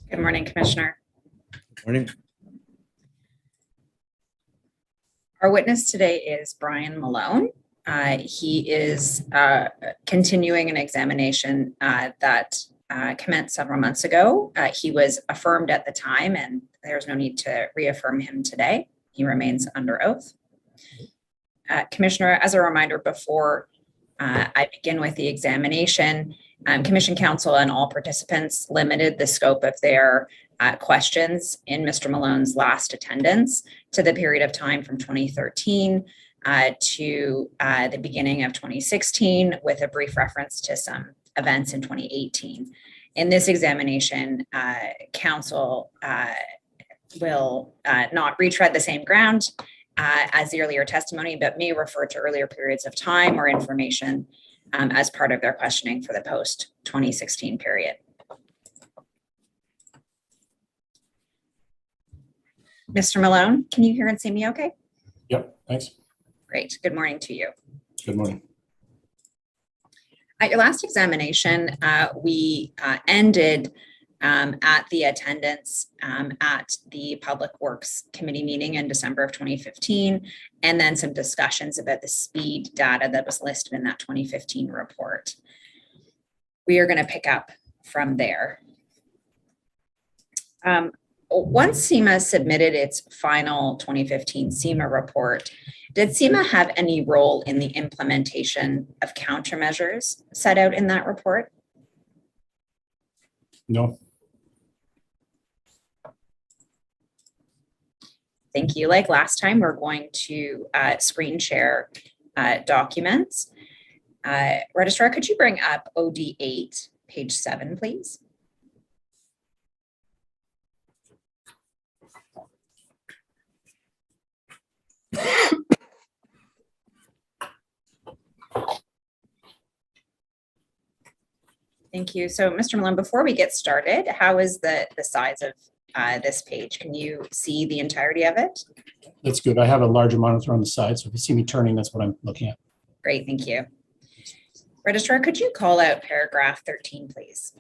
Good morning, Commissioner. Morning. Our witness today is Brian Malone. He is continuing an examination that commenced several months ago. He was affirmed at the time, and there's no need to reaffirm him today. He remains under oath. Commissioner, as a reminder, before I begin with the examination, Commission Counsel and all participants limited the scope of their questions in Mr. Malone's last attendance to the period of time from 2013 to the beginning of 2016, with a brief reference to some events in 2018. In this examination, Counsel will not retread the same ground as the earlier testimony, but may refer to earlier periods of time or information as part of their questioning for the post-2016 period. Mr. Malone, can you hear and see me okay? Yep, thanks. Great. Good morning to you. Good morning. At your last examination, we ended at the attendance at the Public Works Committee meeting in December of 2015, and then some discussions about the speed data that was listed in that 2015 report. We are going to pick up from there. Once SEMA submitted its final 2015 SEMA report, did SEMA have any role in the implementation of countermeasures set out in that report? No. Thank you. Like last time, we're going to screen share documents. Registrar, could you bring up OD8, page 7, please? Thank you. So, Mr. Malone, before we get started, how is the size of this page? Can you see the entirety of it? That's good. I have a larger monitor on the side, so if you see me turning, that's what I'm looking at. Great, thank you. Registrar, could you call out paragraph 13, please?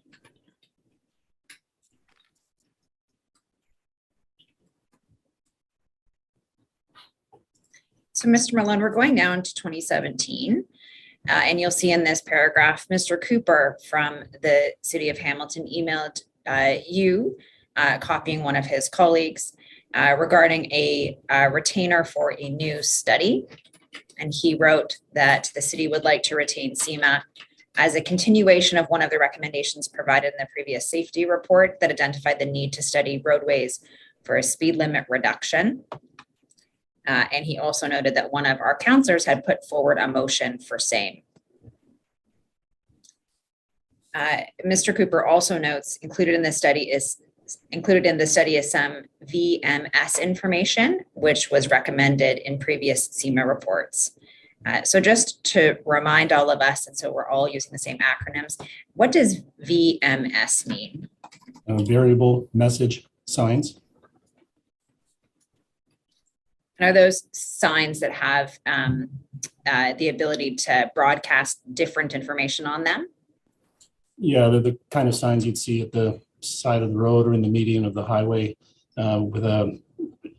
So, Mr. Malone, we're going down to 2017. And you'll see in this paragraph, Mr. Cooper from the City of Hamilton emailed you, copying one of his colleagues, regarding a retainer for a new study. And he wrote that the city would like to retain SEMA as a continuation of one of the recommendations provided in the previous safety report that identified the need to study roadways for a speed limit reduction. And he also noted that one of our counselors had put forward a motion for same. Mr. Cooper also notes included in the study is some VMS information, which was recommended in previous SEMA reports. So just to remind all of us, and so we're all using the same acronyms, what does VMS mean? Variable message signs. And are those signs that have the ability to broadcast different information on them? Yeah, they're the kind of signs you'd see at the side of the road or in the median of the highway with a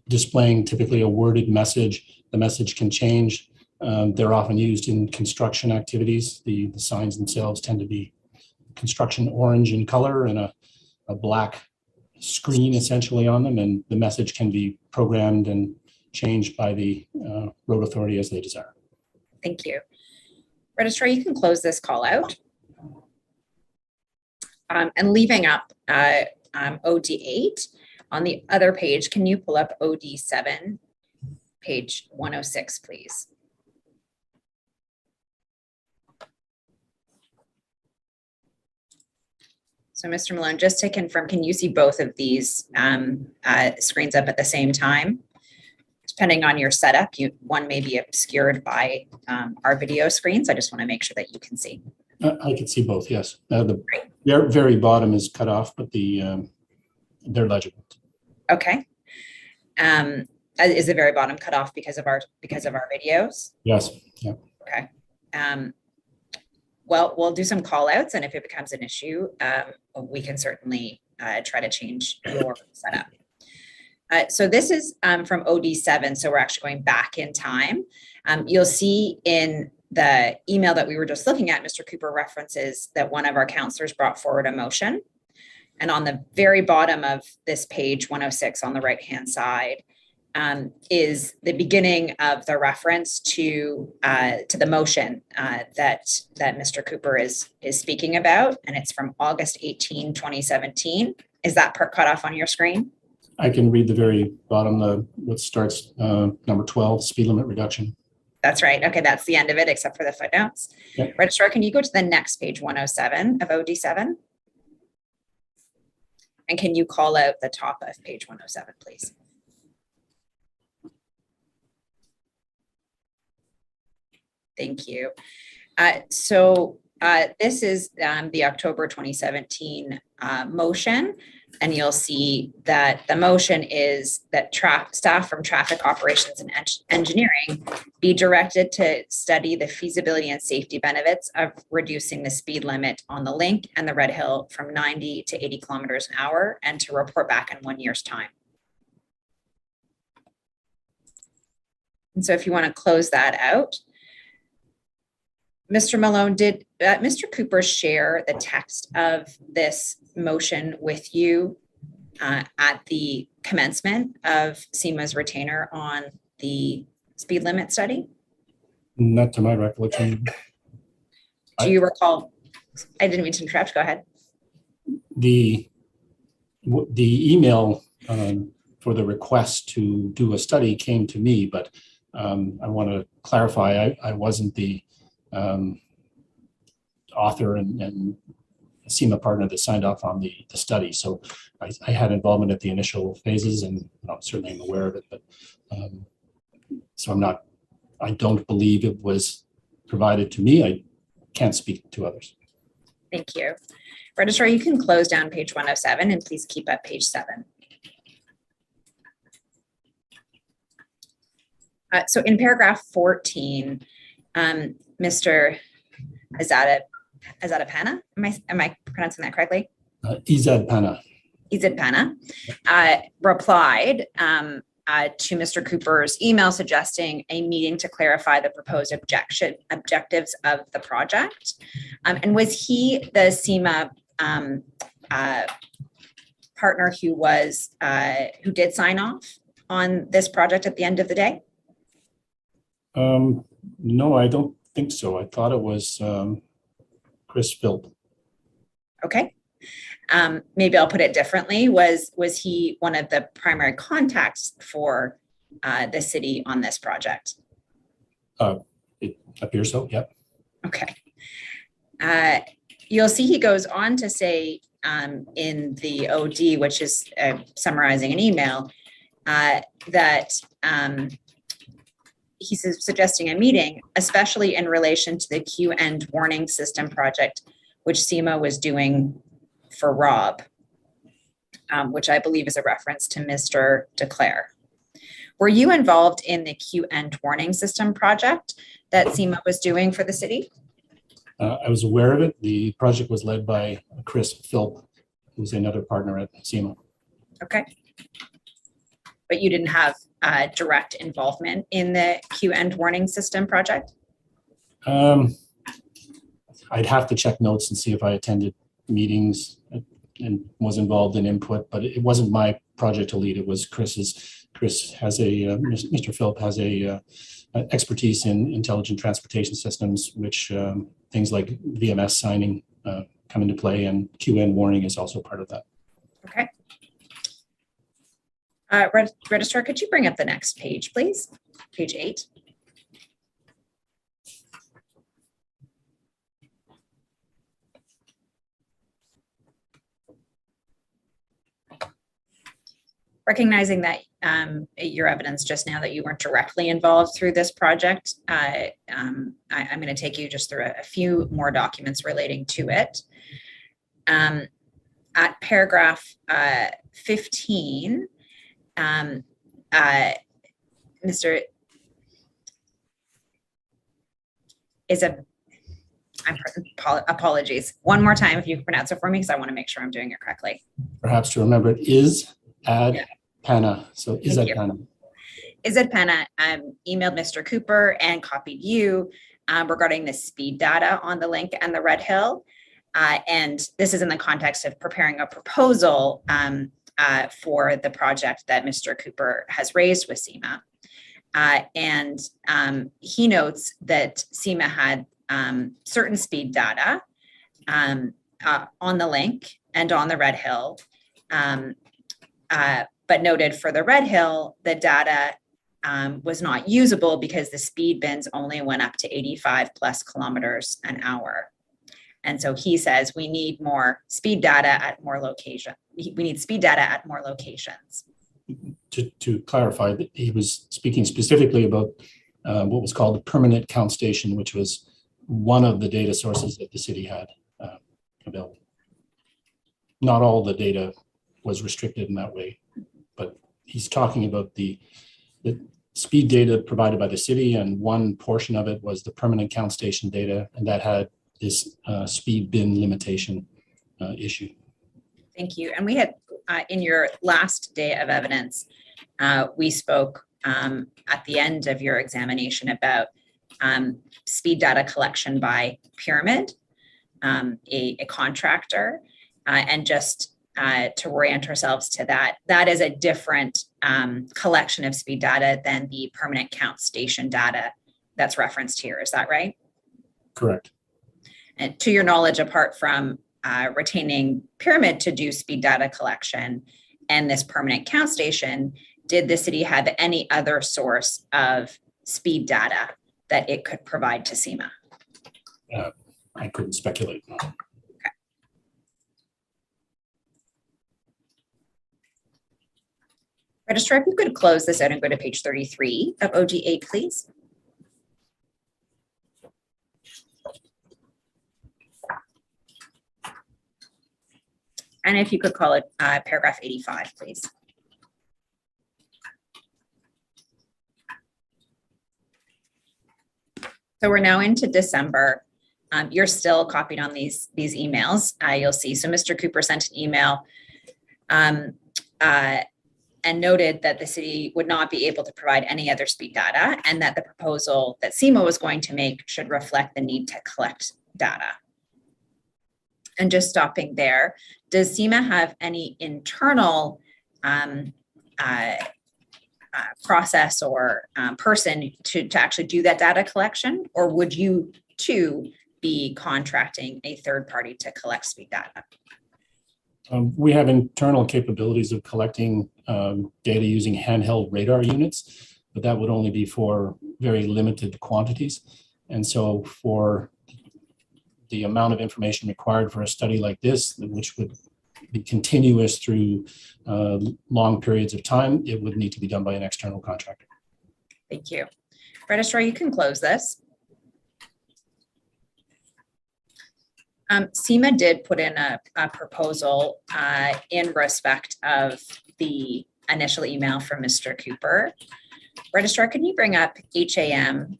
displaying typically a worded message. The message can change. They're often used in construction activities. The signs themselves tend to be construction orange in color and a black screen essentially on them, and the message can be programmed and changed by the road authority as they desire. Thank you. Registrar, you can close this call out. And leaving up OD8 on the other page, can you pull up OD7, page 106, please? So, Mr. Malone, just to confirm, can you see both of these screens up at the same time? Depending on your setup, one may be obscured by our video screens. I just want to make sure that you can see. I can see both, yes. The very bottom is cut off, but they're legible. Okay. Is the very bottom cut off because of our videos? Yes. Yeah. Okay. Well, we'll do some call outs, and if it becomes an issue, we can certainly try to change your setup. So this is from OD7, so we're actually going back in time. You'll see in the email that we were just looking at, Mr. Cooper references that one of our counselors brought forward a motion. And on the very bottom of this page 106 on the right-hand side is the beginning of the reference to the motion that Mr. Cooper is speaking about, and it's from August 18, 2017. Is that part cut off on your screen? I can read the very bottom, what starts number 12, speed limit reduction. That's right. Okay, that's the end of it, except for the footnotes. Okay. Registrar, can you go to the next page 107 of OD7? And can you call out the top of page 107, please? Thank you. This is the October 2017 motion, and you'll see that the motion is that staff from traffic operations and engineering be directed to study the feasibility and safety benefits of reducing the speed limit on the link and the Red Hill from 90 to 80 kilometers an hour, and to report back in 1 year's time. And so if you want to close that out, Mr. Malone, did Mr. Cooper share the text of this motion with you at the commencement of SEMA's retainer on the speed limit study? Not to my recollection. Do you recall? I didn't mean to interrupt. Go ahead. The email for the request to do a study came to me, but I want to clarify, I wasn't the author and SEMA partner that signed off on the study. So I had involvement at the initial phases, and I'm certainly aware of it, but so I don't believe it was provided to me. I can't speak to others. Thank you. Registrar, you can close down page 107 and please keep up page 7. So in paragraph 14, Mr. Azadapana, am I pronouncing that correctly? Izadpana. Izadpana replied to Mr. Cooper's email suggesting a meeting to clarify the proposed objectives of the project. And was he the SEMA partner who did sign off on this project at the end of the day? No, I don't think so. I thought it was Chris Philp. Okay. Maybe I'll put it differently. Was he one of the primary contacts for the city on this project? It appears so, yep. Okay. You'll see he goes on to say in the OD, which is summarizing an email, that he's suggesting a meeting, especially in relation to the Q-end warning system project, which SEMA was doing for Rob, which I believe is a reference to Mr. DeClaire. Were you involved in the Q-end warning system project that SEMA was doing for the city? I was aware of it. The project was led by Chris Philp, who's another partner at SEMA. Okay. But you didn't have direct involvement in the Q-end warning system project? I'd have to check notes and see if I attended meetings and was involved in input, but it wasn't my project to lead. It was Chris's. Chris has Mr. Philp has expertise in intelligent transportation systems, which things like VMS signing come into play, and QN warning is also part of that. Okay. Registrar, could you bring up the next page, please? Page 8. Recognizing that your evidence just now that you weren't directly involved through this project, I'm going to take you just through a few more documents relating to it. At paragraph 15, Mr. Apologies. One more time, if you can pronounce it for me, because I want to make sure I'm doing it correctly. Perhaps to remember it is ad pana. So is Thank ad you. pana. Izad Penna emailed Mr. Cooper and copied you regarding the speed data on the link and the Red Hill. And this is in the context of preparing a proposal for the project that Mr. Cooper has raised with SEMA. And he notes that SEMA had certain speed data on the link and on the Red Hill, but noted for the Red Hill, the data was not usable because the speed bins only went up to 85 plus kilometers an hour. And so he says we need more speed data at more locations. We need speed data at more locations. To clarify, he was speaking specifically about what was called the permanent count station, which was one of the data sources that the city had available. Not all the data was restricted in that way, but he's talking about the speed data provided by the city, and one portion of it was the permanent count station data, and that had this speed bin limitation issue. Thank you. And we had, in your last day of evidence, we spoke at the end of your examination about speed data collection by Pyramid, a contractor, and just to orient ourselves to that, that is a different collection of speed data than the permanent count station data that's referenced here. Is that right? Correct. And to your knowledge, apart from retaining Pyramid to do speed data collection and this permanent count station, did the city have any other source of speed data that it could provide to SEMA? I couldn't speculate. Okay. Registrar, if you could close this out and go to page 33 of OG8, please. And if you could call it paragraph 85, please. So we're now into December. You're still copied on these emails. You'll see. So Mr. Cooper sent an email and noted that the city would not be able to provide any other speed data, and that the proposal that SEMA was going to make should reflect the need to collect data. And just stopping there, does SEMA have any internal process or person to actually do that data collection, or would you too be contracting a third party to collect speed data? We have internal capabilities of collecting data using handheld radar units, but that would only be for very limited quantities. And so for the amount of information required for a study like this, which would be continuous through long periods of time, it would need to be done by an external contractor. Thank you. Registrar, you can close this. SEMA did put in a proposal in respect of the initial email from Mr. Cooper. Registrar, can you bring up HAM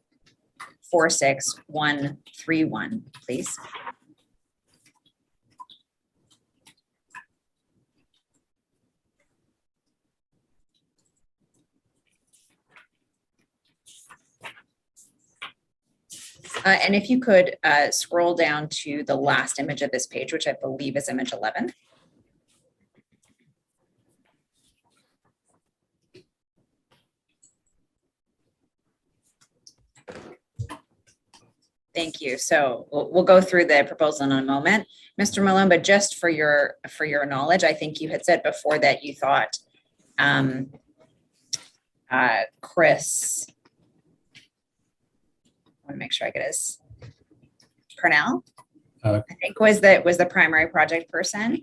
46131, please? And if you could scroll down to the last image of this page, which I believe is image 11. Thank you. So we'll go through the proposal in a moment, Mr. Malone, but just for your knowledge, I think you had said before that you thought Chris, I want to make sure I get his Purnell, I think was the primary project person.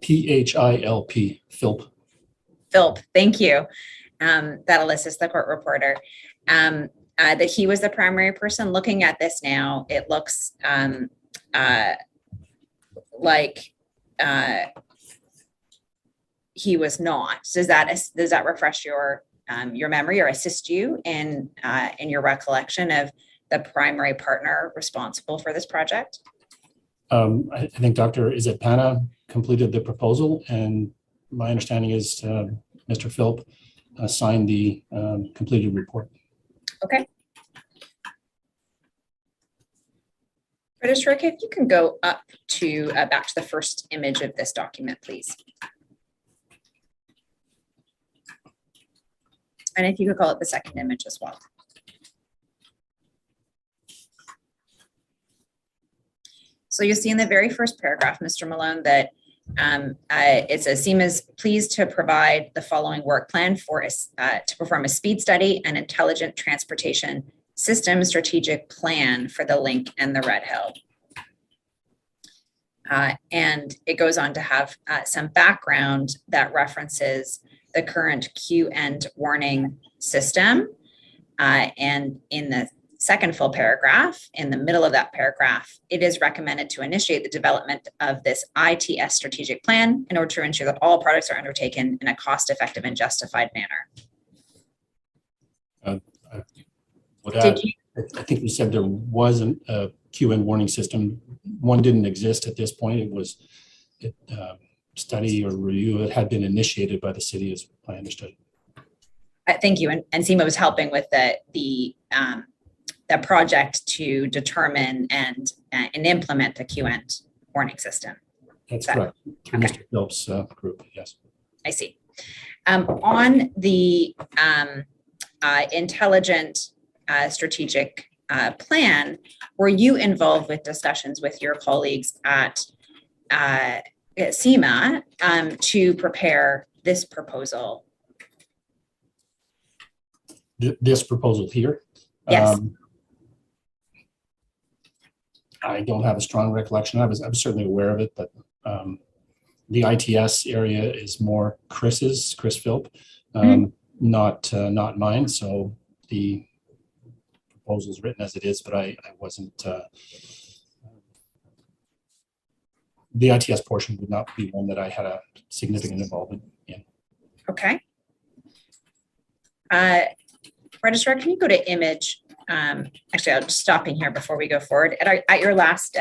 P-H-I-L-P, Philp. Philp, thank you. That'll assist the court reporter. That he was the primary person. Looking at this now, it looks like he was not. Does that refresh your memory or assist you in your recollection of the primary partner responsible for this project? I think Dr. Pana completed the proposal, and my understanding is Mr. Philp signed the completed report. Okay. Registrar, if you can go up to back to the first image of this document, please. And if you could call it the second image as well. So you'll see in the very first paragraph, Mr. Malone, that it says SEMA is pleased to provide the following work plan for to perform a speed study and intelligent transportation system strategic plan for the link and the Red Hill. And it goes on to have some background that references the current queue end warning system. And in the second full paragraph, in the middle of that paragraph, it is recommended to initiate the development of this ITS strategic plan in order to ensure that all projects are undertaken in a cost-effective and justified manner. I think you said there was a queue and warning system. One didn't exist at this point. It was study or review. It had been initiated by the city, as I understood. Thank you. And SEMA was helping with the project to determine and implement the queue end warning system. That's correct. Okay. Mr. Philp's group, yes. I see. On the intelligent strategic plan, were you involved with discussions with your colleagues at SEMA to prepare this proposal? This proposal here? Yes. I don't have a strong recollection. I was certainly aware of it, but the ITS area is more Chris Philp, not mine. So the proposal is written as it is, but I wasn't. The ITS portion would not be one that I had a significant involvement in. Okay. Registrar, can you go to image? Actually, I'm just stopping here before we go forward. At your last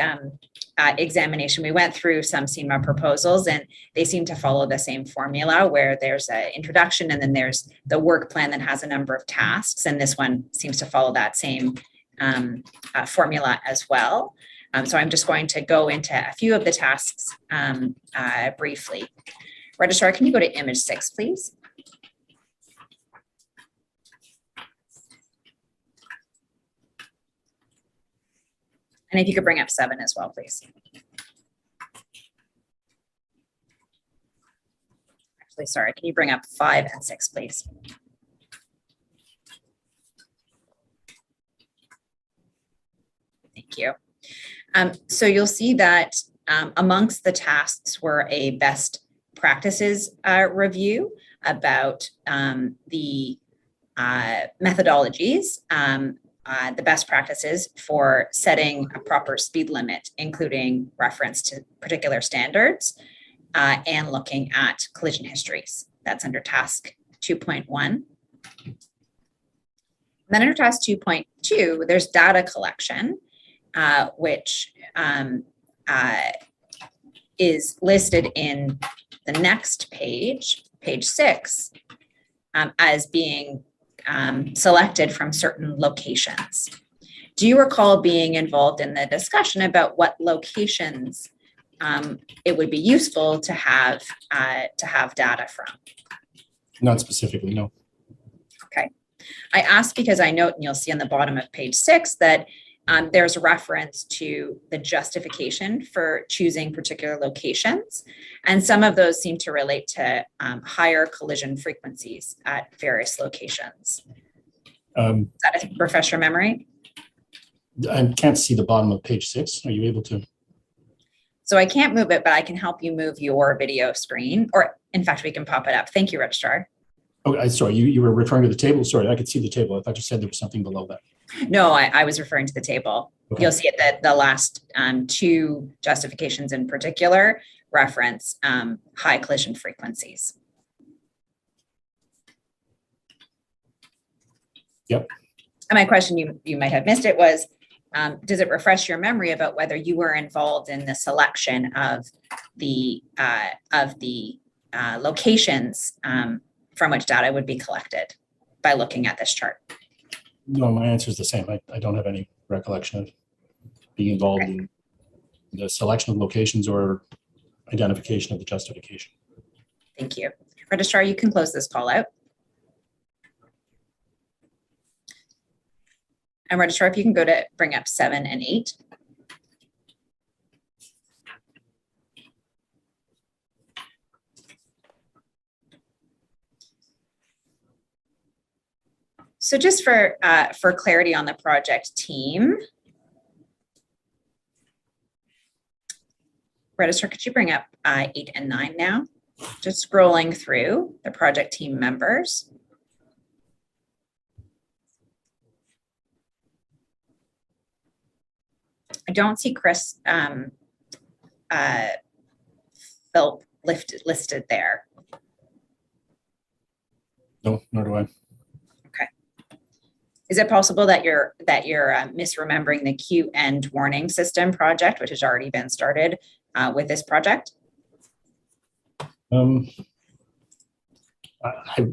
examination, we went through some SEMA proposals, and they seem to follow the same formula where there's an introduction and then there's the work plan that has a number of tasks. And this one seems to follow that same formula as well. So I'm just going to go into a few of the tasks briefly. Registrar, can you go to image 6, please? And if you could bring up 7 as well, please. Actually, sorry, can you bring up 5 and 6, please? Thank you. So you'll see that amongst the tasks were a best practices review about the methodologies, the best practices for setting a proper speed limit, including reference to particular standards and looking at collision histories. That's under task 2.1. Then under task 2.2, there's data collection, which is listed in the next page, page 6, as being selected from certain locations. Do you recall being involved in the discussion about what locations it would be useful to have data from? Not specifically, no. Okay. I asked because I note, and you'll see on the bottom of page 6, that there's a reference to the justification for choosing particular locations. And some of those seem to relate to higher collision frequencies at various locations. Is that a refresh your memory? I can't see the bottom of page 6. Are you able to? So I can't move it, but I can help you move your video screen, or in fact, we can pop it up. Thank you, Registrar. Oh, sorry, you were referring to the table. Sorry, I could see the table. I thought you said there was something below that. No, I was referring to the table. Okay. You'll see it that the last 2 justifications in particular reference high collision frequencies. Yep. And my question, you might have missed it, was, does it refresh your memory about whether you were involved in the selection of the locations from which data would be collected by looking at this chart? No, my answer is the same. I don't have any recollection of being involved in the selection of locations or identification of the justification. Thank you. Registrar, you can close this call out. And Registrar, if you can go to bring up 7 and 8. So just for clarity on the project team, Registrar, could you bring up 8 and 9 now? Just scrolling through the project team members. I don't see Chris Philp listed there. No, nor do I. Okay. Is it possible that you're misremembering the queue end warning system project, which has already been started with this project?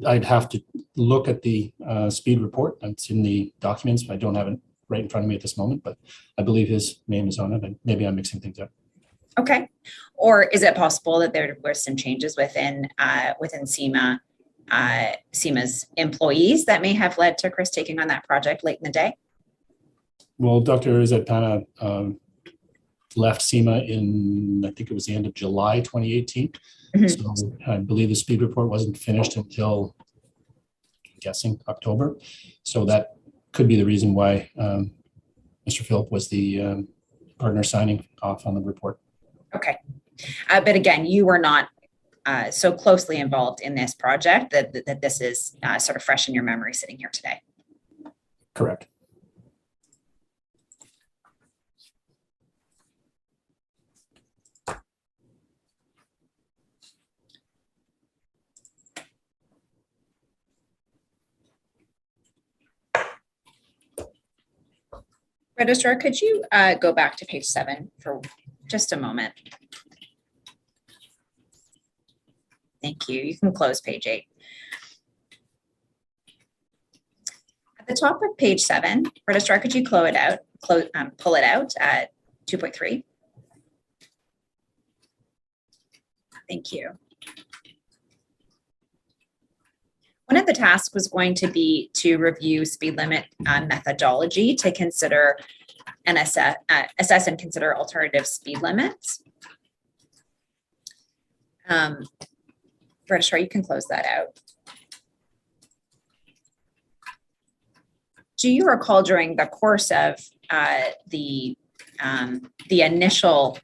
I'd have to look at the speed report. It's in the documents. I don't have it right in front of me at this moment, but I believe his name is on it, and maybe I'm mixing things up. Okay. Or is it possible that there were some changes within SEMA, SEMA's employees that may have led to Chris taking on that project late in the day? Well, Dr. Izzetpana left SEMA in, I think it was the end of July 2018. Mm-hmm. So I believe the speed report wasn't finished until, I'm guessing, October. So that could be the reason why Mr. Philp was the partner signing off on the report. Okay. But again, you were not so closely involved in this project that this is sort of fresh in your memory sitting here today. Correct. Registrar, could you go back to page 7 for just a moment? Thank you. You can close page 8. At the top of page 7, Registrar, could you pull it out at 2.3? Thank you. One of the tasks was going to be to review speed limit methodology to consider and assess and consider alternative speed limits. Registrar, you can close that out. Do you recall during the course of the initial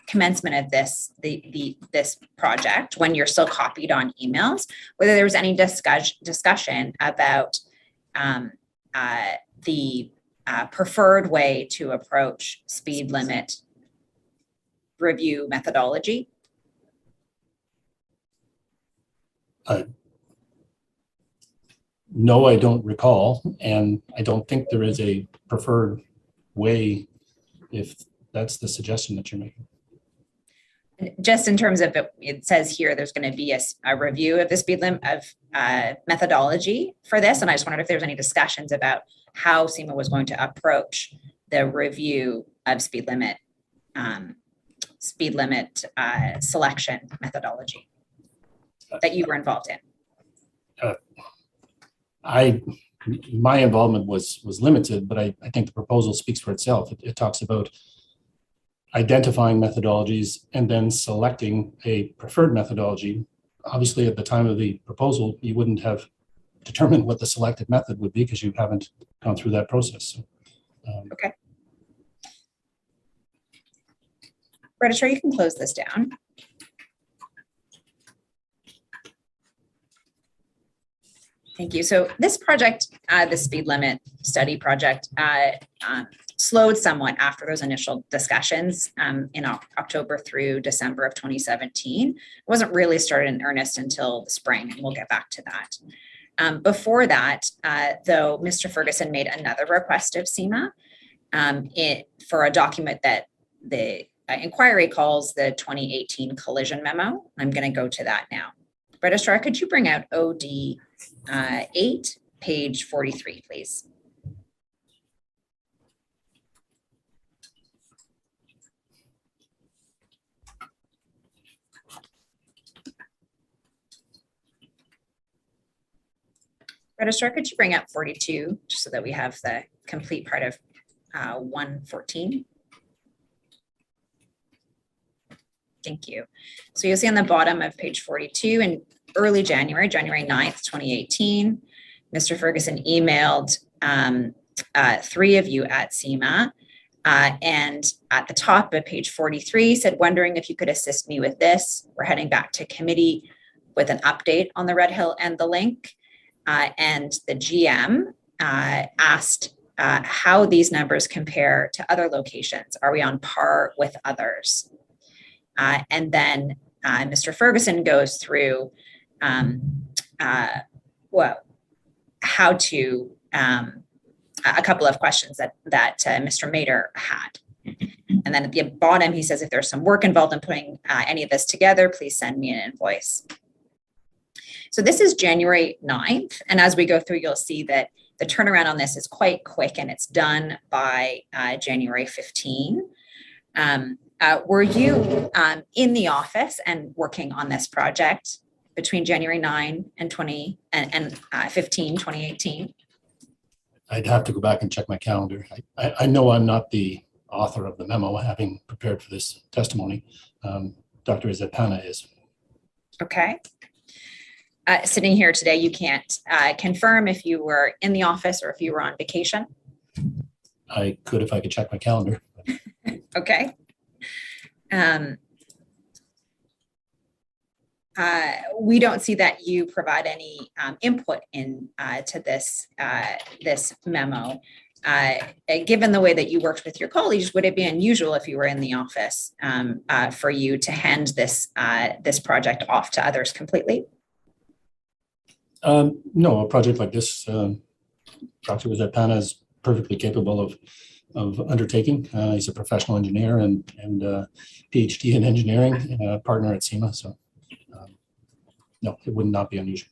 commencement of this project, when you're still copied on emails, whether there was any discussion about the preferred way to approach speed limit review methodology? No, I don't recall, and I don't think there is a preferred way if that's the suggestion that you're making. Just in terms of it says here, there's going to be a review of the speed limit of methodology for this. And I just wondered if there's any discussions about how SEMA was going to approach the review of speed limit selection methodology that you were involved in. My involvement was limited, but I think the proposal speaks for itself. It talks about identifying methodologies and then selecting a preferred methodology. Obviously, at the time of the proposal, you wouldn't have determined what the selected method would be because you haven't gone through that process. So, okay. Registrar, you can close this down. Thank you. So this project, the speed limit study project, slowed somewhat after those initial discussions in October through December of 2017. It wasn't really started in earnest until the spring, and we'll get back to that. Before that, though, Mr. Ferguson made another request of SEMA for a document that the inquiry calls the 2018 collision memo. I'm going to go to that now. Registrar, could you bring out OD 8, page 43, please? Registrar, could you bring up 42, just so that we have the complete part of 114? Thank you. So you'll see on the bottom of page 42, in early January, January 9th, 2018, Mr. Ferguson emailed 3 of you at SEMA, and at the top of page 43 said, wondering if you could assist me with this. We're heading back to committee with an update on the Red Hill and the link. And the GM asked how these numbers compare to other locations. Are we on par with others? And then Mr. Ferguson goes through how to a couple of questions that Mr. Mader had. And then at the bottom, he says, if there's some work involved in putting any of this together, please send me an invoice. So this is January 9th. And as we go through, you'll see that the turnaround on this is quite quick, and it's done by January 15. Were you in the office and working on this project between January 9 and 15, 2018? I'd have to go back and check my calendar. I know I'm not the author of the memo, having prepared for this testimony. Dr. Izepana is. Okay. Sitting here today, you can't confirm if you were in the office or if you were on vacation? I could if I could check my calendar. Okay. We don't see that you provide any input in to this memo. Given the way that you worked with your colleagues, would it be unusual if you were in the office for you to hand this project off to others completely? No, a project like this, Dr. Izepana is perfectly capable of undertaking. He's a professional engineer and PhD in engineering, partner at SEMA. So no, it would not be unusual.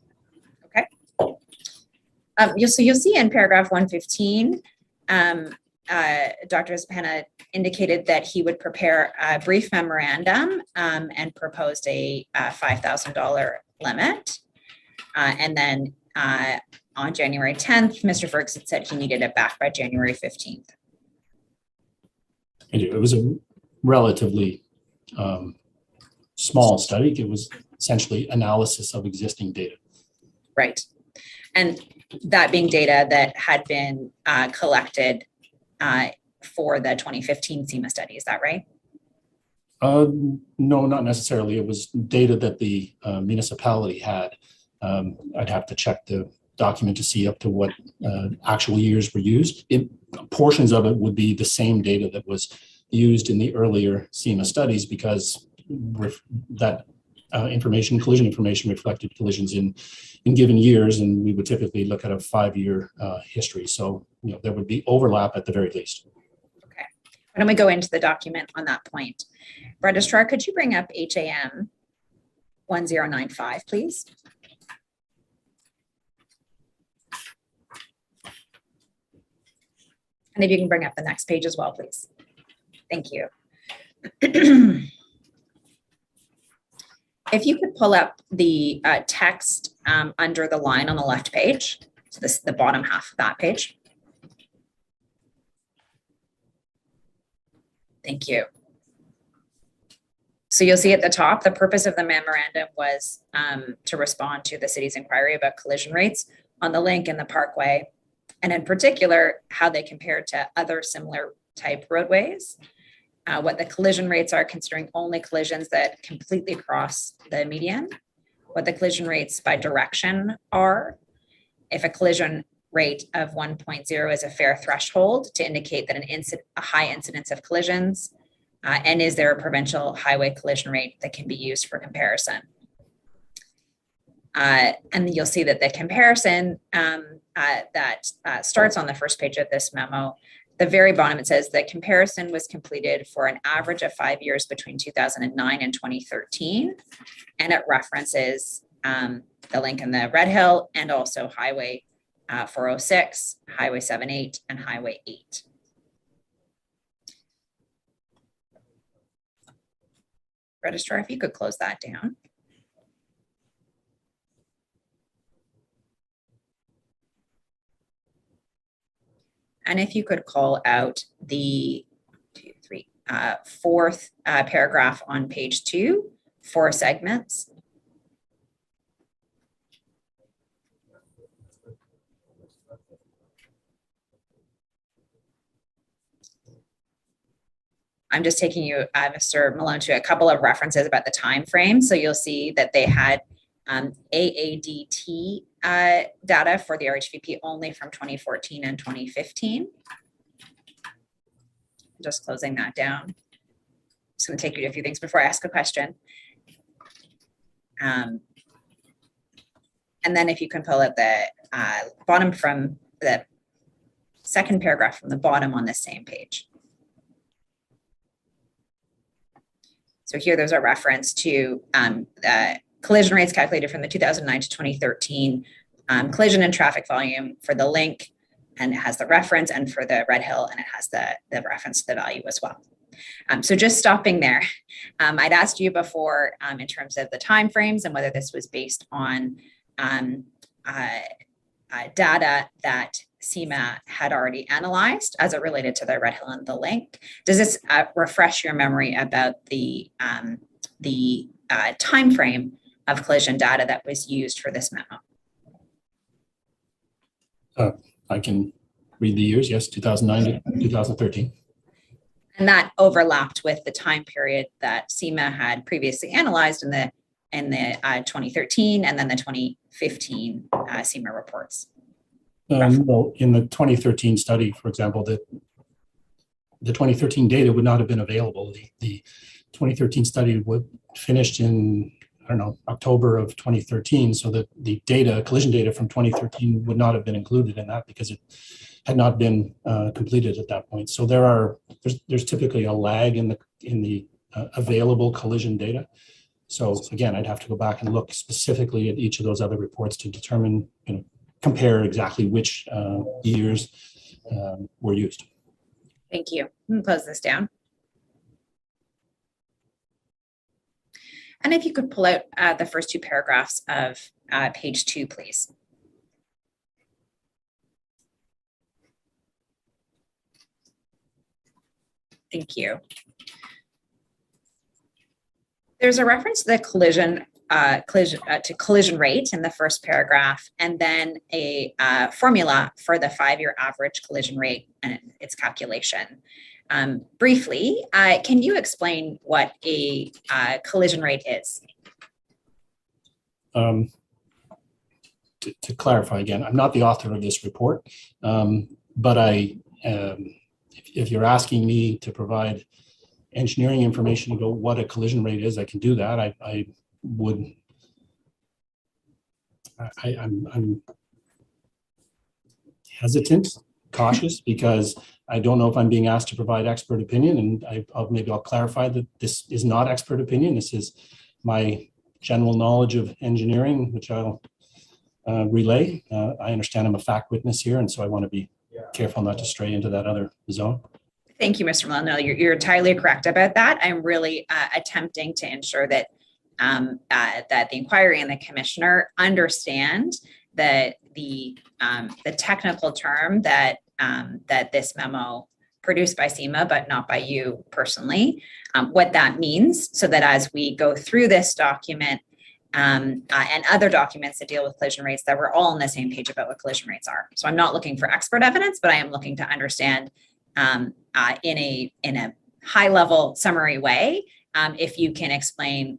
Okay. You'll see in paragraph 115, Dr. Izepana indicated that he would prepare a brief memorandum and proposed a $5,000 limit. And then on January 10th, Mr. Ferguson said he needed it back by January 15th. It was a relatively small study. It was essentially analysis of existing data. Right. And that being data that had been collected for the 2015 SEMA study, is that right? No, not necessarily. It was data that the municipality had. I'd have to check the document to see up to what actual years were used. Portions of it would be the same data that was used in the earlier SEMA studies, because that collision information reflected collisions in given years, and we would typically look at a 5-year history. So there would be overlap at the very least. Okay. Why don't we go into the document on that point? Registrar, could you bring up HAM 1095, please? And if you can bring up the next page as well, please. Thank you. If you could pull up the text under the line on the left page, so this is the bottom half of that page. Thank you. So you'll see at the top, the purpose of the memorandum was to respond to the city's inquiry about collision rates on the link in the Parkway, and in particular, how they compare to other similar type roadways, what the collision rates are, considering only collisions that completely cross the median, what the collision rates by direction are, if a collision rate of 1.0 is a fair threshold to indicate that a high incidence of collisions, and is there a provincial highway collision rate that can be used for comparison. And you'll see that the comparison that starts on the first page of this memo, the very bottom, it says the comparison was completed for an average of 5 years between 2009 and 2013. And it references the link in the Red Hill and also Highway 406, Highway 78, and Highway 8. Registrar, if you could close that down. And if you could call out the fourth paragraph on page 2, 4 segments. I'm just taking you, Mr. Malone, to a couple of references about the time frame. So you'll see that they had AADT data for the RHVP only from 2014 and 2015. Just closing that down. Just going to take you to a few things before I ask a question. And then if you can pull at the bottom from the second paragraph from the bottom on the same page. So here there's a reference to collision rates calculated from the 2009 to 2013 collision and traffic volume for the link, and it has the reference, and for the Red Hill, and it has the reference to the value as well. So just stopping there, I'd asked you before in terms of the timeframes and whether this was based on data that SEMA had already analyzed as it related to the Red Hill and the link. Does this refresh your memory about the time frame of collision data that was used for this memo? I can read the years, yes, 2009 to 2013. And that overlapped with the time period that SEMA had previously analyzed in the 2013 and then the 2015 SEMA reports. Well, in the 2013 study, for example, the 2013 data would not have been available. The 2013 study finished in, I don't know, October of 2013. So that the collision data from 2013 would not have been included in that because it had not been completed at that point. So there's typically a lag in the available collision data. So again, I'd have to go back and look specifically at each of those other reports to determine, compare exactly which years were used. Thank you. I'm gonna close this down. And if you could pull out the first 2 paragraphs of page 2, please. Thank you. There's a reference to the collision rate in the first paragraph, and then a formula for the 5-year average collision rate and its calculation. Briefly, can you explain what a collision rate is? To clarify again, I'm not the author of this report, but if you're asking me to provide engineering information about what a collision rate is, I can do that. I'm hesitant, cautious, because I don't know if I'm being asked to provide expert opinion, and maybe I'll clarify that this is not expert opinion. This is my general knowledge of engineering, which I'll relay. I understand I'm a fact witness here, and so I want to be careful not to stray into that other zone. Thank you, Mr. Malone. No, you're entirely correct about that. I'm really attempting to ensure that that the inquiry and the commissioner understand that the technical term that this memo produced by SEMA, but not by you personally, what that means, so that as we go through this document and other documents that deal with collision rates, that we're all on the same page about what collision rates are. So I'm not looking for expert evidence, but I am looking to understand in a high level summary way, if you can explain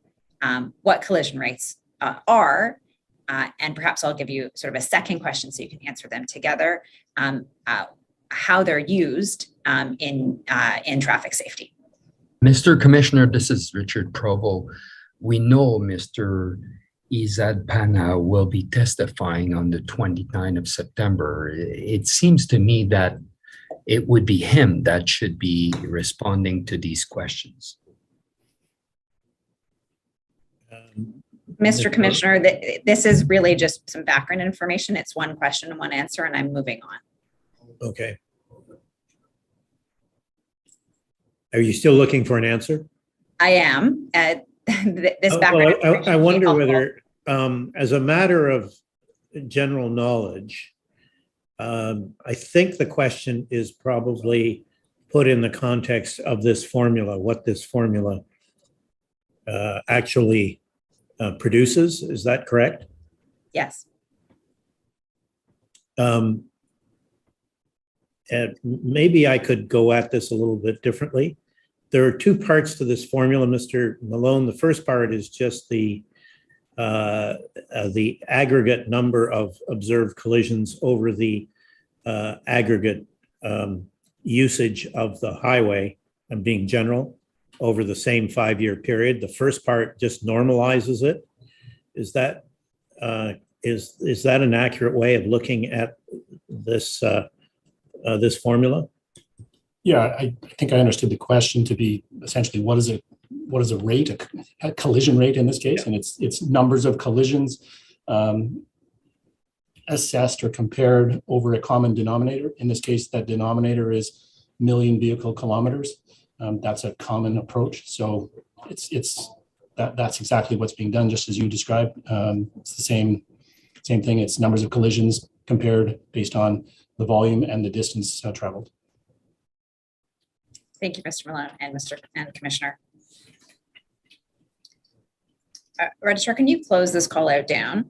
what collision rates are, and perhaps I'll give you sort of a second question so you can answer them together, how they're used in traffic safety. Mr. Commissioner, this is Richard Provo. We know Mr. Izad Pana will be testifying on the 29th of September. It seems to me that it would be him that should be responding to these questions. Mr. Commissioner, this is really just some background information. It's one question and one answer, and I'm moving on. Okay. Are you still looking for an answer? I am. This Well, background I information would be wonder helpful. whether, as a matter of general knowledge, I think the question is probably put in the context of this formula, what this formula actually produces. Is that correct? Yes. And maybe I could go at this a little bit differently. There are two parts to this formula, Mr. Malone. The first part is just the aggregate number of observed collisions over the aggregate usage of the highway, and being general, over the same 5-year period. The first part just normalizes it. Is that an accurate way of looking at this this formula? Yeah, I think I understood the question to be essentially what is a rate, a collision rate in this case, and it's numbers of collisions assessed or compared over a common denominator. In this case, that denominator is million vehicle kilometers. That's a common approach. So that's exactly what's being done, just as you described. It's the same thing. It's numbers of collisions compared based on the volume and the distance traveled. Thank you, Mr. Malone and Commissioner. Registrar, can you close this call out down?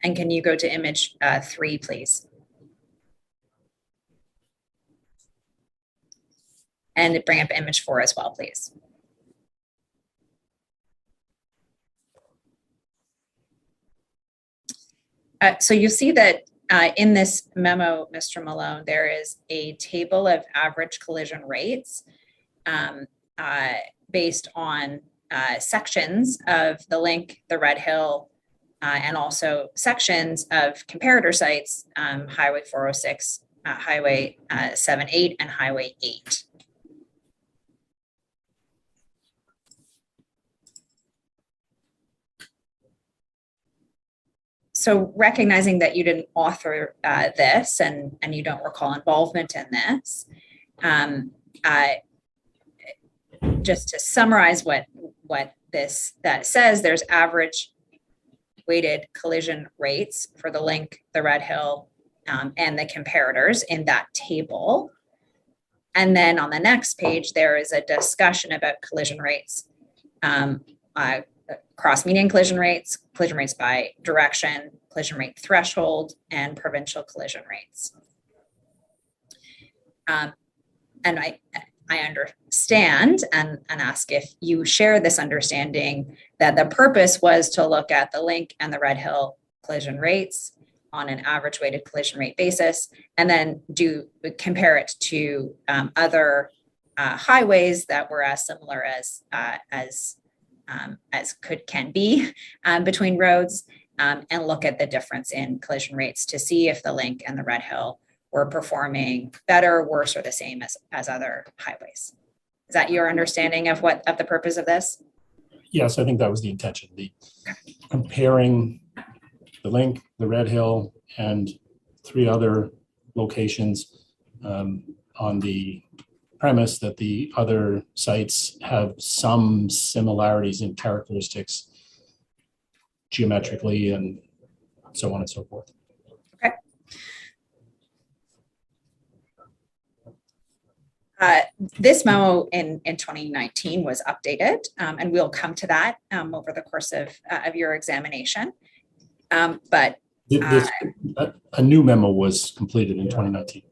And can you go to image 3, please? And bring up image 4 as well, please. So you see that in this memo, Mr. Malone, there is a table of average collision rates based on sections of the Link, the Red Hill, and also sections of comparator sites, Highway 406, Highway 78, and Highway 8. So recognizing that you didn't author this and you don't recall involvement in this, just to summarize what that says, there's average weighted collision rates for the Link, the Red Hill, and the comparators in that table. And then on the next page, there is a discussion about collision rates, cross-median collision rates by direction, collision rate threshold, and provincial collision rates. And I understand and ask if you share this understanding that the purpose was to look at the Link and the Red Hill collision rates on an average weighted collision rate basis, and then compare it to other highways that were as similar as can be between roads, and look at the difference in collision rates to see if the Link and the Red Hill were performing better, worse, or the same as other highways. Is that your understanding of the purpose of this? Yes, I think that was the intention. Comparing the Link, the Red Hill, and 3 other locations on the premise that the other sites have some similarities in characteristics geometrically and so on and so forth. Okay. This memo in 2019 was updated, and we'll come to that over the course of your examination. But a new memo was completed in 2019.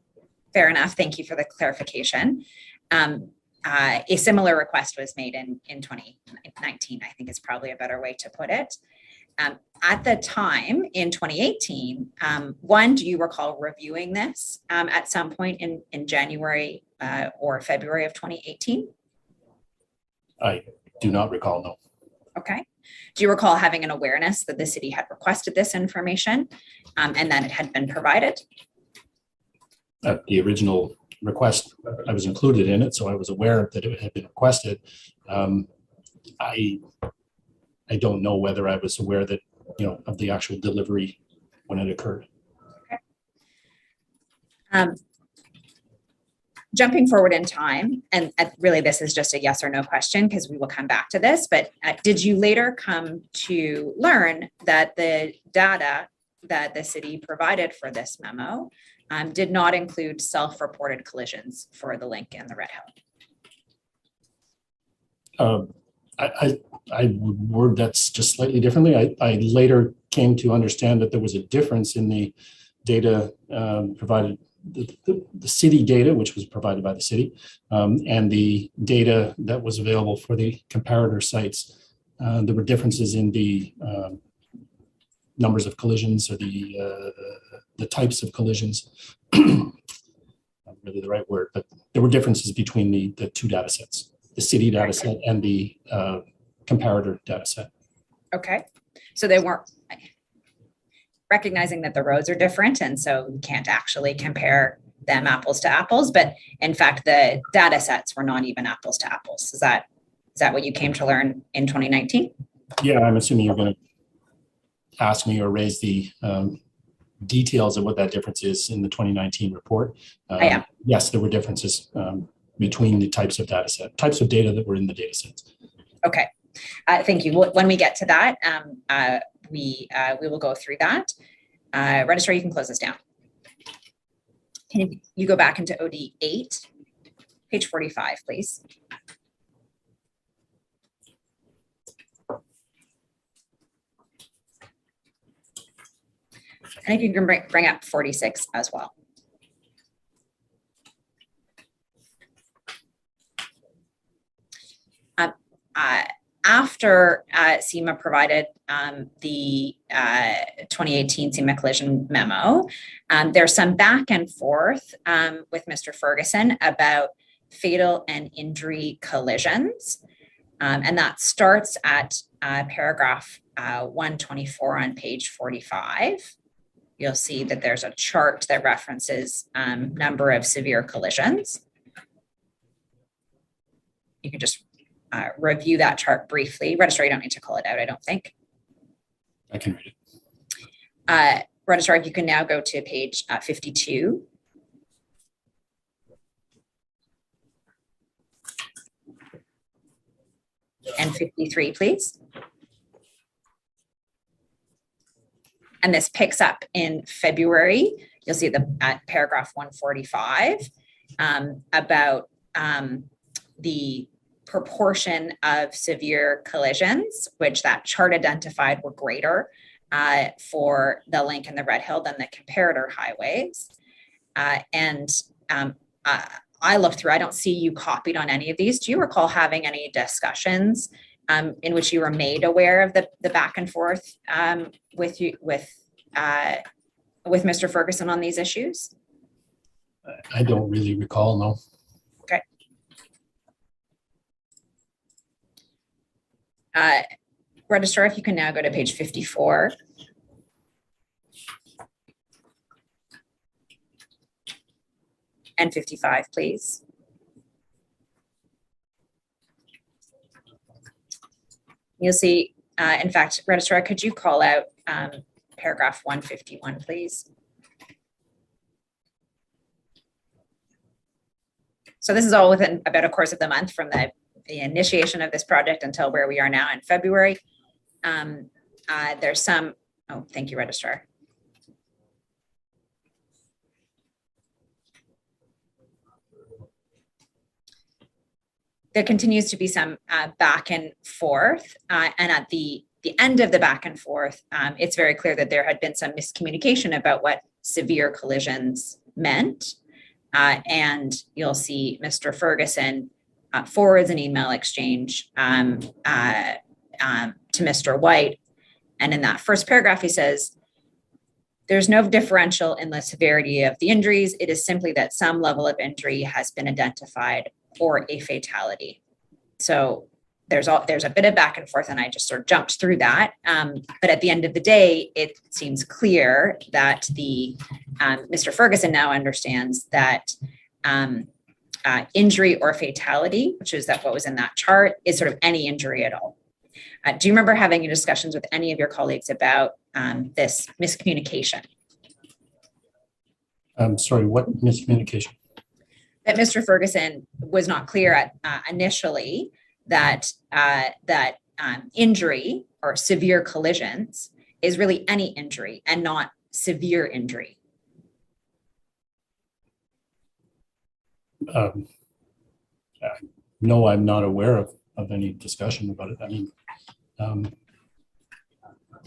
Fair enough. Thank you for the clarification. A similar request was made in 2019, I think is probably a better way to put it. At the time in 2018, do you recall reviewing this at some point in January or February of 2018? I do not recall, no. Okay. Do you recall having an awareness that the city had requested this information and that it had been provided? The original request, I was included in it, so I was aware that it had been requested. I don't know whether I was aware that, of the actual delivery when it occurred. Okay. Jumping forward in time, and really this is just a yes or no question because we will come back to this, but did you later come to learn that the data that the city provided for this memo did not include self-reported collisions for the link and the Red Hill? I would word that's just slightly differently. I later came to understand that there was a difference in the data provided, the city data, which was provided by the city, and the data that was available for the comparator sites. There were differences in the numbers of collisions or the types of collisions. Not really the right word, but there were differences between the two data sets, the city data set and the comparator data set. Okay, so they weren't recognizing that the roads are different, and so you can't actually compare them apples to apples, but in fact, the data sets were not even apples to apples. Is that what you came to learn in 2019? Yeah, I'm assuming you're going to ask me or raise the details of what that difference is in the 2019 report. I am. Yes, there were differences between the types of data that were in the data sets. Okay, thank you. When we get to that, we will go through that. Registrar, you can close this down. Can you go back into OD 8, page 45, please? And if you can bring up 46 as well. After SEMA provided the 2018 SEMA collision memo, there's some back and forth with Mr. Ferguson about fatal and injury collisions. And that starts at paragraph 124 on page 45. You'll see that there's a chart that references number of severe collisions. You can just review that chart briefly. Registrar, you don't need to call it out, I don't think. I can read it. Registrar, you can now go to page 52. And 53, please. And this picks up in February. You'll see at paragraph 145 about the proportion of severe collisions, which that chart identified were greater for the Link and the Red Hill than the comparator highways. I looked through, I don't see you copied on any of these. Do you recall having any discussions in which you were made aware of the back and forth with Mr. Ferguson on these issues? I don't really recall, no. Okay. Registrar, if you can now go to page 54. And 55, please. You'll see, in fact, Registrar, could you call out paragraph 151, please? So this is all within about a course of the month from the initiation of this project until where we are now in February. There's some, oh, thank you, Registrar. There continues to be some back and forth, and at the end of the back and forth, it's very clear that there had been some miscommunication about what severe collisions meant. And you'll see Mr. Ferguson forwards an email exchange to Mr. White. And in that first paragraph, he says, there's no differential in the severity of the injuries. It is simply that some level of injury has been identified or a fatality. So there's a bit of back and forth, and I just sort of jumped through that. But at the end of the day, it seems clear that Mr. Ferguson now understands that injury or fatality, which is what was in that chart, is sort of any injury at all. Do you remember having discussions with any of your colleagues about this miscommunication? Sorry, what miscommunication? That Mr. Ferguson was not clear at initially that injury or severe collisions is really any injury and not severe injury. No, I'm not aware of any discussion about it. I mean,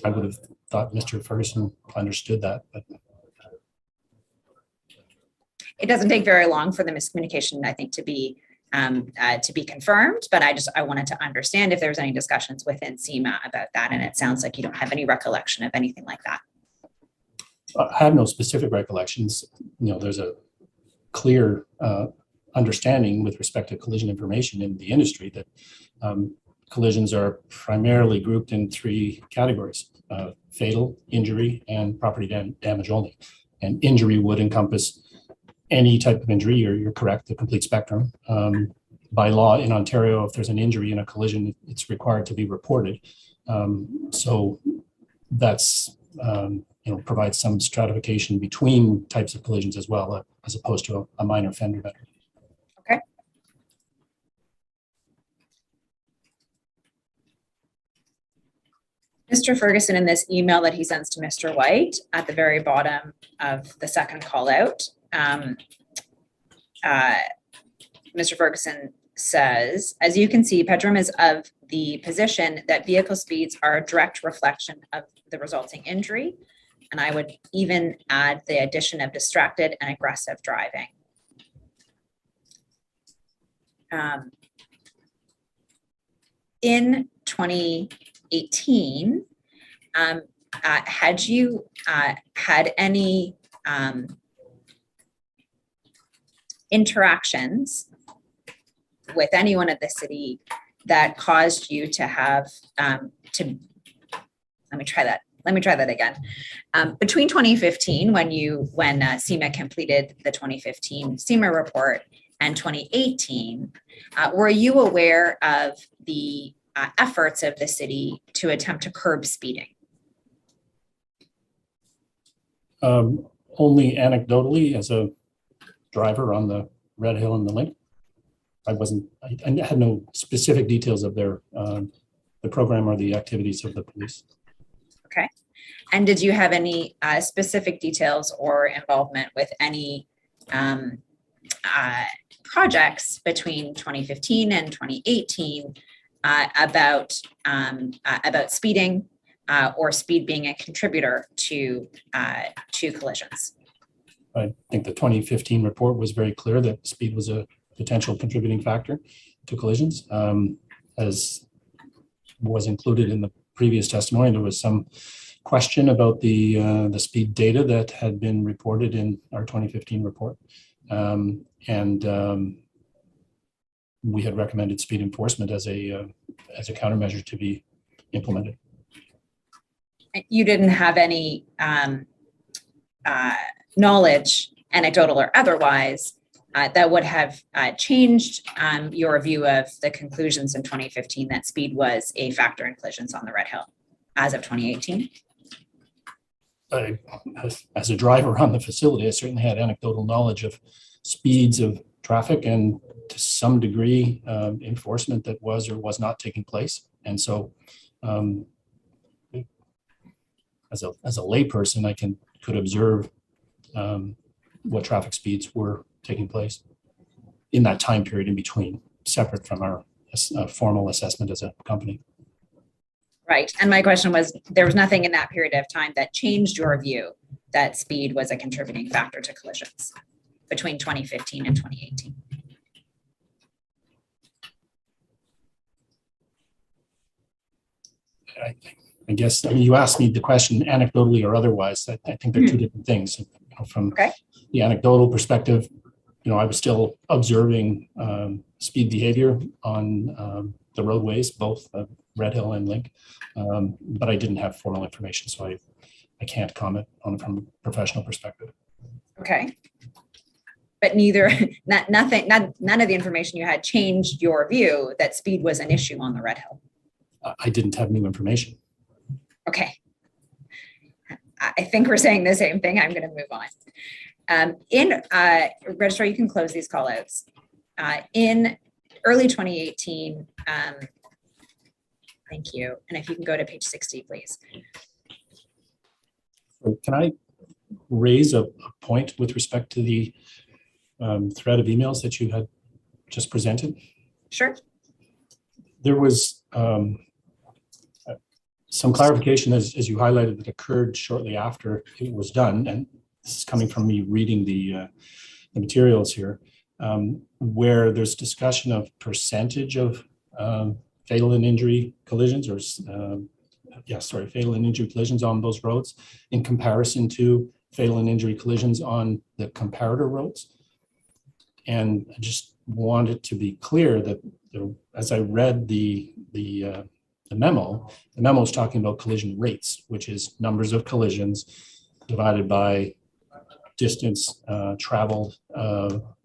I would have thought Mr. Ferguson understood that, but it doesn't take very long for the miscommunication, I think, to be confirmed. But I wanted to understand if there was any discussions within SEMA about that, and it sounds like you don't have any recollection of anything like that. I have no specific recollections. There's a clear understanding with respect to collision information in the industry that collisions are primarily grouped in three categories: fatal, injury, and property damage only. And injury would encompass any type of injury. You're correct, the complete spectrum. By law in Ontario, if there's an injury in a collision, it's required to be reported. So that's provides some stratification between types of collisions as well, as opposed to a minor fender bender. Okay. Mr. Ferguson, in this email that he sends to Mr. White at the very bottom of the second call out, Mr. Ferguson says, as you can see, Pedram is of the position that vehicle speeds are a direct reflection of the resulting injury. And I would even add the addition of distracted and aggressive driving. In 2018, had you had any interactions with anyone at the city that caused you to have let me try that again. Between 2015, when SEMA completed the 2015 SEMA report, and 2018, were you aware of the efforts of the city to attempt to curb speeding? Only anecdotally, as a driver on the Red Hill and the Link. I had no specific details of the program or the activities of the police. Okay. And did you have any specific details or involvement with any projects between 2015 and 2018 about speeding or speed being a contributor to collisions? I think the 2015 report was very clear that speed was a potential contributing factor to collisions. As was included in the previous testimony, there was some question about the speed data that had been reported in our 2015 report. We had recommended speed enforcement as a countermeasure to be implemented. You didn't have any knowledge, anecdotal or otherwise, that would have changed your view of the conclusions in 2015 that speed was a factor in collisions on the Red Hill as of 2018? As a driver on the facility, I certainly had anecdotal knowledge of speeds of traffic and to some degree enforcement that was or was not taking place. And so as a layperson, I could observe what traffic speeds were taking place in that time period in between, separate from our formal assessment as a company. Right. And my question was, there was nothing in that period of time that changed your view that speed was a contributing factor to collisions between 2015 and 2018? I guess, you asked me the question anecdotally or otherwise. I think they're two different things. From the anecdotal perspective, I was still observing speed behavior on the roadways, both Red Hill and Link, but I didn't have formal information, so I can't comment on it from a professional perspective. Okay. But none of the information you had changed your view that speed was an issue on the Red Hill. I didn't have new information. Okay. I think we're saying the same thing. I'm going to move on. In Registrar, you can close these call outs. In early 2018, thank you. And if you can go to page 60, please. So can I raise a point with respect to the thread of emails that you had just presented? Sure. There was some clarification, as you highlighted, that occurred shortly after it was done, and this is coming from me reading the materials here, where there's discussion of percentage of fatal and injury collisions, or fatal and injury collisions on those roads in comparison to fatal and injury collisions on the comparator roads. And I just wanted to be clear that as I read the memo is talking about collision rates, which is numbers of collisions divided by distance traveled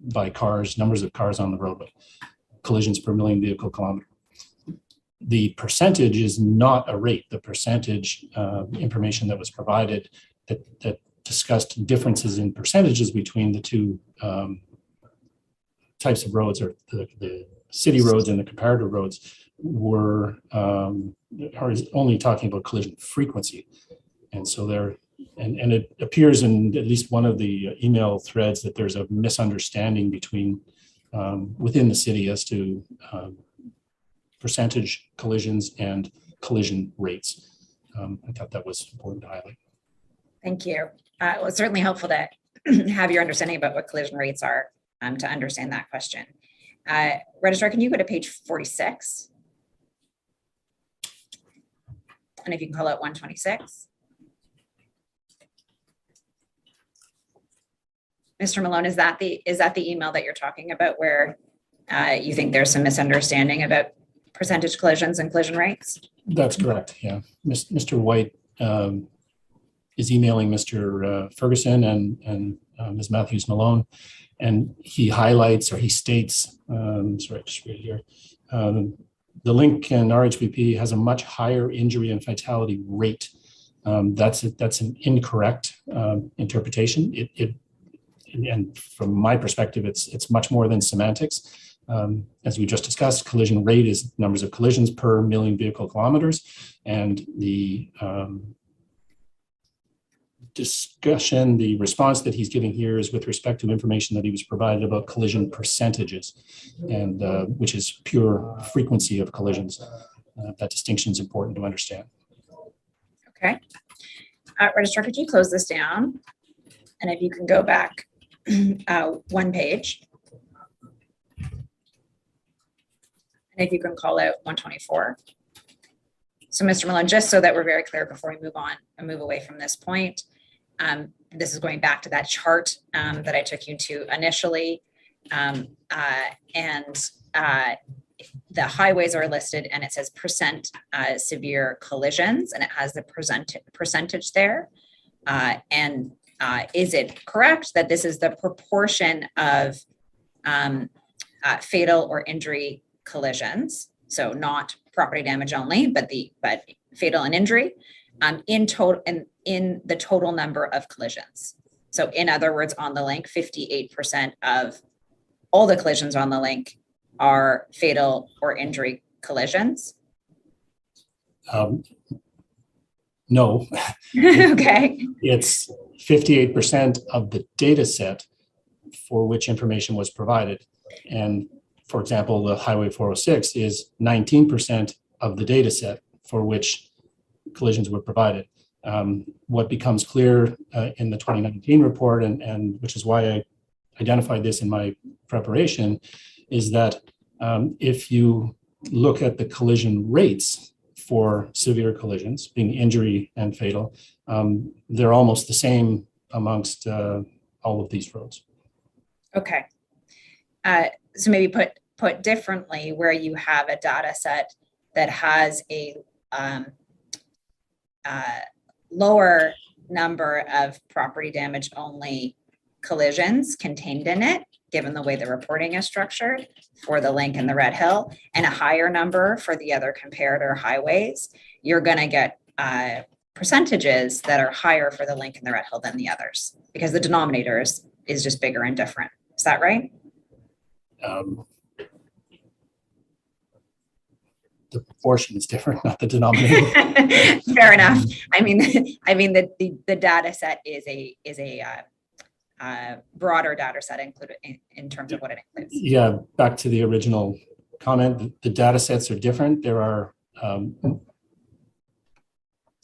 by cars, numbers of cars on the roadway, collisions per million vehicle kilometer. The percentage is not a rate. The percentage information that was provided that discussed differences in percentages between the two types of roads, or the city roads and the comparator roads, are only talking about collision frequency. And so and it appears in at least one of the email threads that there's a misunderstanding within the city as to percentage collisions and collision rates. I thought that was important to highlight. Thank you. Well, it's certainly helpful to have your understanding about what collision rates are to understand that question. Registrar, can you go to page 46? And if you can call out 126. Mr. Malone, is that the email that you're talking about where you think there's some misunderstanding about percentage collisions and collision rates? That's correct, yeah. Mr. White is emailing Mr. Ferguson and Ms. Matthews Malone, and he highlights, or he states, sorry, just read it here, the Link and RHBP has a much higher injury and fatality rate. That's an incorrect interpretation. And from my perspective, it's much more than semantics. As we just discussed, collision rate is numbers of collisions per million vehicle kilometers, and the discussion, the response that he's giving here is with respect to information that he was provided about collision percentages, and which is pure frequency of collisions. That distinction is important to understand. Okay. Registrar, could you close this down? And if you can go back one page. And if you can call out 124. So Mr. Malone, just so that we're very clear before we move on and move away from this point, this is going back to that chart that I took you to initially. The highways are listed and it says percent severe collisions, and it has the percentage there. Is it correct that this is the proportion of fatal or injury collisions? So not property damage only, but fatal and injury in the total number of collisions. So in other words, on the link, 58% of all the collisions on the link are fatal or injury collisions. No. Okay. It's 58% of the data set for which information was provided. And for example, the Highway 406 is 19% of the data set for which collisions were provided. What becomes clear in the 2019 report, and which is why I identified this in my preparation, is that if you look at the collision rates for severe collisions, being injury and fatal, they're almost the same amongst all of these roads. Okay. So maybe put put differently, where you have a data set that has a lower number of property damage only collisions contained in it, given the way the reporting is structured for the Link and the Red Hill, and a higher number for the other comparator highways, you're going to get percentages that are higher for the Link and the Red Hill than the others, because the denominator is just bigger and different. Is that right? The proportion is different, not the denominator. Fair enough. I mean the data set is a broader data set included in terms of what it includes. Yeah, back to the original comment, the data sets are different. There are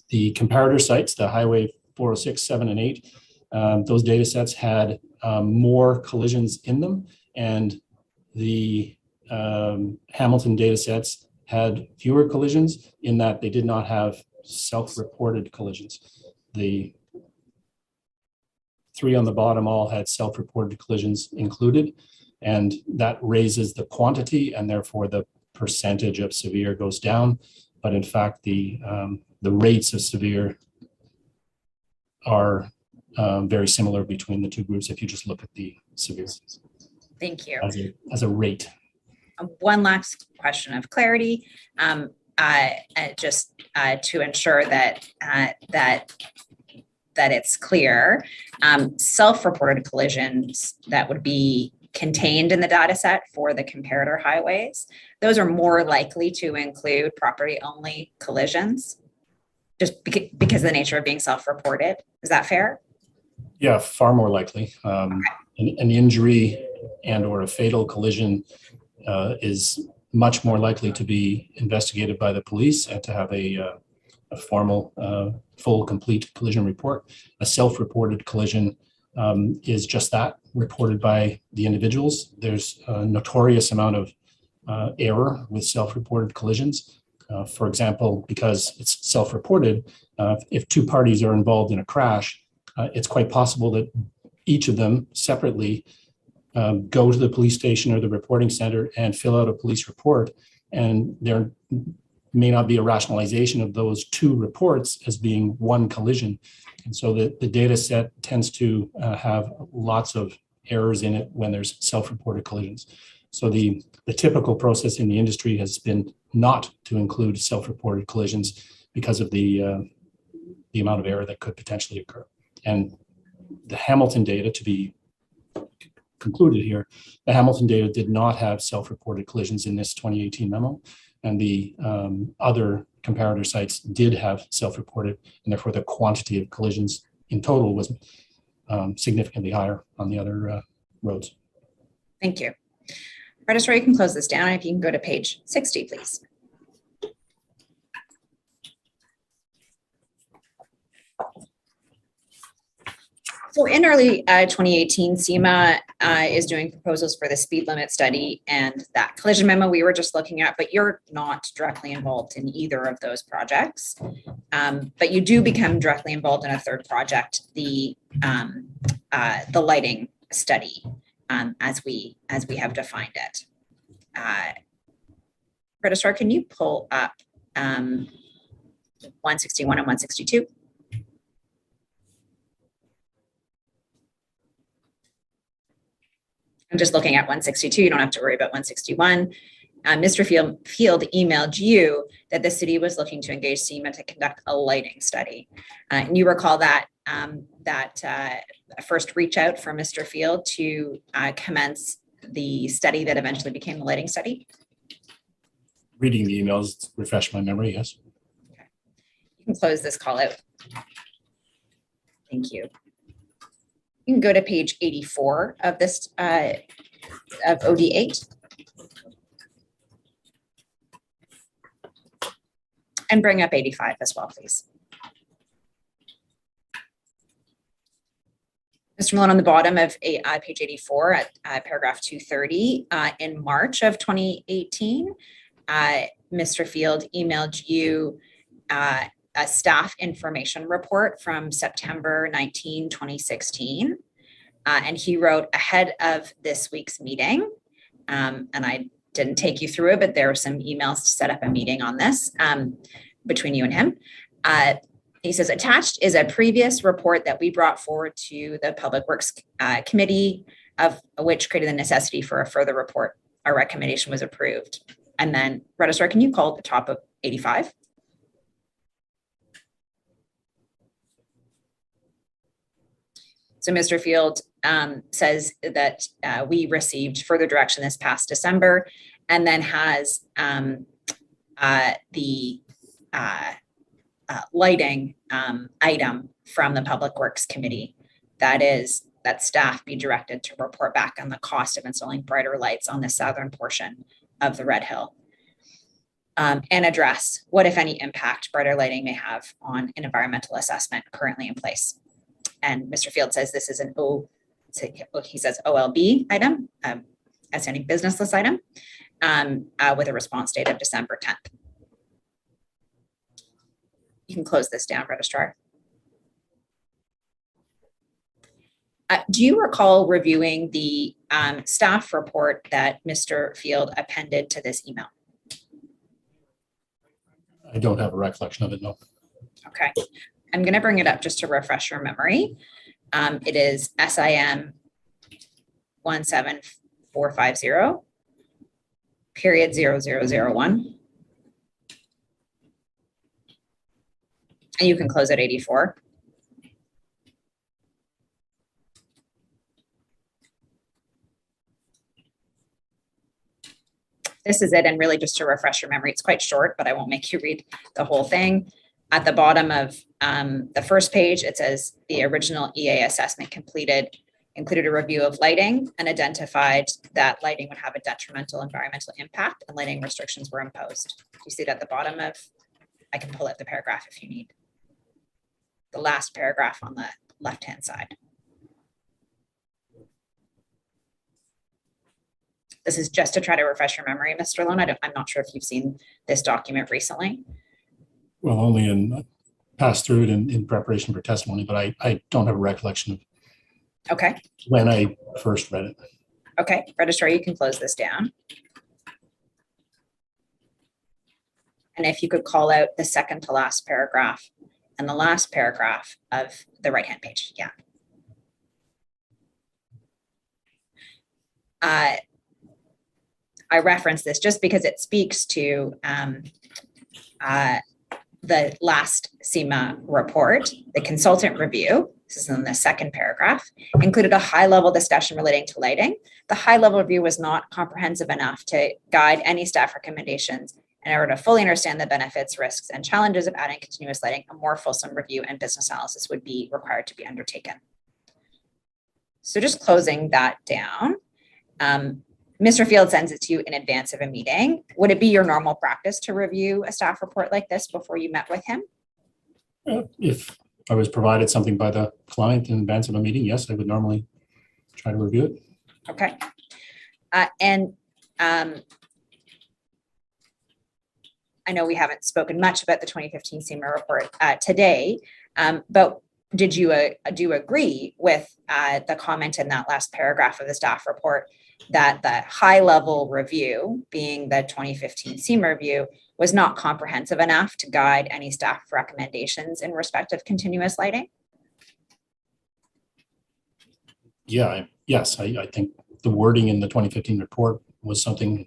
the comparator sites, the Highway 406, 7, and 8. Those data sets had more collisions in them, and the Hamilton data sets had fewer collisions in that they did not have self-reported collisions. The 3 on the bottom all had self-reported collisions included, and that raises the quantity, and therefore the percentage of severe goes down. But in fact, the rates of severe are very similar between the two groups if you just look at the severities. Thank you. As a rate. One last question of clarity, just to ensure that it's clear. Self-reported collisions that would be contained in the data set for the comparator highways, those are more likely to include property-only collisions, just because of the nature of being self-reported. Is that fair? Yeah, far more likely. Okay. An injury and or a fatal collision is much more likely to be investigated by the police and to have a formal, full, complete collision report. A self-reported collision is just that, reported by the individuals. There's a notorious amount of error with self-reported collisions. For example, because it's self-reported, if 2 parties are involved in a crash, it's quite possible that each of them separately go to the police station or the reporting center and fill out a police report, and there may not be a rationalization of those 2 reports as being one collision. And so the data set tends to have lots of errors in it when there's self-reported collisions. So the typical process in the industry has been not to include self-reported collisions because of the amount of error that could potentially occur. And the Hamilton data, to be concluded here, the Hamilton data did not have self-reported collisions in this 2018 memo, and the other comparator sites did have self-reported, and therefore the quantity of collisions in total was significantly higher on the other roads. Thank you. Registrar, you can close this down. If you can go to page 60, please. So in early 2018, SEMA is doing proposals for the speed limit study and that collision memo we were just looking at, but you're not directly involved in either of those projects. But you do become directly involved in a third project, the lighting study, as we have defined it. Registrar, can you pull up 161 and 162? I'm just looking at 162. You don't have to worry about 161. Mr. Field emailed you that the city was looking to engage SEMA to conduct a lighting study. And you recall that first reach out from Mr. Field to commence the study that eventually became the lighting study? Reading the emails refresh my memory, yes. Okay. You can close this call out. Thank you. You can go to page 84 of this of OD8 and bring up 85 as well, please. Mr. Malone, on the bottom of page 84 at paragraph 230, in March of 2018, Mr. Field emailed you a staff information report from September 19, 2016. And he wrote ahead of this week's meeting, and I didn't take you through it, but there were some emails to set up a meeting on this between you and him. He says, attached is a previous report that we brought forward to the Public Works Committee, of which created the necessity for a further report. Our recommendation was approved. And then, Registrar, can you call at the top of 85? So Mr. Field says that we received further direction this past December, and then has the lighting item from the Public Works Committee, that is that staff be directed to report back on the cost of installing brighter lights on the southern portion of the Red Hill, and address what, if any, impact brighter lighting may have on an environmental assessment currently in place. And Mr. Field says this is an he says OLB item, outstanding business list item, with a response date of December 10th. You can close this down, Registrar. Do you recall reviewing the staff report that Mr. Field appended to this email? I don't have a recollection of it, no. Okay. I'm going to bring it up just to refresh your memory. It is SIM 17450 period 0001. And you can close at 84. This is it. And really just to refresh your memory, it's quite short, but I won't make you read the whole thing. At the bottom of the first page, it says the original EA assessment included a review of lighting and identified that lighting would have a detrimental environmental impact and lighting restrictions were imposed. You see it at the bottom of, I can pull up the paragraph if you need. The last paragraph on the left-hand side. This is just to try to refresh your memory, Mr. Lone. I'm not sure if you've seen this document recently. Well, only in passed through it in preparation for testimony, but I don't have a recollection of okay when I first read it. Okay, Registrar, you can close this down. And if you could call out the second to last paragraph and the last paragraph of the right-hand page. Yeah. I reference this just because it speaks to the last CEMA report. The consultant review, this is in the second paragraph, included a high-level discussion relating to lighting. The high-level review was not comprehensive enough to guide any staff recommendations. In order to fully understand the benefits, risks, and challenges of adding continuous lighting, a more fulsome review and business analysis would be required to be undertaken. So just closing that down, Mr. Field sends it to you in advance of a meeting. Would it be your normal practice to review a staff report like this before you met with him? If I was provided something by the client in advance of a meeting, yes, I would normally try to review it. Okay. I know we haven't spoken much about the 2015 CEMA report today, but did you do you agree with the comment in that last paragraph of the staff report that the high-level review, being the 2015 CEMA review, was not comprehensive enough to guide any staff recommendations in respect of continuous lighting? Yeah, yes, I think the wording in the 2015 report was something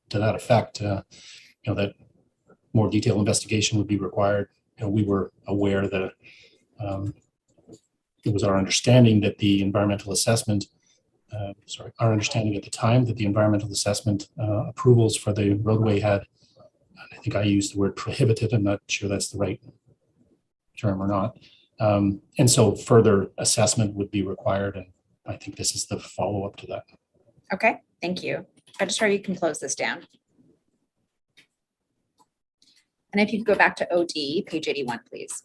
to that effect, that more detailed investigation would be required. We were aware that it was our understanding that the environmental assessment, our understanding at the time that the environmental assessment approvals for the roadway had, I think I used the word prohibitive. I'm not sure that's the right term or not. And so further assessment would be required. And I think this is the follow-up to that. Okay, thank you. Registrar, you can close this down. And if you could go back to OD, page 81, please.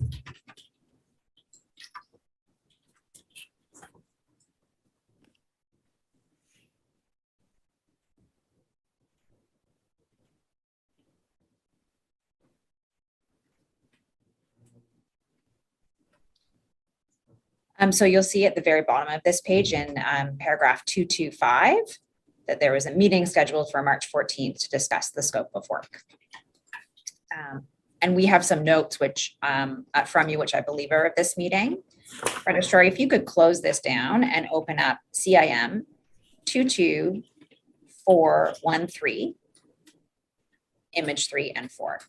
So you'll see at the very bottom of this page in paragraph 225, that there was a meeting scheduled for March 14th to discuss the scope of work. And we have some notes which from you, which I believe are of this meeting. Registrar, if you could close this down and open up CIM 22413, image 3 and 4.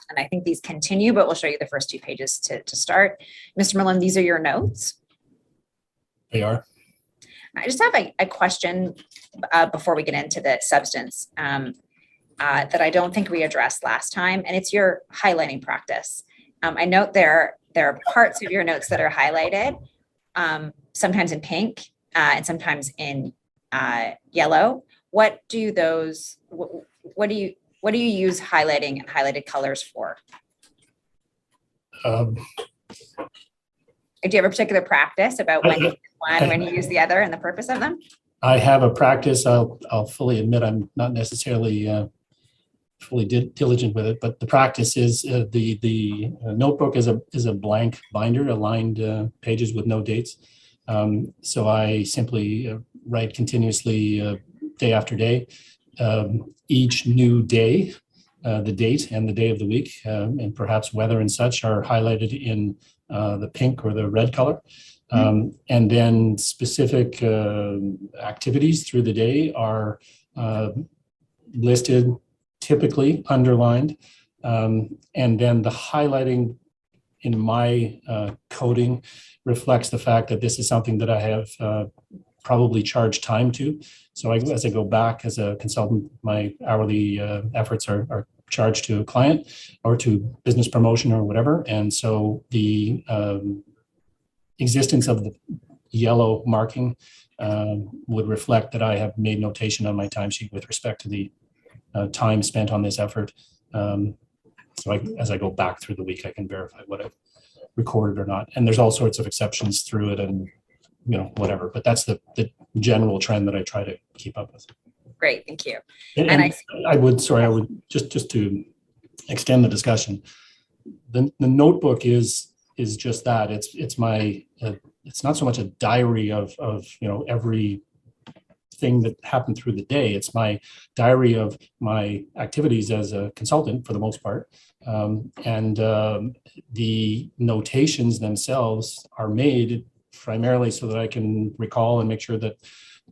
And I think these continue, but we'll show you the first 2 pages to start. Mr. Malone, these are your notes. They are. I just have a question before we get into the substance that I don't think we addressed last time, and it's your highlighting practice. I note there are parts of your notes that are highlighted, sometimes in pink and sometimes in yellow. What do you use highlighting and highlighted colors for? Do you have a particular practice about when you use one, when you use the other, and the purpose of them? I have a practice. I'll fully admit I'm not necessarily fully diligent with it, but the practice is the notebook is a blank binder, aligned pages with no dates. So I simply write continuously day after day. Each new day, the date and the day of the week, and perhaps weather and such are highlighted in the pink or the red color. And then specific activities through the day are listed, typically underlined. And then the highlighting in my coding reflects the fact that this is something that I have probably charged time to. So as I go back as a consultant, my hourly efforts are charged to a client or to business promotion or whatever. And so the existence of the yellow marking would reflect that I have made notation on my timesheet with respect to the time spent on this effort. So as I go back through the week, I can verify what I've recorded or not. And there's all sorts of exceptions through it and whatever, but that's the general trend that I try to keep up with. Great, thank you. And I would just to extend the discussion. The notebook is just that. It's my it's not so much a diary of every thing that happened through the day. It's my diary of my activities as a consultant for the most part. And the notations themselves are made primarily so that I can recall and make sure that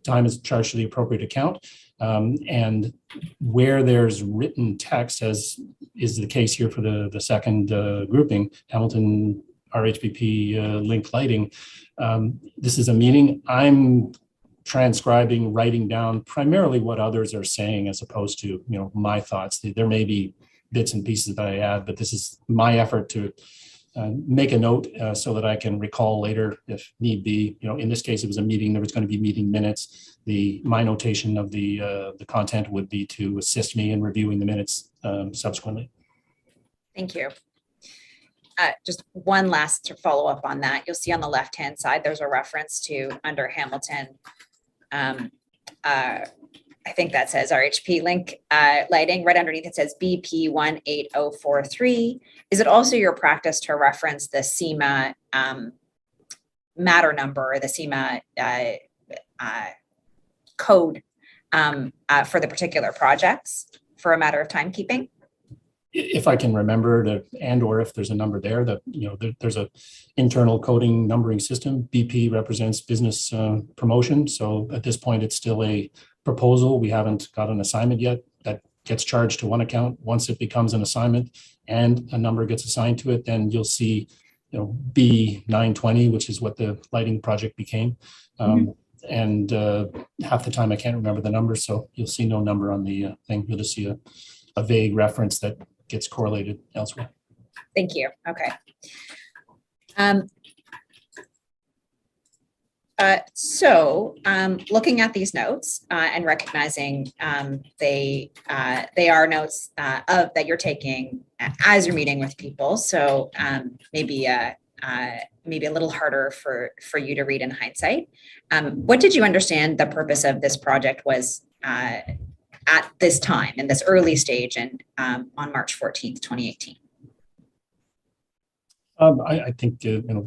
time is charged to the appropriate account. And where there's written text, as is the case here for the second grouping, Hamilton RHBP link lighting, this is a meeting. I'm transcribing, writing down primarily what others are saying as opposed to my thoughts. There may be bits and pieces that I add, but this is my effort to make a note so that I can recall later if need be. In this case, it was a meeting. There was going to be meeting minutes. My notation of the content would be to assist me in reviewing the minutes subsequently. Thank you. Just one last follow up on that. You'll see on the left-hand side, there's a reference to under Hamilton. I think that says RHP link lighting. Right underneath it says BP 18043. Is it also your practice to reference the SEMA matter number or the SEMA code for the particular projects for a matter of timekeeping? If I can remember it, or if there's a number there that, there's a internal coding numbering system. BP represents business promotion. So at this point, it's still a proposal. We haven't got an assignment yet that gets charged to one account. Once it becomes an assignment and a number gets assigned to it, then you'll see, B920, which is what the lighting project became. And half the time I can't remember the number. So you'll see no number on the thing. You'll just see a vague reference that gets correlated elsewhere. Thank you. Okay. So looking at these notes and recognizing they are notes that you're taking as you're meeting with people. So maybe a little harder for you to read in hindsight. What did you understand the purpose of this project was at this time, in this early stage, and on March 14th, 2018? I think,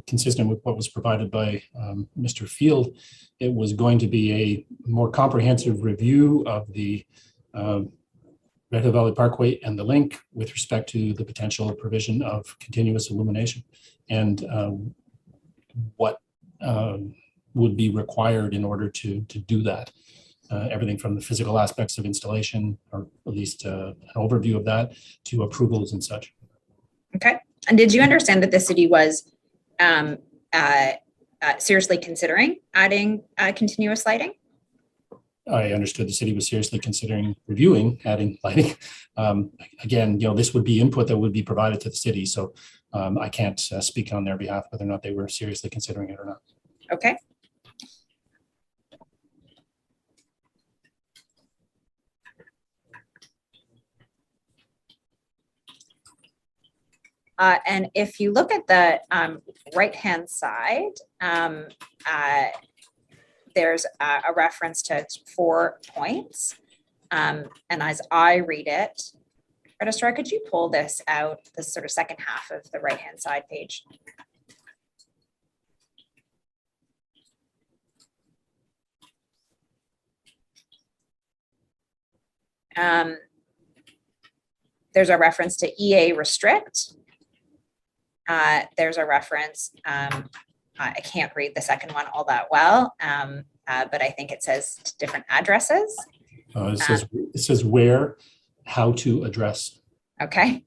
consistent with what was provided by Mr. Field, it was going to be a more comprehensive review of the Red Hill Valley Parkway and the link with respect to the potential provision of continuous illumination and what would be required in order to do that. Everything from the physical aspects of installation, or at least an overview of that, to approvals and such. Okay. And did you understand that the city was seriously considering adding continuous lighting? I understood the city was seriously considering reviewing adding lighting. Again, this would be input that would be provided to the city. So I can't speak on their behalf whether or not they were seriously considering it or not. Okay. And if you look at the right-hand side, there's a reference to 4 points. And as I read it, Registrar, could you pull this out, this sort of second half of the right-hand side page? There's a reference to EA restrict. There's a reference, I can't read the second one all that well, but I think it says different addresses. It says where, how to address. Okay.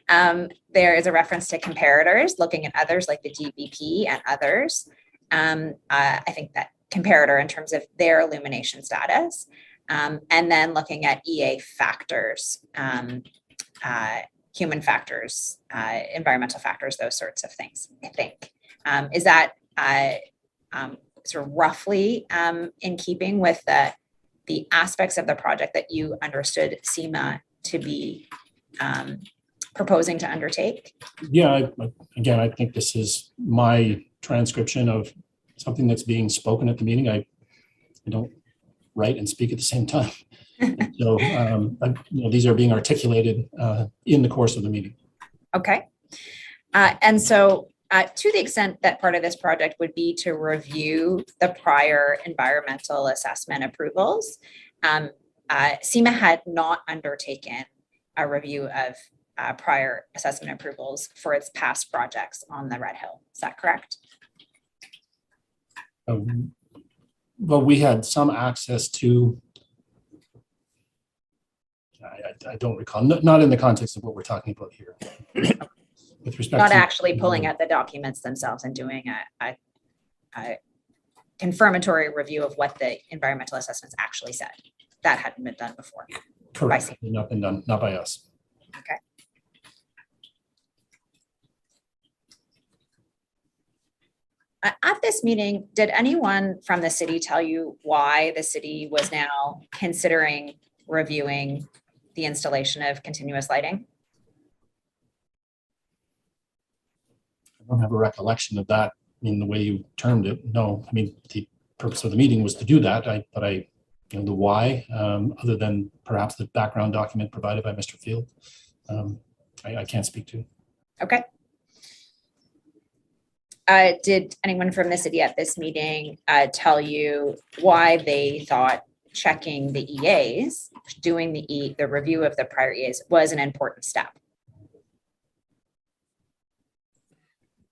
There is a reference to comparators, looking at others like the DBP and others. I think that comparator in terms of their illumination status, and then looking at EA factors, human factors, environmental factors, those sorts of things, I think. Is that sort of roughly in keeping with the aspects of the project that you understood SEMA to be proposing to undertake? Yeah, again, I think this is my transcription of something that's being spoken at the meeting. I don't write and speak at the same time. So these are being articulated in the course of the meeting. Okay. And so to the extent that part of this project would be to review the prior environmental assessment approvals, SEMA had not undertaken a review of prior assessment approvals for its past projects on the Red Hill. Is that correct? Well, we had some access to, I don't recall, not in the context of what we're talking about here. With respect not to actually pulling out the documents themselves and doing a confirmatory review of what the environmental assessments actually said. That hadn't been done before. Correct. Not been done, not by us. Okay. At this meeting, did anyone from the city tell you why the city was now considering reviewing the installation of continuous lighting? I don't have a recollection of that in the way you termed it. No, I mean, the purpose of the meeting was to do that. But the why, other than perhaps the background document provided by Mr. Field, I can't speak to. Okay. Did anyone from the city at this meeting tell you why they thought checking the EAs, doing the review of the prior EAs was an important step?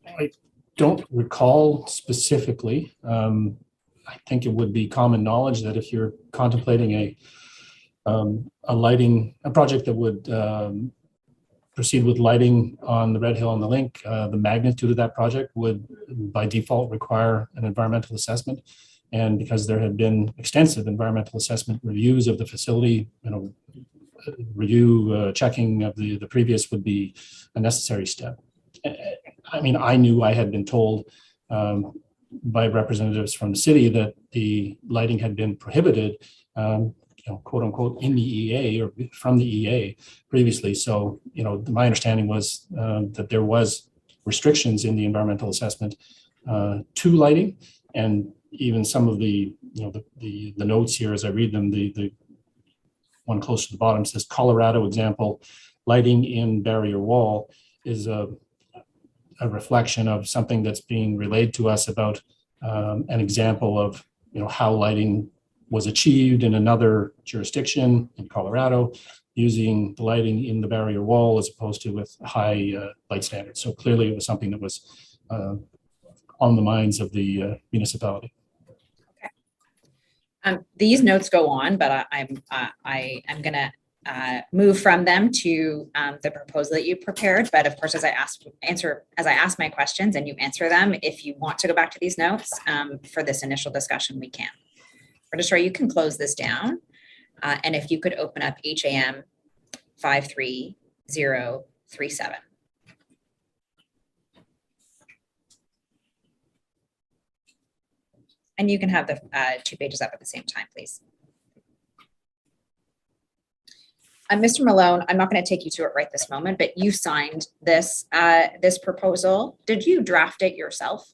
I don't recall specifically. I think it would be common knowledge that if you're contemplating a project that would proceed with lighting on the Red Hill and the link, the magnitude of that project would by default require an environmental assessment. And because there had been extensive environmental assessment reviews of the facility, checking of the previous would be a necessary step. I mean, I knew I had been told by representatives from the city that the lighting had been prohibited, quote unquote, in the EA or from the EA previously. So, my understanding was that there was restrictions in the environmental assessment to lighting, and even some of the notes here as I read them, the one close to the bottom says Colorado example, lighting in barrier wall is a a reflection of something that's being relayed to us about an example of, how lighting was achieved in another jurisdiction in Colorado using the lighting in the barrier wall as opposed to with high light standards. So clearly it was something that was on the minds of the municipality. These notes go on, but I'm going to move from them to the proposal that you prepared. But of course, as I ask my questions and you answer them, if you want to go back to these notes for this initial discussion, we can. Registrar, you can close this down. And if you could open up HAM 53037. And you can have the 2 pages up at the same time, please. Mr. Malone, I'm not going to take you to it right this moment, but you signed this this proposal. Did you draft it yourself?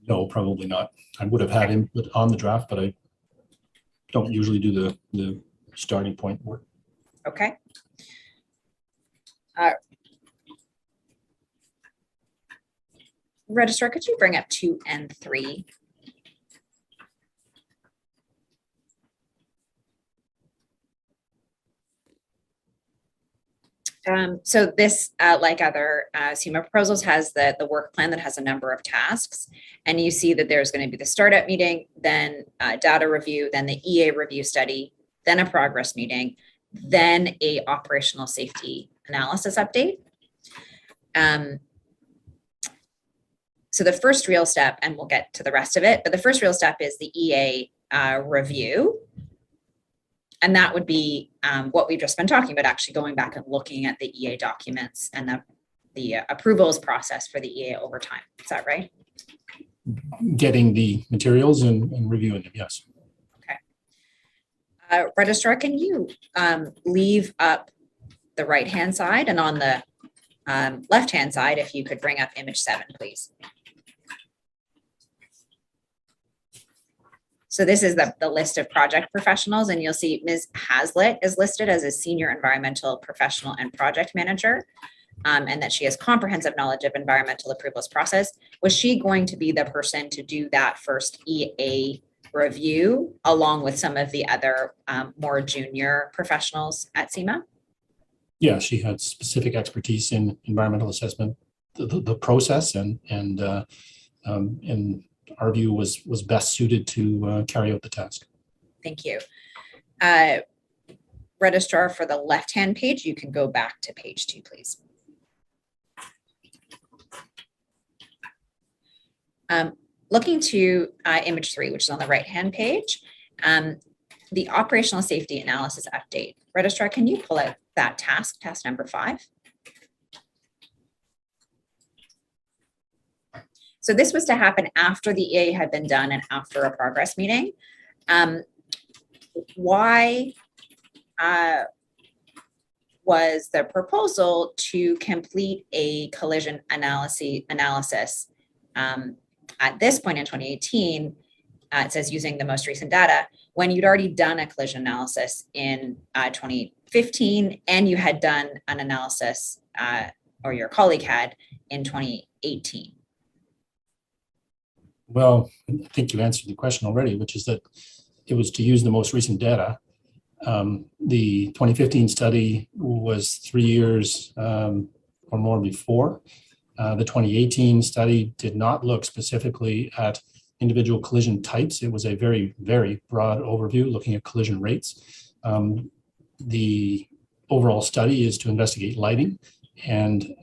No, probably not. I would have had input on the draft, but I don't usually do the starting point work. Okay. Registrar, could you bring up 2 and 3? So this, like other SEMA proposals, has the work plan that has a number of tasks. And you see that there's going to be the startup meeting, then data review, then the EA review study, then a progress meeting, then a operational safety analysis update. So the first real step, and we'll get to the rest of it, but the first real step is the EA review. And that would be what we've just been talking about, actually going back and looking at the EA documents and the approvals process for the EA over time. Is that right? Getting the materials and reviewing them, yes. Okay. Registrar, can you leave up the right-hand side, and on the left-hand side, if you could bring up image 7, please. So this is the list of project professionals, and you'll see Ms. Hazlitt is listed as a senior environmental professional and project manager, and that she has comprehensive knowledge of environmental approvals process. Was she going to be the person to do that first EA review along with some of the other more junior professionals at SEMA? Yeah, she had specific expertise in environmental assessment, the process, and our view was best suited to carry out the task. Thank you. Registrar, for the left-hand page, you can go back to page 2, please. Looking to image 3, which is on the right-hand page, the operational safety analysis update. Registrar, can you pull out that task number 5? So this was to happen after the EA had been done and after a progress meeting. Why was the proposal to complete a collision analysis at this point in 2018? It says using the most recent data, when you'd already done a collision analysis in 2015, and you had done an analysis, or your colleague had, in 2018. Well, I think you answered the question already, which is that it was to use the most recent data. The 2015 study was 3 years or more before. The 2018 study did not look specifically at individual collision types. It was a very, very broad overview looking at collision rates. The overall study is to investigate lighting. And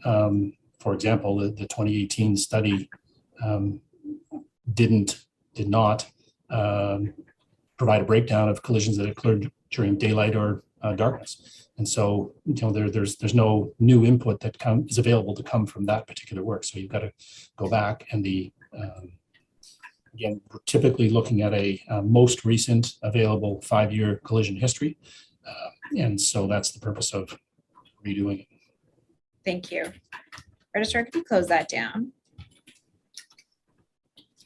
for example, the 2018 study did not provide a breakdown of collisions that occurred during daylight or darkness. And so, there's no new input that is available to come from that particular work. So you've got to go back, and again, we're typically looking at a most recent available 5-year collision history. And so that's the purpose of redoing it. Thank you. Registrar, could you close that down?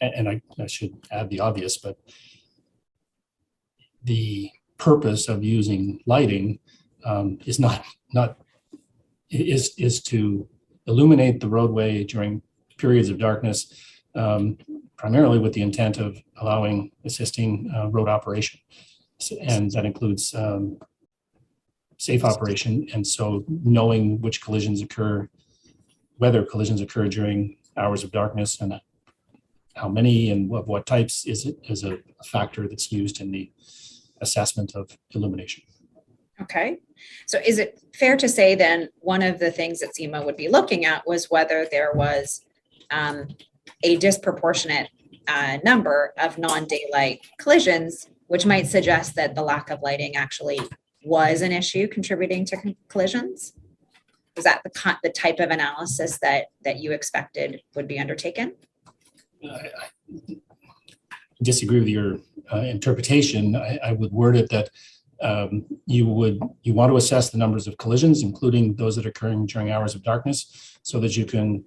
And I should add the obvious, but the purpose of using lighting is not is to illuminate the roadway during periods of darkness, primarily with the intent of assisting road operation. And that includes safe operation. And so knowing which collisions occur, whether collisions occur during hours of darkness and how many and what types is a factor that's used in the assessment of illumination. Okay. So is it fair to say then one of the things that SEMA would be looking at was whether there was a disproportionate number of non-daylight collisions, which might suggest that the lack of lighting actually was an issue contributing to collisions? Was that the type of analysis that you expected would be undertaken? I disagree with your interpretation. I would word it that you want to assess the numbers of collisions, including those that are occurring during hours of darkness, so that you can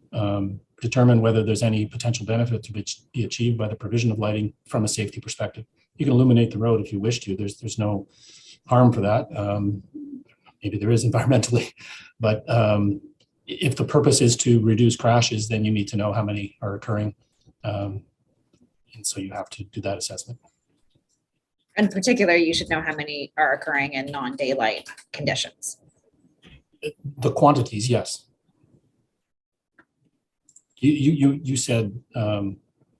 determine whether there's any potential benefit to be achieved by the provision of lighting from a safety perspective. You can illuminate the road if you wish to. There's no harm for that. Maybe there is environmentally, but if the purpose is to reduce crashes, then you need to know how many are occurring. And so you have to do that assessment. In particular, you should know how many are occurring in non-daylight conditions. The quantities, yes. You said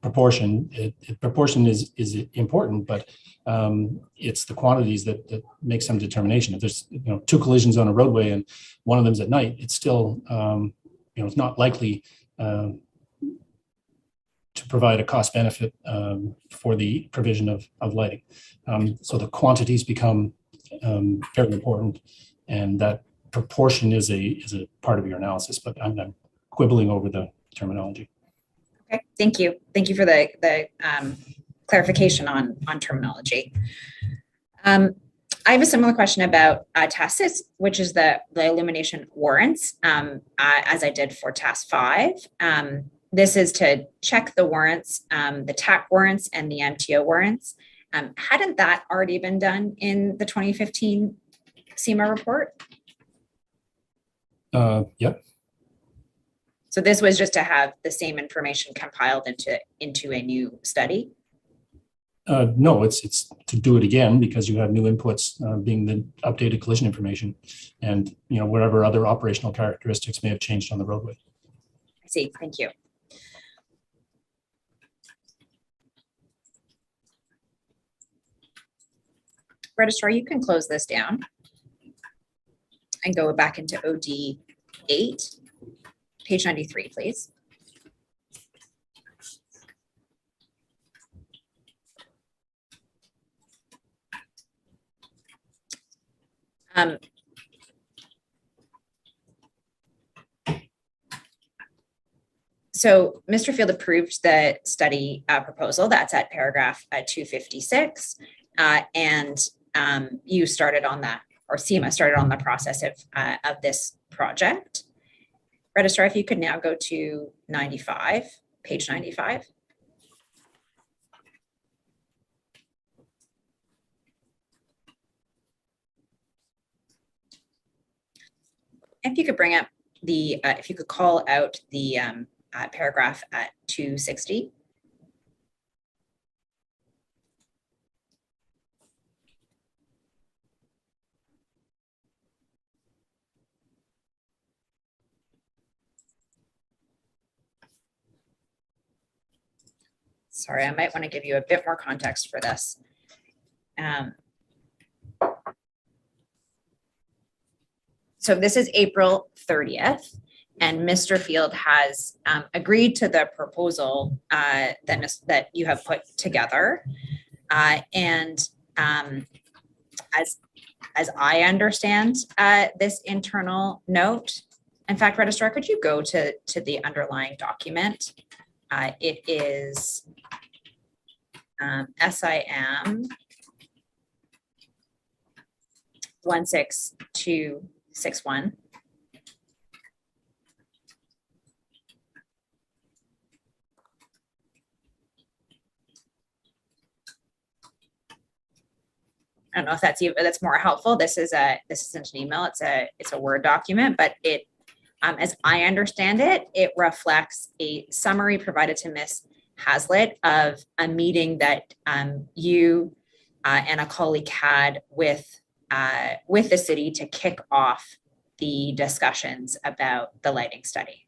proportion. Proportion is important, but it's the quantities that make some determination. If there's two collisions on a roadway and one of them's at night, it's still it's not likely to provide a cost benefit for the provision of lighting. So the quantities become very important, and that proportion is a part of your analysis, but I'm quibbling over the terminology. Okay, thank you. Thank you for the clarification on terminology. I have a similar question about task 6, which is the illumination warrants, as I did for task 5. This is to check the warrants, the TAC warrants and the MTO warrants. Hadn't that already been done in the 2015 SEMA report? Yep. So this was just to have the same information compiled into a new study? No, it's to do it again because you have new inputs being the updated collision information and whatever other operational characteristics may have changed on the roadway. I see, thank you. Registrar, you can close this down and go back into OD 8, page 93, please. So Mr. Field approved the study proposal. That's at paragraph 256. And you started on that, or SEMA started on the process of this project. Registrar, if you could now go to 95, page 95. If you could bring up the, if you could call out the paragraph at 260. Sorry, I might want to give you a bit more context for this. So this is April 30th, and Mr. Field has agreed to the proposal that you have put together. And as I understand this internal note, in fact, Registrar, could you go to the underlying document? It is SIM 16261. I don't know if that's more helpful. This isn't an email. It's a Word document, but it As I understand it, it reflects a summary provided to Ms. Hazlitt of a meeting that you and a colleague had with the city to kick off the discussions about the lighting study.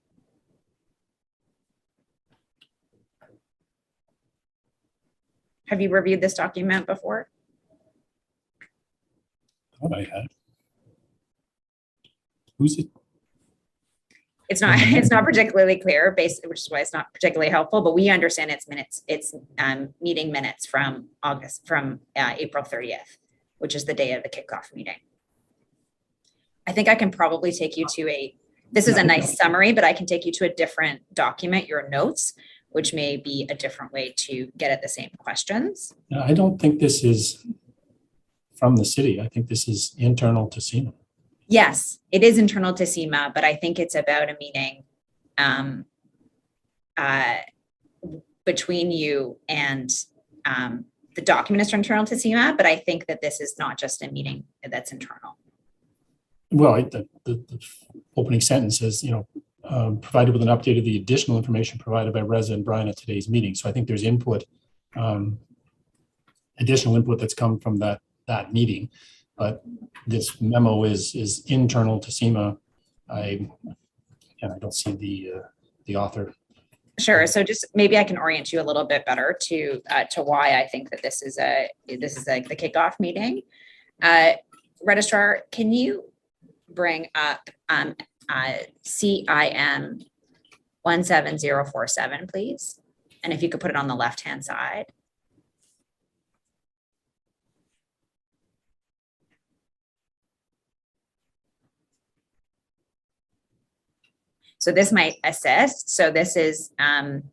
Have you reviewed this document before? Thought I had. Who's it? It's not particularly clear, which is why it's not particularly helpful, but we understand it's meeting minutes from April 30th, which is the day of the kickoff meeting. I think I can probably take you to this is a nice summary, but I can take you to a different document, your notes, which may be a different way to get at the same questions. I don't think this is from the city. I think this is internal to SEMA. Yes, it is internal to SEMA, but I think it's about a meeting between you and the document is internal to SEMA, but I think that this is not just a meeting that's internal. Well, the opening sentence says, provided with an update of the additional information provided by Reza and Brian at today's meeting. So I think there's input, additional input that's come from that meeting. But this memo is internal to SEMA. I don't see the author. Sure. So just maybe I can orient you a little bit better to why I think that this is like the kickoff meeting. Registrar, can you bring up CIM 17047, please? And if you could put it on the left-hand side. So this might assist. So this is, and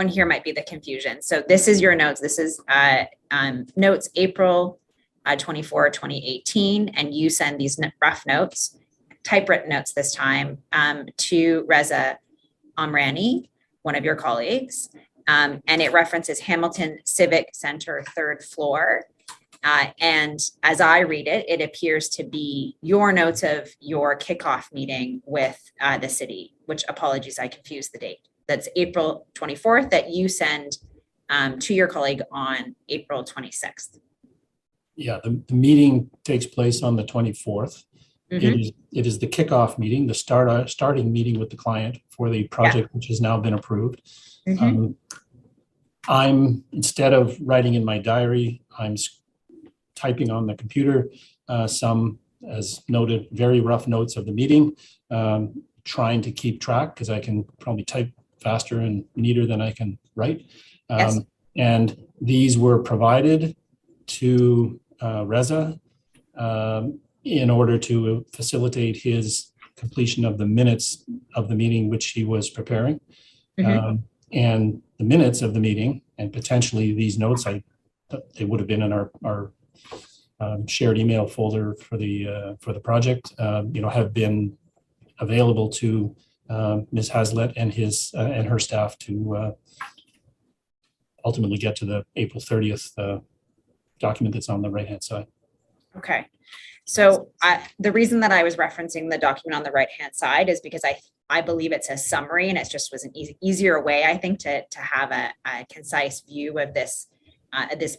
here might be the confusion. So this is your notes. This is notes April 24, 2018. And you send these rough notes, typewritten notes this time, to Reza Amrani, one of your colleagues. And it references Hamilton Civic Center, 3rd floor. And as I read it, it appears to be your notes of your kickoff meeting with the city, which, apologies, I confused the date. That's April 24th that you send to your colleague on April 26th. Yeah, the meeting takes place on the 24th. Mm-hmm. It is the kickoff meeting, the starting meeting with the client for the project, which has now been approved. Mm-hmm. I'm, instead of writing in my diary, I'm typing on the computer some, as noted, very rough notes of the meeting, trying to keep track because I can probably type faster and neater than I can write. Yes. And these were provided to Reza in order to facilitate his completion of the minutes of the meeting, which he was preparing. Mm-hmm. And the minutes of the meeting, and potentially these notes, they would have been in our shared email folder for the project, have been available to Ms. Hazlitt and her staff to ultimately get to the April 30th document that's on the right-hand side. Okay. So the reason that I was referencing the document on the right-hand side is because I believe it's a summary, and it just was an easier way, I think, to have a concise view of this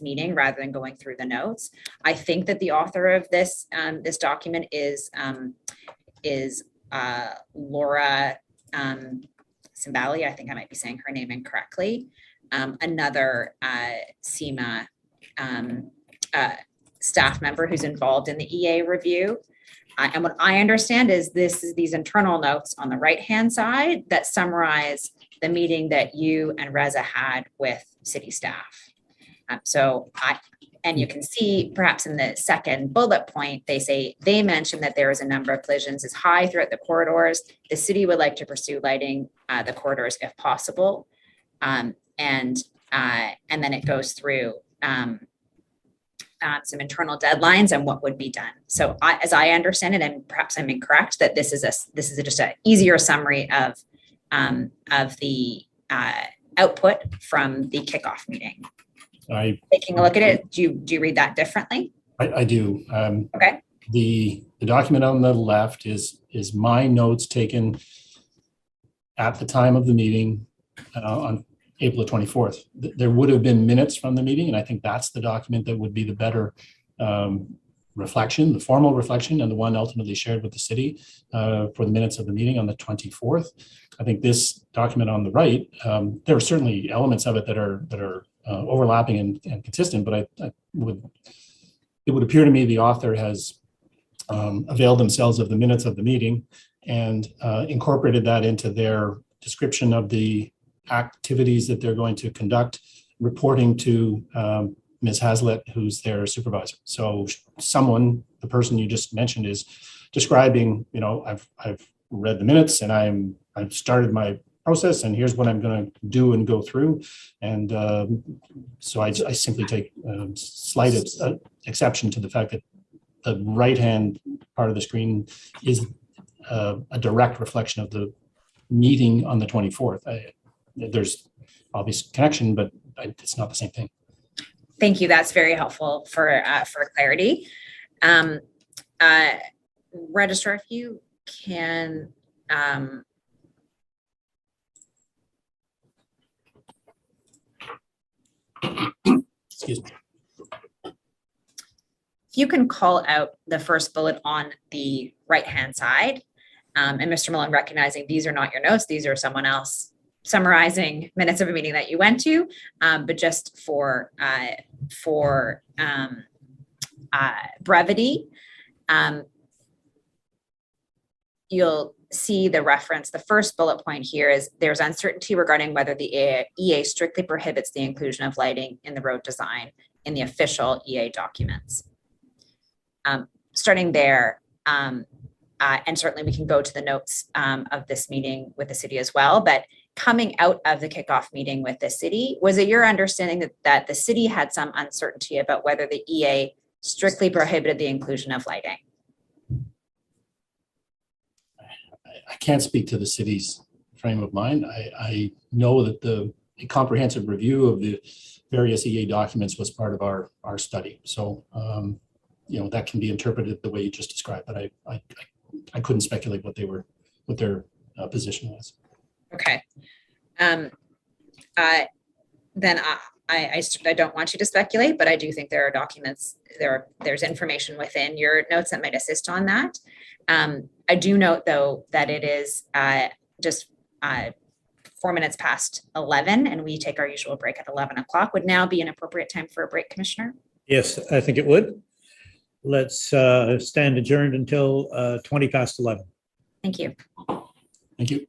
meeting rather than going through the notes. I think that the author of this document is Laura Simbali. I think I might be saying her name incorrectly. Another SEMA staff member who's involved in the EA review. And what I understand is these internal notes on the right-hand side that summarize the meeting that you and Reza had with city staff. And you can see perhaps in the second bullet point, they mentioned that there is a number of collisions is high throughout the corridors. The city would like to pursue lighting the corridors if possible. And then it goes through some internal deadlines and what would be done. So as I understand it, and perhaps I'm incorrect, that this is just an easier summary of the output from the kickoff meeting. Taking a look at it, do you read that differently? I do. Okay. The document on the left is my notes taken at the time of the meeting on April 24th. There would have been minutes from the meeting, and I think that's the document that would be the better reflection, the formal reflection, and the one ultimately shared with the city for the minutes of the meeting on the 24th. I think this document on the right, there are certainly elements of it that are overlapping and consistent, but it would appear to me the author has availed themselves of the minutes of the meeting and incorporated that into their description of the activities that they're going to conduct, reporting to Ms. Hazlitt, who's their supervisor. So someone, the person you just mentioned, is describing, I've read the minutes and I've started my process, and here's what I'm going to do and go through. And so I simply take slight exception to the fact that the right-hand part of the screen is a direct reflection of the meeting on the 24th. There's obvious connection, but it's not the same thing. Thank you. That's very helpful for clarity. Registrar, if you can Excuse me. if you can call out the first bullet on the right-hand side, and Mr. Malone, recognizing these are not your notes, these are someone else summarizing minutes of a meeting that you went to, but just for brevity, you'll see the reference. The first bullet point here is there's uncertainty regarding whether the EA strictly prohibits the inclusion of lighting in the road design in the official EA documents. Starting there, and certainly we can go to the notes of this meeting with the city as well, but coming out of the kickoff meeting with the city, was it your understanding that the city had some uncertainty about whether the EA strictly prohibited the inclusion of lighting? I can't speak to the city's frame of mind. I know that a comprehensive review of the various EA documents was part of our study. So, that can be interpreted the way you just described, but I couldn't speculate what their position was. Okay. Then I don't want you to speculate, but I do think there are documents, there's information within your notes that might assist on that. I do note, though, that it is just 4 minutes past 11, and we take our usual break at 11 o'clock. Would now be an appropriate time for a break, Commissioner? Yes, I think it would. Let's stand adjourned until 20 past 11. Thank you. Thank you.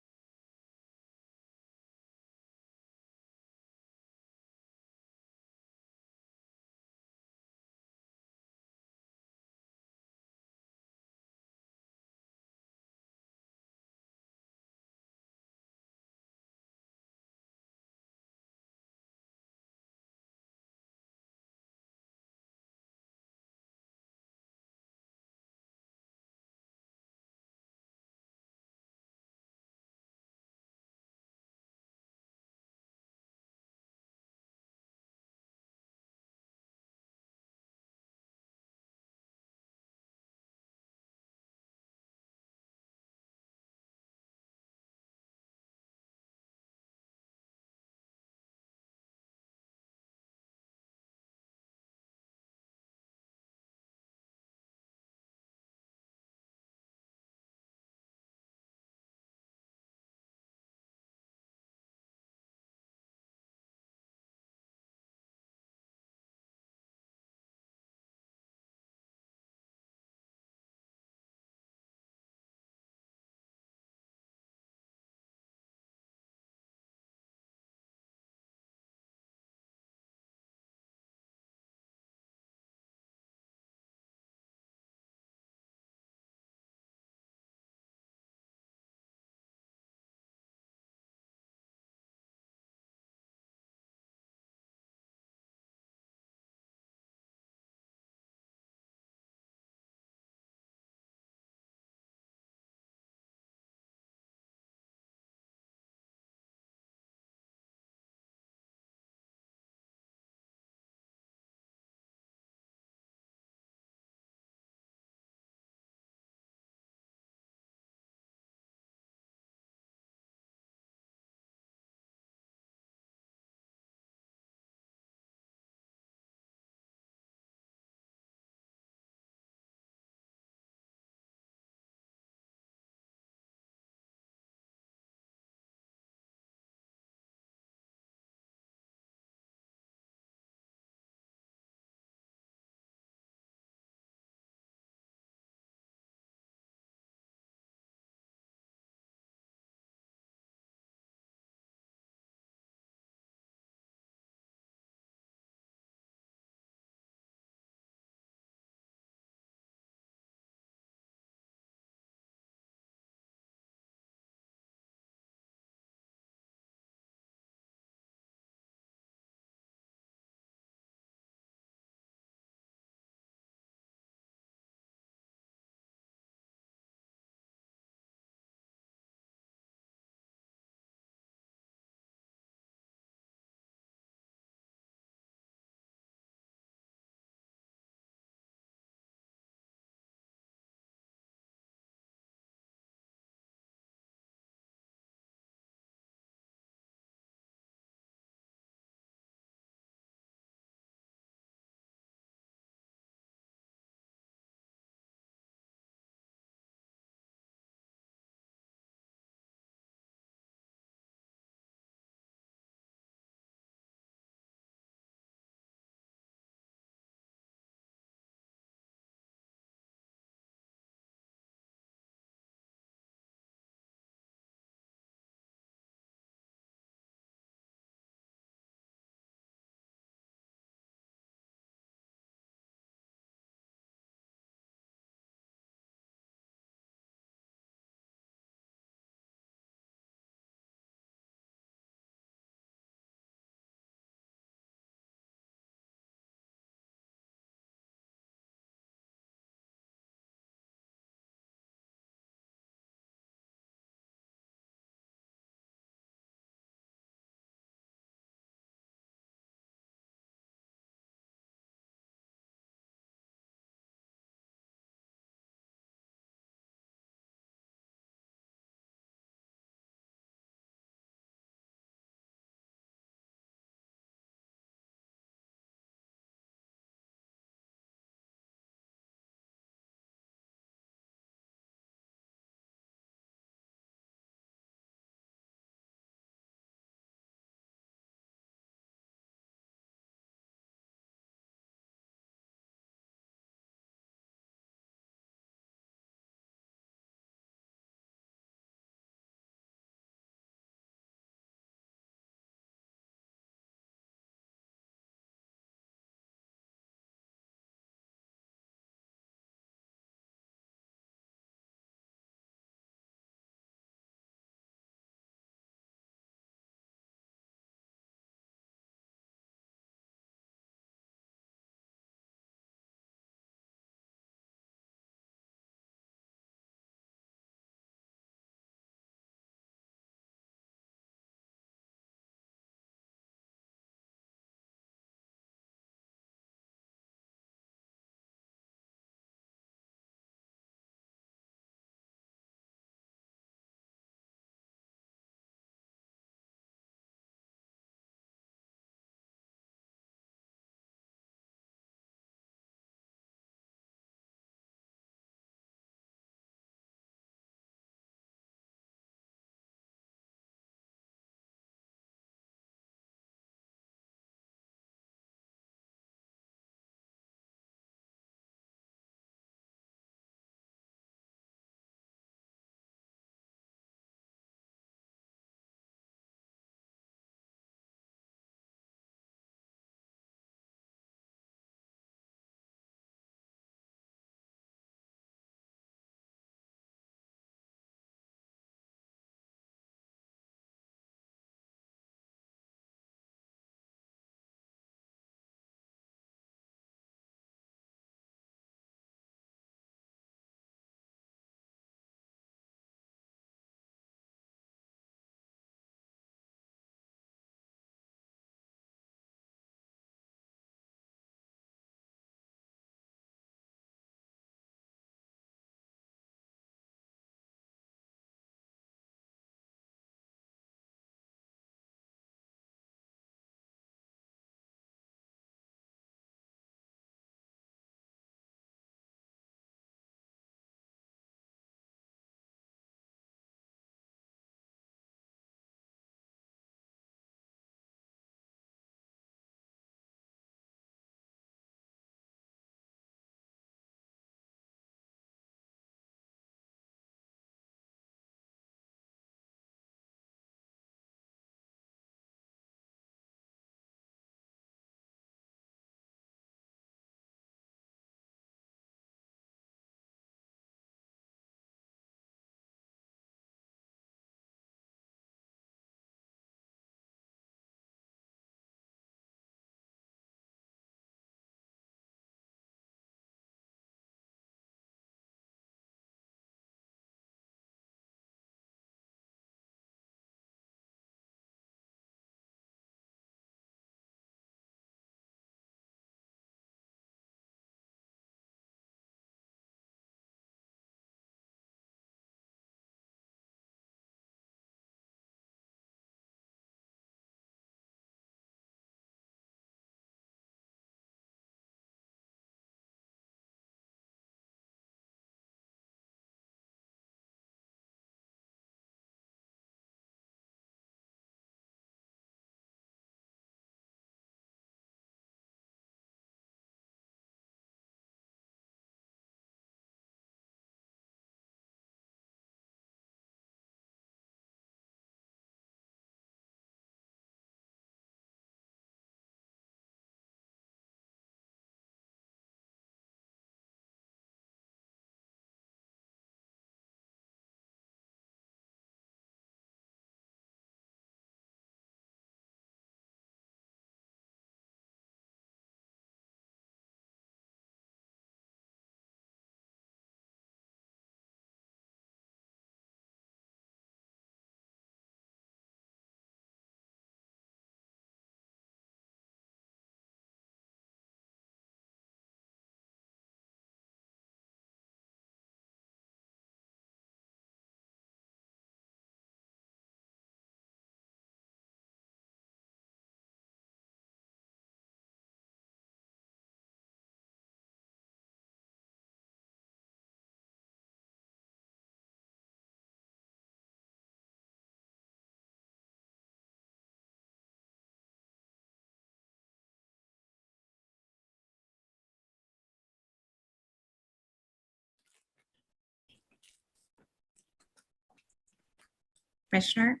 Commissioner?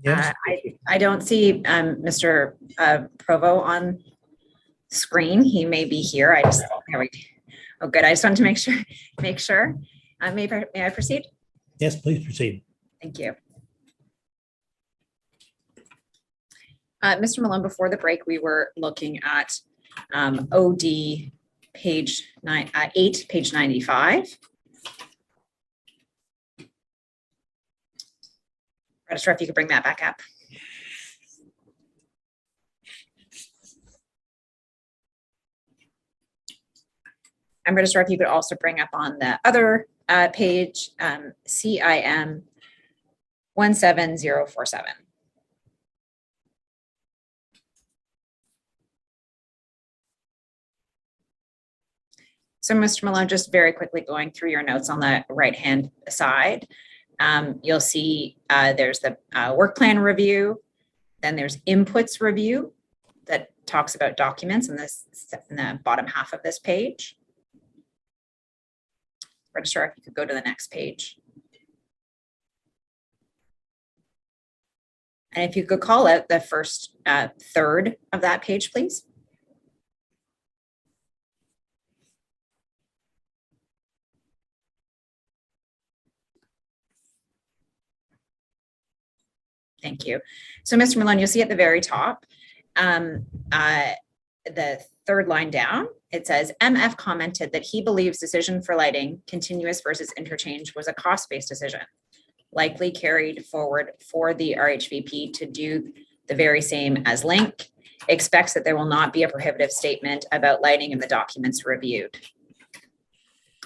Yes. I don't see Mr. Provo on screen. He may be here. There we go. Oh, good. I just wanted to make sure. May I proceed? Yes, please proceed. Thank you. Mr. Malone, before the break, we were looking at OD page 8, page 95. Registrar, if you could bring that back up. And Registrar, if you could also bring up on the other page, CIM 17047. So Mr. Malone, just very quickly going through your notes on the right-hand side, you'll see there's the work plan review, then there's inputs review that talks about documents in the bottom half of this page. Registrar, if you could go to the next page. And if you could call out the first third of that page, please. Thank you. So, Mr. Malone, you'll see at the very top, the third line down, it says MF commented that he believes decision for lighting, continuous versus interchange, was a cost-based decision, likely carried forward for the RHVP to do the very same as Link, expects that there will not be a prohibitive statement about lighting in the documents reviewed.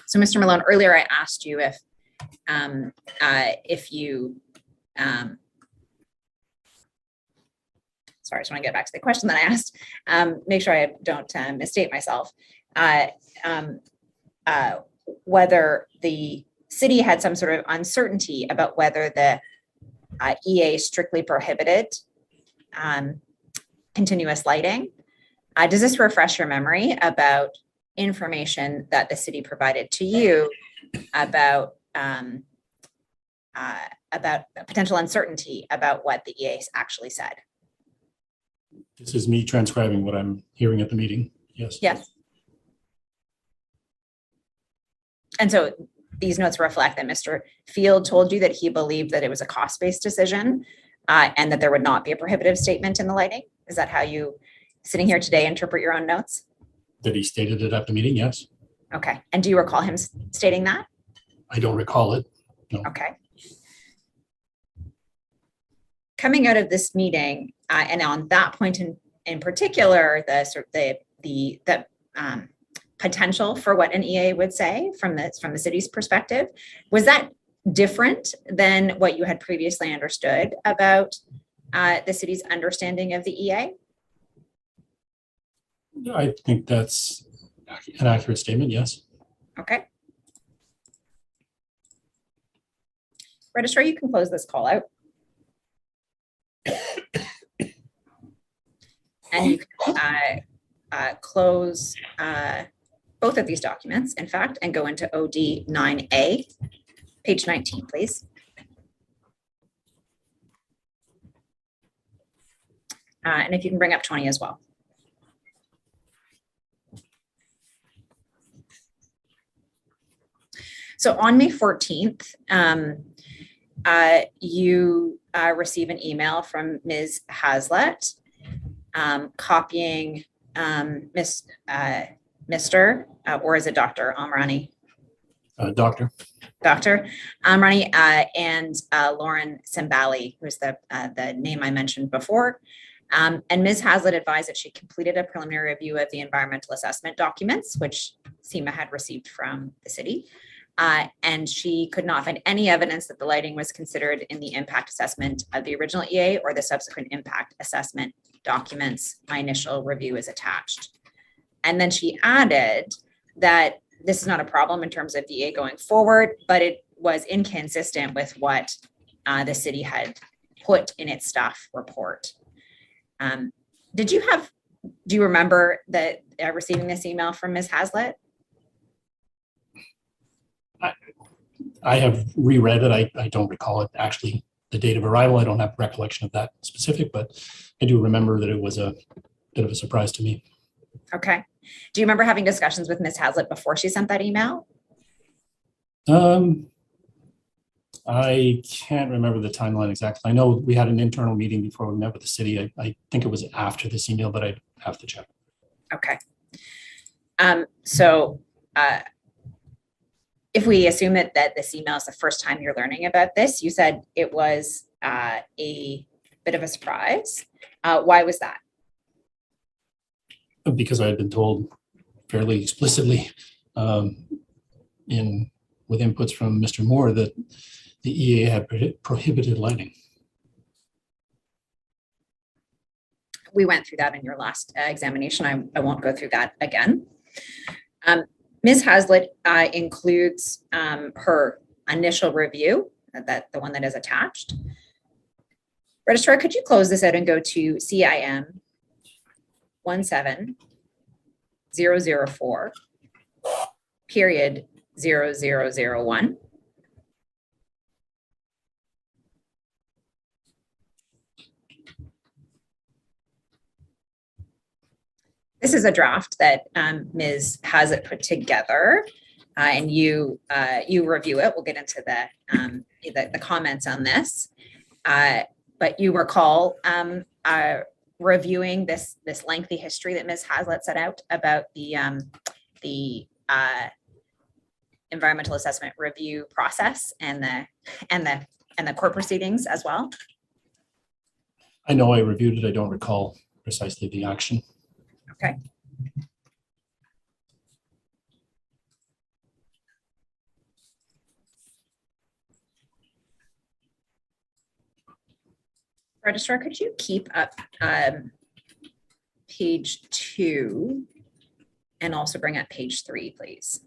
So, Mr. Malone, earlier I asked you if you sorry, I just want to get back to the question that I asked. Make sure I don't misstate myself. Whether the city had some sort of uncertainty about whether the EA strictly prohibited continuous lighting. Does this refresh your memory about information that the city provided to you about potential uncertainty about what the EA actually said? This is me transcribing what I'm hearing at the meeting. Yes. Yes. And so these notes reflect that Mr. Field told you that he believed that it was a cost-based decision and that there would not be a prohibitive statement in the lighting. Is that how you, sitting here today, interpret your own notes? That he stated it at the meeting, yes. Okay. And do you recall him stating that? I don't recall it. No. Okay. Coming out of this meeting, and on that point in particular, the potential for what an EA would say from the city's perspective, was that different than what you had previously understood about the city's understanding of the EA? I think that's an accurate statement, yes. Okay. Registrar, you can close this call out. And you can close both of these documents, in fact, and go into OD 9A, page 19, please. And if you can bring up 20 as well. So on May 14th, you receive an email from Ms. Hazlett copying Mr. Or is it Dr. Amrani? Doctor. Dr. Amrani and Lauren Simbali, who's the name I mentioned before. And Ms. Hazlett advised that she completed a preliminary review of the environmental assessment documents, which SEMA had received from the city. And she could not find any evidence that the lighting was considered in the impact assessment of the original EA or the subsequent impact assessment documents. My initial review is attached. And then she added that this is not a problem in terms of the EA going forward, but it was inconsistent with what the city had put in its staff report. Do you remember that receiving this email from Ms. Hazlett? I have reread it. I don't recall it actually the date of arrival. I don't have recollection of that specific, but I do remember that it was a bit of a surprise to me. Okay. Do you remember having discussions with Ms. Hazlitt before she sent that email? I can't remember the timeline exactly. I know we had an internal meeting before we met with the city. I think it was after this email, but I'd have to check. Okay. So if we assume that this email is the first time you're learning about this, you said it was a bit of a surprise. Why was that? Because I had been told fairly explicitly with inputs from Mr. Moore that the EA had prohibited lighting. We went through that in your last examination. I won't go through that again. Ms. Hazlitt includes her initial review, the one that is attached. Registrar, could you close this out and go to CIM 17004 period 0001. This is a draft that Ms. Hazlitt put together, and you review it. We'll get into the comments on this, but you recall reviewing this lengthy history that Ms. Hazlitt set out about the environmental assessment review process and the court proceedings as well. I know I reviewed it. I don't recall precisely the action. Okay. Registrar, could you keep up page 2 and also bring up page 3, please?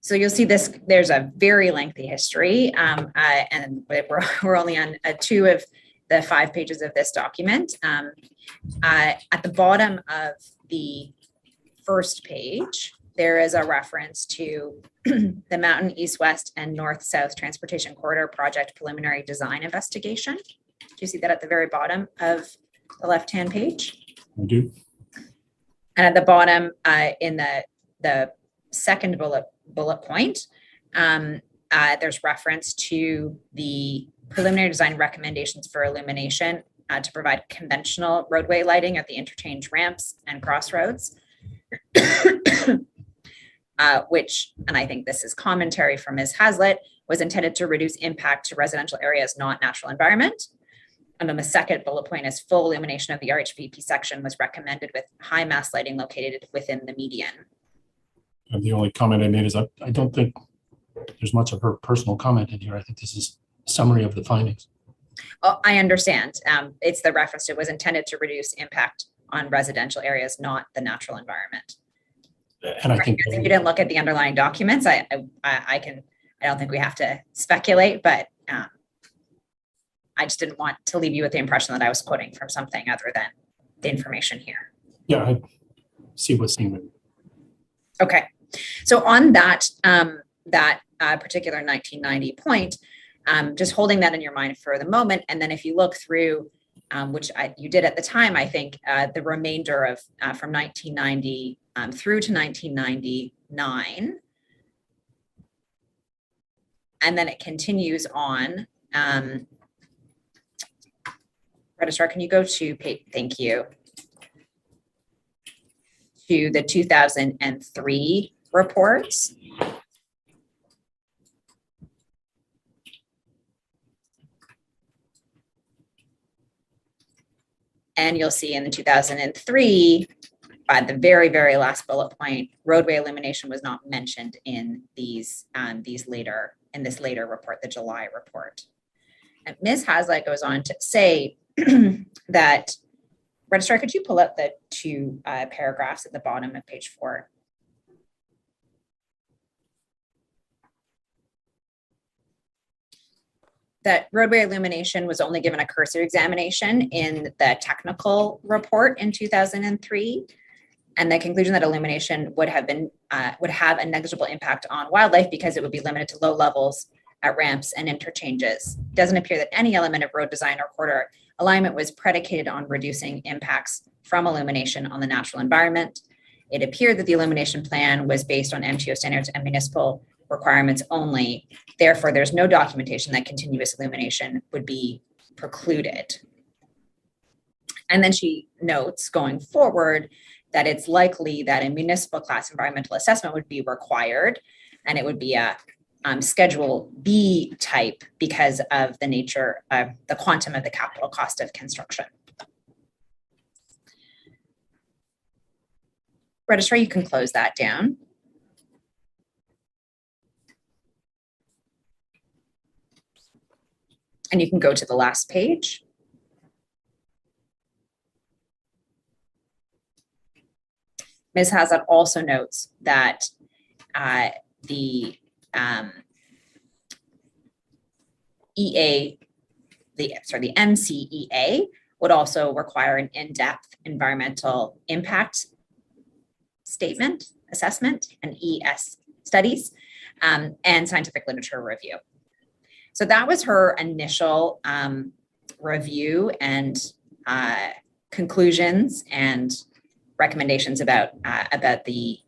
So you'll see this, there's a very lengthy history, and we're only on 2 of the 5 pages of this document. At the bottom of the first page, there is a reference to the Mountain East-West and North-South Transportation Corridor Project Preliminary Design Investigation. Do you see that at the very bottom of the left-hand page? I do. And at the bottom, in the second bullet point, there's reference to the preliminary design recommendations for illumination to provide conventional roadway lighting at the interchange ramps and crossroads, which, and I think this is commentary from Ms. Hazlitt, was intended to reduce impact to residential areas, not natural environment. And then the second bullet point is full illumination of the RHVP section was recommended with high mass lighting located within the median. And the only comment I made is I don't think there's much of her personal comment in here. I think this is a summary of the findings. Oh, I understand. It's the reference to was intended to reduce impact on residential areas, not the natural environment. And I think if you didn't look at the underlying documents, I don't think we have to speculate, but I just didn't want to leave you with the impression that I was quoting from something other than the information here. Yeah, I see what's needed. Okay, so on that particular 1990 point, just holding that in your mind for the moment, and then if you look through, which you did at the time, I think the remainder of from 1990 through to 1999, and then it continues on. Registrar, can you go to page? Thank you. To the 2003 reports. And you'll see in the 2003, by the very, very last bullet point, roadway illumination was not mentioned in this later report, the July report. And Ms. Hazlitt goes on to say that, Registrar, could you pull up the 2 paragraphs at the bottom of page 4? That roadway illumination was only given a cursory examination in the technical report in 2003. And the conclusion that illumination would have a negligible impact on wildlife because it would be limited to low levels at ramps and interchanges. It doesn't appear that any element of road design or corridor alignment was predicated on reducing impacts from illumination on the natural environment. It appeared that the illumination plan was based on MTO standards and municipal requirements only. Therefore, there's no documentation that continuous illumination would be precluded. And then she notes going forward that it's likely that a municipal class environmental assessment would be required, and it would be a Schedule B type because of the nature of the quantum of the capital cost of construction. Registrar, you can close that down. And you can go to the last page. Ms. Hazard also notes that the MCEA would also require an in-depth environmental impact statement, assessment, and ES studies, and scientific literature review. So that was her initial review and conclusions and recommendations about the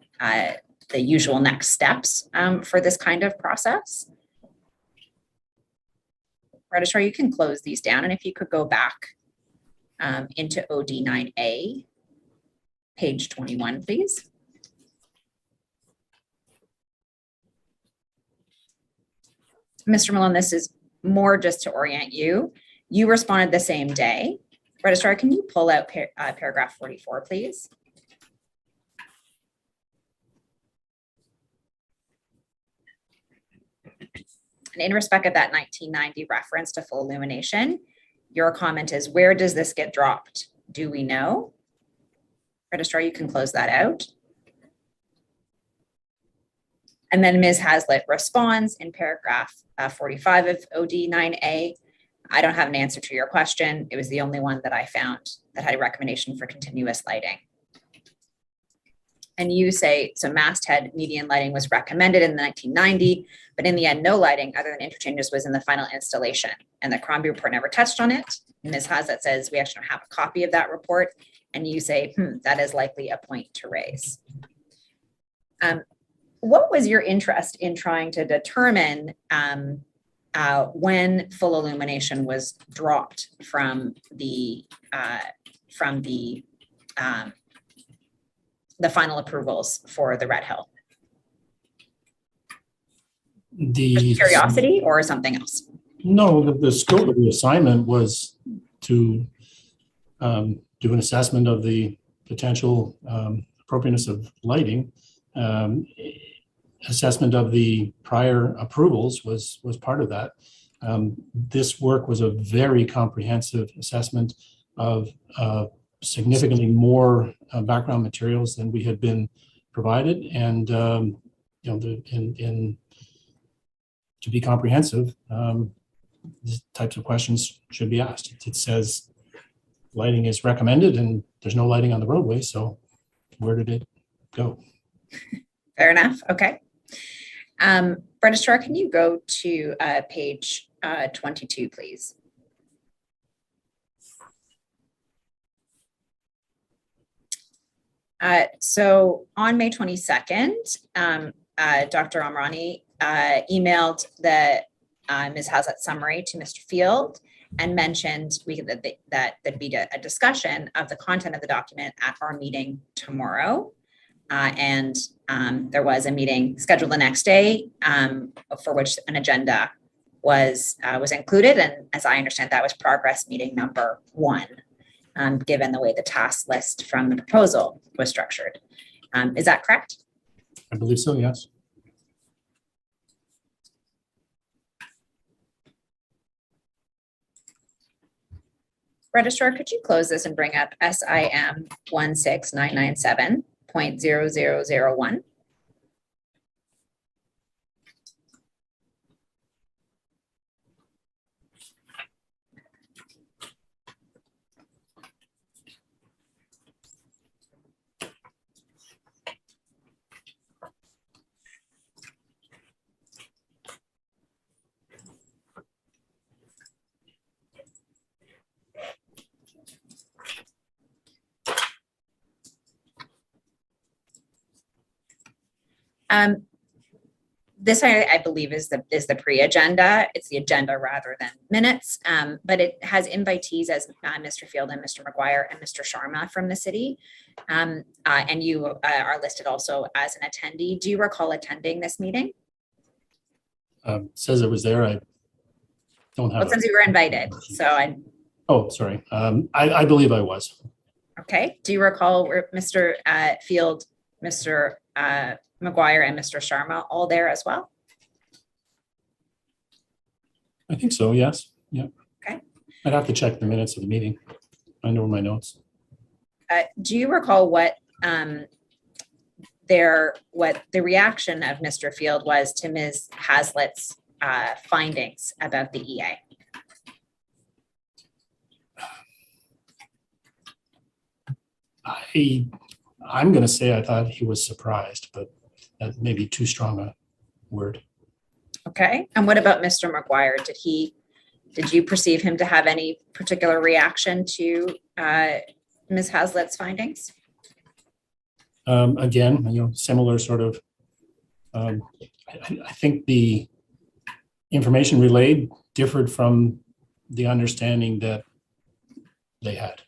usual next steps for this kind of process. Registrar, you can close these down, and if you could go back into OD9A, page 21, please. Mr. Malone, this is more just to orient you. You responded the same day. Registrar, can you pull out paragraph 44, please? And in respect of that 1990 reference to full illumination, your comment is, where does this get dropped? Do we know? Registrar, you can close that out. And then Ms. Hazlitt responds in paragraph 45 of OD9A. I don't have an answer to your question. It was the only one that I found that had a recommendation for continuous lighting. And you say, so masthead median lighting was recommended in the 1990, but in the end, no lighting other than interchanges was in the final installation. And the Crombie report never touched on it. Ms. Hazlitt says, we actually don't have a copy of that report. And you say, that is likely a point to raise. What was your interest in trying to determine when full illumination was dropped from the final approvals for the Red Hill? Just curiosity or something else? No, the scope of the assignment was to do an assessment of the potential appropriateness of lighting. Assessment of the prior approvals was part of that. This work was a very comprehensive assessment of significantly more background materials than we had been provided, and to be comprehensive, these types of questions should be asked. It says lighting is recommended, and there's no lighting on the roadway, so where did it go? Fair enough. Okay. Registrar, can you go to page 22, please? So on May 22nd, Dr. Amrani emailed the Ms. Hazlitt summary to Mr. Field and mentioned that there'd be a discussion of the content of the document at our meeting tomorrow. And there was a meeting scheduled the next day for which an agenda was included. And as I understand, that was progress meeting number 1, given the way the task list from the proposal was structured. Is that correct? I believe so, yes. Registrar, could you close this and bring up SIM 16997.0001? This I believe is the pre-agenda. It's the agenda rather than minutes, but it has invitees as Mr. Field and Mr. McGuire and Mr. Sharma from the city, and you are listed also as an attendee. Do you recall attending this meeting? Says it was there. I don't have. Well, since you were invited, so I. Oh, sorry. I believe I was. Okay. Do you recall where Mr. Field, Mr. McGuire, and Mr. Sharma all there as well? I think so. Yes. Yeah. Okay. I'd have to check the minutes of the meeting. I know my notes. Do you recall what the reaction of Mr. Field was to Ms. Hazlitt's findings about the EA? I'm going to say I thought he was surprised, but that may be too strong a word. Okay. And what about Mr. McGuire? Did you perceive him to have any particular reaction to Ms. Hazlitt's findings? Again, similar sort of, I think the information relayed differed from the understanding that they had.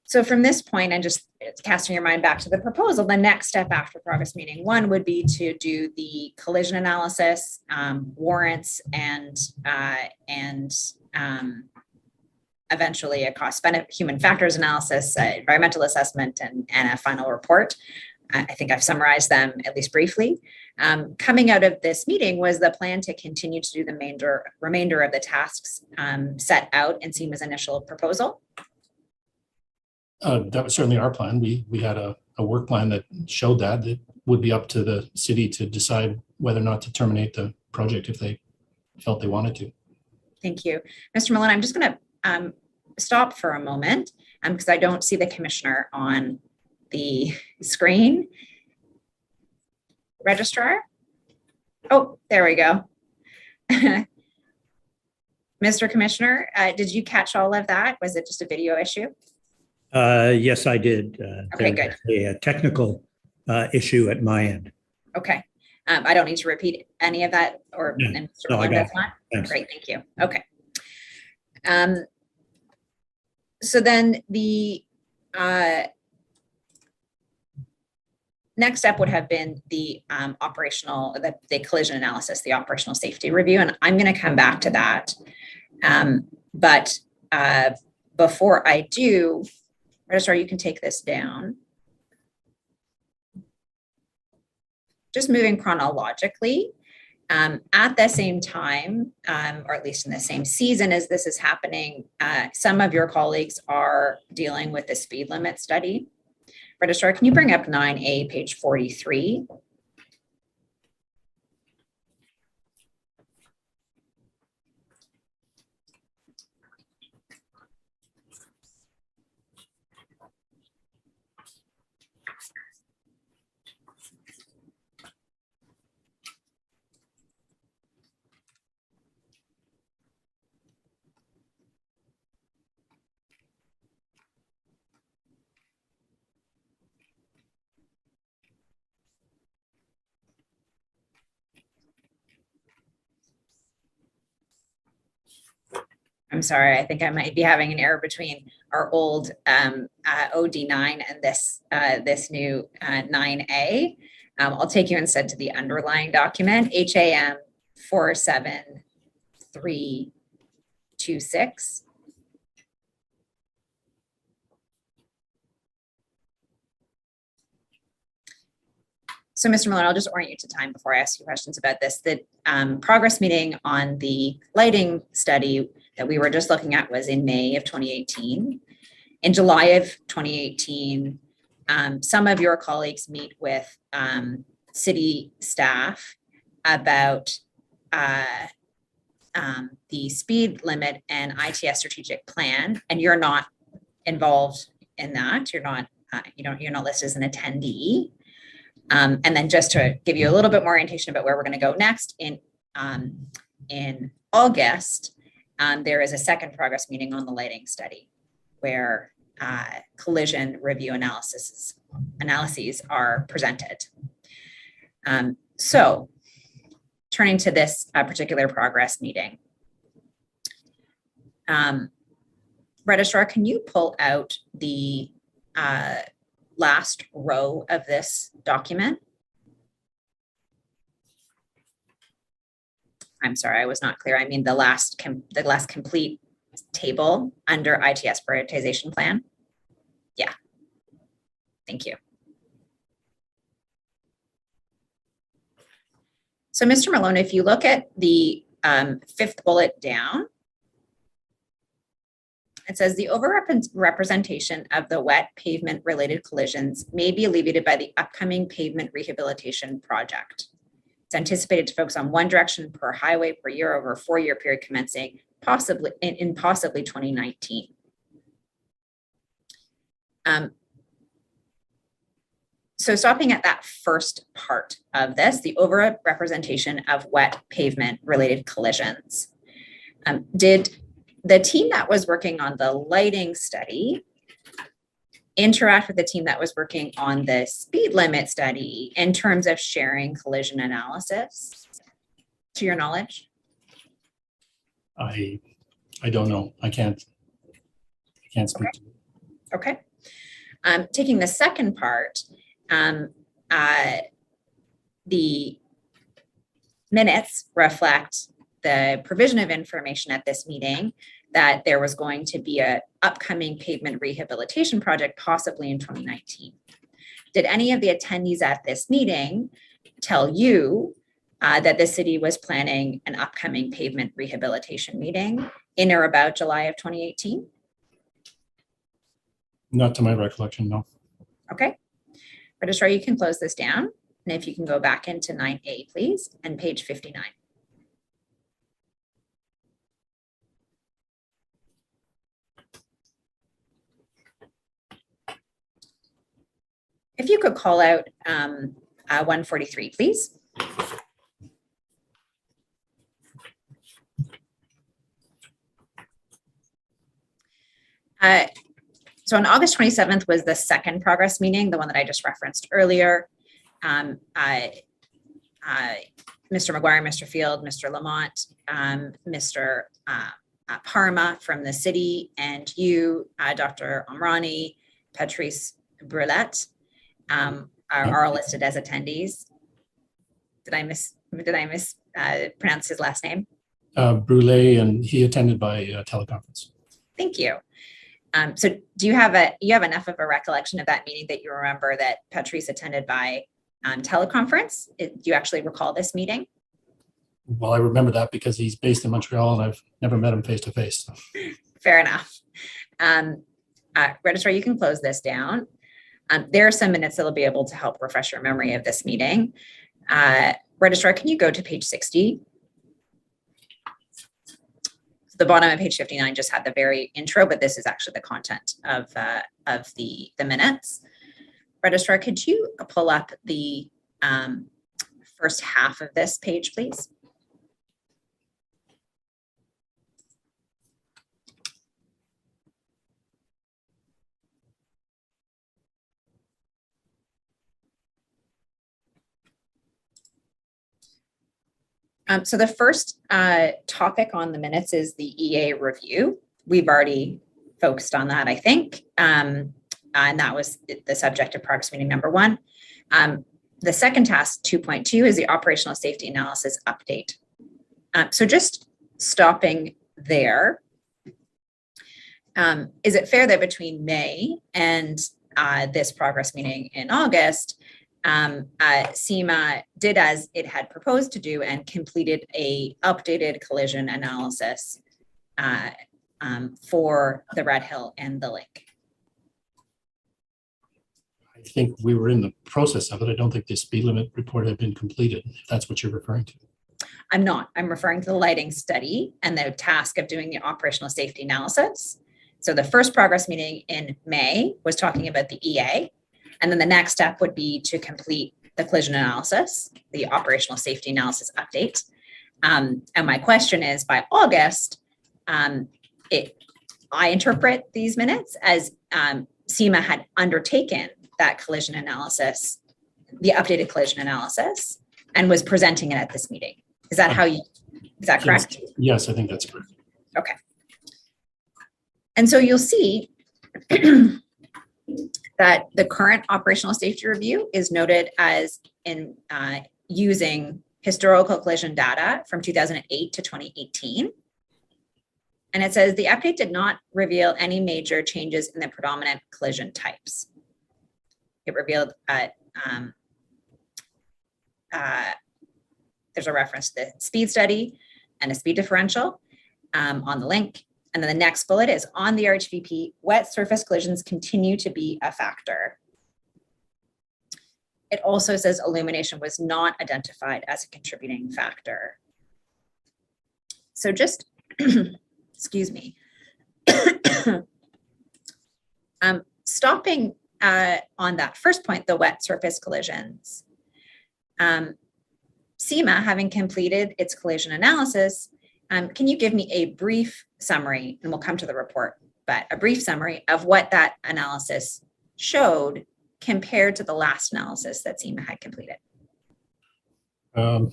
So from this point, and just casting your mind back to the proposal, the next step after progress meeting one would be to do the collision analysis, warrants, and eventually a cost-benefit human factors analysis, environmental assessment, and a final report. I think I've summarized them at least briefly. Coming out of this meeting was the plan to continue to do the remainder of the tasks set out in SEMA's initial proposal. That was certainly our plan. We had a work plan that showed that it would be up to the city to decide whether or not to terminate the project if they felt they wanted to. Thank you. Mr. Malone, I'm just going to stop for a moment because I don't see the commissioner on the screen. Registrar? Oh, there we go. Mr. Commissioner, did you catch all of that? Was it just a video issue? Yes, I did. Okay, good. A technical issue at my end. Okay. I don't need to repeat any of that, or No, Mr. Malone does not? Thanks. Great, thank you. Okay. So then the next step would have been the the collision analysis, the operational safety review, and I'm going to come back to that. But before I do, Registrar, you can take this down. Just moving chronologically, at the same time, or at least in the same season as this is happening, some of your colleagues are dealing with the speed limit study. Registrar, can you bring up 9A, page 43? I'm sorry, I think I might be having an error between our old OD9 and this new 9A. I'll take you instead to the underlying document, HAM 47326. So, Mr. Miller, I'll just orient you to time before I ask you questions about this. The progress meeting on the lighting study that we were just looking at was in May of 2018. In July of 2018, some of your colleagues meet with city staff about the speed limit and ITS strategic plan, and you're not involved in that. You're not listed as an attendee. And then just to give you a little bit more orientation about where we're going to go next, in August, there is a second progress meeting on the lighting study where collision review analyses are presented. So turning to this particular progress meeting. Registrar, can you pull out the last row of this document? I'm sorry, I was not clear. I mean the last complete table under ITS prioritization plan. Yeah, thank you. So Mr. Malone, if you look at the fifth bullet down, it says the overrepresentation of the wet pavement related collisions may be alleviated by the upcoming pavement rehabilitation project. It's anticipated to focus on one direction per highway per year over a 4-year period commencing possibly 2019. So stopping at that first part of this, the overrepresentation of wet pavement related collisions. Did the team that was working on the lighting study interact with the team that was working on the speed limit study in terms of sharing collision analysis, to your knowledge? I don't know. I can't speak to it. Okay. Taking the second part, the minutes reflect the provision of information at this meeting that there was going to be an upcoming pavement rehabilitation project possibly in 2019. Did any of the attendees at this meeting tell you that the city was planning an upcoming pavement rehabilitation meeting in or about July of 2018? Not to my recollection, no. Okay. Registrar, you can close this down. And if you can go back into 9A, please, and page 59. If you could call out 143, please. So on August 27th was the second progress meeting, the one that I just referenced earlier. Mr. McGuire, Mr. Field, Mr. Lamont, Mr. Parma from the city, and you, Dr. Omrani, Patrice Brulette, are all listed as attendees. Did I mispronounce his last name? Brule, and he attended by teleconference. Thank you. So do you have enough of a recollection of that meeting that you remember that Patrice attended by teleconference? Do you actually recall this meeting? Well, I remember that because he's based in Montreal and I've never met him face to face. Fair enough. Registrar, you can close this down. There are some minutes that will be able to help refresh your memory of this meeting. Registrar, can you go to page 60? The bottom of page 59 just had the very intro, but this is actually the content of the minutes. Registrar, could you pull up the first half of this page, please? So the first topic on the minutes is the EA review. We've already focused on that, I think. And that was the subject of progress meeting number 1. The second task, 2.2, is the operational safety analysis update. So just stopping there, is it fair that between May and this progress meeting in August, SEMA did as it had proposed to do and completed a updated collision analysis for the Red Hill and the link? I think we were in the process of it. I don't think the speed limit report had been completed, if that's what you're referring to. I'm not. I'm referring to the lighting study and the task of doing the operational safety analysis. So the first progress meeting in May was talking about the EA. And then the next step would be to complete the collision analysis, the operational safety analysis update. And my question is, by August, I interpret these minutes as SEMA had undertaken that collision analysis, the updated collision analysis, and was presenting it at this meeting. Is that how you, is that correct? Yes, I think that's correct. Okay. And so you'll see that the current operational safety review is noted as in using historical collision data from 2008 to 2018. And it says the update did not reveal any major changes in the predominant collision types. It revealed there's a reference to the speed study and a speed differential on the link. And then the next bullet is on the RHVP, wet surface collisions continue to be a factor. It also says illumination was not identified as a contributing factor. So just, excuse me, stopping on that first point, the wet surface collisions. SEMA, having completed its collision analysis, can you give me a brief summary, and we'll come to the report, but a brief summary of what that analysis showed compared to the last analysis that SEMA had completed? No,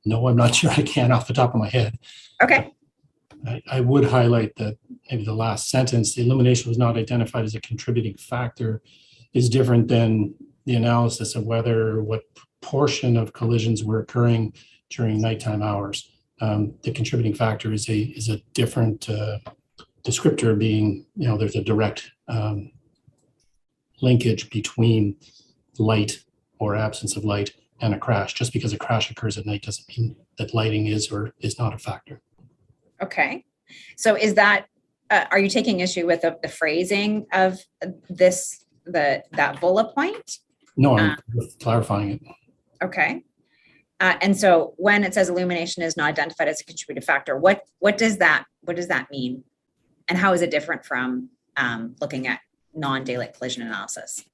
I'm not sure I can off the top of my head. Okay. I would highlight that maybe the last sentence, the illumination was not identified as a contributing factor, is different than the analysis of whether what portion of collisions were occurring during nighttime hours. The contributing factor is a different descriptor, being, there's a direct linkage between light or absence of light and a crash. Just because a crash occurs at night doesn't mean that lighting is or is not a factor. Okay. So is that, are you taking issue with the phrasing of this, that bullet point? No, I'm clarifying it. Okay. And so when it says illumination is not identified as a contributing factor, what does that mean? And how is it different from looking at non-daylight collision analysis?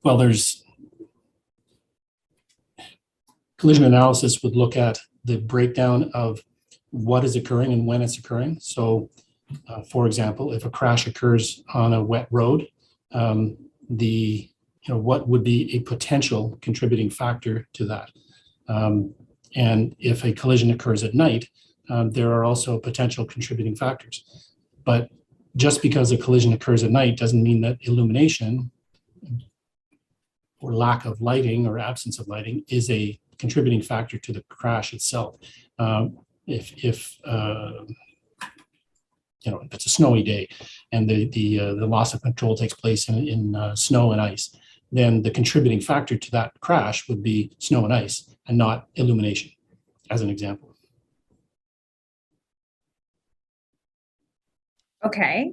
Well, there's collision analysis would look at the breakdown of what is occurring and when it's occurring. So, for example, if a crash occurs on a wet road, what would be a potential contributing factor to that? And if a collision occurs at night, there are also potential contributing factors. But just because a collision occurs at night doesn't mean that illumination or lack of lighting or absence of lighting is a contributing factor to the crash itself. If it's a snowy day and the loss of control takes place in snow and ice, then the contributing factor to that crash would be snow and ice and not illumination, as an example. Okay.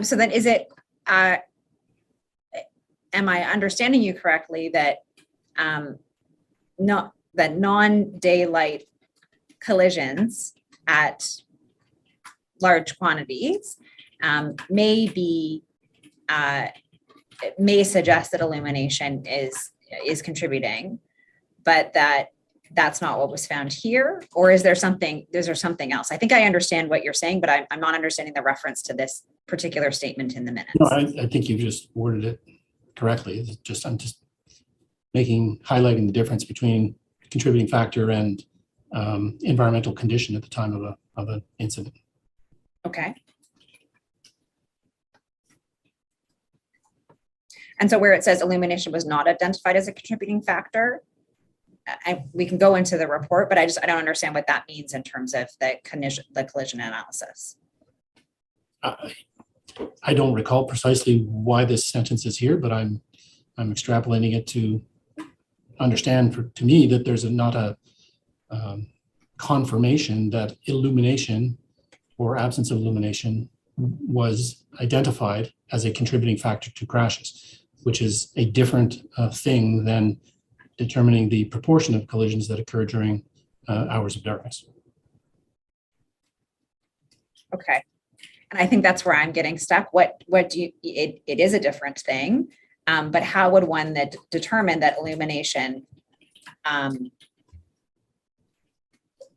So then is it, am I understanding you correctly that non-daylight collisions at large quantities may suggest that illumination is contributing, but that's not what was found here? Or is there something else? I think I understand what you're saying, but I'm not understanding the reference to this particular statement in the minutes. No, I think you've just worded it correctly. I'm just highlighting the difference between contributing factor and environmental condition at the time of an incident. Okay. And so where it says illumination was not identified as a contributing factor, we can go into the report, but I don't understand what that means in terms of the collision analysis. I don't recall precisely why this sentence is here, but I'm extrapolating it to understand to me that there's not a confirmation that illumination or absence of illumination was identified as a contributing factor to crashes, which is a different thing than determining the proportion of collisions that occur during hours of darkness. Okay. And I think that's where I'm getting stuck. It is a different thing, but how would one that determine that illumination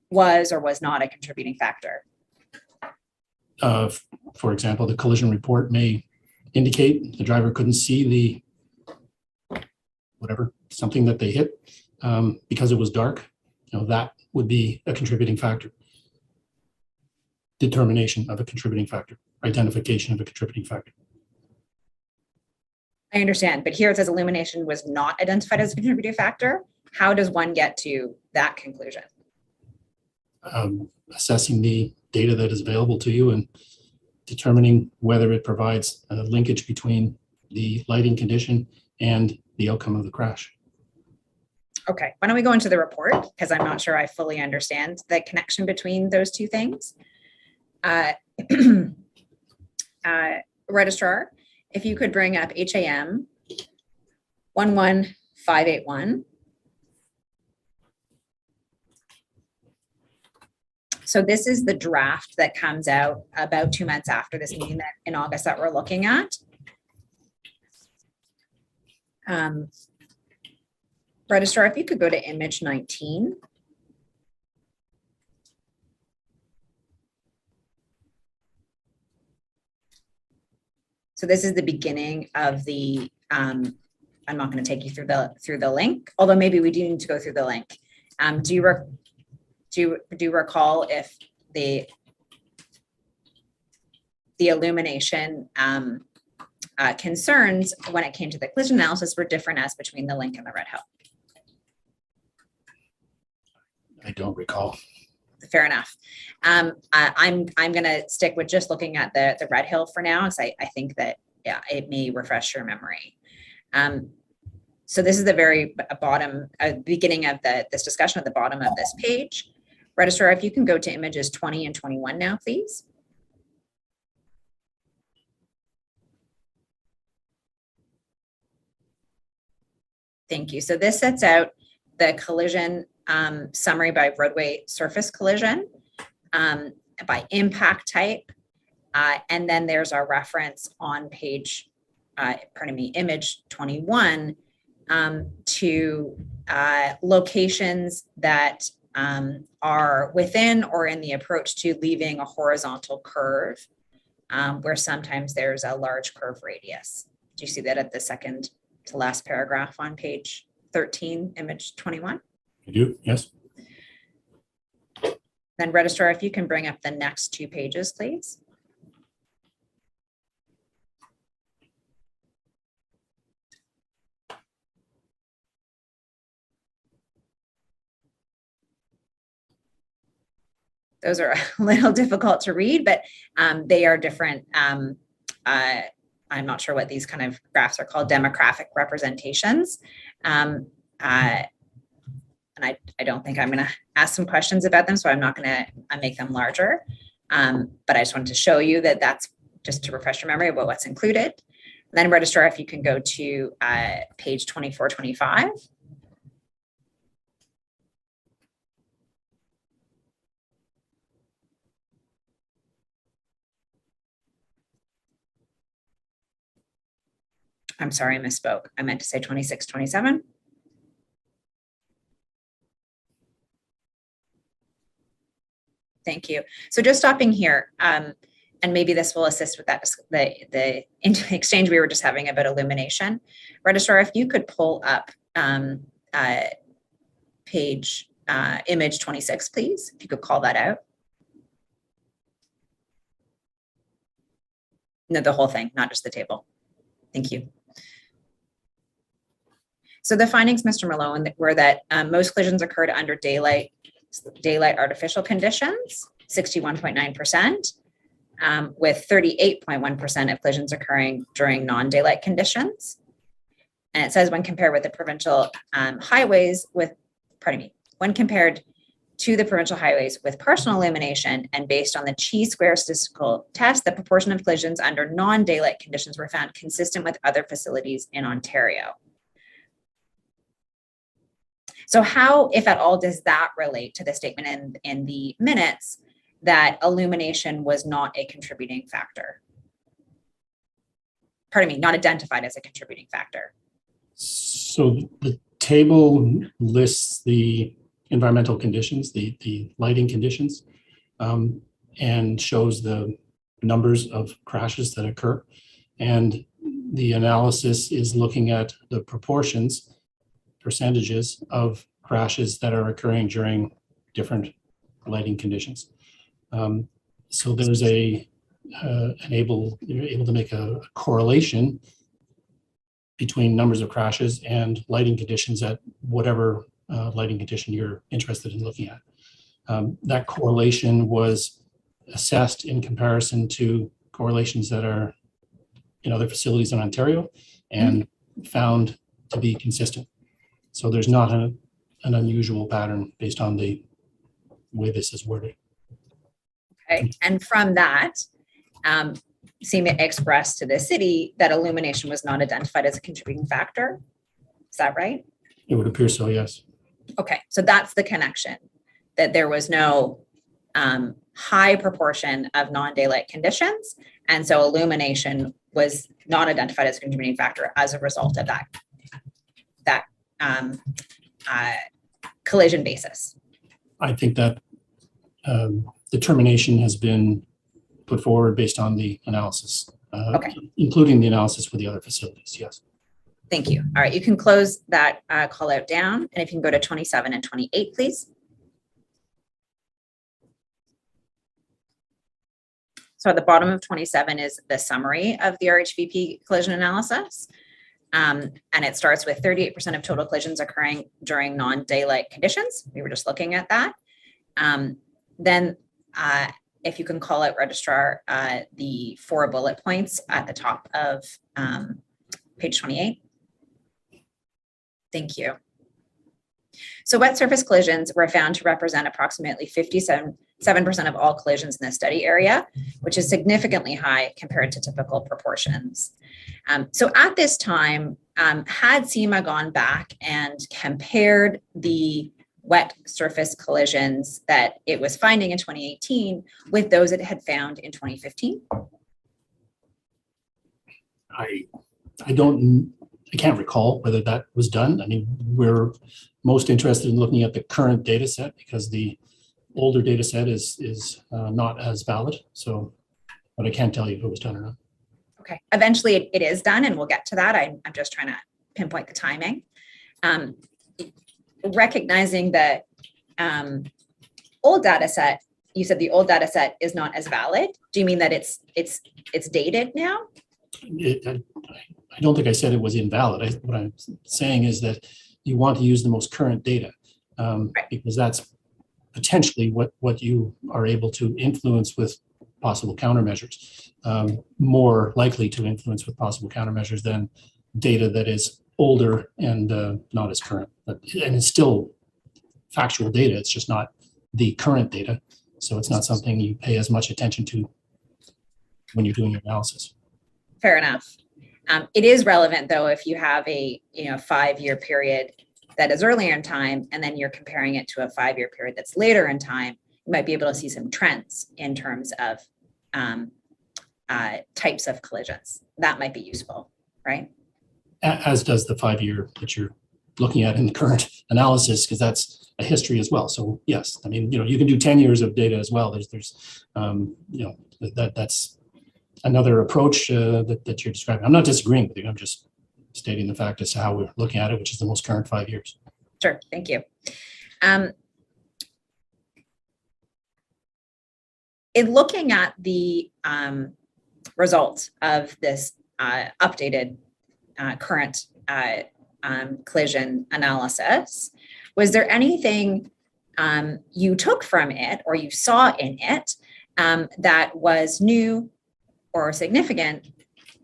was or was not a contributing factor? For example, the collision report may indicate the driver couldn't see something that they hit because it was dark. That would be a contributing factor. Determination of a contributing factor, identification of a contributing factor. I understand, but here it says illumination was not identified as a contributing factor. How does one get to that conclusion? Assessing the data that is available to you and determining whether it provides a linkage between the lighting condition and the outcome of the crash. Okay, why don't we go into the report, because I'm not sure I fully understand the connection between those two things. Registrar, if you could bring up HAM 11581. So this is the draft that comes out about 2 months after this meeting that in August that we're looking at. Registrar, if you could go to image 19. So this is the beginning of the, I'm not going to take you through the link, although maybe we do need to go through the link. Do you recall if the illumination concerns when it came to the collision analysis were different as between the link and the Red Hill? I don't recall. Fair enough. I'm going to stick with just looking at the Red Hill for now, because I think that, yeah, it may refresh your memory. So this is the very bottom, beginning of this discussion at the bottom of this page. Registrar, if you can go to images 20 and 21 now, please. Thank you. So this sets out the collision summary by roadway surface collision, by impact type, and then there's our reference on page, image 21 to locations that are within or in the approach to leaving a horizontal curve, where sometimes there's a large curve radius. Do you see that at the second to last paragraph on page 13, image 21? I do, yes. Then Registrar, if you can bring up the next 2 pages, please. Those are a little difficult to read, but they are different. I'm not sure what these kind of graphs are called, demographic representations. And I don't think I'm going to ask some questions about them, so I'm not going to make them larger. But I just wanted to show you that that's just to refresh your memory about what's included. And then Registrar, if you can go to page 24, 25. I'm sorry, I misspoke. I meant to say 26, 27. Thank you. So just stopping here, and maybe this will assist with that, the exchange we were just having about illumination. Registrar, if you could pull up page image 26, please, if you could call that out. No, the whole thing, not just the table. Thank you. So the findings, Mr. Malone, were that most collisions occurred under daylight artificial conditions, 61.9%, with 38.1% of collisions occurring during non-daylight conditions. And it says when compared with the provincial highways when compared to the provincial highways with partial illumination and based on the chi-square statistical test, the proportion of collisions under non-daylight conditions were found consistent with other facilities in Ontario. So how, if at all, does that relate to the statement in the minutes that illumination was not a contributing factor? Pardon me, not identified as a contributing factor. So the table lists the environmental conditions, the lighting conditions, and shows the numbers of crashes that occur. And the analysis is looking at the percentages of crashes that are occurring during different lighting conditions. So there's you're able to make a correlation between numbers of crashes and lighting conditions at whatever lighting condition you're interested in looking at. That correlation was assessed in comparison to correlations that are in other facilities in Ontario and found to be consistent. So there's not an unusual pattern based on the way this is worded. Okay, and from that, CMIT expressed to the city that illumination was not identified as a contributing factor. Is that right? It would appear so, yes. Okay, so that's the connection, that there was no high proportion of non-daylight conditions, and so illumination was not identified as a contributing factor as a result of that collision basis. I think that determination has been put forward based on the analysis, including the analysis for the other facilities, yes. Thank you. All right, you can close that call out down, and if you can go to 27 and 28, please. So at the bottom of 27 is the summary of the RHVP collision analysis. And it starts with 38% of total collisions occurring during non-daylight conditions. We were just looking at that. Then if you can call out, Registrar, the 4 bullet points at the top of page 28. Thank you. So wet surface collisions were found to represent approximately 57% of all collisions in the study area, which is significantly high compared to typical proportions. So at this time, had CIMA gone back and compared the wet surface collisions that it was finding in 2018 with those it had found in 2015? I can't recall whether that was done. I mean, we're most interested in looking at the current data set because the older data set is not as valid. So, but I can't tell you if it was done or not. Okay, eventually it is done, and we'll get to that. I'm just trying to pinpoint the timing. Recognizing that old data set, you said the old data set is not as valid. Do you mean that it's dated now? I don't think I said it was invalid. What I'm saying is that you want to use the most current data because that's potentially what you are able to influence with possible countermeasures, more likely to influence with possible countermeasures than data that is older and not as current. And it's still factual data. It's just not the current data. So it's not something you pay as much attention to when you're doing your analysis. Fair enough. It is relevant, though, if you have a 5-year period that is earlier in time, and then you're comparing it to a 5-year period that's later in time, you might be able to see some trends in terms of types of collisions. That might be useful, right? As does the 5-year that you're looking at in the current analysis, because that's a history as well. So yes, I mean, you can do 10 years of data as well. There's that's another approach that you're describing. I'm not disagreeing with you. I'm just stating the fact as to how we're looking at it, which is the most current 5 years. Sure, thank you. In looking at the results of this updated current collision analysis, was there anything you took from it or you saw in it that was new or significant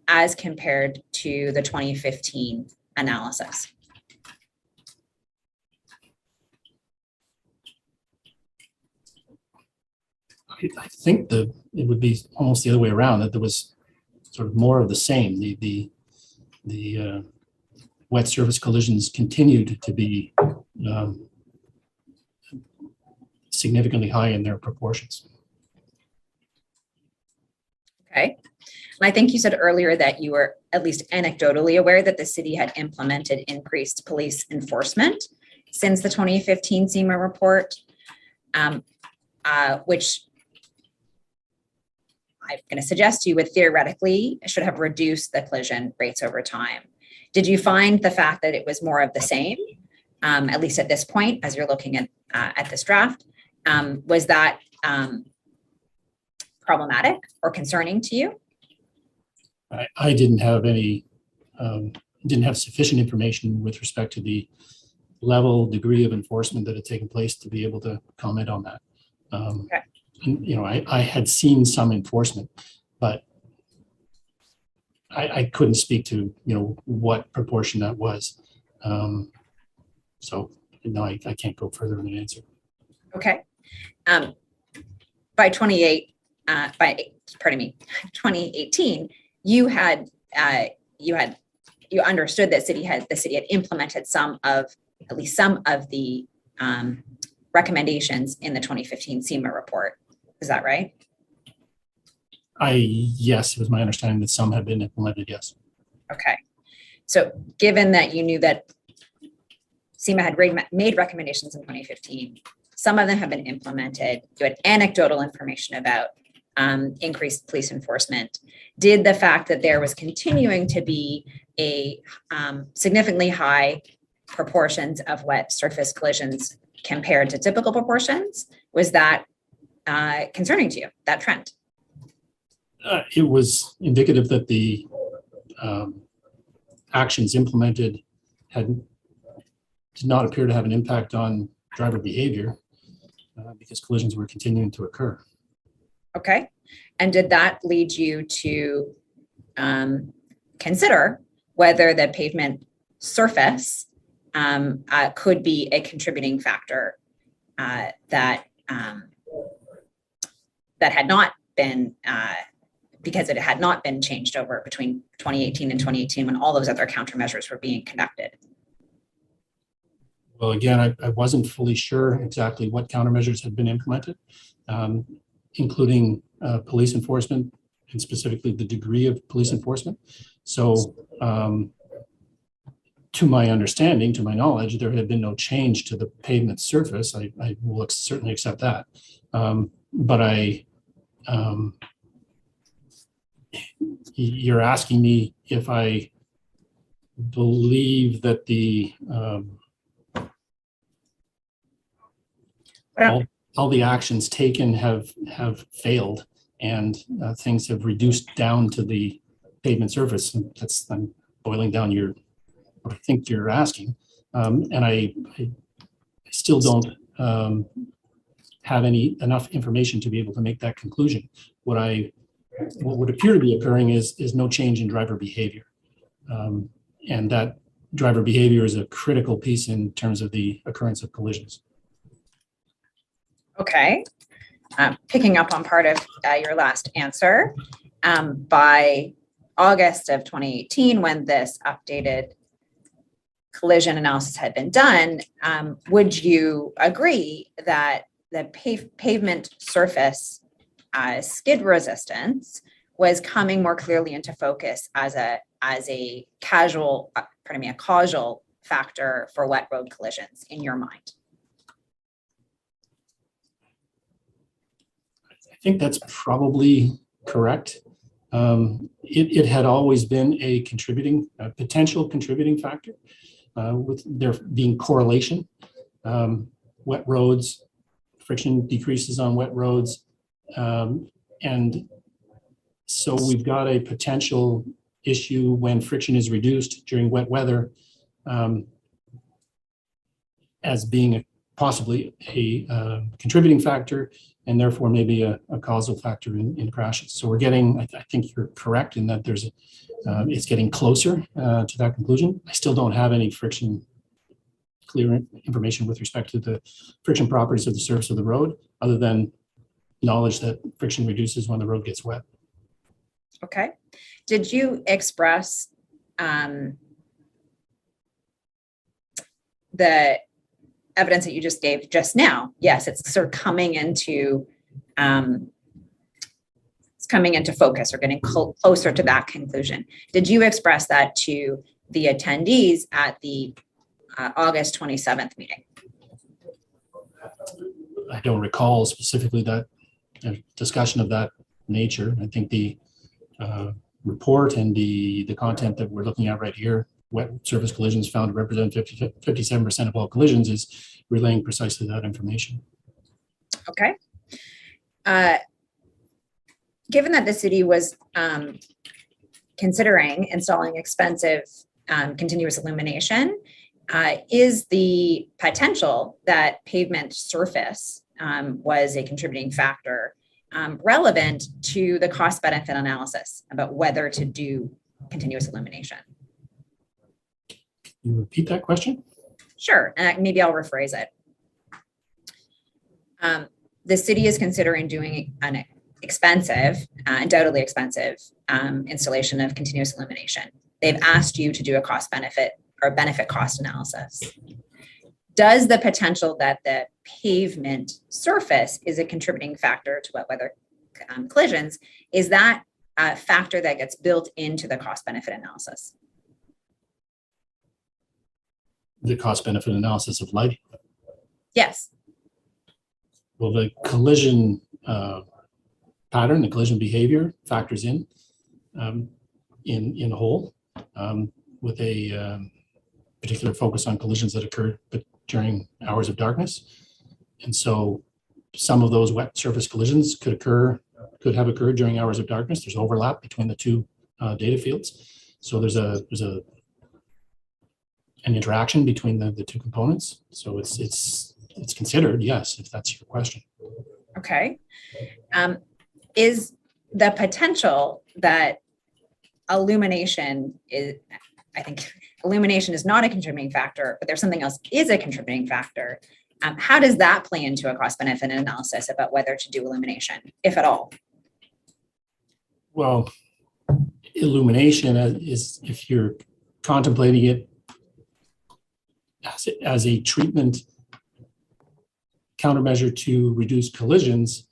as compared to the 2015 analysis? I think it would be almost the other way around, that there was sort of more of the same. The wet surface collisions continued to be significantly high in their proportions. Okay. And I think you said earlier that you were at least anecdotally aware that the city had implemented increased police enforcement since the 2015 CIMA report, which going to suggest to you would theoretically should have reduced the collision rates over time. Did you find the fact that it was more of the same, at least at this point, as you're looking at this draft, was that problematic or concerning to you? I didn't have any, didn't have sufficient information with respect to the level, degree of enforcement that had taken place to be able to comment on that. Okay. And, you know, I had seen some enforcement, but I couldn't speak to, you know, what proportion that was. So no, I can't go further in an answer. Okay. By 2018, you understood that the city had implemented at least some of the recommendations in the 2015 SEMA report. Is that right? Yes, it was my understanding that some have been implemented, yes. Okay. So given that you knew that SEMA had made recommendations in 2015, some of them have been implemented. You had anecdotal information about increased police enforcement. Did the fact that there was continuing to be a significantly high proportions of wet surface collisions compared to typical proportions, was that concerning to you, that trend? It was indicative that the actions implemented did not appear to have an impact on driver behavior because collisions were continuing to occur. Okay. And did that lead you to consider whether the pavement surface could be a contributing factor that had not been, because it had not been changed over between 2018 and 2018 when all those other countermeasures were being conducted? Well, again, I wasn't fully sure exactly what countermeasures had been implemented, including police enforcement and specifically the degree of police enforcement. So to my understanding, to my knowledge, there had been no change to the pavement surface. I will certainly accept that. But you're asking me if I believe that all the actions taken have failed and things have reduced down to the pavement surface. I'm boiling down what I think you're asking. And I still don't have enough information to be able to make that conclusion. What would appear to be occurring is no change in driver behavior. And that driver behavior is a critical piece in terms of the occurrence of collisions. Okay. Picking up on part of your last answer, by August of 2018, when this updated collision analysis had been done, would you agree that the pavement surface skid resistance was coming more clearly into focus as a causal factor for wet road collisions in your mind? I think that's probably correct. It had always been a potential contributing factor with there being correlation. Wet roads, friction decreases on wet roads. And so we've got a potential issue when friction is reduced during wet weather as being possibly a contributing factor and therefore maybe a causal factor in crashes. So we're getting, I think you're correct in that it's getting closer to that conclusion. I still don't have any clear information with respect to the friction properties of the surface of the road, other than knowledge that friction reduces when the road gets wet. Okay. Did you express the evidence that you just gave just now? Yes, it's sort of coming into focus or getting closer to that conclusion. Did you express that to the attendees at the August 27th meeting? I don't recall specifically that discussion of that nature. I think the report and the content that we're looking at right here, wet surface collisions found to represent 57% of all collisions, is relaying precisely that information. Okay. Given that the city was considering installing expensive continuous illumination, is the potential that pavement surface was a contributing factor relevant to the cost benefit analysis about whether to do continuous illumination? Can you repeat that question? Sure, and maybe I'll rephrase it. The city is considering doing an expensive, undoubtedly expensive installation of continuous illumination. They've asked you to do a cost benefit or benefit cost analysis. Does the potential that the pavement surface is a contributing factor to wet weather collisions, is that a factor that gets built into the cost benefit analysis? The cost benefit analysis of lighting? Yes. Well, the collision pattern, the collision behavior factors in whole, with a particular focus on collisions that occurred during hours of darkness. And so some of those wet surface collisions could have occurred during hours of darkness. There's overlap between the two data fields. So there's an interaction between the two components. So it's considered, yes, if that's your question. Okay. Is the potential that illumination is, I think illumination is not a contributing factor, but there's something else is a contributing factor. How does that play into a cost benefit analysis about whether to do illumination, if at all? Well, illumination is, if you're contemplating it as a treatment countermeasure to reduce collisions,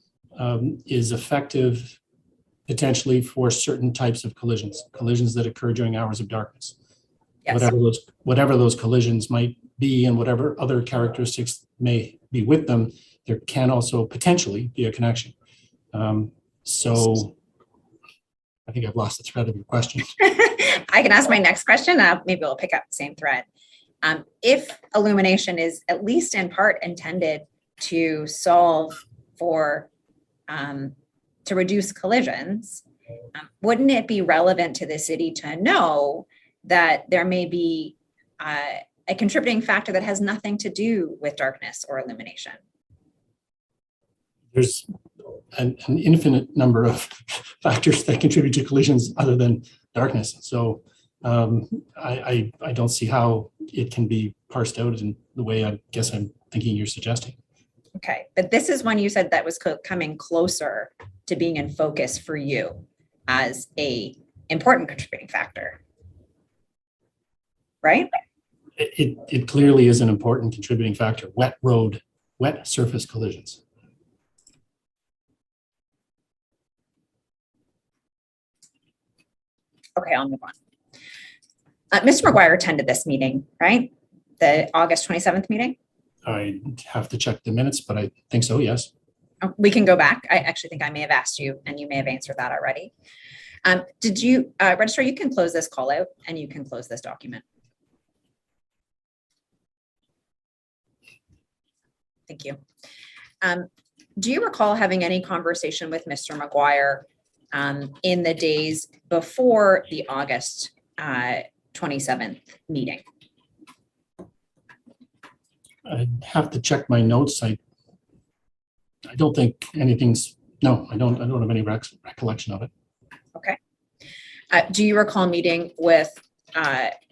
is effective potentially for certain types of collisions that occur during hours of darkness. Yes. Whatever those collisions might be and whatever other characteristics may be with them, there can also potentially be a connection. So I think I've lost the thread of your question. I can ask my next question. Maybe we'll pick up the same thread. If illumination is at least in part intended to solve for, to reduce collisions, wouldn't it be relevant to the city to know that there may be a contributing factor that has nothing to do with darkness or illumination? There's an infinite number of factors that contribute to collisions other than darkness. So I don't see how it can be parsed out in the way I guess I'm thinking you're suggesting. Okay, but this is one you said that was coming closer to being in focus for you as a important contributing factor, right? It clearly is an important contributing factor. Wet surface collisions. Okay, I'll move on. Mr. McGuire attended this meeting, right? The August 27th meeting? I have to check the minutes, but I think so, yes. We can go back. I actually think I may have asked you and you may have answered that already. Did you, Registrar, you can close this call out and you can close this document. Thank you. Do you recall having any conversation with Mr. McGuire in the days before the August 27th meeting? I'd have to check my notes. I don't think anything's, no, I don't have any recollection of it. Okay. Do you recall meeting with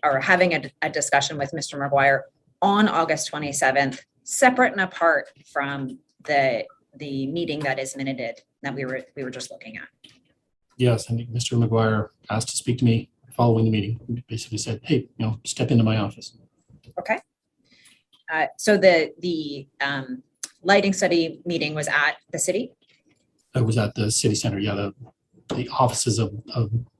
or having a discussion with Mr. McGuire on August 27th, separate and apart from the meeting that is minuted that we were just looking at? Yes, I think Mr. McGuire asked to speak to me following the meeting. He basically said, hey, step into my office. Okay. So the lighting study meeting was at the city? It was at the city center, yeah, the offices of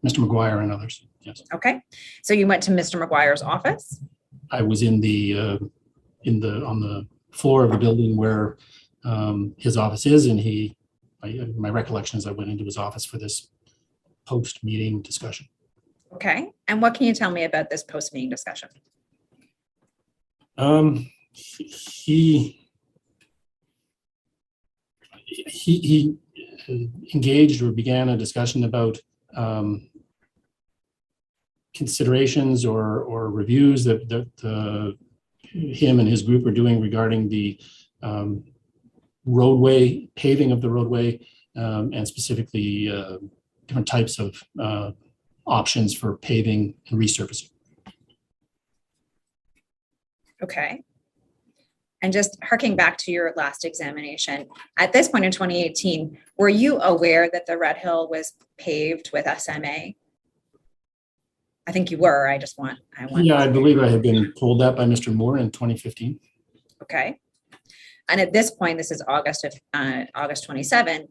Mr. McGuire and others, yes. Okay, so you went to Mr. McGuire's office? I was on the floor of the building where his office is, and my recollection is I went into his office for this post-meeting discussion. Okay. And what can you tell me about this post-meeting discussion? He engaged or began a discussion about considerations or reviews that him and his group are doing regarding the roadway, paving of the roadway, and specifically different types of options for paving and resurfacing. Okay. And just harking back to your last examination, at this point in 2018, were you aware that the Red Hill was paved with SMA? I think you were. I want. Yeah, I believe I had been told that by Mr. Moore in 2015. Okay. And at this point, this is August 27.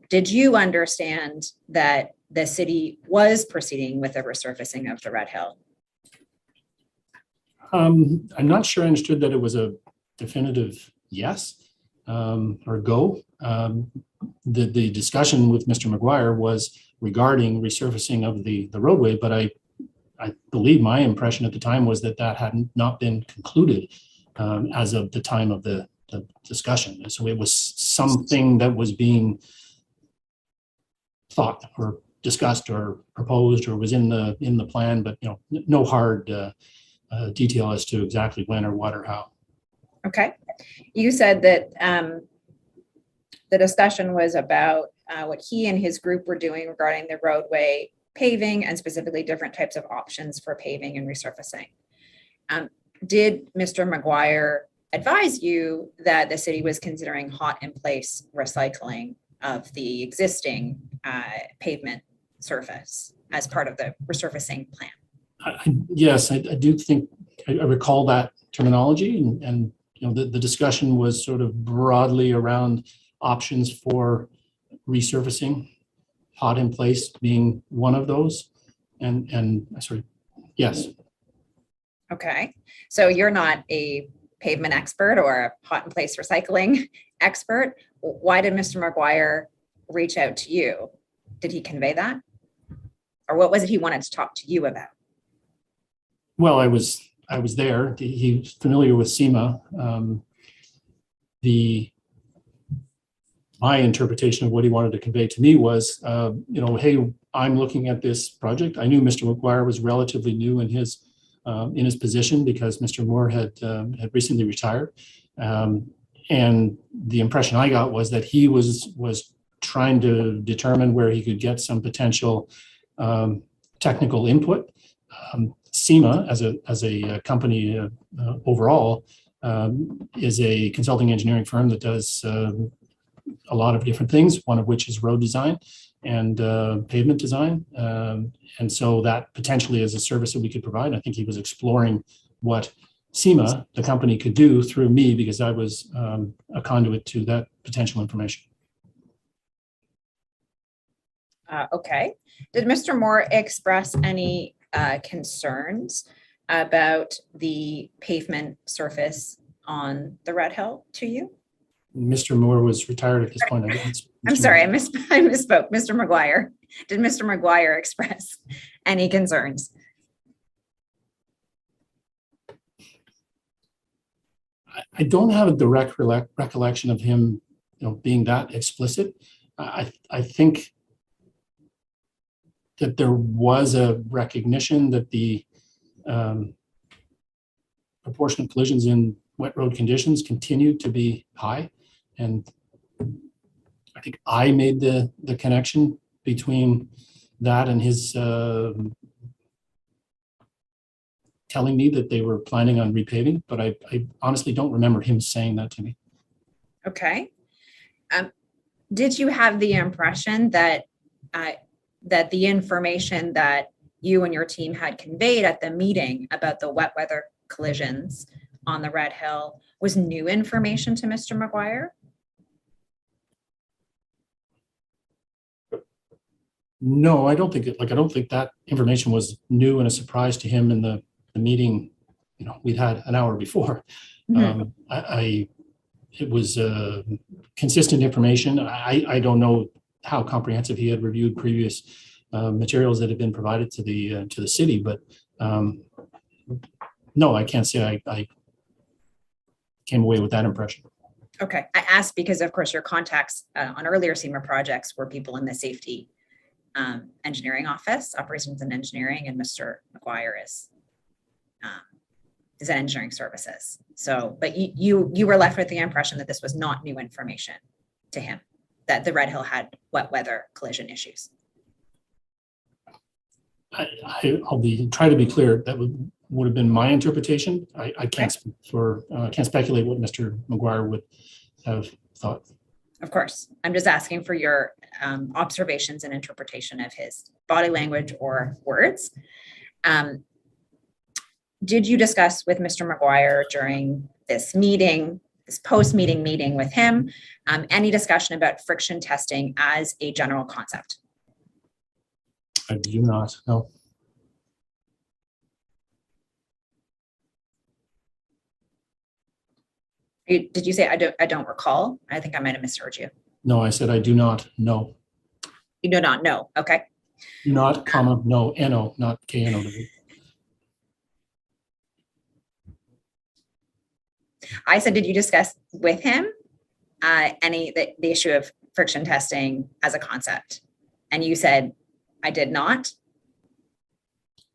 Did you understand that the city was proceeding with the resurfacing of the Red Hill? I'm not sure I understood that it was a definitive yes or go. The discussion with Mr. McGuire was regarding resurfacing of the roadway, but I believe my impression at the time was that had not been concluded as of the time of the discussion. So it was something that was being thought or discussed or proposed or was in the plan, but no hard detail as to exactly when or what or how. Okay. You said that the discussion was about what he and his group were doing regarding the roadway paving and specifically different types of options for paving and resurfacing. Did Mr. McGuire advise you that the city was considering hot in place recycling of the existing pavement surface as part of the resurfacing plan? Yes, I do think I recall that terminology, and the discussion was sort of broadly around options for resurfacing, hot in place being one of those, and sorry, yes. Okay, so you're not a pavement expert or a hot in place recycling expert. Why did Mr. McGuire reach out to you? Did he convey that? Or what was it he wanted to talk to you about? Well, I was there. He's familiar with SEMA. My interpretation of what he wanted to convey to me was, hey, I'm looking at this project. I knew Mr. McGuire was relatively new in his position because Mr. Moore had recently retired, and the impression I got was that he was trying to determine where he could get some potential technical input. SEMA, as a company overall, is a consulting engineering firm that does a lot of different things, one of which is road design and pavement design. And so that potentially is a service that we could provide. I think he was exploring what SEMA, the company, could do through me because I was a conduit to that potential information. Okay. Did Mr. Moore express any concerns about the pavement surface on the Red Hill to you? Mr. Moore was retired at this point. I'm sorry, I misspoke. Mr. McGuire. Did Mr. McGuire express any concerns? I don't have a direct recollection of him, being that explicit. I think that there was a recognition that the proportion of collisions in wet road conditions continued to be high. And I think I made the connection between that and his telling me that they were planning on repaving, but I honestly don't remember him saying that to me. Okay. Did you have the impression that that the information that you and your team had conveyed at the meeting about the wet weather collisions on the Red Hill was new information to Mr. McGuire? No, I don't think I don't think that information was new and a surprise to him in the meeting, we'd had an hour before. Mm-hmm. it was consistent information. I don't know how comprehensive he had reviewed previous materials that had been provided to the city, but no, I can't say I came away with that impression. Okay, I asked because of course your contacts on earlier SEMA projects were people in the safety engineering office, operations and engineering, and Mr. McGuire is at engineering services. So, but you were left with the impression that this was not new information to him, that the Red Hill had wet weather collision issues. I'll try to be clear. That would have been my interpretation. I can't speak for can't speculate what Mr. McGuire would have thought. Of course, I'm just asking for your observations and interpretation of his body language or words. Did you discuss with Mr. McGuire during this meeting, this post-meeting meeting with him, any discussion about friction testing as a general concept? I do not know. Did you say I don't recall? I think I might have misheard you. No, I said I do not know. You do not know. Okay. Do not, comma, no, N-O, not K-N-O-W. I said, did you discuss with him the issue of friction testing as a concept? And you said, I did not.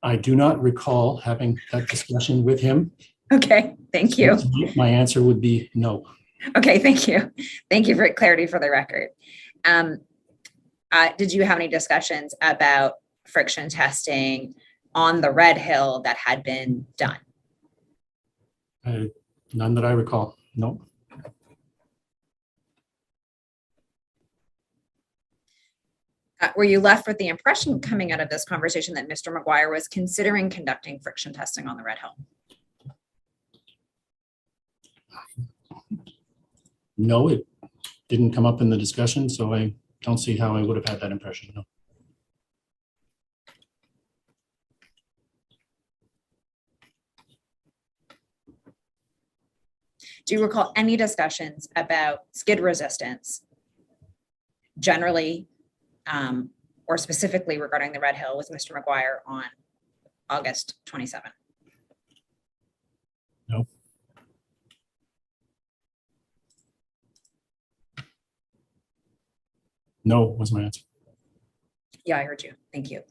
I do not recall having that discussion with him. Okay, thank you. My answer would be no. Okay, thank you. Thank you for clarity for the record. Did you have any discussions about friction testing on the Red Hill that had been done? None that I recall. No. Were you left with the impression coming out of this conversation that Mr. McGuire was considering conducting friction testing on the Red Hill? No, it didn't come up in the discussion, so I don't see how I would have had that impression. No. Do you recall any discussions about skid resistance generally or specifically regarding the Red Hill with Mr. McGuire on August 27th? No. No was my answer. Yeah, I heard you. Thank you.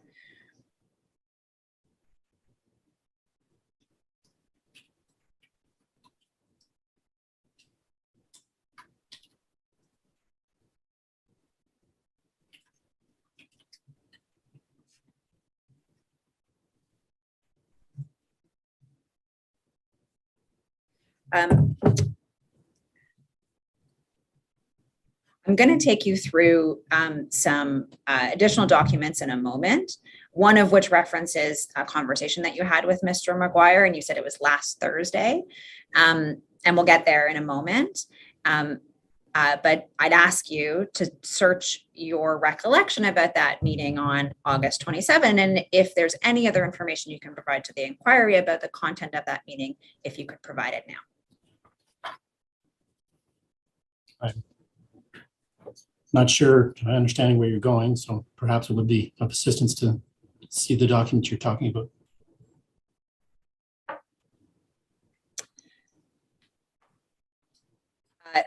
I'm going to take you through some additional documents in a moment, one of which references a conversation that you had with Mr. McGuire, and you said it was last Thursday, and we'll get there in a moment. But I'd ask you to search your recollection about that meeting on August 27, and if there's any other information you can provide to the inquiry about the content of that meeting, if you could provide it now. I'm not sure I'm understanding where you're going, so perhaps it would be of assistance to see the document you're talking about.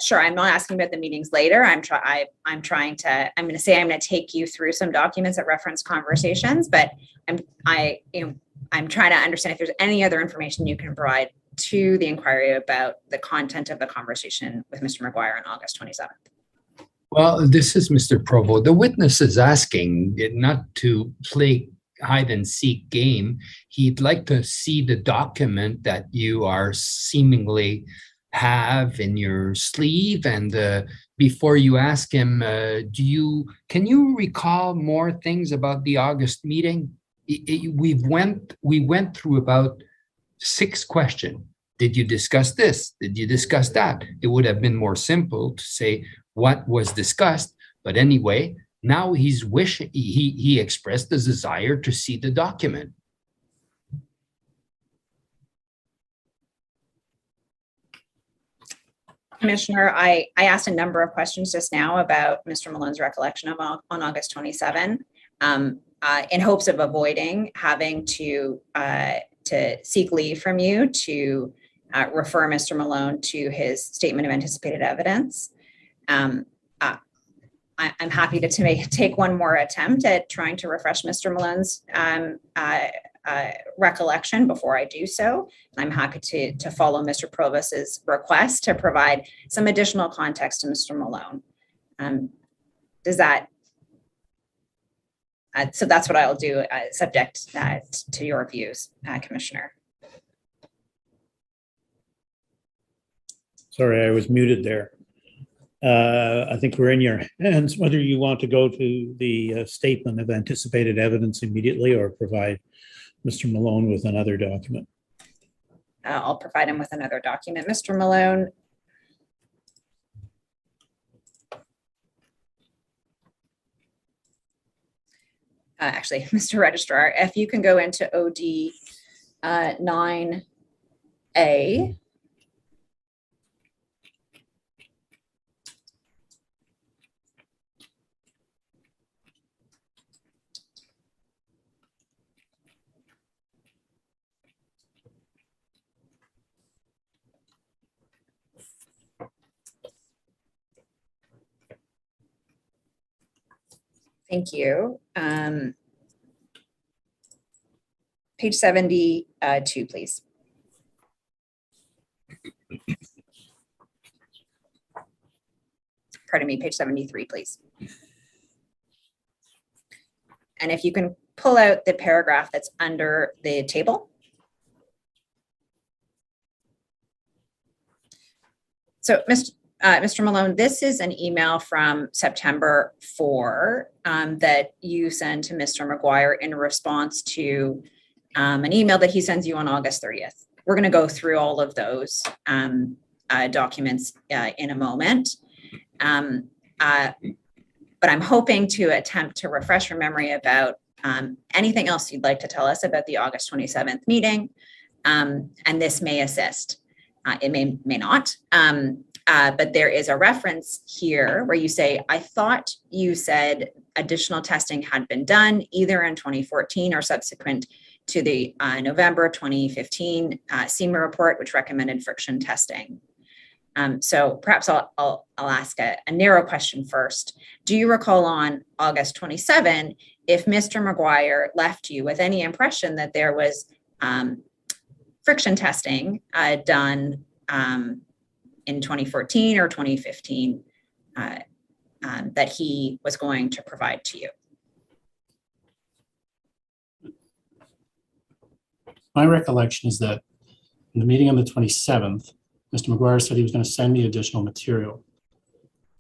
Sure, I'm not asking about the meetings later. I'm going to say I'm going to take you through some documents that reference conversations, but I'm trying to understand if there's any other information you can provide to the inquiry about the content of the conversation with Mr. McGuire on August 27th. Well, this is Mr. Provo. The witness is asking not to play hide and seek game. He'd like to see the document that you are seemingly have in your sleeve, and before you ask him, can you recall more things about the August meeting? We went through about 6 questions. Did you discuss this? Did you discuss that? It would have been more simple to say what was discussed, but anyway, now he expressed the desire to see the document. Commissioner, I asked a number of questions just now about Mr. Malone's recollection of on August 27, in hopes of avoiding having to seek leave from you to refer Mr. Malone to his statement of anticipated evidence. I'm happy to take one more attempt at trying to refresh Mr. Malone's recollection before I do so. I'm happy to follow Mr. Provost's request to provide some additional context to Mr. Malone. Does that, so that's what I'll do, subject to your views, Commissioner. Sorry, I was muted there. I think we're in your hands, whether you want to go to the statement of anticipated evidence immediately or provide Mr. Malone with another document. I'll provide him with another document. Mr. Malone. Actually, Mr. Registrar, if you can go into OD 9A. Thank you. Page 72, please. Pardon me, page 73, please. And if you can pull out the paragraph that's under the table. So, Mr. Malone, this is an email from September 4 that you send to Mr. McGuire in response to an email that he sends you on August 30th. We're going to go through all of those documents in a moment. But I'm hoping to attempt to refresh your memory about anything else you'd like to tell us about the August 27th meeting. And this may assist. It may not. But there is a reference here where you say, I thought you said additional testing had been done either in 2014 or subsequent to the November 2015 SEMA report, which recommended friction testing. So perhaps I'll ask a narrow question first. Do you recall on August 27 if Mr. McGuire left you with any impression that there was friction testing done in 2014 or 2015 that he was going to provide to you? My recollection is that in the meeting on the 27th, Mr. McGuire said he was going to send me additional material.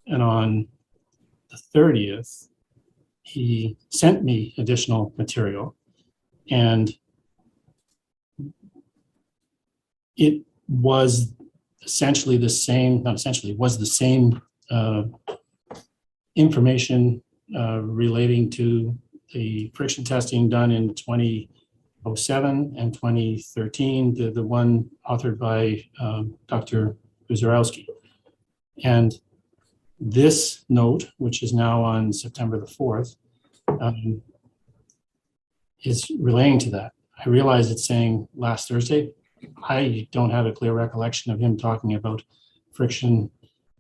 And on the 30th, he sent me additional material. And it was essentially the same, not essentially, it was the same information relating to the friction testing done in 2007 and 2013, the one authored by Dr. Guzarowski. And this note, which is now on September the 4th, is relaying to that. I realize it's saying last Thursday. I don't have a clear recollection of him talking about friction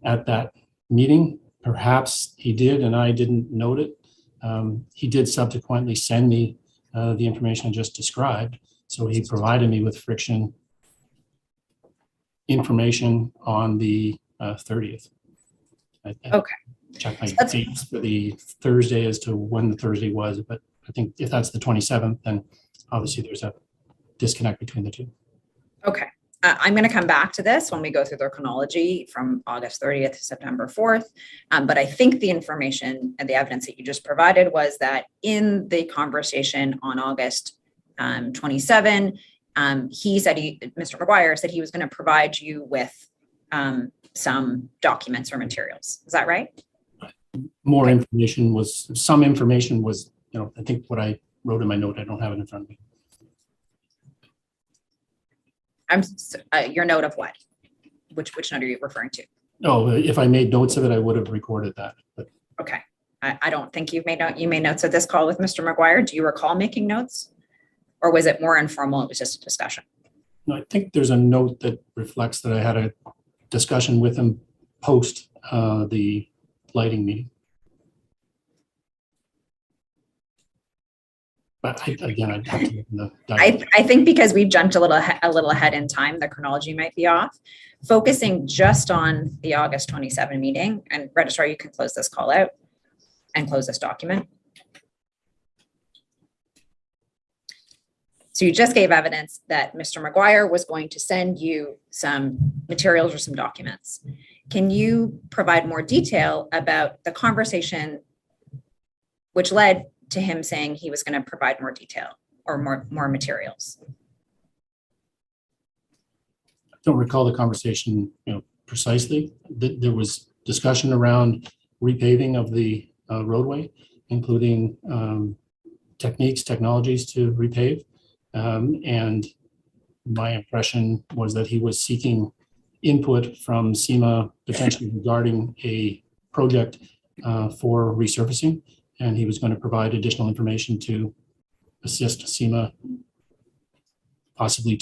at that meeting. Perhaps he did and I didn't note it. He did subsequently send me the information I just described. So he provided me with friction information on the 30th. Okay. Check my dates for the Thursday as to when the Thursday was, but I think if that's the 27th, then obviously there's a disconnect between the two. Okay. I'm going to come back to this when we go through the chronology from August 30th to September 4th. But I think the information and the evidence that you just provided was that in the conversation on August 27, he said, Mr. McGuire said he was going to provide you with some documents or materials. Is that right? More information was, some information was, I think what I wrote in my note, I don't have it in front of me. Your note of what? Which note are you referring to? No, if I made notes of it, I would have recorded that. But Okay. I don't think you made notes of this call with Mr. McGuire. Do you recall making notes? Or was it more informal? It was just a discussion. no, I think there's a note that reflects that I had a discussion with him post the lighting meeting. But again, I'd have to look in the document. I think because we've jumped a little ahead in time, the chronology might be off. Focusing just on the August 27 meeting, and Registrar, you can close this call out and close this document. So you just gave evidence that Mr. McGuire was going to send you some materials or some documents. Can you provide more detail about the conversation which led to him saying he was going to provide more detail or more materials? I don't recall the conversation, precisely. There was discussion around repaving of the roadway, including technologies to repave. And my impression was that he was seeking input from SEMA potentially regarding a project for resurfacing, and he was going to provide additional information to assist SEMA possibly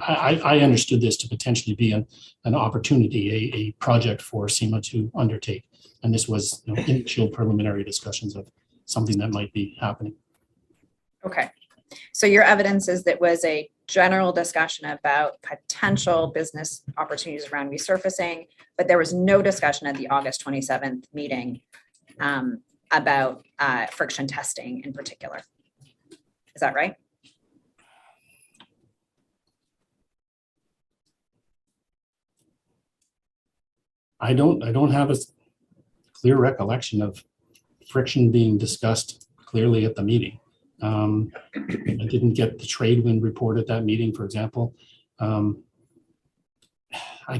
I understood this to potentially be an opportunity, a project for SEMA to undertake. And this was initial preliminary discussions of something that might be happening. Okay. So your evidence is that was a general discussion about potential business opportunities around resurfacing, but there was no discussion at the August 27th meeting about friction testing in particular. Is that right? I don't have a clear recollection of friction being discussed clearly at the meeting. I didn't get the trade wind report at that meeting, for example. I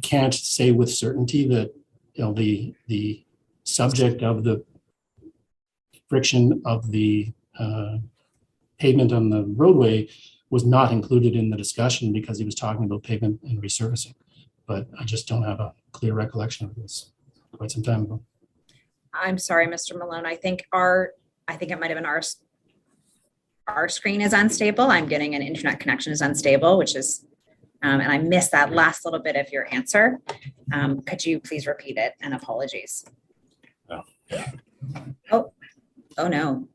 can't say with certainty that the subject of the friction of the pavement on the roadway was not included in the discussion because he was talking about pavement and resurfacing. But I just don't have a clear recollection of this quite some time ago. I'm sorry, Mr. Malone. I think it might have been our screen is unstable. I'm getting an internet connection is unstable, which is, and I missed that last little bit of your answer. Could you please repeat it? And apologies. Oh, oh no.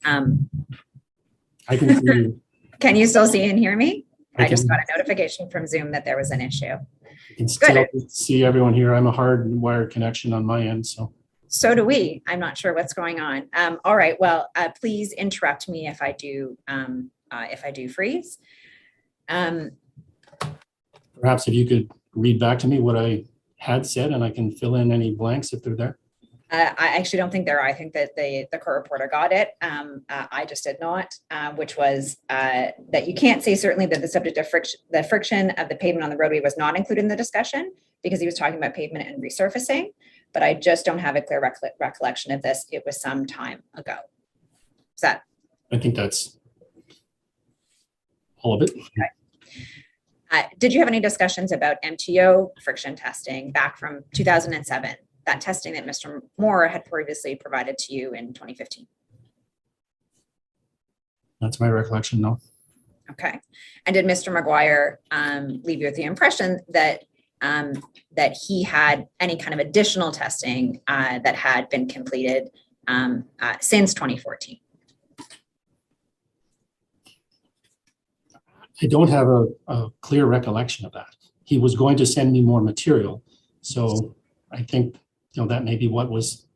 I can see you. Can you still see and hear me? I just got a notification from Zoom that there was an issue. I can still see everyone here. I'm a hard wired connection on my end, so do we. I'm not sure what's going on. All right. Well, please interrupt me if I do freeze. Perhaps if you could read back to me what I had said, and I can fill in any blanks if they're there. I actually don't think there are. I think that the court reporter got it. I just did not, which was that you can't say certainly that the subject of friction of the pavement on the roadway was not included in the discussion because he was talking about pavement and resurfacing. But I just don't have a clear recollection of this. It was some time ago. Is that? I think that's all of it. Okay. Did you have any discussions about MTO friction testing back from 2007? That testing that Mr. Moore had previously provided to you in 2015? That's my recollection, no. Okay. And did Mr. McGuire leave you with the impression that that he had any kind of additional testing that had been completed since 2014? I don't have a clear recollection of that. He was going to send me more material. So I think that may be what was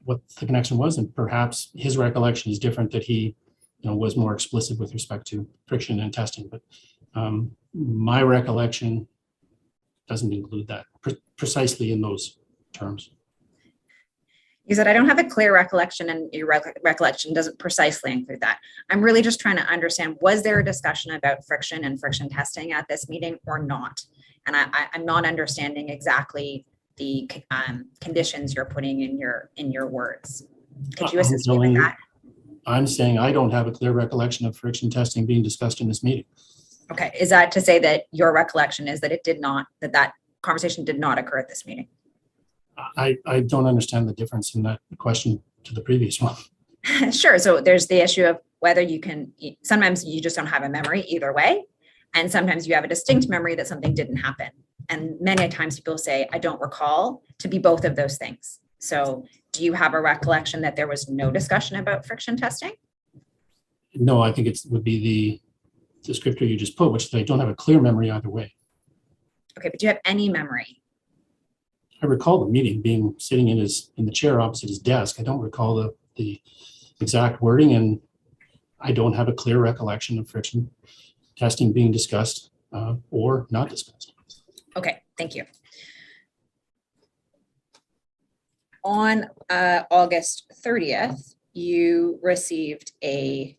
what the connection was, and perhaps his recollection is different, that he was more explicit with respect to friction and testing. But my recollection doesn't include that precisely in those terms. You said, I don't have a clear recollection, and your recollection doesn't precisely include that. I'm really just trying to understand, was there a discussion about friction and friction testing at this meeting or not? And I'm not understanding exactly the conditions you're putting in your words. Could you assist me with that? I'm saying I don't have a clear recollection of friction testing being discussed in this meeting. Okay, is that to say that your recollection is that it did not, that conversation did not occur at this meeting? I don't understand the difference in that question to the previous one. Sure. So there's the issue of whether you can, sometimes you just don't have a memory either way. And sometimes you have a distinct memory that something didn't happen. And many times people say, I don't recall, to be both of those things. So do you have a recollection that there was no discussion about friction testing? No, I think it would be the descriptor you just put, which I don't have a clear memory either way. Okay, but do you have any memory? I recall the meeting being sitting in the chair opposite his desk. I don't recall the exact wording, and I don't have a clear recollection of friction testing being discussed or not discussed. Okay, thank you. On August 30th, you received a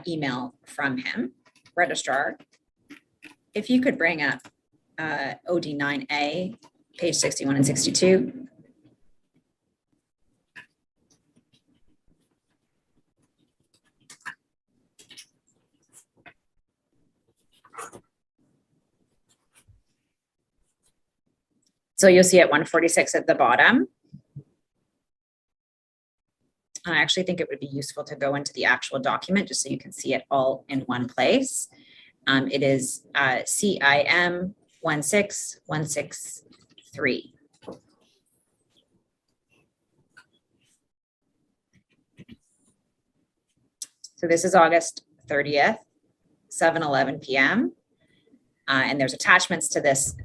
email from him, registrar. If you could bring up OD9A, page 61 and 62. So you'll see at 146 at the bottom. I actually think it would be useful to go into the actual document just so you can see it all in one place. It is CIM 16163. So this is August 30th, 7:11 p.m. And there's attachments to this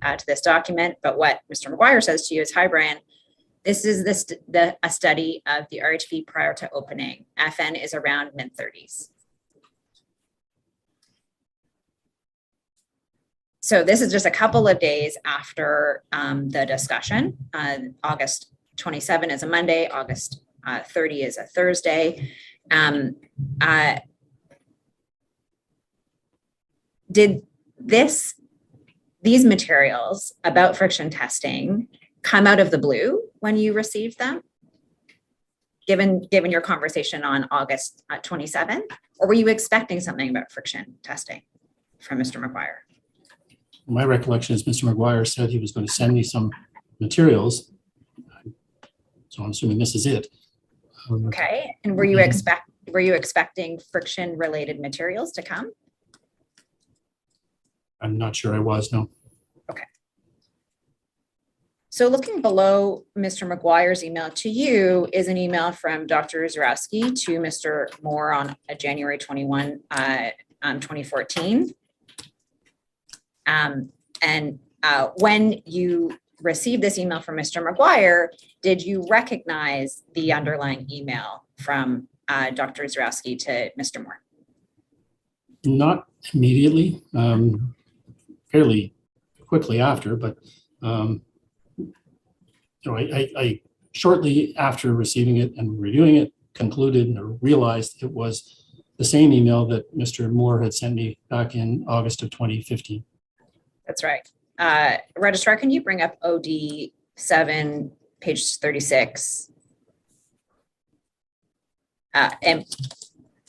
document. But what Mr. McGuire says to you is, hi, Brian, this is a study of the RHV prior to opening. FN is around mid-30s. So this is just a couple of days after the discussion. August 27 is a Monday. August 30 is a Thursday. Did these materials about friction testing come out of the blue when you received them, given your conversation on August 27th, or were you expecting something about friction testing from Mr. McGuire? My recollection is Mr. McGuire said he was going to send me some materials. So I'm assuming this is it. Okay, and were you expecting friction related materials to come? I'm not sure I was, no. Okay. So looking below Mr. McGuire's email to you is an email from Dr. Zarowski to Mr. Moore on January 21, 2014. When you received this email from Mr. McGuire, did you recognize the underlying email from Dr. Zarowski to Mr. Moore? Not immediately, fairly quickly after, but I shortly after receiving it and reviewing it concluded or realized it was the same email that Mr. Moore had sent me back in August of 2015. That's right. Registrar, can you bring up OD 7, page 36? And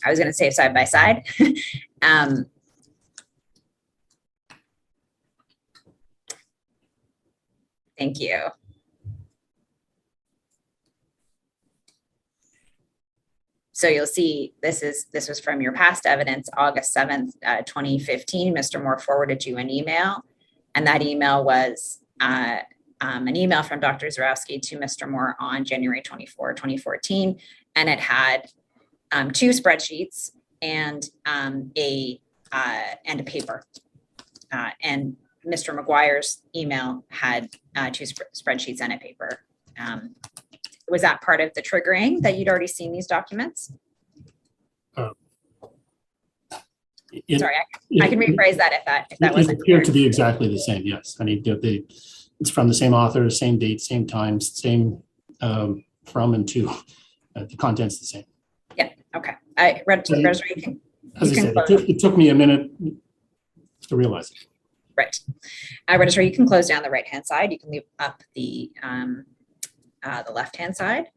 I was going to say side by side. Thank you. So you'll see this was from your past evidence, August 7th, 2015. Mr. Moore forwarded you an email, and that email was an email from Dr. Zarowski to Mr. Moore on January 24, 2014, and it had 2 spreadsheets and a paper. And Mr. McGuire's email had 2 spreadsheets and a paper. Was that part of the triggering that you'd already seen these documents? Sorry, I can rephrase that if that wasn't clear. It appeared to be exactly the same, yes. I mean, it's from the same author, same date, same times, same from and to. The content's the same. Yeah, okay. I read to the you can, as I said, it took me a minute to realize it. Right. Registrar, you can close down the right-hand side. You can leave up the left-hand side.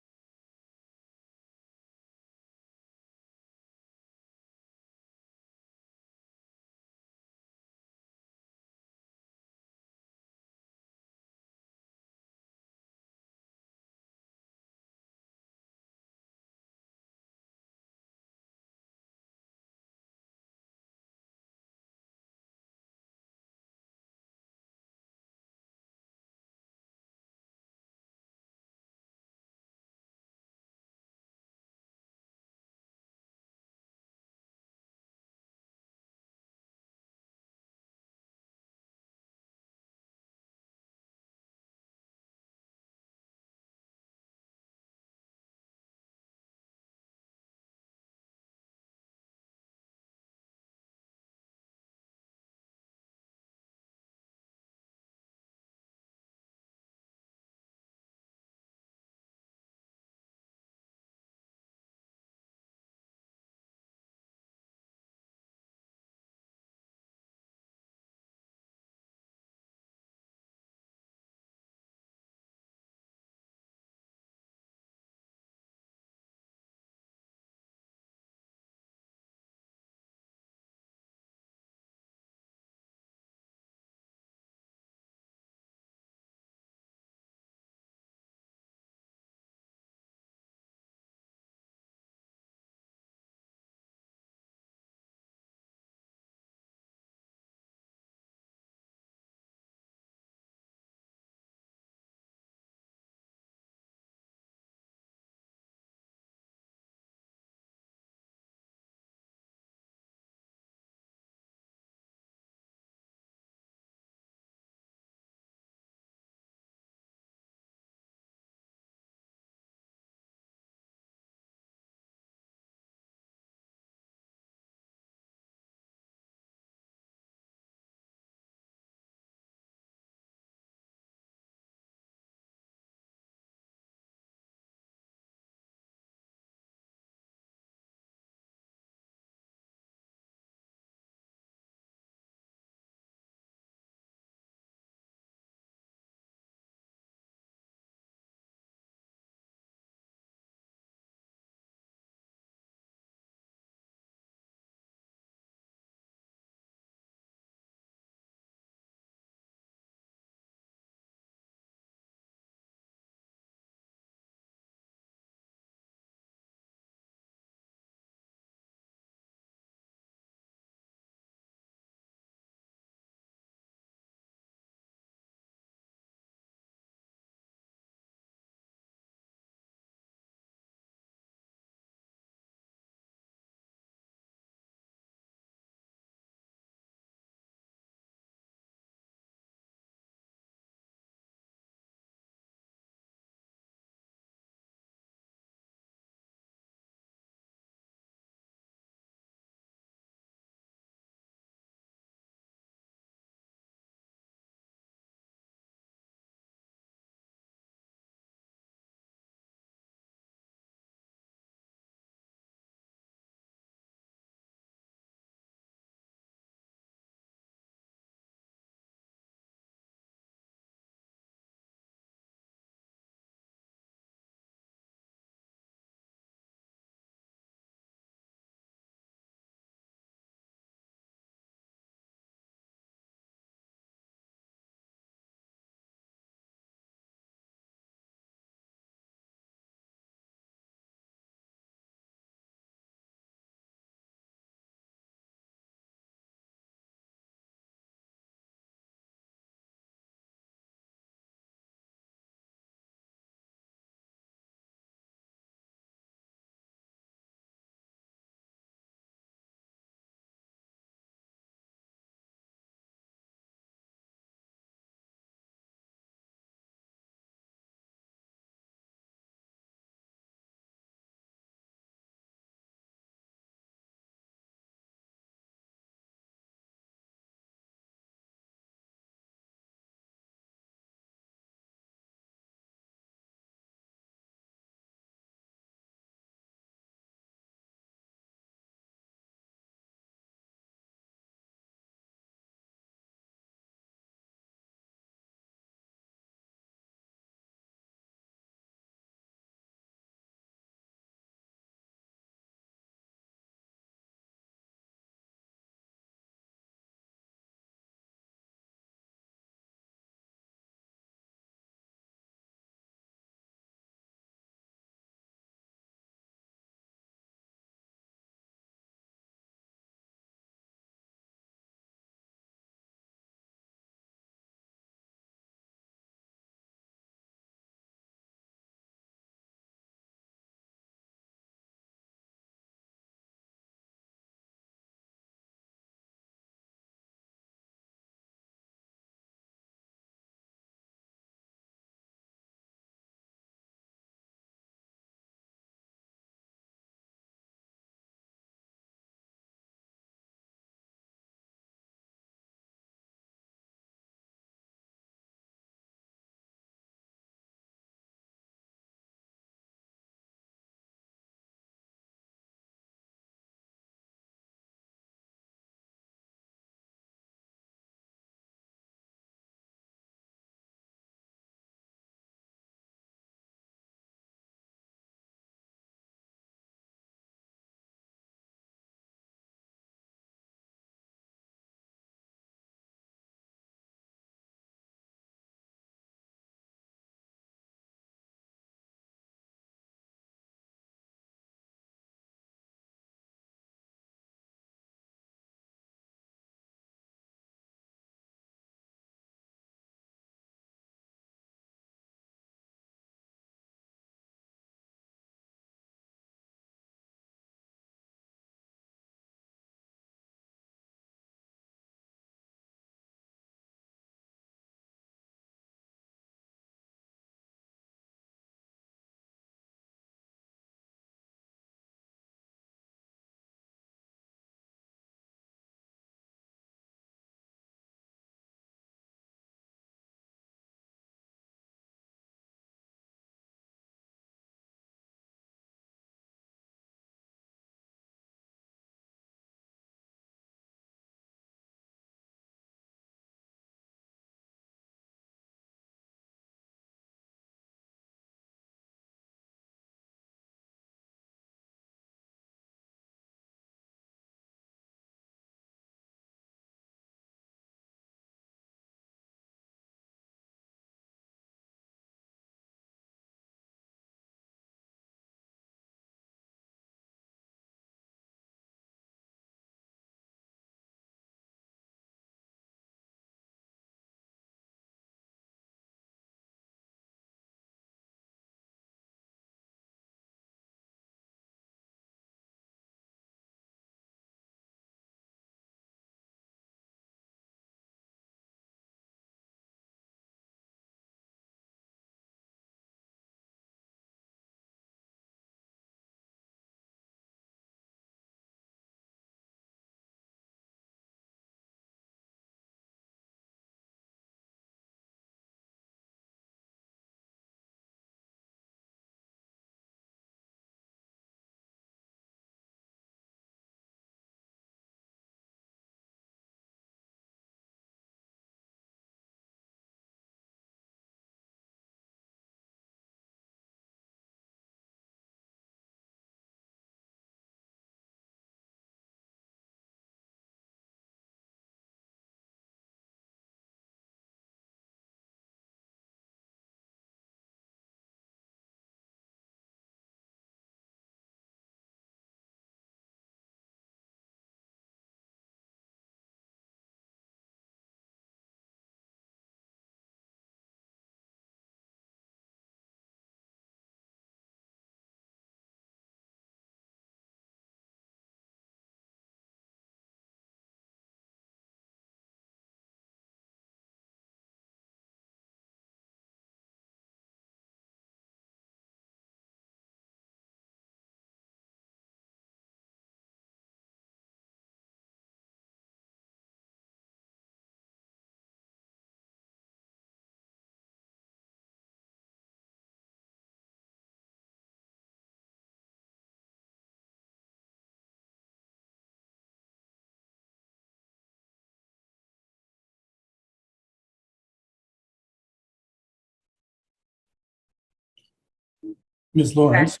Ms. Lawrence,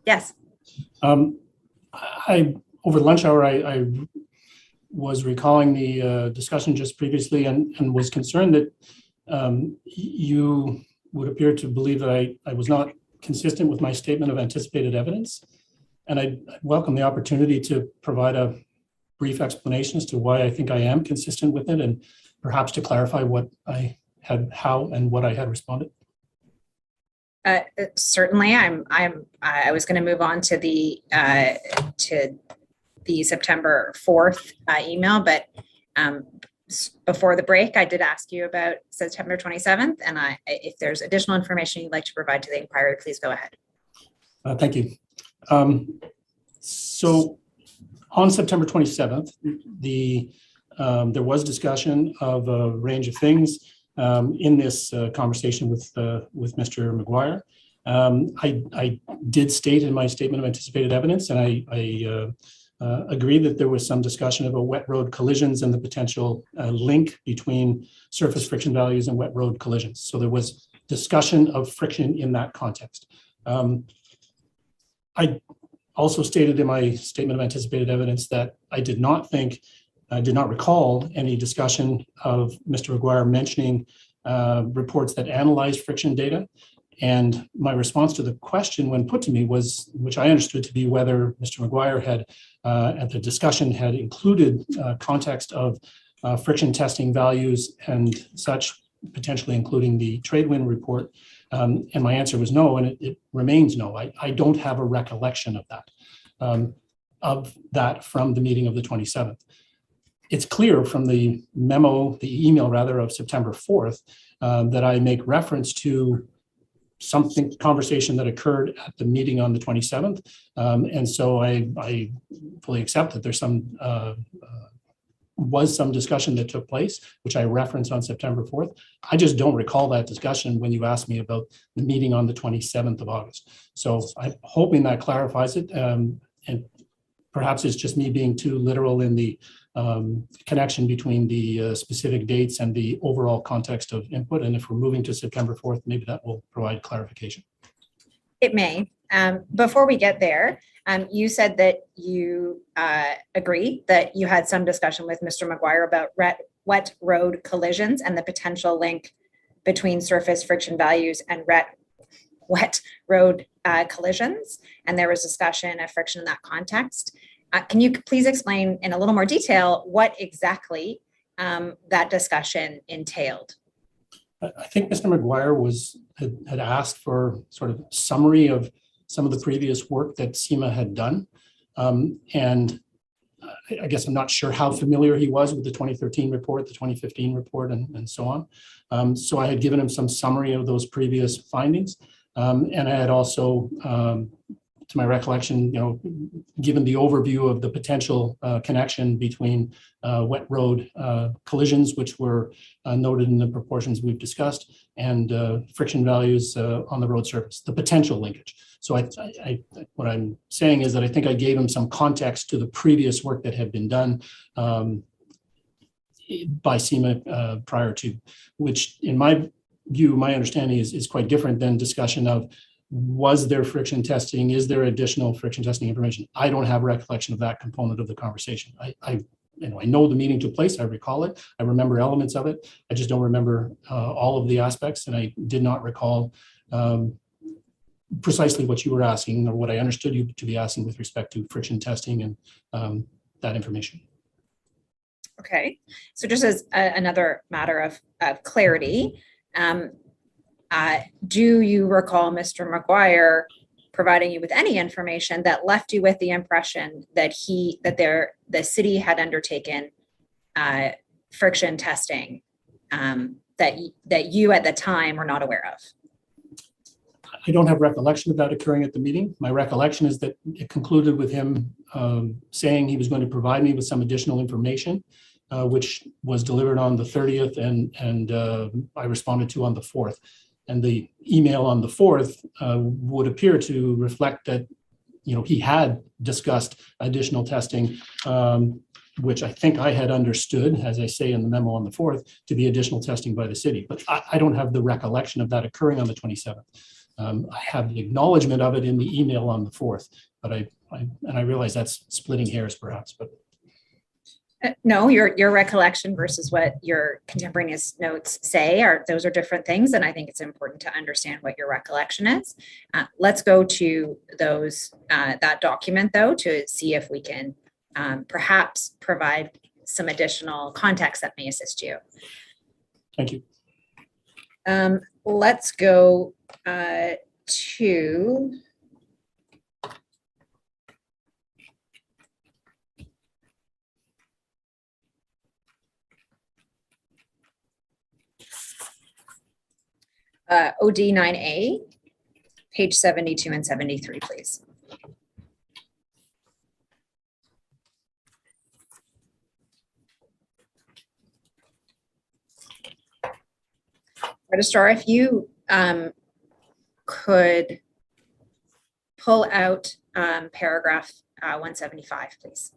Yes. over the lunch hour, I was recalling the discussion just previously and was concerned that you would appear to believe that I was not consistent with my statement of anticipated evidence. And I welcome the opportunity to provide a brief explanation as to why I think I am consistent with it, and perhaps to clarify what I had, how and what I had responded. Certainly, I was going to move on to the September 4th email, but before the break, I did ask you about September 27th, and if there's additional information you'd like to provide to the inquiry, please go ahead. Thank you. So on September 27th, there was discussion of a range of things in this conversation with Mr. McGuire. I did state in my statement of anticipated evidence, and I agreed that there was some discussion about wet road collisions and the potential link between surface friction values and wet road collisions. So there was discussion of friction in that context. I also stated in my statement of anticipated evidence that I did not recall any discussion of Mr. McGuire mentioning reports that analyzed friction data. And my response to the question when put to me was, which I understood to be whether Mr. McGuire had, at the discussion, had included context of friction testing values and such, potentially including the Tradewind report. And my answer was no, and it remains no. I don't have a recollection of that from the meeting of the 27th. It's clear from the email rather, of September 4th, that I make reference to conversation that occurred at the meeting on the 27th. And so I fully accept that there's was some discussion that took place, which I referenced on September 4th. I just don't recall that discussion when you asked me about the meeting on the 27th of August. So I'm hoping that clarifies it. And perhaps it's just me being too literal in the connection between the specific dates and the overall context of input. And if we're moving to September 4th, maybe that will provide clarification. It may. Before we get there, you said that you agree that you had some discussion with Mr. McGuire about wet road collisions and the potential link between surface friction values and wet road collisions. And there was discussion of friction in that context. Can you please explain in a little more detail what exactly that discussion entailed? I think Mr. McGuire had asked for sort of summary of some of the previous work that SEMA had done. And I guess I'm not sure how familiar he was with the 2013 report, the 2015 report, and so on. So I had given him some summary of those previous findings. And I had also, to my recollection, given the overview of the potential connection between wet road collisions, which were noted in the proportions we've discussed, and friction values on the road surface, the potential linkage. So what I'm saying is that I think I gave him some context to the previous work that had been done by SEMA prior to, which in my view, my understanding is quite different than discussion of, was there friction testing? Is there additional friction testing information? I don't have recollection of that component of the conversation. I know the meeting took place. I recall it. I remember elements of it. I just don't remember all of the aspects, and I did not recall precisely what you were asking or what I understood you to be asking with respect to friction testing and that information. Okay, so just as another matter of clarity, do you recall Mr. McGuire providing you with any information that left you with the impression that the city had undertaken friction testing that you at the time were not aware of? I don't have recollection of that occurring at the meeting. My recollection is that it concluded with him saying he was going to provide me with some additional information, which was delivered on the 30th and I responded to on the 4th. And the email on the 4th would appear to reflect that, he had discussed additional testing, which I think I had understood, as I say in the memo on the 4th, to be additional testing by the city. But I don't have the recollection of that occurring on the 27th. I have the acknowledgement of it in the email on the 4th, but I realize that's splitting hairs perhaps, but. No, your recollection versus what your contemporaneous notes say those are different things, and I think it's important to understand what your recollection is. Let's go to those that document though to see if we can perhaps provide some additional context that may assist you. Thank you. Let's go to OD 9A, page 72 and 73, please. Registrar, if you could pull out paragraph 175, please.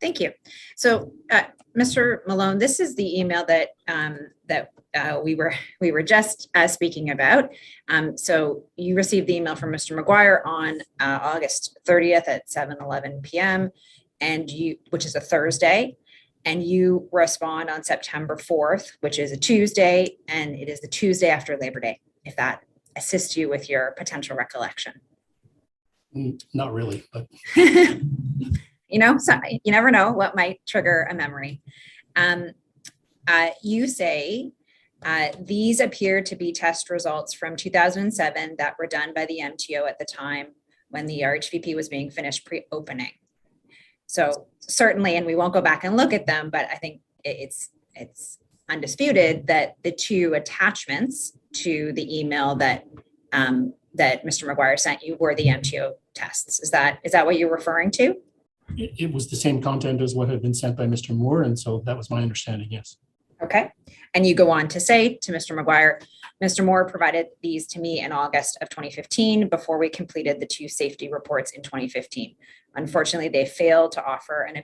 Thank you. So, Mr. Malone, this is the email that we were just speaking about. So you received the email from Mr. McGuire on August 30th at 7:11 p.m. which is a Thursday, and you respond on September 4th, which is a Tuesday, and it is the Tuesday after Labor Day, if that assists you with your potential recollection. Not really, but. You know, so you never know what might trigger a memory. You say, these appear to be test results from 2007 that were done by the MTO at the time when the RHVP was being finished pre-opening. So certainly, and we won't go back and look at them, but I think it's undisputed that the two attachments to the email that Mr. McGuire sent you were the MTO tests. Is that what you're referring to? It was the same content as what had been sent by Mr. Moore, and so that was my understanding, yes. Okay. And you go on to say to Mr. McGuire, Mr. Moore provided these to me in August of 2015 before we completed the two safety reports in 2015. Unfortunately, they failed to offer an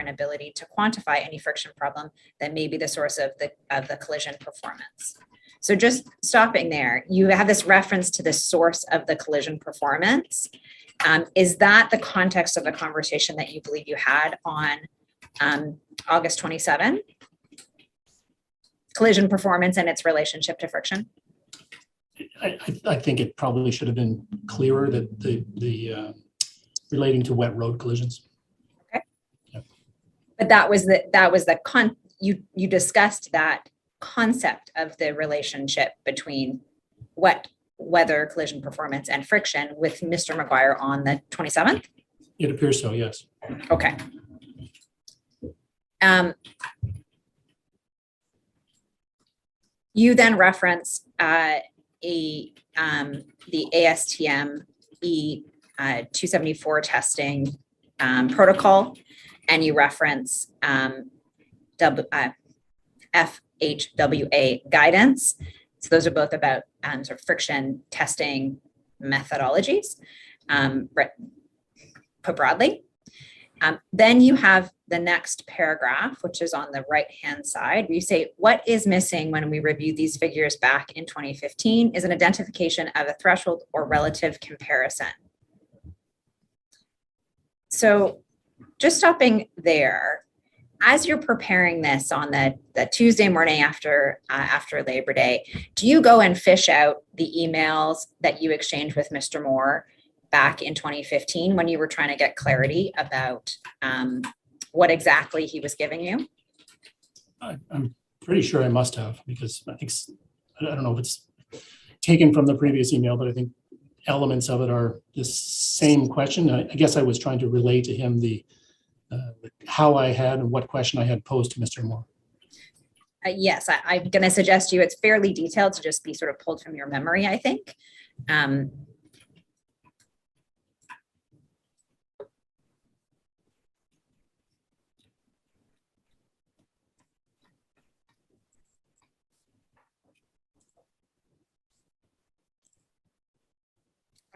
ability to quantify any friction problem that may be the source of the collision performance. So just stopping there, you have this reference to the source of the collision performance. Is that the context of the conversation that you believe you had on August 27? Collision performance and its relationship to friction? I think it probably should have been clearer that the relating to wet road collisions. Okay. Yeah. But you discussed that concept of the relationship between weather collision performance and friction with Mr. McGuire on the 27th? It appears so, yes. Okay. You then reference the ASTM E274 testing protocol, and you reference FHWA guidance. So those are both about sort of friction testing methodologies, put broadly. Then you have the next paragraph, which is on the right-hand side, where you say, what is missing when we reviewed these figures back in 2015 is an identification of a threshold or relative comparison. So just stopping there, as you're preparing this on the Tuesday morning after Labor Day, do you go and fish out the emails that you exchanged with Mr. Moore back in 2015 when you were trying to get clarity about what exactly he was giving you? I'm pretty sure I must have, because I don't know if it's taken from the previous email, but I think elements of it are the same question. I guess I was trying to relay to him how I had and what question I had posed to Mr. Moore. Yes, I'm going to suggest to you it's fairly detailed to just be sort of pulled from your memory, I think.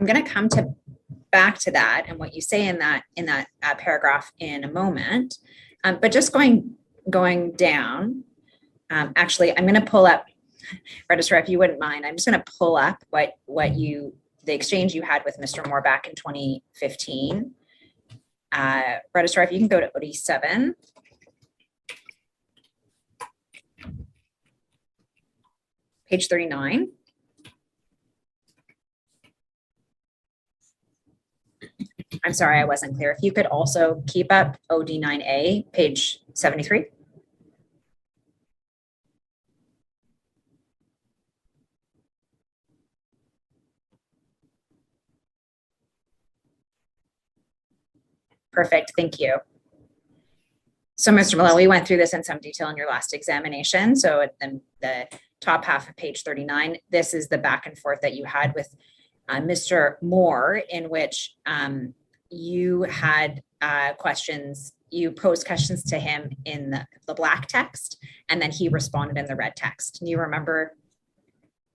I'm going to come back to that and what you say in that paragraph in a moment. But just going down, actually, I'm going to pull up, Registrar, if you wouldn't mind, I'm just going to pull up the exchange you had with Mr. Moore back in 2015. Registrar, if you can go to OD7. Page 39. I'm sorry, I wasn't clear. If you could also keep up OD9A, page 73. Perfect, thank you. So Mr. Malone, we went through this in some detail in your last examination. So at the top half of page 39, this is the back and forth that you had with Mr. Moore, in which you had questions, you posed questions to him in the black text, and then he responded in the red text. You remember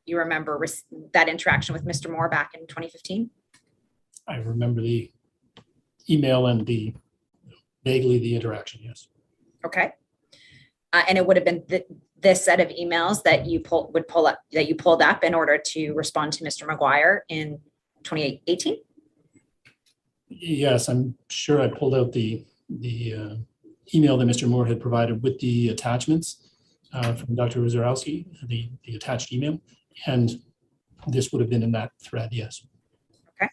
that interaction with Mr. Moore back in 2015? I remember the email and vaguely the interaction, yes. Okay. And it would have been this set of emails that you pulled up in order to respond to Mr. McGuire in 2018? Yes, I'm sure I pulled out the email that Mr. Moore had provided with the attachments from Dr. Wazorowski, the attached email, and this would have been in that thread, yes. Okay.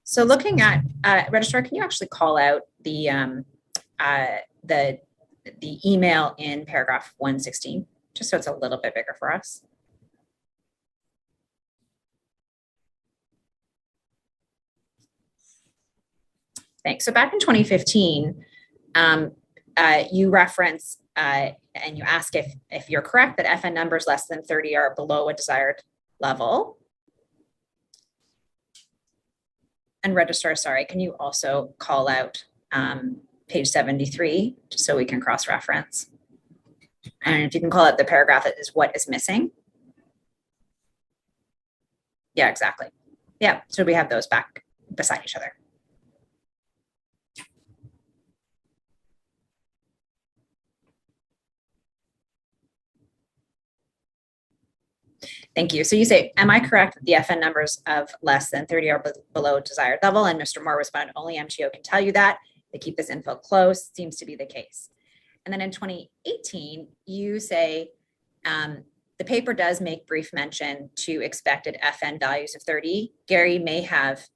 So looking at Registrar, can you actually call out the email in paragraph 116, just so it's a little bit bigger for us? Thanks. So back in 2015, you reference and you ask if you're correct that FN numbers less than 30 are below a desired level. And Registrar, sorry, can you also call out page 73, just so we can cross-reference? And if you can call out the paragraph that is what is missing. Yeah, exactly. Yeah, so we have those back beside each other. Thank you. So you say, am I correct that the FN numbers of less than 30 are below desired level? And Mr. Moore responded, only MTO can tell you that. They keep this info close, seems to be the case. And then in 2018, you say, the paper does make brief mention to expected FN values of 30. Gary may have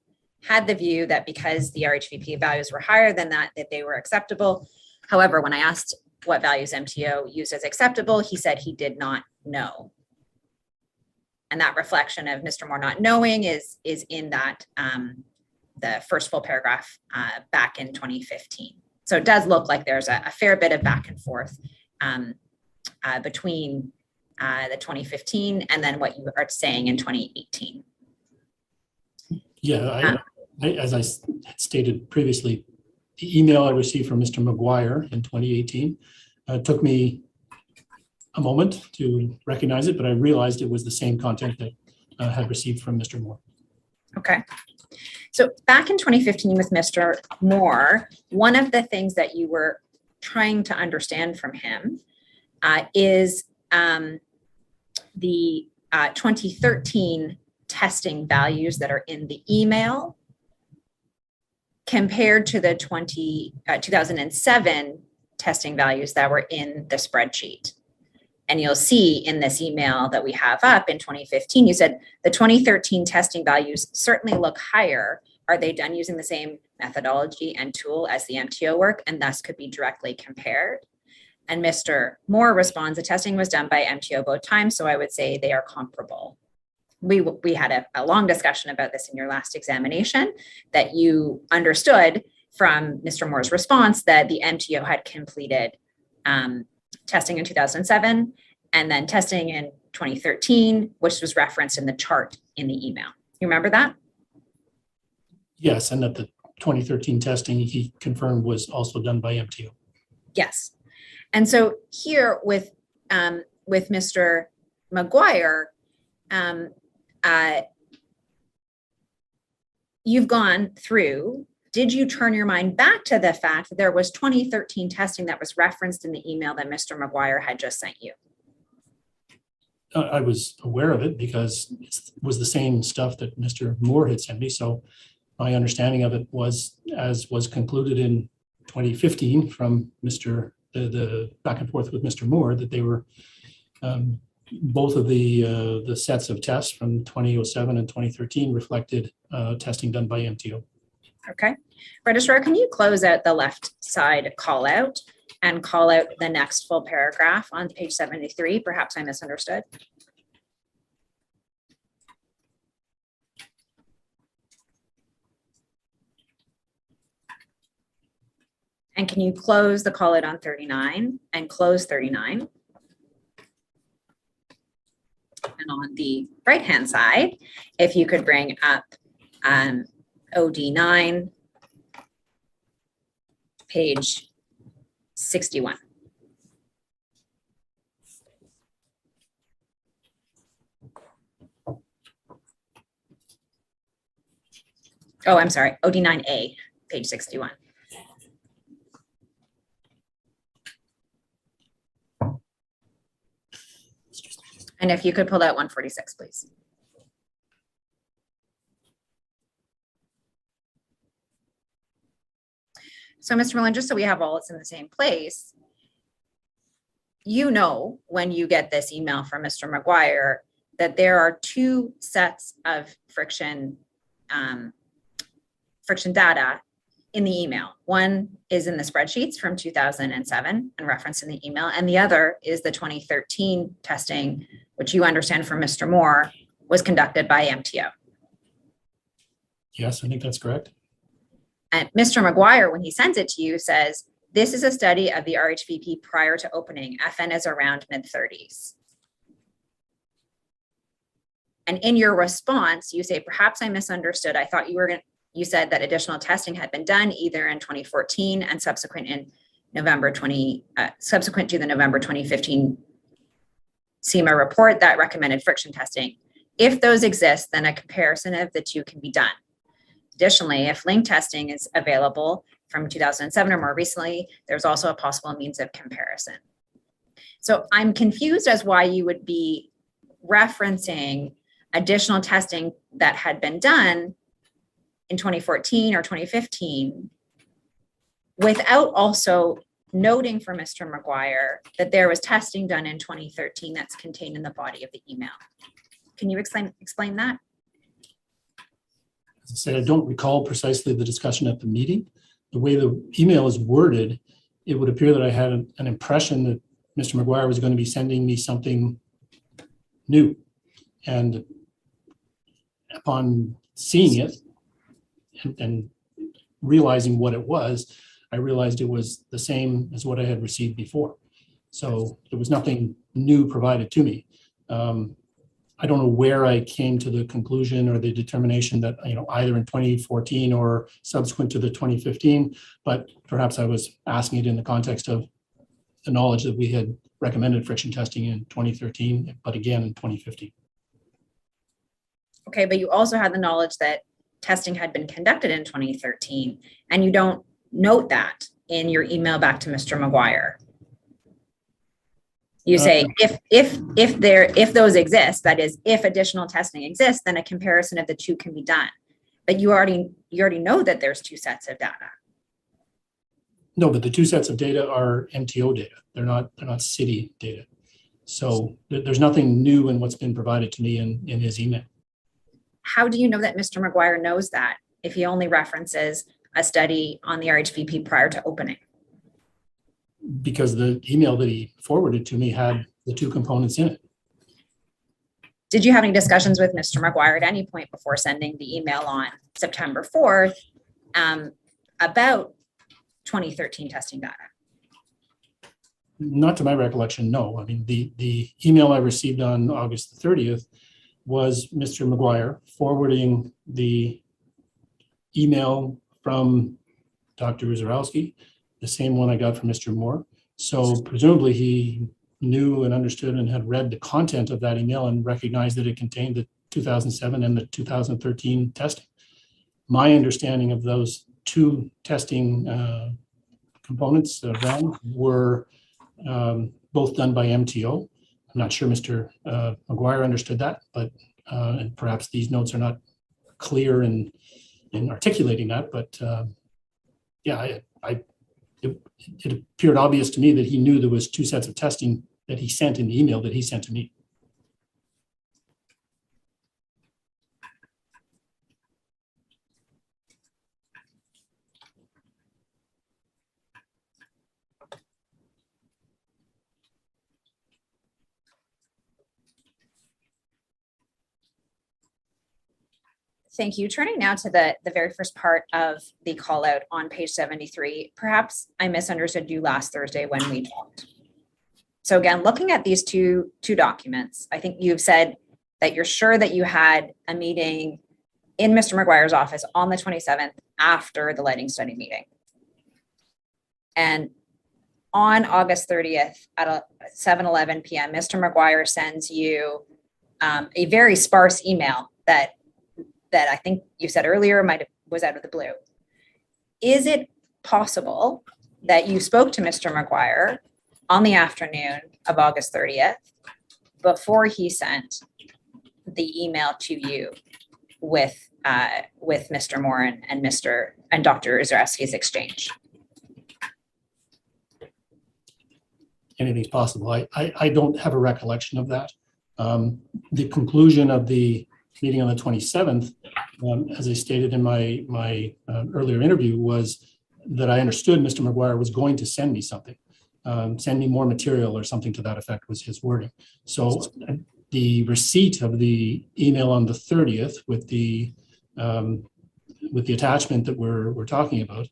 had the view that because the RHVP values were higher than that they were acceptable. However, when I asked what values MTO used as acceptable, he said he did not know. And that reflection of Mr. Moore not knowing is in that the first full paragraph back in 2015. So it does look like there's a fair bit of back and forth between the 2015 and then what you are saying in 2018. Yeah, as I stated previously, the email I received from Mr. McGuire in 2018 took me a moment to recognize it, but I realized it was the same content that I had received from Mr. Moore. Okay. So back in 2015 with Mr. Moore, one of the things that you were trying to understand from him is the 2013 testing values that are in the email compared to the 2007 testing values that were in the spreadsheet. And you'll see in this email that we have up in 2015, you said the 2013 testing values certainly look higher. Are they done using the same methodology and tool as the MTO work and thus could be directly compared? And Mr. Moore responds, the testing was done by MTO both times, so I would say they are comparable. We had a long discussion about this in your last examination, that you understood from Mr. Moore's response that the MTO had completed testing in 2007 and then testing in 2013, which was referenced in the chart in the email. You remember that? Yes, and that the 2013 testing he confirmed was also done by MTO. Yes. And so here with Mr. McGuire, you've gone through, did you turn your mind back to the fact that there was 2013 testing that was referenced in the email that Mr. McGuire had just sent you? I was aware of it because it was the same stuff that Mr. Moore had sent me. So my understanding of it was, as was concluded in 2015 from the back and forth with Mr. Moore, that they were both of the sets of tests from 2007 and 2013 reflected testing done by MTO. Okay. Registrar, can you close out the left side call out and call out the next full paragraph on page 73? Perhaps I misunderstood. And can you close the call out on 39 and close 39? And on the right-hand side, if you could bring up OD9, page 61. Oh, I'm sorry, OD9A, page 61. And if you could pull out 146, please. So, Mr. Mullen, just so we have all it's in the same place, you know, when you get this email from Mr. McGuire, that there are two sets of friction data in the email. One is in the spreadsheets from 2007 and referenced in the email, and the other is the 2013 testing, which you understand from Mr. Moore was conducted by MTO. Yes, I think that's correct. And Mr. McGuire, when he sends it to you, says, this is a study of the RHVP prior to opening. FN is around mid-30s. And in your response, you say, perhaps I misunderstood. I thought you said that additional testing had been done either in 2014 and subsequent to the November 2015 SEMA report that recommended friction testing. If those exist, then a comparison of the two can be done. Additionally, if link testing is available from 2007 or more recently, there's also a possible means of comparison. So I'm confused as why you would be referencing additional testing that had been done in 2014 or 2015 without also noting for Mr. McGuire that there was testing done in 2013 that's contained in the body of the email. Can you explain that? As I said, I don't recall precisely the discussion at the meeting. The way the email is worded, it would appear that I had an impression that Mr. McGuire was going to be sending me something new. And upon seeing it and realizing what it was, I realized it was the same as what I had received before. So there was nothing new provided to me. I don't know where I came to the conclusion or the determination that, either in 2014 or subsequent to the 2015, but perhaps I was asking it in the context of the knowledge that we had recommended friction testing in 2013, but again in 2015. Okay, but you also had the knowledge that testing had been conducted in 2013, and you don't note that in your email back to Mr. McGuire. You say if those exist, that is, if additional testing exists, then a comparison of the two can be done. But you already know that there's two sets of data. No, but the two sets of data are MTO data. They're not city data. So there's nothing new in what's been provided to me in his email. How do you know that Mr. McGuire knows that if he only references a study on the RHVP prior to opening? Because the email that he forwarded to me had the two components in it. Did you have any discussions with Mr. McGuire at any point before sending the email on September 4th about 2013 testing data? Not to my recollection, no. I mean, the email I received on August the 30th was Mr. McGuire forwarding the email from Dr. Uzarowski, the same one I got from Mr. Moore. So presumably he knew and understood and had read the content of that email and recognized that it contained the 2007 and the 2013 testing. My understanding of those two testing components were both done by MTO. I'm not sure Mr. McGuire understood that, but and perhaps these notes are not clear in articulating that, but yeah, it appeared obvious to me that he knew there was two sets of testing that he sent in the email that he sent to me. Thank you. Turning now to the very first part of the call out on page 73, perhaps I misunderstood you last Thursday when we talked. So again, looking at these two documents, I think you've said that you're sure that you had a meeting in Mr. McGuire's office on the 27th after the lighting study meeting. And on August 30th at 7:11 p.m., Mr. McGuire sends you a very sparse email that I think you said earlier was out of the blue. Is it possible that you spoke to Mr. McGuire on the afternoon of August 30th before he sent the email to you with Mr. Moore and Dr. Zareski's exchange? Anything's possible. I don't have a recollection of that. The conclusion of the meeting on the 27th, as I stated in my earlier interview, was that I understood Mr. McGuire was going to send me something, send me more material or something to that effect was his wording. So the receipt of the email on the 30th with the attachment that we're talking about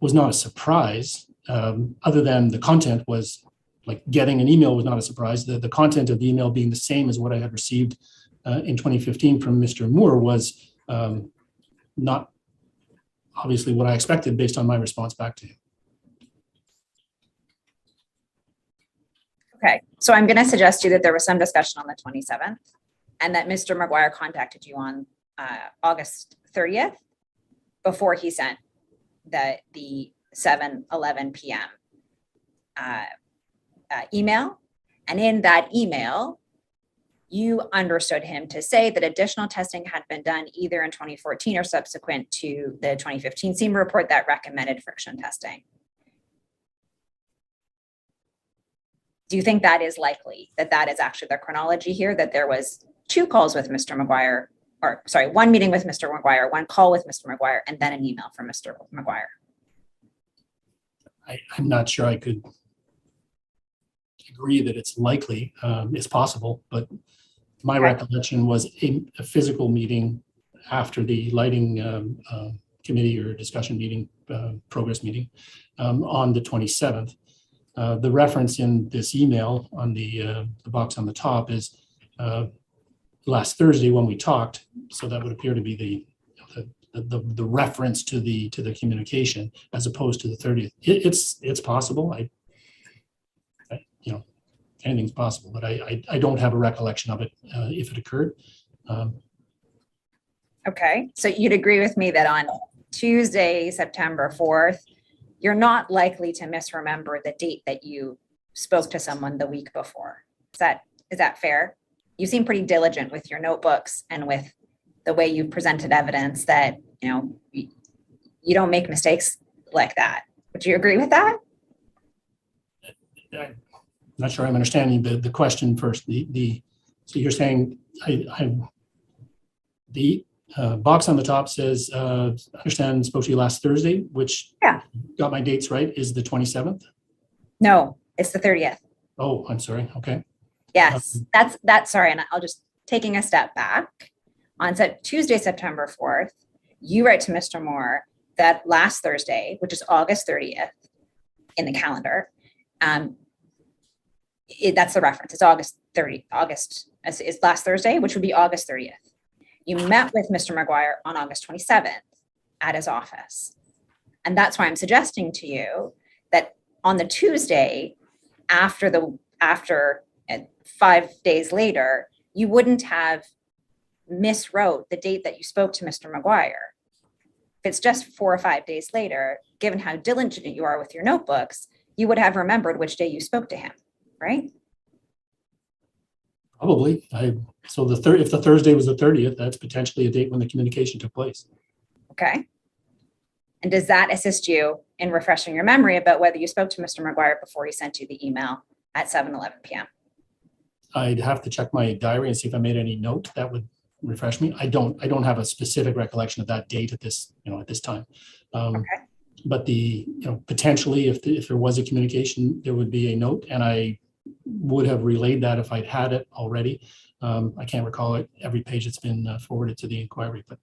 was not a surprise, other than the content was, like, getting an email was not a surprise. The content of the email being the same as what I had received in 2015 from Mr. Moore was not obviously what I expected based on my response back to him. Okay, so I'm going to suggest to you that there was some discussion on the 27th and that Mr. McGuire contacted you on August 30th before he sent the 7:11 p.m. Email. And in that email, you understood him to say that additional testing had been done either in 2014 or subsequent to the 2015 SEMA report that recommended friction testing. Do you think that is likely, that is actually the chronology here, that there was two calls with Mr. McGuire, or sorry, one meeting with Mr. McGuire, one call with Mr. McGuire, and then an email from Mr. McGuire? I'm not sure I could agree that it's likely. It's possible, but my recollection was a physical meeting after the lighting committee or discussion meeting, progress meeting, on the 27th. The reference in this email on the box on the top is last Thursday when we talked, so that would appear to be the reference to the communication as opposed to the 30th. It's possible. Anything's possible, but I don't have a recollection of it if it occurred. Okay, so you'd agree with me that on Tuesday, September 4th, you're not likely to misremember the date that you spoke to someone the week before. Is that fair? You seem pretty diligent with your notebooks and with the way you presented evidence that, you don't make mistakes like that. Would you agree with that? I'm not sure I'm understanding the question first. So you're saying the box on the top says, understand, spoke to you last Thursday, which got my dates right, is the 27th? No, it's the 30th. Oh, I'm sorry. Okay. Yes, that's sorry. And I'll just taking a step back. On Tuesday, September 4th, you write to Mr. Moore that last Thursday, which is August 30th in the calendar, that's the reference. It's August is last Thursday, which would be August 30th. You met with Mr. McGuire on August 27th at his office. And that's why I'm suggesting to you that on the Tuesday, after the after 5 days later, you wouldn't have miswrote the date that you spoke to Mr. McGuire. If it's just 4 or 5 days later, given how diligent you are with your notebooks, you would have remembered which day you spoke to him, right? Probably. So if the Thursday was the 30th, that's potentially a date when the communication took place. Okay. And does that assist you in refreshing your memory about whether you spoke to Mr. McGuire before he sent you the email at 7:11 p.m.? I'd have to check my diary and see if I made any note that would refresh me. I don't have a specific recollection of that date at this time. Okay. But potentially if there was a communication, there would be a note, and I would have relayed that if I'd had it already. I can't recall it every page that's been forwarded to the inquiry, but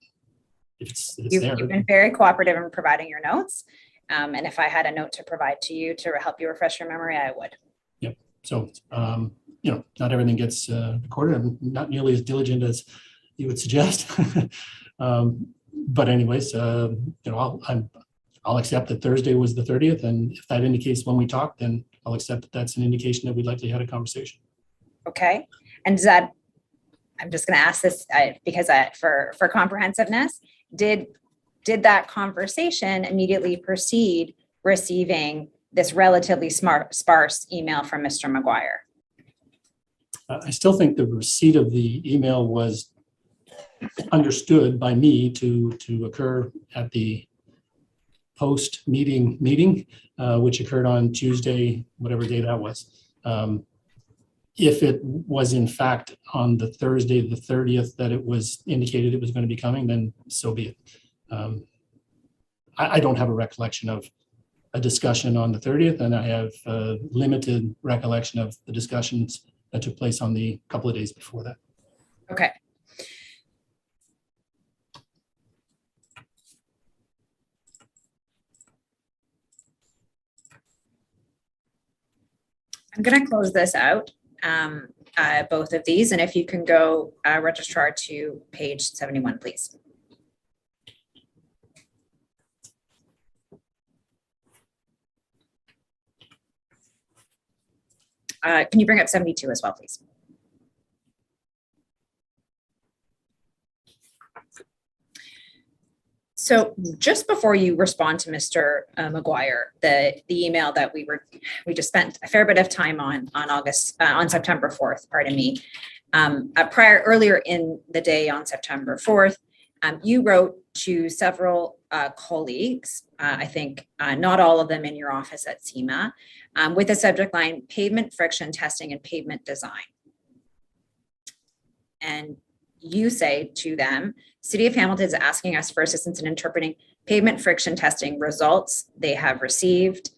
if it's there. You've been very cooperative in providing your notes. And if I had a note to provide to you to help you refresh your memory, I would. Yep. So, not everything gets recorded. I'm not nearly as diligent as you would suggest. But anyways, I'll accept that Thursday was the 30th. And if that indicates when we talked, then I'll accept that that's an indication that we likely had a conversation. Okay. And does that, I'm just going to ask this because for comprehensiveness, did that conversation immediately precede receiving this relatively sparse email from Mr. McGuire? I still think the receipt of the email was understood by me to occur at the post-meeting meeting, which occurred on Tuesday, whatever day that was. If it was in fact on the Thursday, the 30th, that it was indicated it was going to be coming, then so be it. I don't have a recollection of a discussion on the 30th, and I have a limited recollection of the discussions that took place on the couple of days before that. Okay. I'm going to close this out, both of these, and if you can go, Registrar, to page 71, please. Can you bring up 72 as well, please? So just before you respond to Mr. McGuire, the email that we just spent a fair bit of time on September 4th, pardon me. Earlier in the day on September 4th, you wrote to several colleagues, I think not all of them in your office at SEMA, with the subject line pavement friction testing and pavement design. And you say to them, City of Hamilton is asking us for assistance in interpreting pavement friction testing results they have received.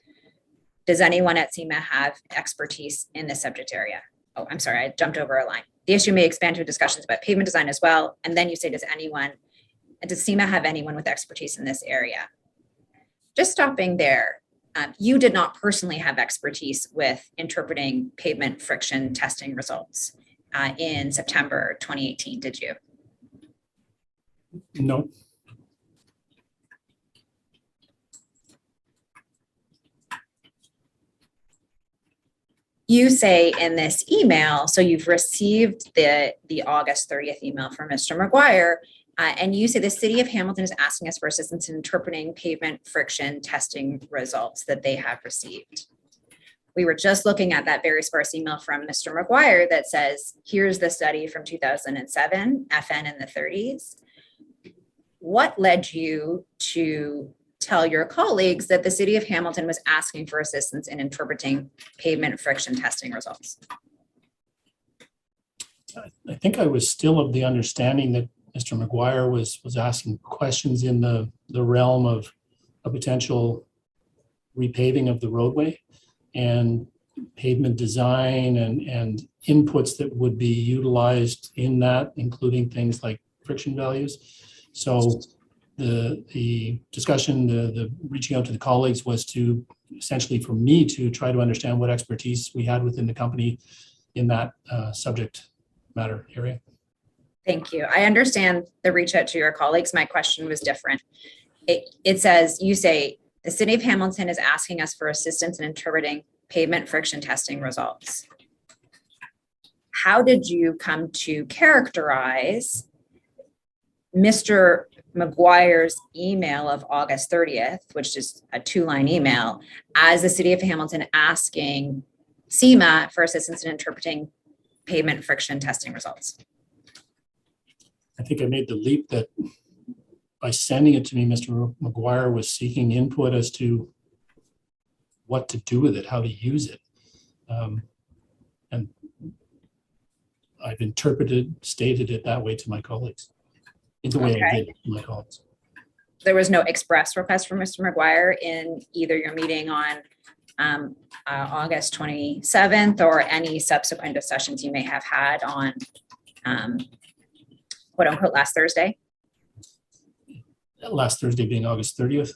Does anyone at SEMA have expertise in this subject area? Oh, I'm sorry, I jumped over a line. The issue may expand to discussions about pavement design as well. And then you say, does SEMA have anyone with expertise in this area? Just stopping there, you did not personally have expertise with interpreting pavement friction testing results in September 2018, did you? No. You say in this email, so you've received the August 30th email from Mr. McGuire, and you say the City of Hamilton is asking us for assistance in interpreting pavement friction testing results that they have received. We were just looking at that very sparse email from Mr. McGuire that says, here's the study from 2007, FN in the 30s. What led you to tell your colleagues that the City of Hamilton was asking for assistance in interpreting pavement friction testing results? I think I was still of the understanding that Mr. McGuire was asking questions in the realm of a potential repaving of the roadway and pavement design and inputs that would be utilized in that, including things like friction values. So the discussion, the reaching out to the colleagues was to essentially for me to try to understand what expertise we had within the company in that subject matter area. Thank you. I understand the reach out to your colleagues. My question was different. It says, you say, the City of Hamilton is asking us for assistance in interpreting pavement friction testing results. how did you come to characterize Mr. McGuire's email of August 30th, which is a 2-line email, as the City of Hamilton asking SEMA for assistance in interpreting pavement friction testing results? I think I made the leap that by sending it to me, Mr. McGuire was seeking input as to what to do with it, how to use it. And I've stated it that way to my colleagues, in the way I did to my colleagues. There was no express request from Mr. McGuire in either your meeting on August 27th or any subsequent discussions you may have had on quote unquote last Thursday? Last Thursday being August 30th.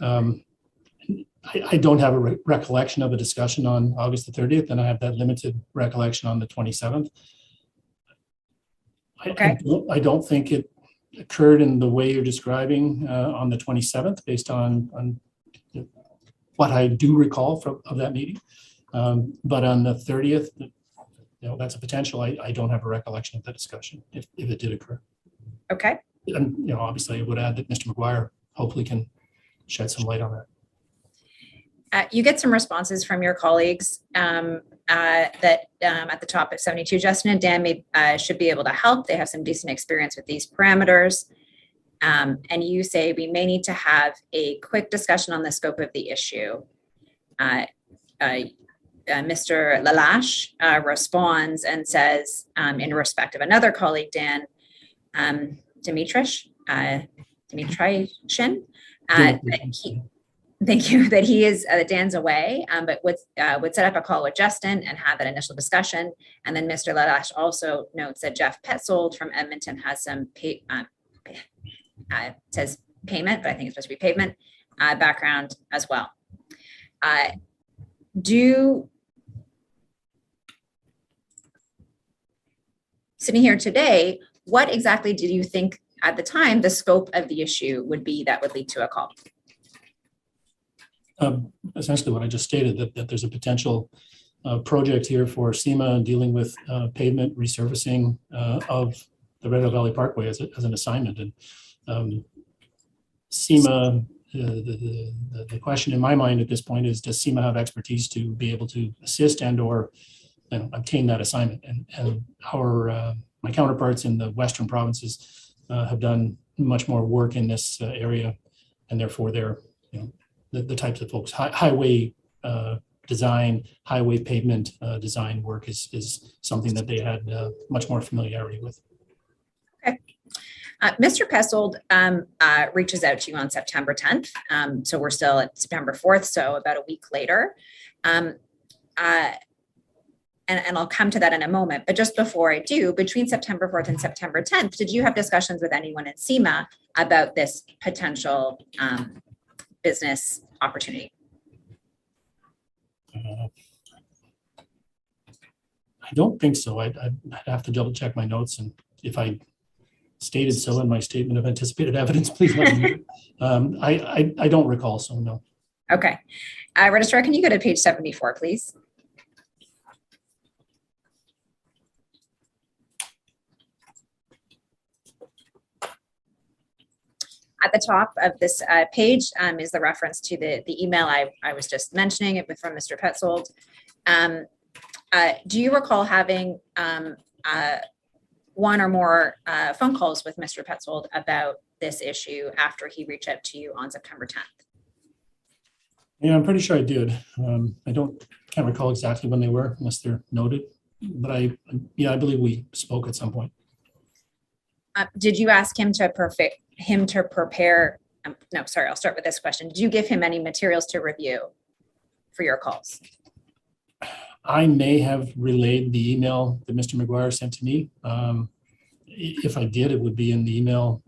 I don't have a recollection of a discussion on August the 30th, and I have that limited recollection on the 27th. Okay. I don't think it occurred in the way you're describing on the 27th, based on what I do recall of that meeting. But on the 30th, that's a potential. I don't have a recollection of that discussion if it did occur. Okay. And obviously, I would add that Mr. McGuire hopefully can shed some light on that. You get some responses from your colleagues that at the top of 72, Justin and Dan should be able to help. They have some decent experience with these parameters. And you say we may need to have a quick discussion on the scope of the issue. Mr. Lalache responds and says, in respect of another colleague, Dan Dimitrish, thank you, that he is, Dan's away, but would set up a call with Justin and have that initial discussion. And then Mr. Lalache also notes that Jeff Petzold from Edmonton has some says payment, but I think it's supposed to be pavement background as well. Sitting here today, what exactly did you think at the time the scope of the issue would be that would lead to a call? Essentially what I just stated, that there's a potential project here for SEMA dealing with pavement resurfacing of the Red Hill Valley Parkway as an assignment. And SEMA, the question in my mind at this point is, does SEMA have expertise to be able to assist and or obtain that assignment? And my counterparts in the Western provinces have done much more work in this area, and therefore they're the types of folks. Highway design, highway pavement design work is something that they had much more familiarity with. Okay. Mr. Petzold reaches out to you on September 10th. So we're still at September 4th, so about a week later. And I'll come to that in a moment. But just before I do, between September 4th and September 10th, did you have discussions with anyone in SEMA about this potential business opportunity? I don't think so. I'd have to double check my notes, and if I stated so in my statement of anticipated evidence, please let me know. I don't recall, so no. Okay. Registrar, can you go to page 74, please? At the top of this page is the reference to the email I was just mentioning it from Mr. Petzold. Do you recall having one or more phone calls with Mr. Petzold about this issue after he reached out to you on September 10th? Yeah, I'm pretty sure I did. I can't recall exactly when they were, unless they're noted. But I believe we spoke at some point. Did you ask him to prepare? No, sorry, I'll start with this question. Did you give him any materials to review for your calls? I may have relayed the email that Mr. McGuire sent to me. If I did, it would be in the email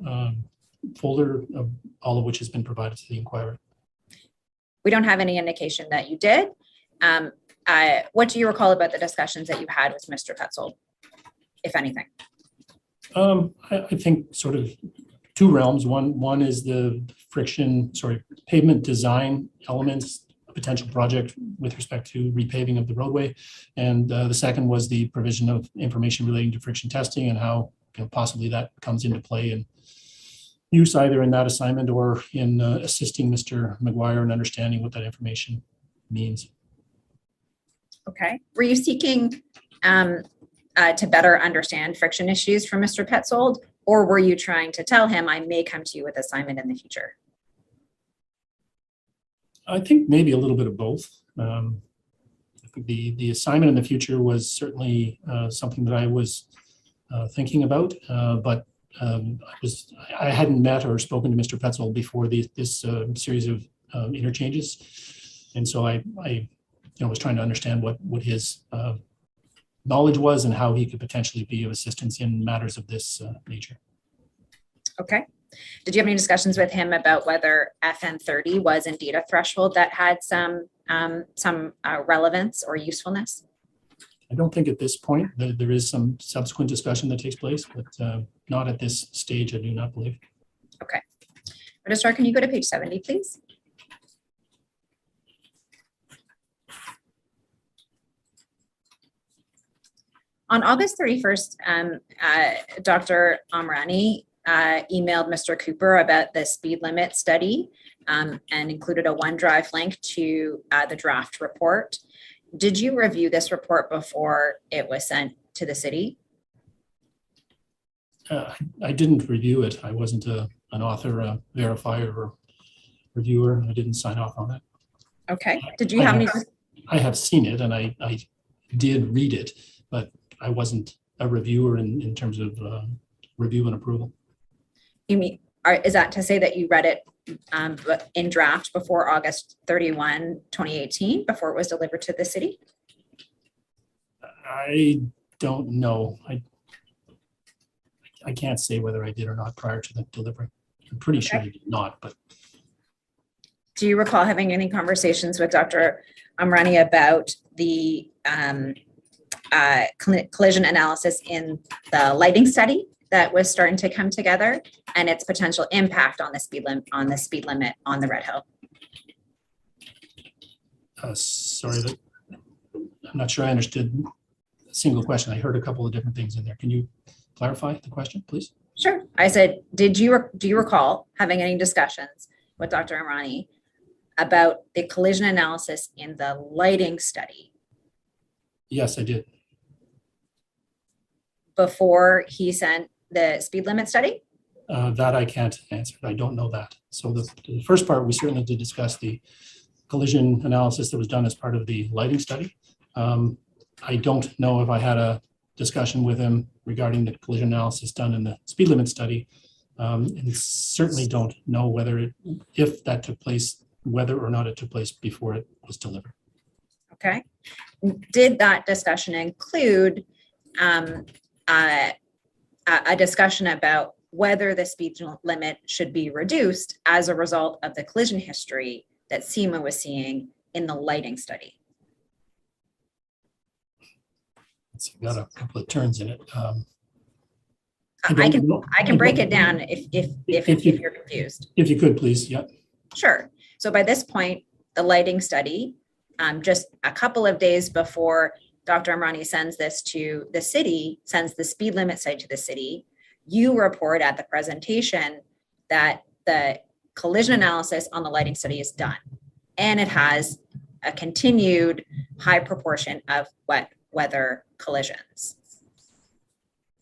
folder, all of which has been provided to the inquiry. We don't have any indication that you did. What do you recall about the discussions that you had with Mr. Petzold, if anything? I think sort of two realms. One is the pavement design elements a potential project with respect to repaving of the roadway. And the second was the provision of information relating to friction testing and how possibly that comes into play and use either in that assignment or in assisting Mr. McGuire in understanding what that information means. Okay. Were you seeking to better understand friction issues from Mr. Petzold, or were you trying to tell him I may come to you with assignment in the future? I think maybe a little bit of both. I think the assignment in the future was certainly something that I was thinking about, but I hadn't met or spoken to Mr. Petzold before this series of interchanges, and so I was trying to understand what his knowledge was and how he could potentially be of assistance in matters of this nature. Okay. Did you have any discussions with him about whether FN 30 was indeed a threshold that had some relevance or usefulness? I don't think at this point. There is some subsequent discussion that takes place, but not at this stage, I do not believe. Okay. Registrar, can you go to page 70, please? On August 31st, Dr. Amrani emailed Mr. Cooper about the speed limit study and included a OneDrive link to the draft report. Did you review this report before it was sent to the city? I didn't review it. I wasn't an author, a verifier, or reviewer. I didn't sign off on it. Okay. Did you have any? I have seen it and I did read it, but I wasn't a reviewer in terms of review and approval. You mean, is that to say that you read it in draft before August 31, 2018, before it was delivered to the city? I don't know. I can't say whether I did or not prior to the delivery. I'm pretty sure I did not, but. Do you recall having any conversations with Dr. Amrani about the collision analysis in the lighting study that was starting to come together and its potential impact on the speed limit on the Red Hill? Sorry, I'm not sure I understood a single question. I heard a couple of different things in there. Can you clarify the question, please? Sure. I said, do you recall having any discussions with Dr. Amrani about the collision analysis in the lighting study? Yes, I did. Before he sent the speed limit study? That I can't answer. I don't know that. So the first part, we certainly did discuss the collision analysis that was done as part of the lighting study. I don't know if I had a discussion with him regarding the collision analysis done in the speed limit study, and certainly don't know if that took place, whether or not it took place before it was delivered. Okay. Did that discussion include a discussion about whether the speed limit should be reduced as a result of the collision history that SEMA was seeing in the lighting study? It's got a couple of turns in it. I can break it down if you're confused. If you could, please. Yeah. Sure. So by this point, the lighting study, just a couple of days before Dr. Amrani sends this to the city, sends the speed limit study to the city, you report at the presentation that the collision analysis on the lighting study is done. And it has a continued high proportion of wet weather collisions.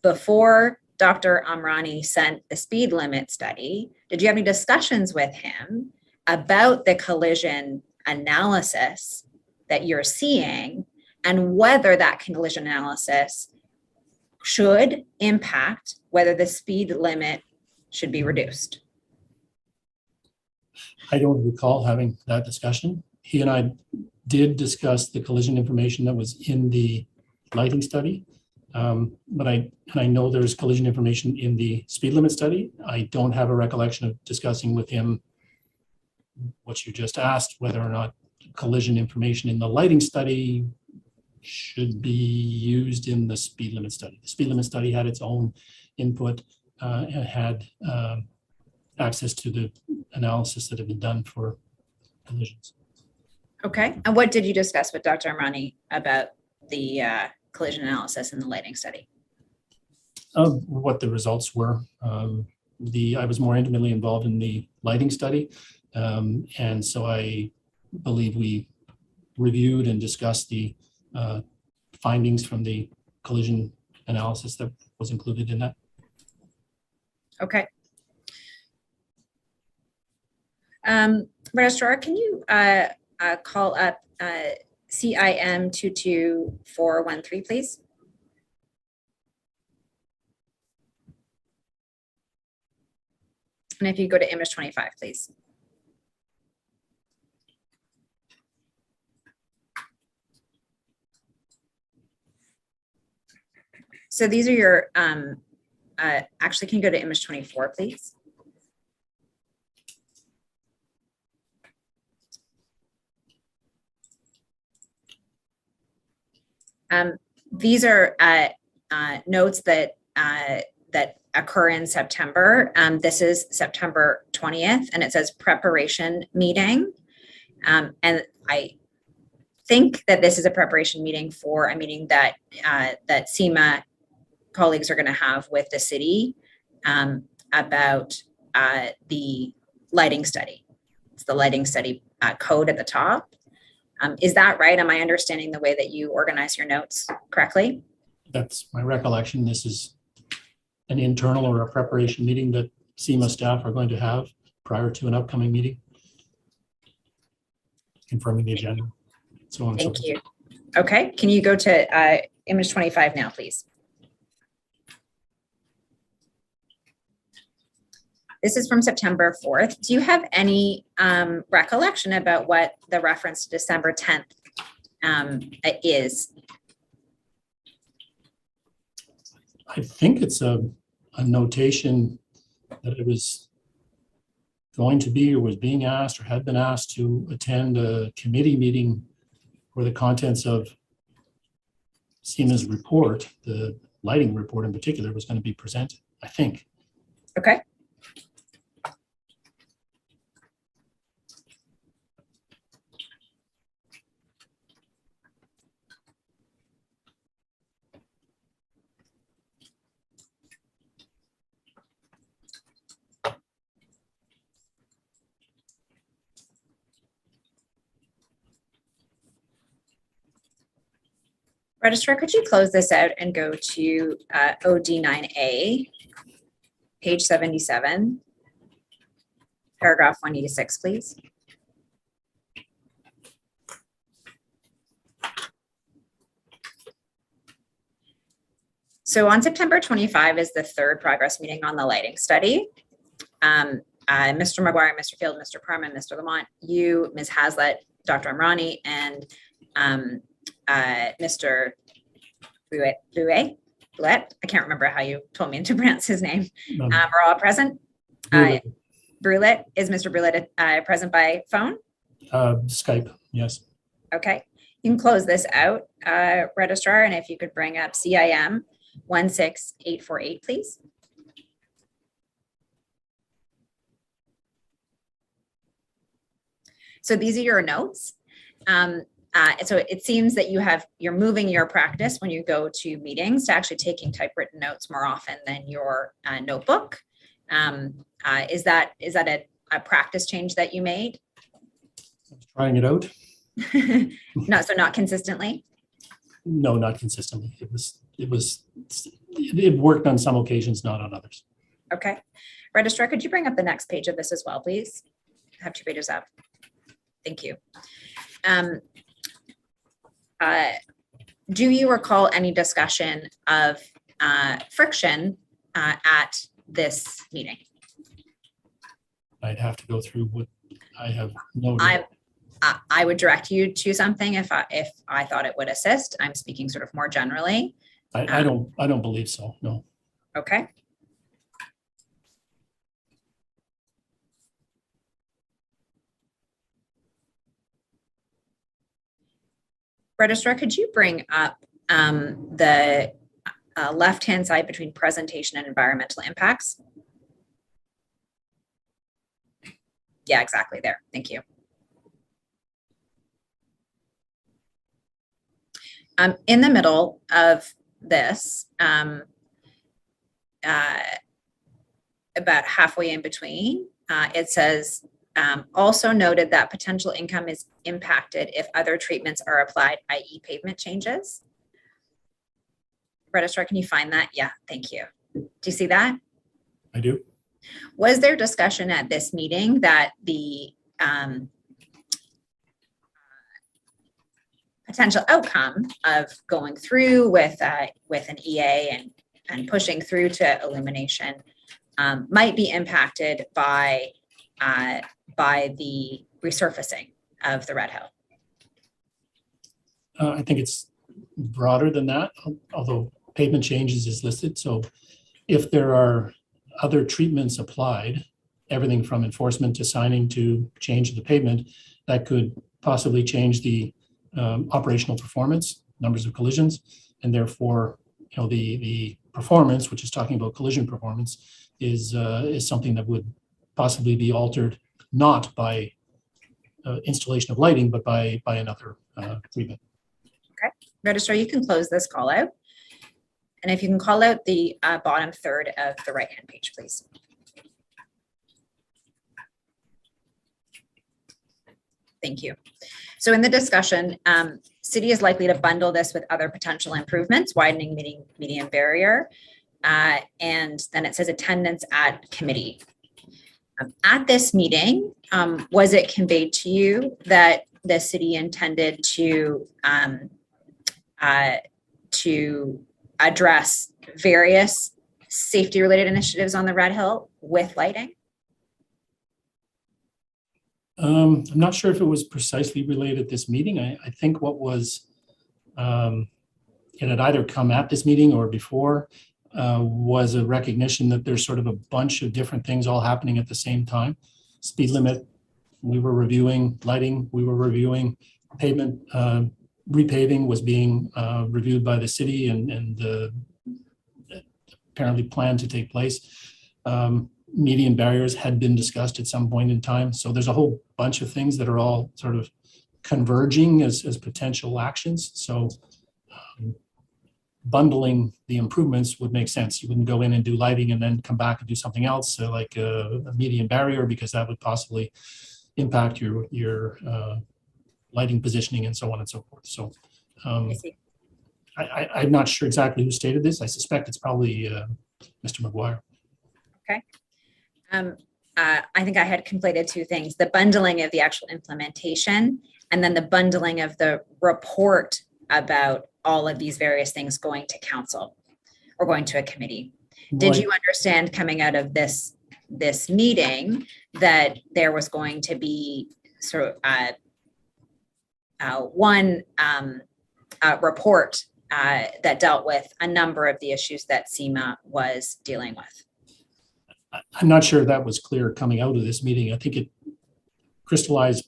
Before Dr. Amrani sent the speed limit study, did you have any discussions with him about the collision analysis that you're seeing and whether that collision analysis should impact whether the speed limit should be reduced? I don't recall having that discussion. He and I did discuss the collision information that was in the lighting study, but I know there's collision information in the speed limit study. I don't have a recollection of discussing with him what you just asked, whether or not collision information in the lighting study should be used in the speed limit study. The speed limit study had its own input and had access to the analysis that had been done for collisions. Okay. And what did you discuss with Dr. Amrani about the collision analysis and the lighting study? What the results were. I was more intimately involved in the lighting study. And so I believe we reviewed and discussed the findings from the collision analysis that was included in that. Okay. Registrar, can you call up CIM 22413, please? And if you go to image 25, please. So these are your, actually, can you go to image 24, please? These are notes that that occur in September. This is September 20th, and it says preparation meeting. And I think that this is a preparation meeting for a meeting that that SEMA colleagues are going to have with the city about the lighting study. It's the lighting study code at the top. Is that right? Am I understanding the way that you organize your notes correctly? That's my recollection. This is an internal or a preparation meeting that SEMA staff are going to have prior to an upcoming meeting, confirming the agenda. So on. Thank you. Okay, can you go to image 25 now, please? This is from September 4th. Do you have any recollection about what the reference to December 10th is? I think it's a notation that it was going to be or was being asked or had been asked to attend a committee meeting where the contents of SEMA's report, the lighting report in particular, was going to be presented, I think. Okay. Registrar, could you close this out and go to OD9A, page 77, paragraph 186, please? So on September 25 is the third progress meeting on the lighting study. Mr. McGuire, Mr. Field, Mr. Parman, Mr. Lamont, you, Ms. Hazlett, Dr. Amrani, and Mr. Bouet, I can't remember how you told me to pronounce his name. We're all present. Brulette, is Mr. Brulette present by phone? Skype, yes. Okay, you can close this out, Registrar, and if you could bring up CIM 16848, please. So these are your notes. So it seems that you're moving your practice when you go to meetings to actually taking typewritten notes more often than your notebook. Is that a practice change that you made? I was trying it out. Not consistently? No, not consistently. It worked on some occasions, not on others. Okay. Registrar, could you bring up the next page of this as well, please? I have 2 pages up. Thank you. Do you recall any discussion of friction at this meeting? I'd have to go through what I have noted. I would direct you to something if I thought it would assist. I'm speaking sort of more generally. I don't believe so, no. Okay. Registrar, could you bring up the left-hand side between presentation and environmental impacts? Yeah, exactly there. Thank you. In the middle of this, about halfway in between, it says, also noted that potential income is impacted if other treatments are applied, i.e. pavement changes. Registrar, can you find that? Yeah, thank you. Do you see that? I do. Was there discussion at this meeting that the potential outcome of going through with an EA and pushing through to illumination might be impacted by the resurfacing of the Red Hill? I think it's broader than that, although pavement changes is listed. So if there are other treatments applied, everything from enforcement to signing to change the pavement, that could possibly change the operational performance, numbers of collisions, and therefore, the performance, which is talking about collision performance, is something that would possibly be altered, not by installation of lighting, but by another treatment. Okay, Registrar, you can close this call out. And if you can call out the bottom third of the right-hand page, please. Thank you. So in the discussion, city is likely to bundle this with other potential improvements, widening median barrier. And then it says attendance at committee. At this meeting, was it conveyed to you that the city intended to address various safety-related initiatives on the Red Hill with lighting? I'm not sure if it was precisely related at this meeting. I think what was, it had either come at this meeting or before, was a recognition that there's sort of a bunch of different things all happening at the same time. Speed limit, we were reviewing lighting, we were reviewing pavement, repaving was being reviewed by the city and apparently planned to take place. Median barriers had been discussed at some point in time. So there's a whole bunch of things that are all sort of converging as potential actions. So bundling the improvements would make sense. You wouldn't go in and do lighting and then come back and do something else, like a median barrier, because that would possibly impact your lighting positioning and so on and so forth. So I'm not sure exactly who stated this. I suspect it's probably Mr. McGuire. Okay. I think I had conflated two things, the bundling of the actual implementation and then the bundling of the report about all of these various things going to council or going to a committee. Did you understand coming out of this meeting that there was going to be sort of one report that dealt with a number of the issues that SEMA was dealing with? I'm not sure if that was clear coming out of this meeting. I think it crystallized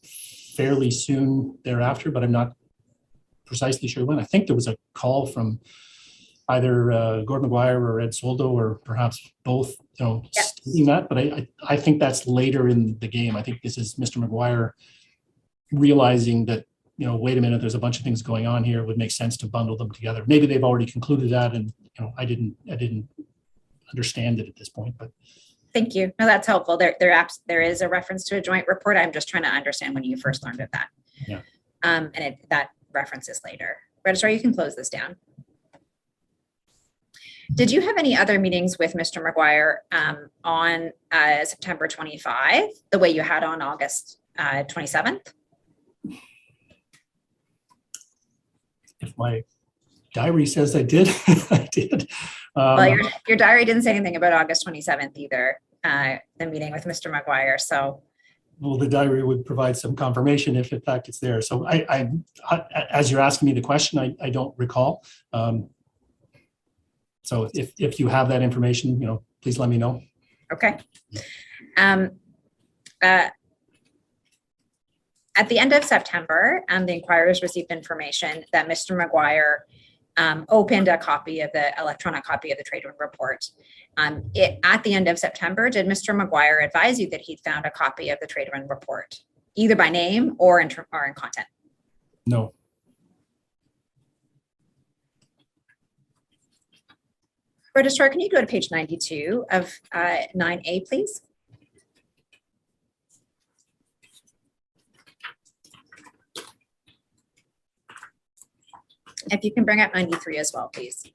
fairly soon thereafter, but I'm not precisely sure when. I think there was a call from either Gordon McGuire or Ed Soldo, or perhaps both, stating that, but I think that's later in the game. I think this is Mr. McGuire realizing that, wait a minute, there's a bunch of things going on here. It would make sense to bundle them together. Maybe they've already concluded that, and I didn't understand it at this point, but. Thank you. No, that's helpful. There is a reference to a joint report. I'm just trying to understand when you first learned of that. Yeah. That reference is later. Registrar, you can close this down. Did you have any other meetings with Mr. McGuire on September 25, the way you had on August 27th? If my diary says I did, I did. Well, your diary didn't say anything about August 27th either, the meeting with Mr. McGuire. So, well, the diary would provide some confirmation if in fact it's there. So I as you're asking me the question, I don't recall. So if you have that information, please let me know. Okay. At the end of September, the inquirers received information that Mr. McGuire opened a copy of the electronic copy of the trade wind report. At the end of September, did Mr. McGuire advise you that he'd found a copy of the trade wind report, either by name or in content? No. Registrar, can you go to page 92 of 9A, please? If you can bring up 93 as well, please.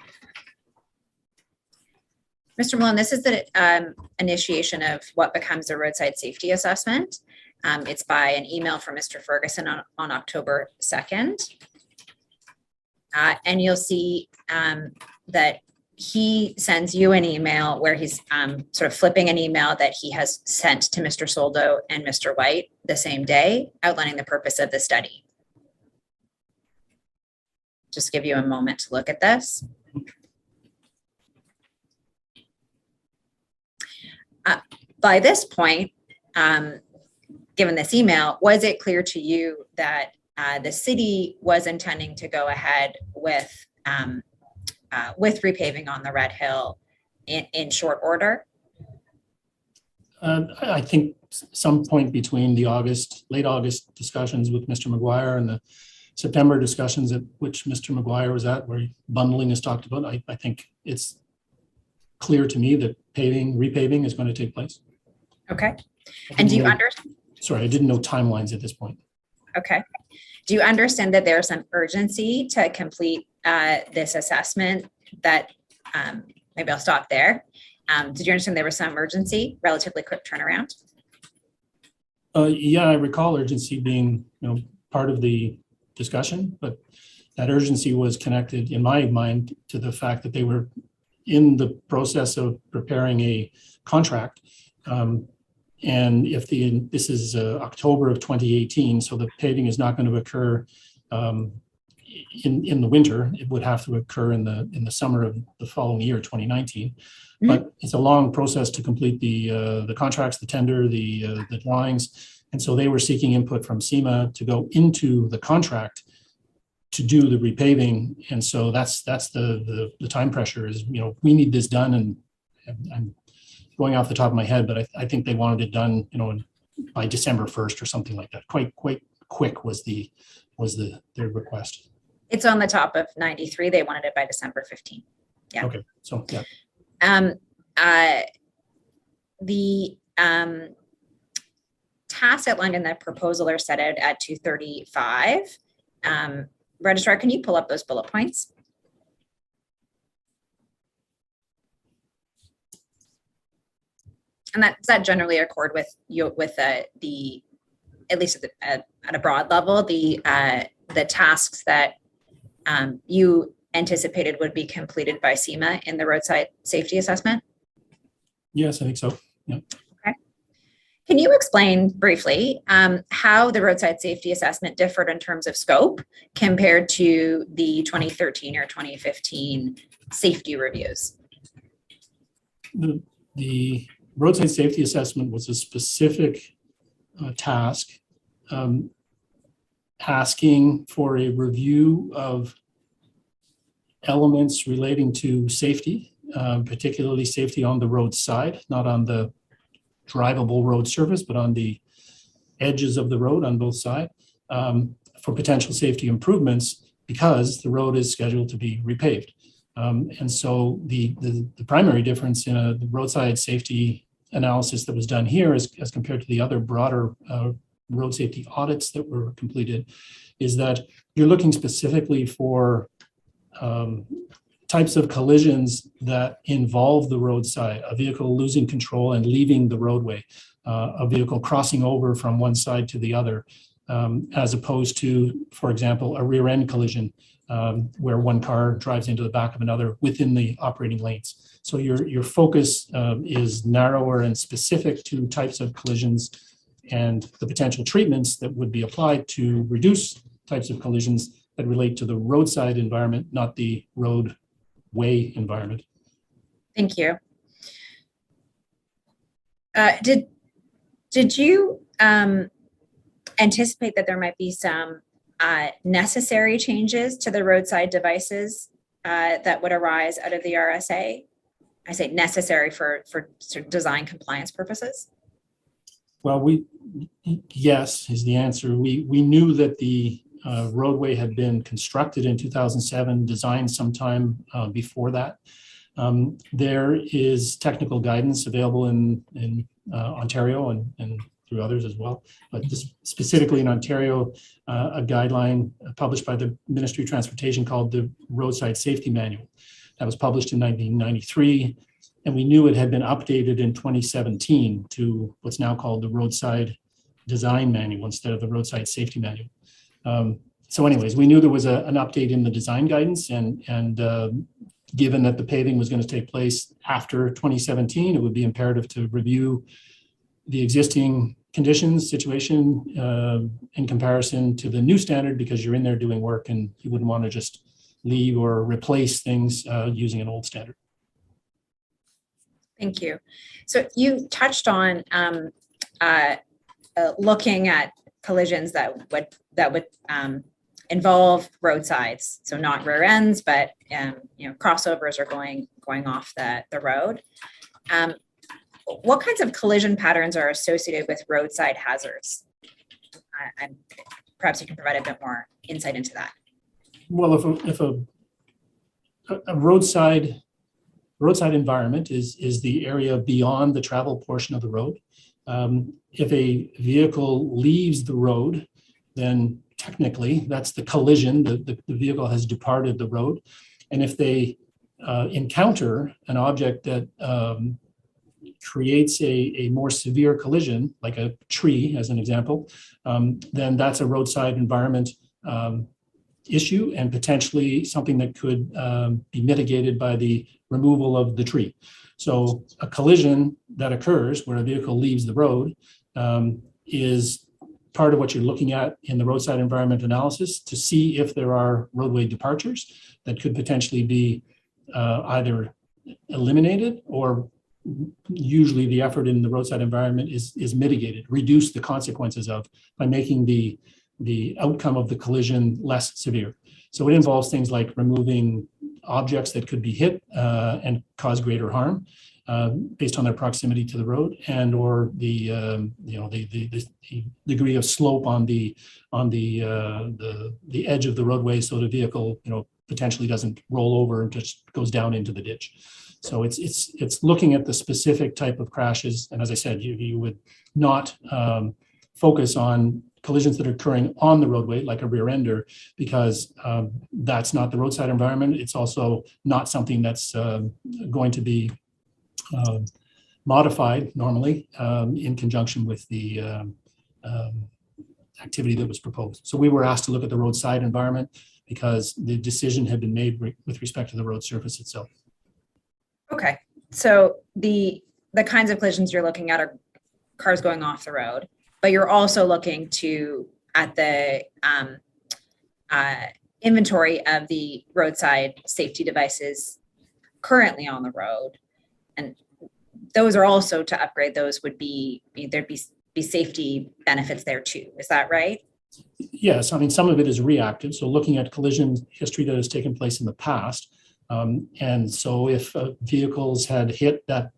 Mr. Malone, this is the initiation of what becomes a roadside safety assessment. It's by an email from Mr. Ferguson on October 2nd. And you'll see that he sends you an email where he's sort of flipping an email that he has sent to Mr. Soldo and Mr. White the same day, outlining the purpose of the study. Just give you a moment to look at this. By this point, given this email, was it clear to you that the city was intending to go ahead with repaving on the Red Hill in short order? I think some point between the late August discussions with Mr. McGuire and the September discussions at which Mr. McGuire was at, where bundling is talked about, I think it's clear to me that repaving is going to take place. Okay. And do you understand? Sorry, I didn't know timelines at this point. Okay. Do you understand that there's some urgency to complete this assessment that, maybe I'll stop there. Did you understand there was some urgency, relatively quick turnaround? Yeah, I recall urgency being, part of the discussion, but that urgency was connected in my mind to the fact that they were in the process of preparing a contract. And if this is October of 2018, so the paving is not going to occur in the winter, it would have to occur in the summer of the following year, 2019. Mm-hmm. But it's a long process to complete the contracts, the tender, the drawings. And so they were seeking input from SEMA to go into the contract to do the repaving. And so that's the time pressure is, we need this done. And I'm going off the top of my head, but I think they wanted it done, by December 1st or something like that. Quite quick was their request. It's on the top of 93. They wanted it by December 15th. Yeah. Okay. So yeah. The tasks outlined in the proposal are set out at 235. Registrar, can you pull up those bullet points? And does that generally accord with you the at least at a broad level, the tasks that you anticipated would be completed by SEMA in the roadside safety assessment? Yes, I think so. Yeah. Okay. Can you explain briefly how the roadside safety assessment differed in terms of scope compared to the 2013 or 2015 safety reviews? The roadside safety assessment was a specific task asking for a review of elements relating to safety, particularly safety on the road side, not on the drivable road surface, but on the edges of the road on both sides, for potential safety improvements because the road is scheduled to be repaved. And so the primary difference in the roadside safety analysis that was done here as compared to the other broader road safety audits that were completed is that you're looking specifically for types of collisions that involve the roadside, a vehicle losing control and leaving the roadway, a vehicle crossing over from one side to the other, as opposed to, for example, a rear end collision where one car drives into the back of another within the operating lanes. So your focus is narrower and specific to types of collisions and the potential treatments that would be applied to reduce types of collisions that relate to the roadside environment, not the roadway environment. Thank you. Did you anticipate that there might be some necessary changes to the roadside devices that would arise out of the RSA? I say necessary for sort of design compliance purposes. Well, yes is the answer. We knew that the roadway had been constructed in 2007, designed sometime before that. There is technical guidance available in Ontario and through others as well, but specifically in Ontario, a guideline published by the Ministry of Transportation called the Roadside Safety Manual. That was published in 1993, and we knew it had been updated in 2017 to what's now called the Roadside Design Manual instead of the Roadside Safety Manual. So anyways, we knew there was an update in the design guidance, and given that the paving was going to take place after 2017, it would be imperative to review the existing conditions, situation in comparison to the new standard, because you're in there doing work and you wouldn't want to just leave or replace things using an old standard. Thank you. So you touched on looking at collisions that would involve roadsides, so not rear ends, but crossovers are going off the road. What kinds of collision patterns are associated with roadside hazards? Perhaps you can provide a bit more insight into that. Well, if a roadside environment is the area beyond the travel portion of the road, if a vehicle leaves the road, then technically that's the collision. The vehicle has departed the road, and if they encounter an object that creates a more severe collision, like a tree as an example, then that's a roadside environment issue, and potentially something that could be mitigated by the removal of the tree. So a collision that occurs where a vehicle leaves the road is part of what you're looking at in the roadside environment analysis to see if there are roadway departures that could potentially be either eliminated, or usually the effort in the roadside environment is mitigated, reduce the consequences of, by making the outcome of the collision less severe. So it involves things like removing objects that could be hit and cause greater harm based on their proximity to the road, and or the degree of slope on the edge of the roadway, so the vehicle potentially doesn't roll over and just goes down into the ditch. So it's looking at the specific type of crashes, and as I said, you would not focus on collisions that are occurring on the roadway, like a rear ender, because that's not the roadside environment. It's also not something that's going to be modified normally in conjunction with the activity that was proposed. So we were asked to look at the roadside environment because the decision had been made with respect to the road surface itself. Okay, so the kinds of collisions you're looking at are cars going off the road, but you're also looking at the inventory of the roadside safety devices currently on the road, and those are also, to upgrade those would be, there'd be safety benefits there too. Is that right? Yes, I mean, some of it is reactive, so looking at collision history that has taken place in the past. And so if vehicles had hit that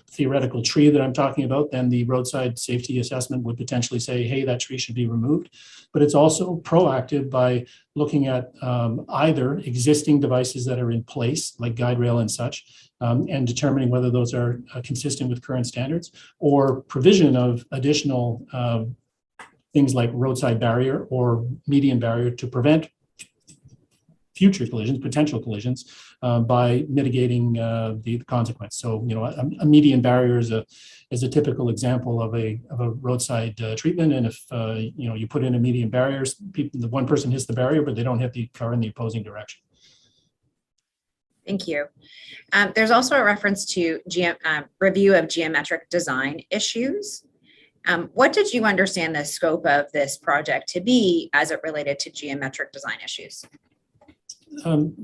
theoretical tree that I'm talking about, then the roadside safety assessment would potentially say, hey, that tree should be removed. But it's also proactive by looking at either existing devices that are in place, like guide rail and such, and determining whether those are consistent with current standards, or provision of additional things like roadside barrier or median barrier to prevent future collisions, potential collisions, by mitigating the consequence. So, a median barrier is a typical example of a roadside treatment. And if you put in a median barrier, the one person hits the barrier, but they don't hit the car in the opposing direction. Thank you. There's also a reference to review of geometric design issues. What did you understand the scope of this project to be as it related to geometric design issues?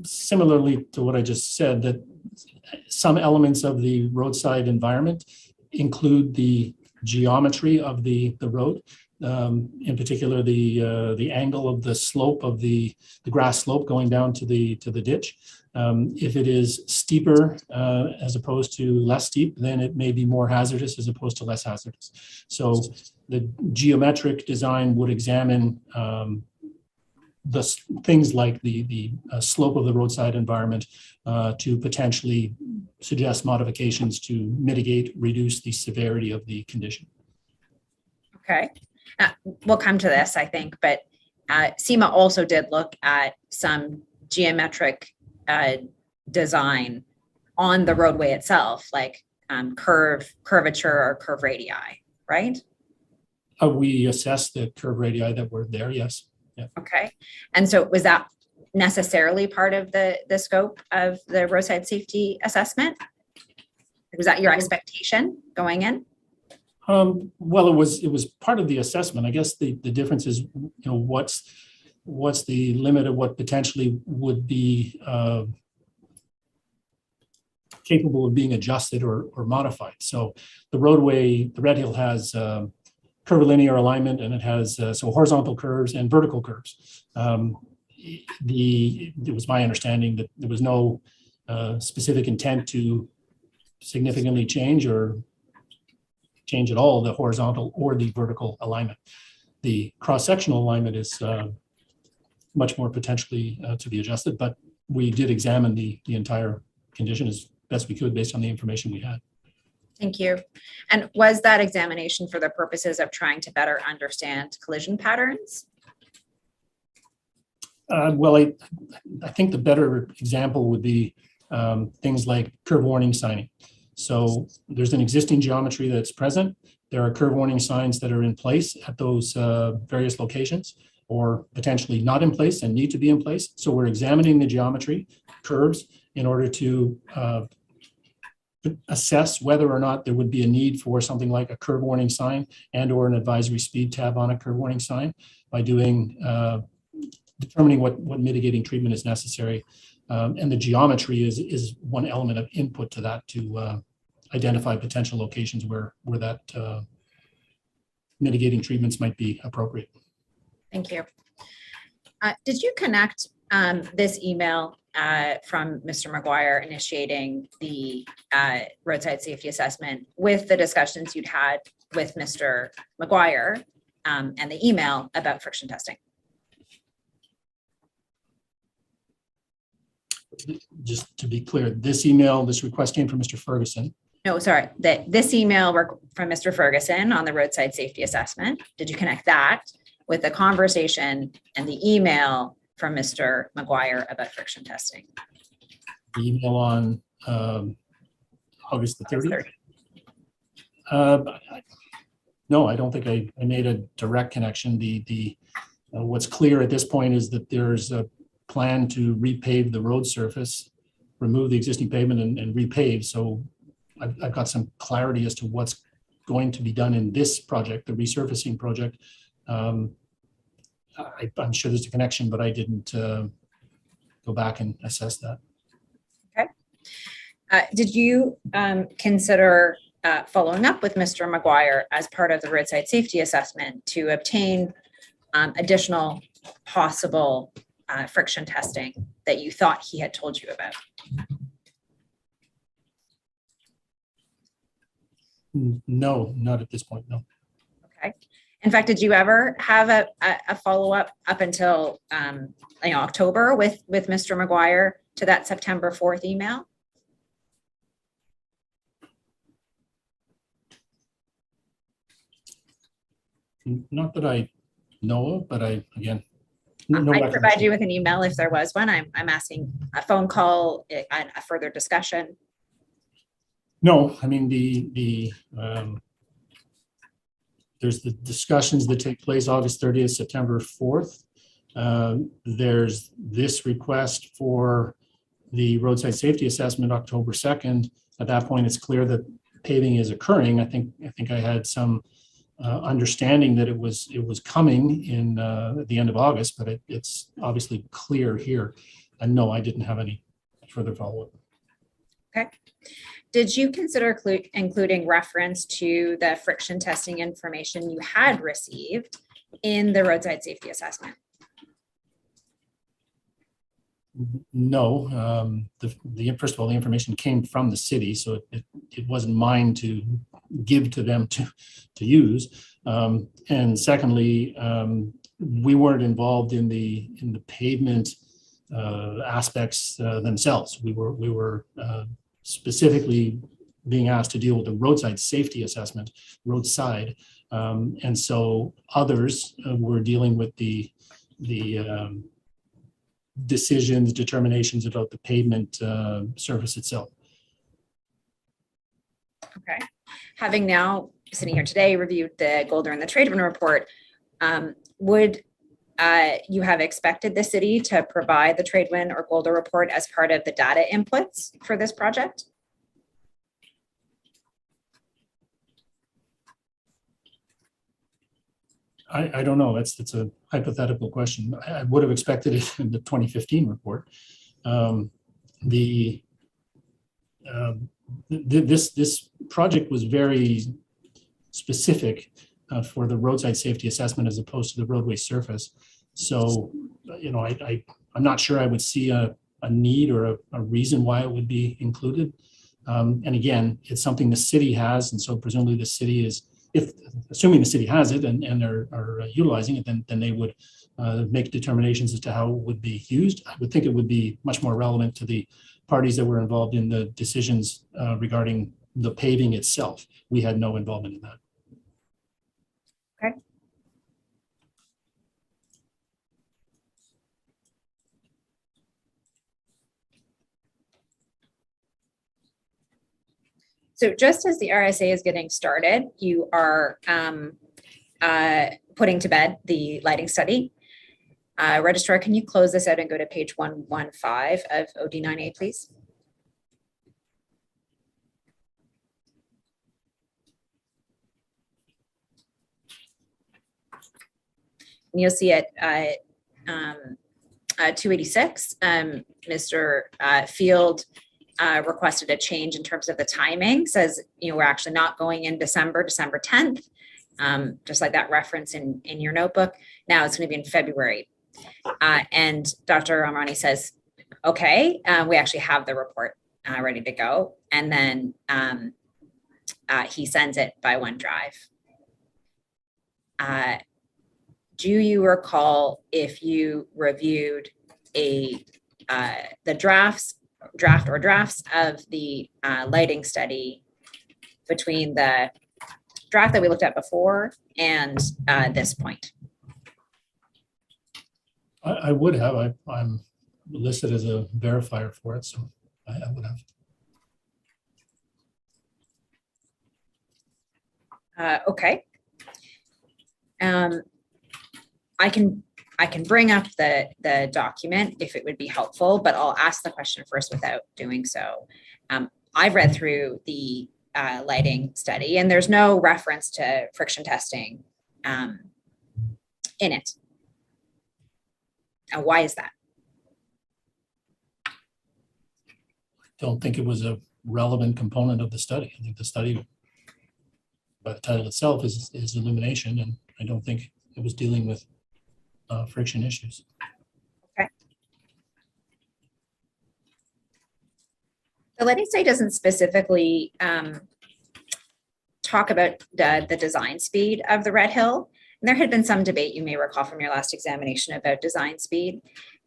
Similarly to what I just said, that some elements of the roadside environment include the geometry of the road, in particular the angle of the slope of the grass slope going down to the ditch. If it is steeper as opposed to less steep, then it may be more hazardous as opposed to less hazardous. So the geometric design would examine things like the slope of the roadside environment to potentially suggest modifications to mitigate, reduce the severity of the condition. Okay, we'll come to this, I think, but SEMA also did look at some geometric design on the roadway itself, like curvature or curve radii, right? We assessed the curve radii that were there, yes. Yeah. Okay, and so was that necessarily part of the scope of the roadside safety assessment? Was that your expectation going in? Well, it was part of the assessment. I guess the difference is, what's the limit of what potentially would be capable of being adjusted or modified. So the roadway, the Red Hill has curvilinear alignment, and it has so horizontal curves and vertical curves. It was my understanding that there was no specific intent to significantly change at all the horizontal or the vertical alignment. The cross-sectional alignment is much more potentially to be adjusted, but we did examine the entire condition as best we could based on the information we had. Thank you. And was that examination for the purposes of trying to better understand collision patterns? Well, I think the better example would be things like curve warning signing. So there's an existing geometry that's present. There are curve warning signs that are in place at those various locations, or potentially not in place and need to be in place. So we're examining the geometry, curves, in order to assess whether or not there would be a need for something like a curve warning sign and or an advisory speed tab on a curve warning sign by doing determining what mitigating treatment is necessary. And the geometry is one element of input to that to identify potential locations where that mitigating treatments might be appropriate. Thank you. Did you connect this email from Mr. McGuire initiating the roadside safety assessment with the discussions you'd had with Mr. McGuire and the email about friction testing? Just to be clear, this request came from Mr. Ferguson. No, sorry, this email from Mr. Ferguson on the roadside safety assessment. Did you connect that with the conversation and the email from Mr. McGuire about friction testing? The email on August the 30th? No, I don't think I made a direct connection. What's clear at this point is that there's a plan to repave the road surface, remove the existing pavement and repave. So I've got some clarity as to what's going to be done in this project, the resurfacing project. I'm sure there's a connection, but I didn't go back and assess that. Okay. Did you consider following up with Mr. McGuire as part of the roadside safety assessment to obtain additional possible friction testing that you thought he had told you about? No, not at this point, no. Okay. In fact, did you ever have a follow-up up until October with Mr. McGuire to that September 4th email? Not that I know of, but I'd provide you with an email if there was one. I'm asking a phone call, a further discussion. No, I mean, there's the discussions that take place August 30th, September 4th. There's this request for the roadside safety assessment October 2nd. At that point, it's clear that paving is occurring. I think I had some understanding that it was coming in at the end of August, but it's obviously clear here. And no, I didn't have any further follow-up. Okay. Did you consider including reference to the friction testing information you had received in the roadside safety assessment? No. First of all, the information came from the city, so it wasn't mine to give to them to use. And secondly, we weren't involved in the pavement aspects themselves. We were specifically being asked to deal with the roadside safety assessment, roadside, and so others were dealing with the decisions, determinations about the pavement surface itself. Okay. Having now, sitting here today, reviewed the Golder and the Tradewin report, would you have expected the city to provide the Tradewin or Golder report as part of the data inputs for this project? I don't know. That's a hypothetical question. I would have expected it in the 2015 report. This project was very specific for the roadside safety assessment as opposed to the roadway surface. So, I'm not sure I would see a need or a reason why it would be included. And again, it's something the city has, and so presumably the city is, assuming the city has it and are utilizing it, then they would make determinations as to how it would be used. I would think it would be much more relevant to the parties that were involved in the decisions regarding the paving itself. We had no involvement in that. Okay. So just as the RSA is getting started, you are putting to bed the lighting study. Registrar, can you close this out and go to page 115 of OD9A, please? And you'll see at 286, Mr. Field requested a change in terms of the timing, says, we're actually not going in December 10th, just like that reference in your notebook. Now it's going to be in February. And Dr. Amrani says, okay, we actually have the report ready to go. And then he sends it by OneDrive. Do you recall if you reviewed the drafts of the lighting study between the draft that we looked at before and this point? I would have. I'm listed as a verifier for it, so I would have. Okay. I can bring up the document if it would be helpful, but I'll ask the question first without doing so. I've read through the lighting study, and there's no reference to friction testing in it. Why is that? I don't think it was a relevant component of the study. I think the study, by the title itself, is illumination, and I don't think it was dealing with friction issues. Okay. The lighting study doesn't specifically talk about the design speed of the Red Hill. And there had been some debate, you may recall from your last examination, about design speed.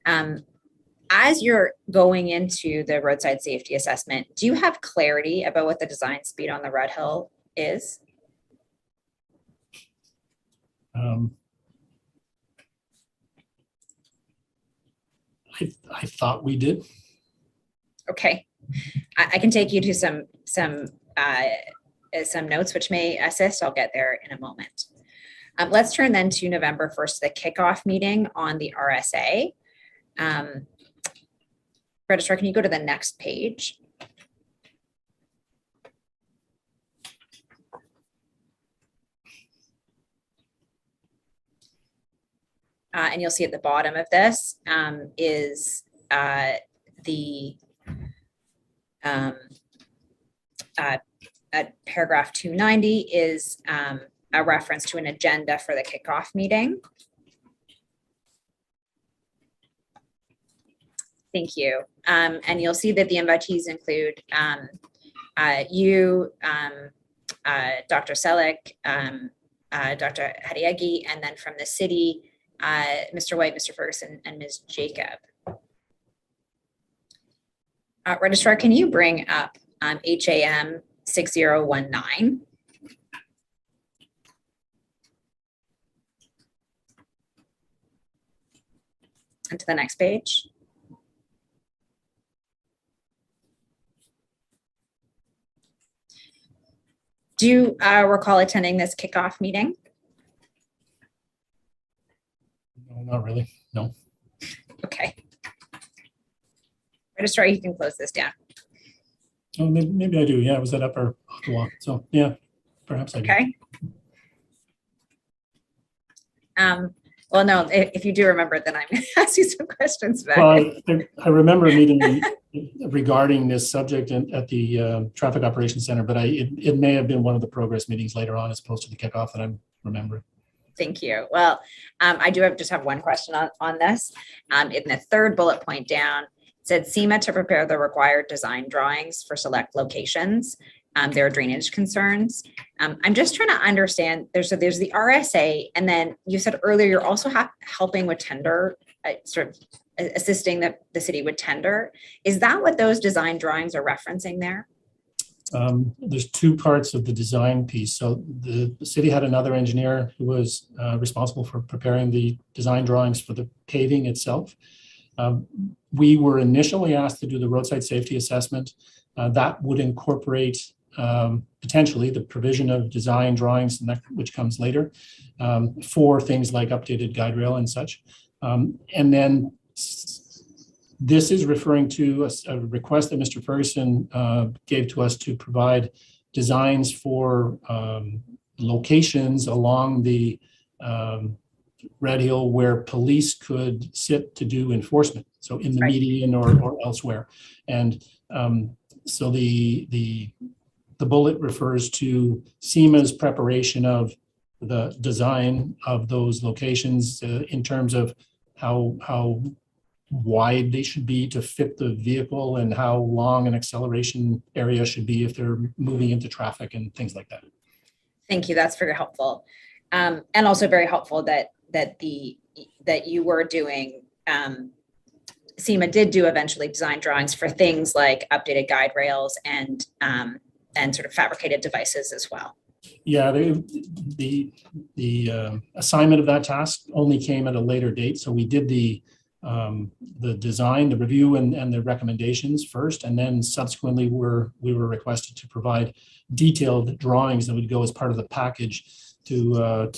As you're going into the roadside safety assessment, do you have clarity about what the design speed on the Red Hill is? I thought we did. Okay, I can take you to some notes which may assist. I'll get there in a moment. Let's turn then to November 1st, the kickoff meeting on the RSA. Registrar, can you go to the next page? And you'll see at the bottom of this is the at paragraph 290 is a reference to an agenda for the kickoff meeting. Thank you. And you'll see that the invitees include you, Dr. Selleck, Dr. Hadiegi, and then from the city, Mr. White, Mr. Ferguson, and Ms. Jacob. Registrar, can you bring up HAM 6019? And to the next page. Do you recall attending this kickoff meeting? No, not really. No. Okay. Registrar, you can close this down. Oh, maybe I do. Yeah, I was at Upper Ottawa. So yeah, perhaps I do. Okay. Well, no, if you do remember it, then I'm going to ask you some questions back. Well, I remember a meeting regarding this subject at the Traffic Operations Center, but it may have been one of the progress meetings later on as opposed to the kickoff that I'm remembering. Thank you. Well, I do just have one question on this. In the third bullet point down, it said SEMA to prepare the required design drawings for select locations. There are drainage concerns. I'm just trying to understand, there's the RSA, and then you said earlier you're also helping with tender, sort of assisting the city with tender. Is that what those design drawings are referencing there? There's two parts of the design piece. So the city had another engineer who was responsible for preparing the design drawings for the paving itself. We were initially asked to do the roadside safety assessment. That would incorporate potentially the provision of design drawings, and that, which comes later, for things like updated guide rail and such. And then this is referring to a request that Mr. Ferguson gave to us to provide designs for locations along the Red Hill where police could sit to do enforcement. So in the median or elsewhere. And so the bullet refers to SEMA's preparation of the design of those locations in terms of how wide they should be to fit the vehicle and how long an acceleration area should be if they're moving into traffic and things like that. Thank you. That's very helpful. And also very helpful that you were doing, SEMA did do eventually design drawings for things like updated guide rails and sort of fabricated devices as well. Yeah, the assignment of that task only came at a later date. So we did the design, the review, and the recommendations first, and then subsequently we were requested to provide detailed drawings that would go as part of the package to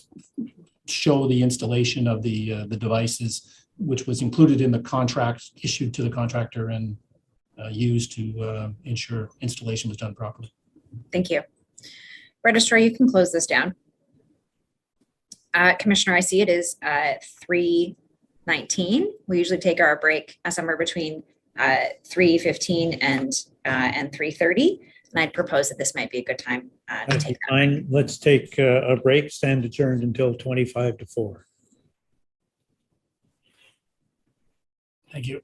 show the installation of the devices, which was included in the contract issued to the contractor and used to ensure installation was done properly. Thank you. Registrar, you can close this down. Commissioner, I see it is 3:19. We usually take our break somewhere between 3:15 and 3:30. And I'd propose that this might be a good time to take that. Fine. Let's take a break, stand adjourned until 25 to 4. Thank you.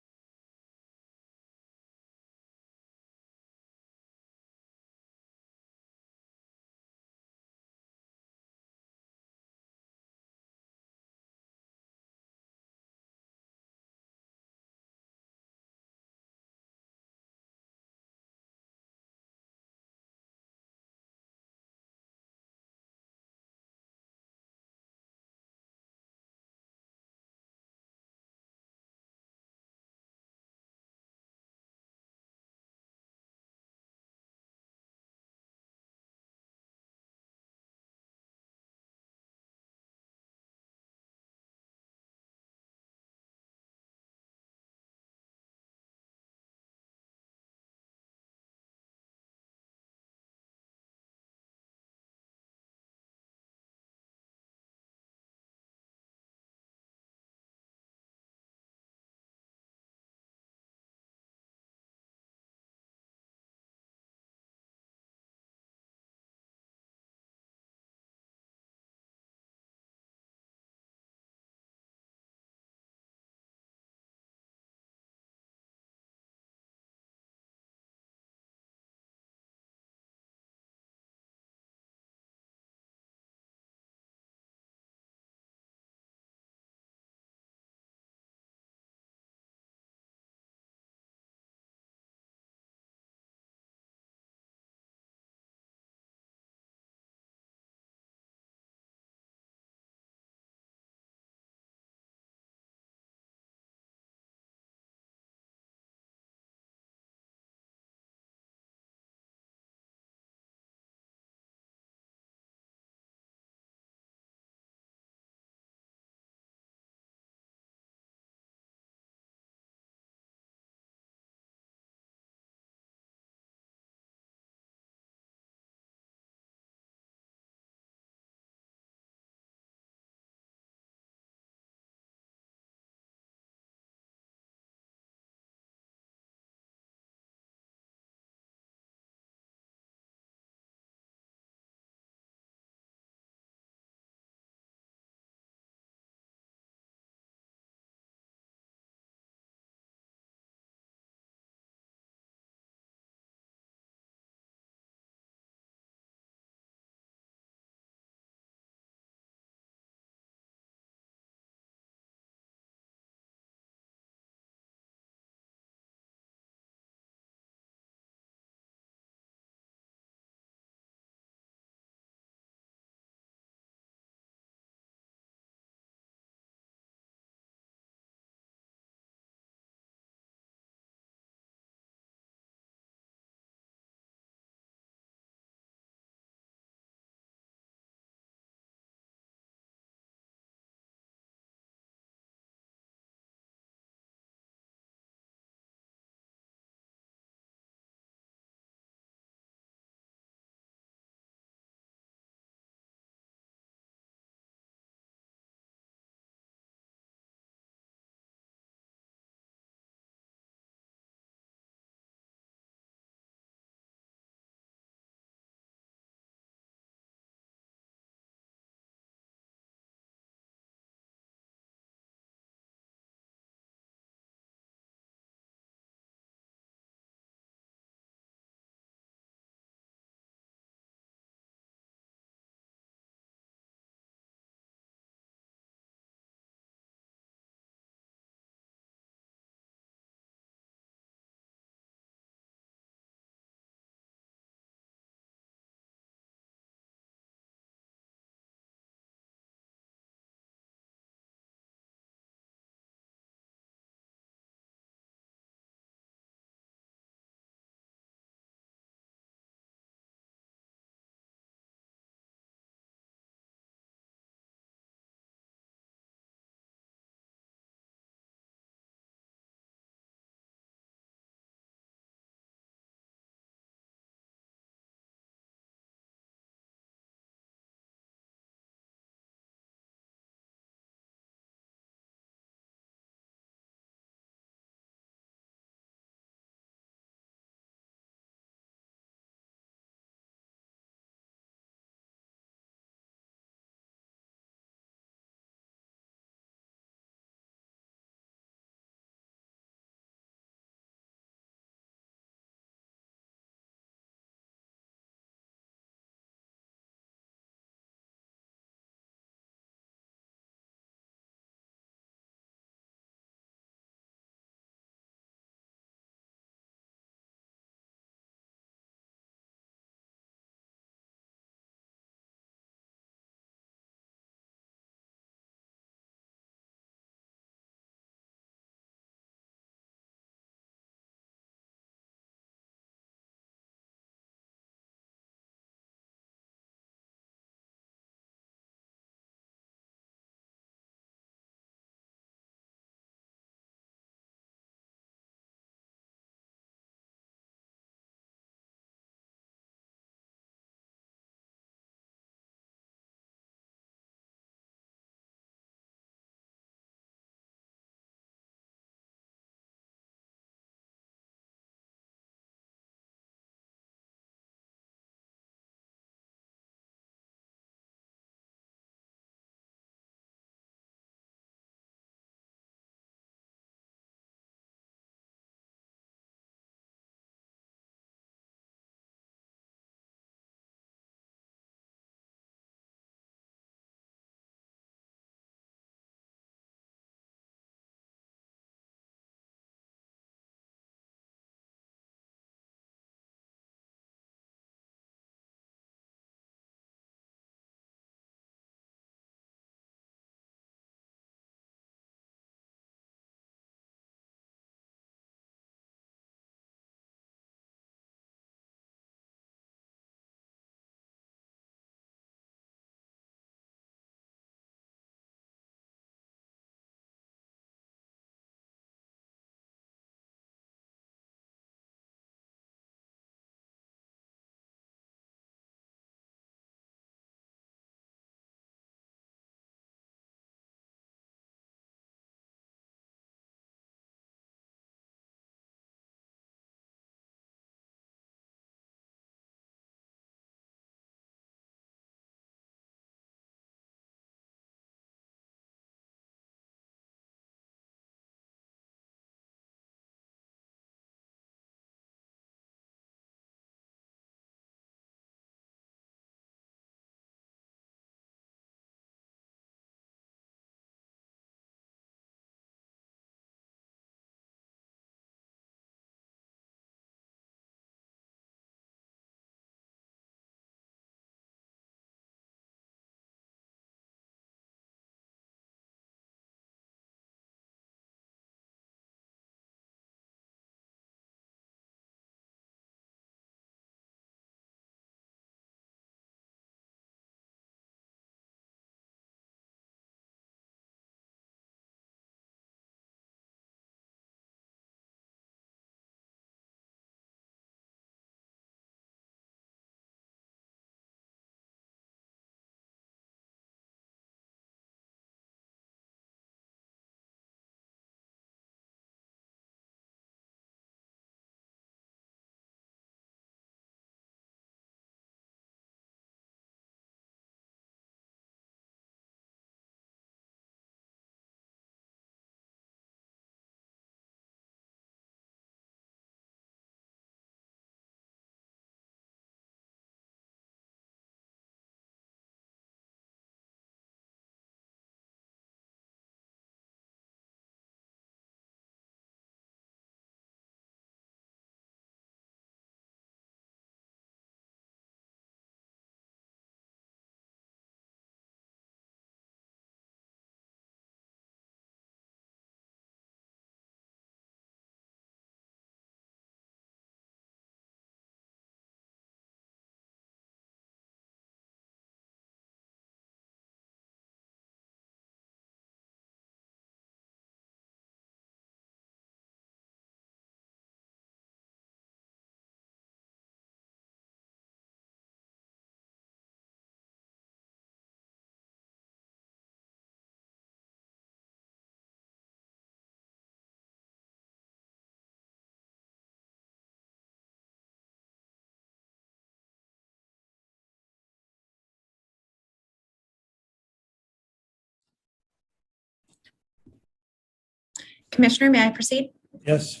Commissioner, may I proceed? Yes,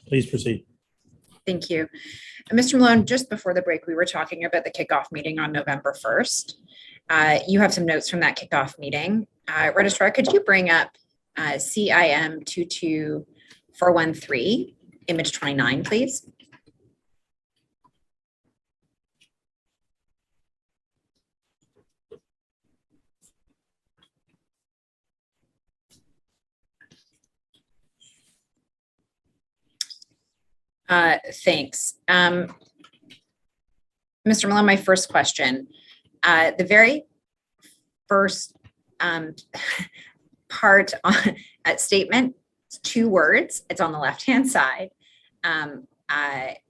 please proceed. Thank you. Mr. Malone, just before the break, we were talking about the kickoff meeting on November 1st. You have some notes from that kickoff meeting. Registrar, could you bring up CIM 22413, image 29, please? Thanks. Mr. Malone, my first question. The very first part on statement, it's 2 words. It's on the left-hand side. And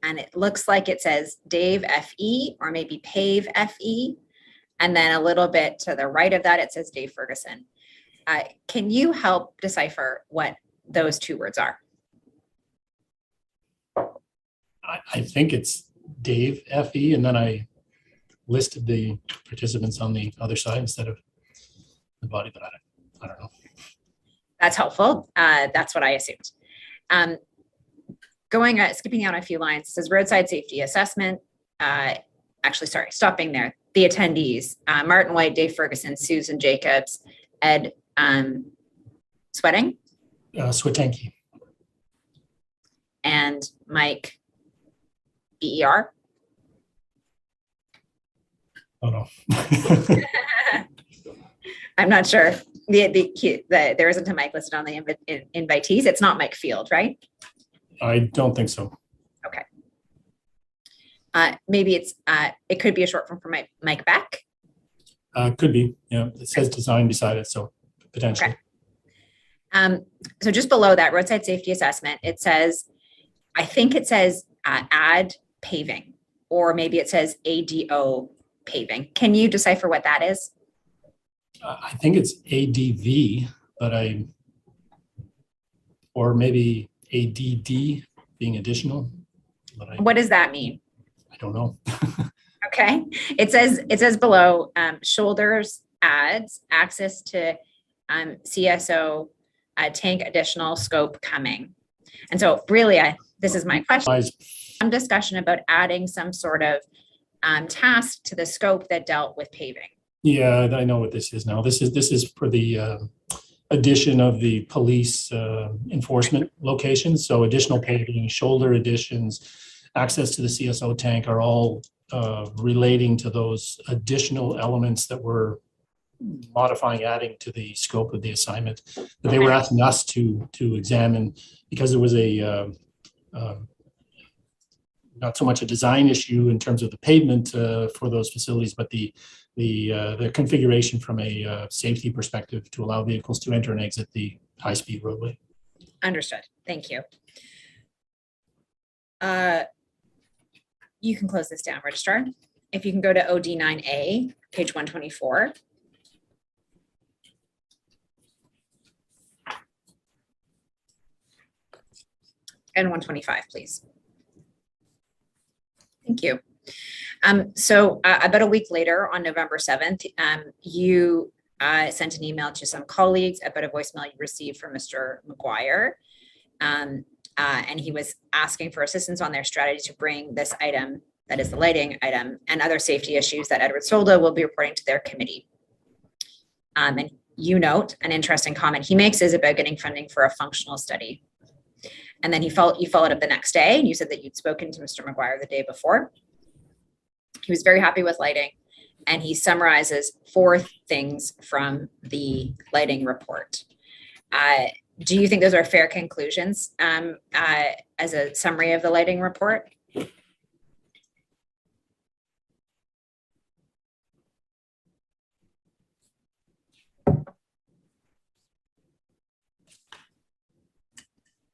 it looks like it says Dave FE or maybe Pave FE. And then a little bit to the right of that, it says Dave Ferguson. Can you help decipher what those 2 words are? I think it's Dave FE, and then I listed the participants on the other side instead of the body, but I don't know. That's helpful. That's what I assumed. Skipping down a few lines, it says roadside safety assessment. Stopping there. The attendees, Martin White, Dave Ferguson, Susan Jacobs, Ed Swetanki. And Mike BER. Oh no. I'm not sure. There isn't a Mike listed on the invitees. It's not Mike Field, right? I don't think so. Okay. Maybe it could be a short form for Mike Beck. Could be. Yeah, it says design beside it, so potentially. Okay. So just below that roadside safety assessment, I think it says add paving, or maybe it says ADO paving. Can you decipher what that is? I think it's ADV, or maybe ADD being additional. What does that mean? I don't know. Okay. It says below, shoulders adds access to CSO tank additional scope coming. And so really, this is my question. Some discussion about adding some sort of task to the scope that dealt with paving. Yeah, I know what this is now. This is for the addition of the police enforcement locations. So additional paving, shoulder additions, access to the CSO tank are all relating to those additional elements that we're modifying, adding to the scope of the assignment that they were asking us to examine, because there was a not so much a design issue in terms of the pavement for those facilities, but the configuration from a safety perspective to allow vehicles to enter and exit the high-speed roadway. Understood. Thank you. You can close this down, Registrar. If you can go to OD9A, page 124. And 125, please. Thank you. So about a week later, on November 7th, you sent an email to some colleagues about a voicemail you received from Mr. McGuire. And he was asking for assistance on their strategy to bring this item, that is the lighting item, and other safety issues that Edward Solda will be reporting to their committee. And you note an interesting comment he makes is about getting funding for a functional study. And then you followed up the next day, and you said that you'd spoken to Mr. McGuire the day before. He was very happy with lighting, and he summarizes 4 things from the lighting report. Do you think those are fair conclusions as a summary of the lighting report?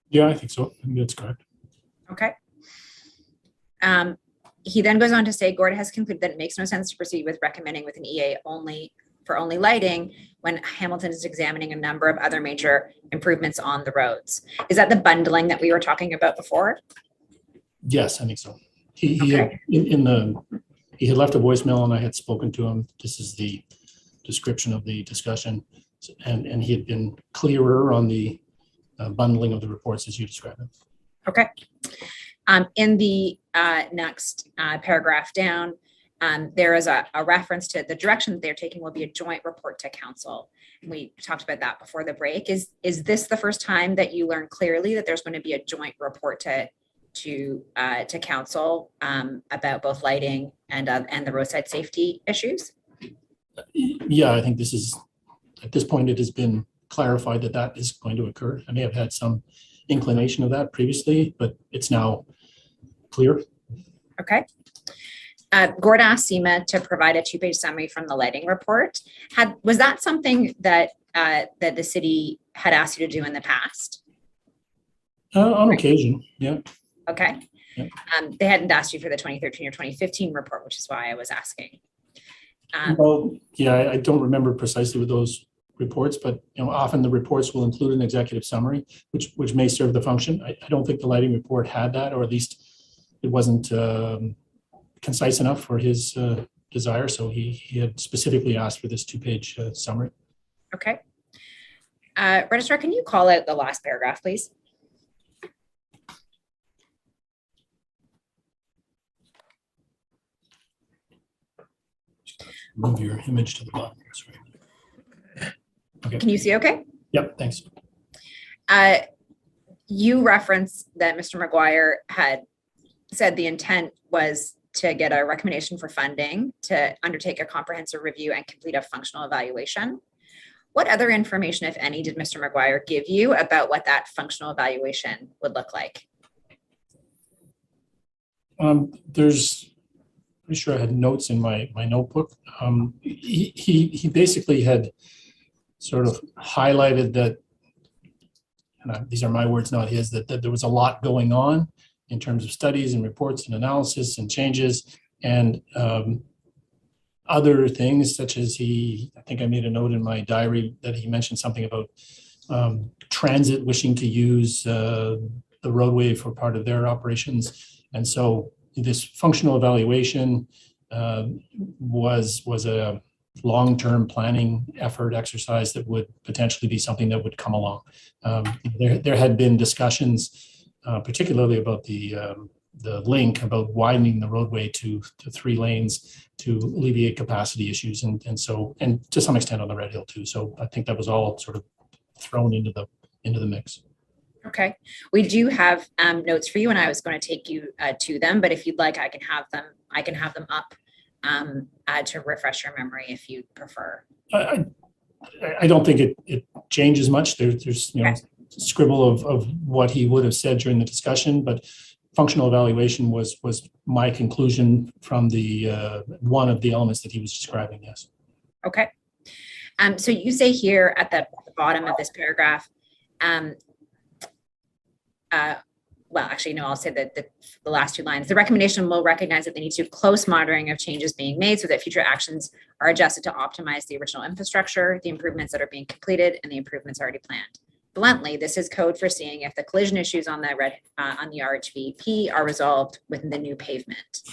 Yeah, I think so. I think that's correct. Okay. He then goes on to say, Gord has concluded that it makes no sense to proceed with recommending with an EA only lighting when Hamilton is examining a number of other major improvements on the roads. Is that the bundling that we were talking about before? Yes, I think so. He had left a voicemail, and I had spoken to him. This is the description of the discussion, and he had been clearer on the bundling of the reports as you described it. Okay. In the next paragraph down, there is a reference to the direction that they're taking will be a joint report to council. We talked about that before the break. Is this the first time that you learned clearly that there's going to be a joint report to council about both lighting and the roadside safety issues? Yeah, I think this is, at this point, it has been clarified that that is going to occur. I may have had some inclination of that previously, but it's now clear. Okay. Gord asked SEMA to provide a 2-page summary from the lighting report. Was that something that that the city had asked you to do in the past? On occasion, yeah. Okay. Yeah. They hadn't asked you for the 2013 or 2015 report, which is why I was asking. Well, yeah, I don't remember precisely with those reports, but often the reports will include an executive summary, which may serve the function. I don't think the lighting report had that, or at least it wasn't concise enough for his desire. So he had specifically asked for this 2-page summary. Okay. Registrar, can you call out the last paragraph, please? Move your image to the bottom. Sorry. Okay. Can you see okay? Yep, thanks. You referenced that Mr. McGuire had said the intent was to get a recommendation for funding to undertake a comprehensive review and complete a functional evaluation. What other information, if any, did Mr. McGuire give you about what that functional evaluation would look like? There's, pretty sure I had notes in my notebook. He basically had sort of highlighted that, and these are my words, not his, that there was a lot going on in terms of studies and reports and analysis and changes, and other things such as I think I made a note in my diary that he mentioned something about transit wishing to use the roadway for part of their operations. And so this functional evaluation was a long-term planning effort exercise that would potentially be something that would come along. There had been discussions, particularly about the link, about widening the roadway to 3 lanes to alleviate capacity issues, and to some extent on the Red Hill too. So I think that was all sort of thrown into the mix. Okay, we do have notes for you, and I was going to take you to them, but if you'd like, I can have them up to refresh your memory if you prefer. I don't think it changes much. There's scribble of what he would have said during the discussion, but functional evaluation was my conclusion from the one of the elements that he was describing. Yes. Okay. So you say here at the bottom of this paragraph, well, actually, no, I'll say that the last 2 lines. The recommendation will recognize that they need to do close monitoring of changes being made so that future actions are adjusted to optimize the original infrastructure, the improvements that are being completed, and the improvements already planned. Bluntly, this is code for seeing if the collision issues on the RHVP are resolved within the new pavement.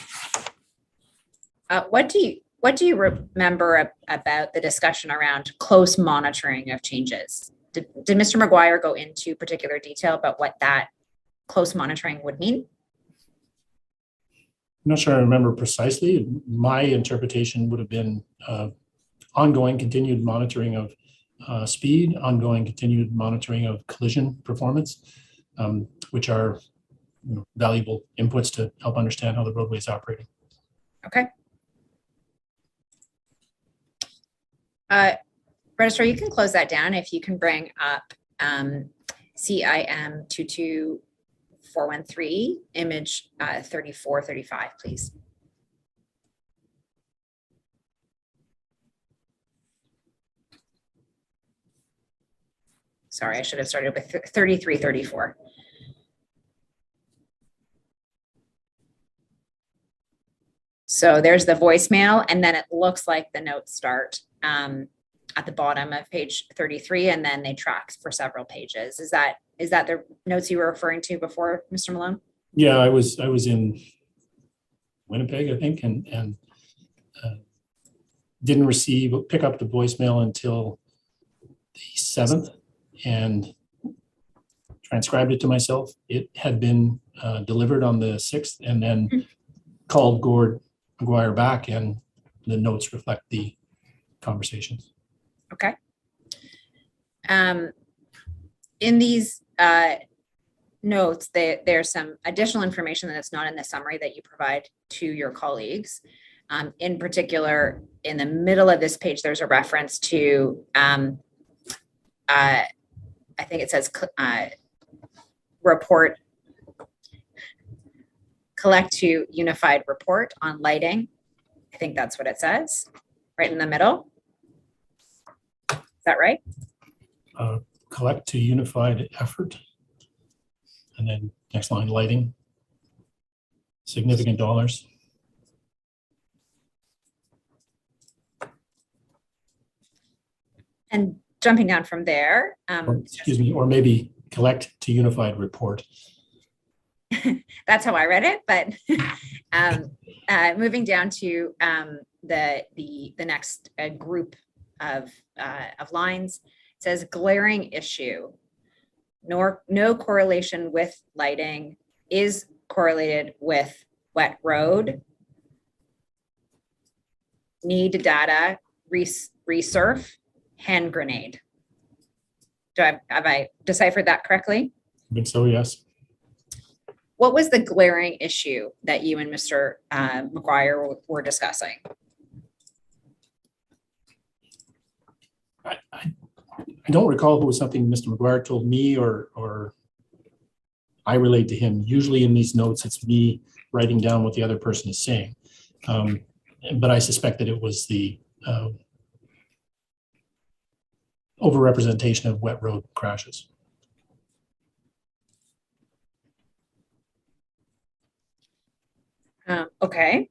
What do you remember about the discussion around close monitoring of changes? Did Mr. McGuire go into particular detail about what that close monitoring would mean? I'm not sure I remember precisely. My interpretation would have been ongoing continued monitoring of speed, ongoing continued monitoring of collision performance, which are valuable inputs to help understand how the roadway is operating. Okay. Registrar, you can close that down if you can bring up CIM 22413, image 3435, please. Sorry, I should have started with 3334. So there's the voicemail, and then it looks like the notes start at the bottom of page 33, and then they track for several pages. Is that the notes you were referring to before, Mr. Malone? Yeah, I was in Winnipeg, I think, and didn't pick up the voicemail until the 7th, and transcribed it to myself. It had been delivered on the 6th and then called Gord McGuire back, and the notes reflect the conversations. Okay. In these notes, there's some additional information that's not in the summary that you provide to your colleagues. In particular, in the middle of this page, there's a reference to, I think it says report, collect to unified report on lighting. I think that's what it says, right in the middle. Is that right? Collect to unified effort. And then next line, lighting, significant dollars. And jumping down from there. Excuse me, or maybe collect to unified report. That's how I read it, but moving down to the next group of lines, it says glaring issue. No correlation with lighting is correlated with wet road. Need data, resurf, hand grenade. Have I deciphered that correctly? I think so, yes. What was the glaring issue that you and Mr. McGuire were discussing? I don't recall if it was something Mr. McGuire told me or I relayed to him. Usually in these notes, it's me writing down what the other person is saying. But I suspect that it was the overrepresentation of wet road crashes. Okay.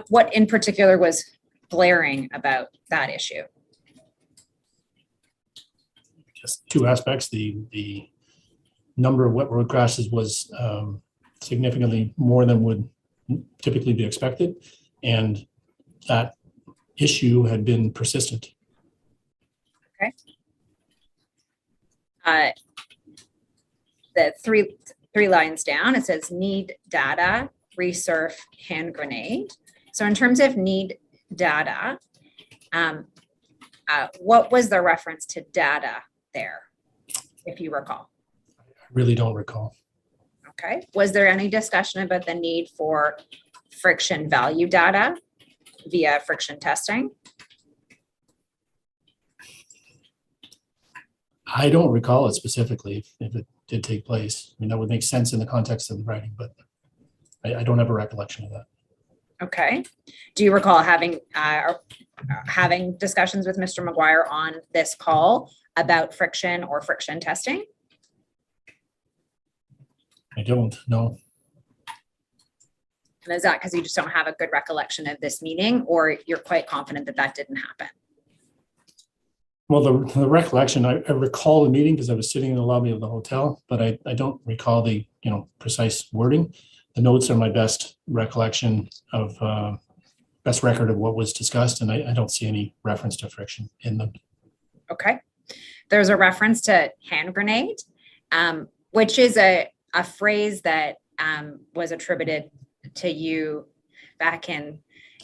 What in particular was glaring about that issue? Just two aspects. The number of wet road crashes was significantly more than would typically be expected, and that issue had been persistent. Okay. The three lines down, it says need data, resurf, hand grenade. So in terms of need data, what was the reference to data there, if you recall? I really don't recall. Okay. Was there any discussion about the need for friction value data via friction testing? I don't recall it specifically if it did take place. I mean, that would make sense in the context of the writing, but I don't have a recollection of that. Okay. Do you recall having discussions with Mr. McGuire on this call about friction or friction testing? I don't know. And is that because you just don't have a good recollection of this meeting, or you're quite confident that that didn't happen? Well, the recollection, I recall the meeting because I was sitting in the lobby of the hotel, but I don't recall the precise wording. The notes are my best recollection of best record of what was discussed, and I don't see any reference to friction in them. Okay. There's a reference to hand grenade, which is a phrase that was attributed to you back in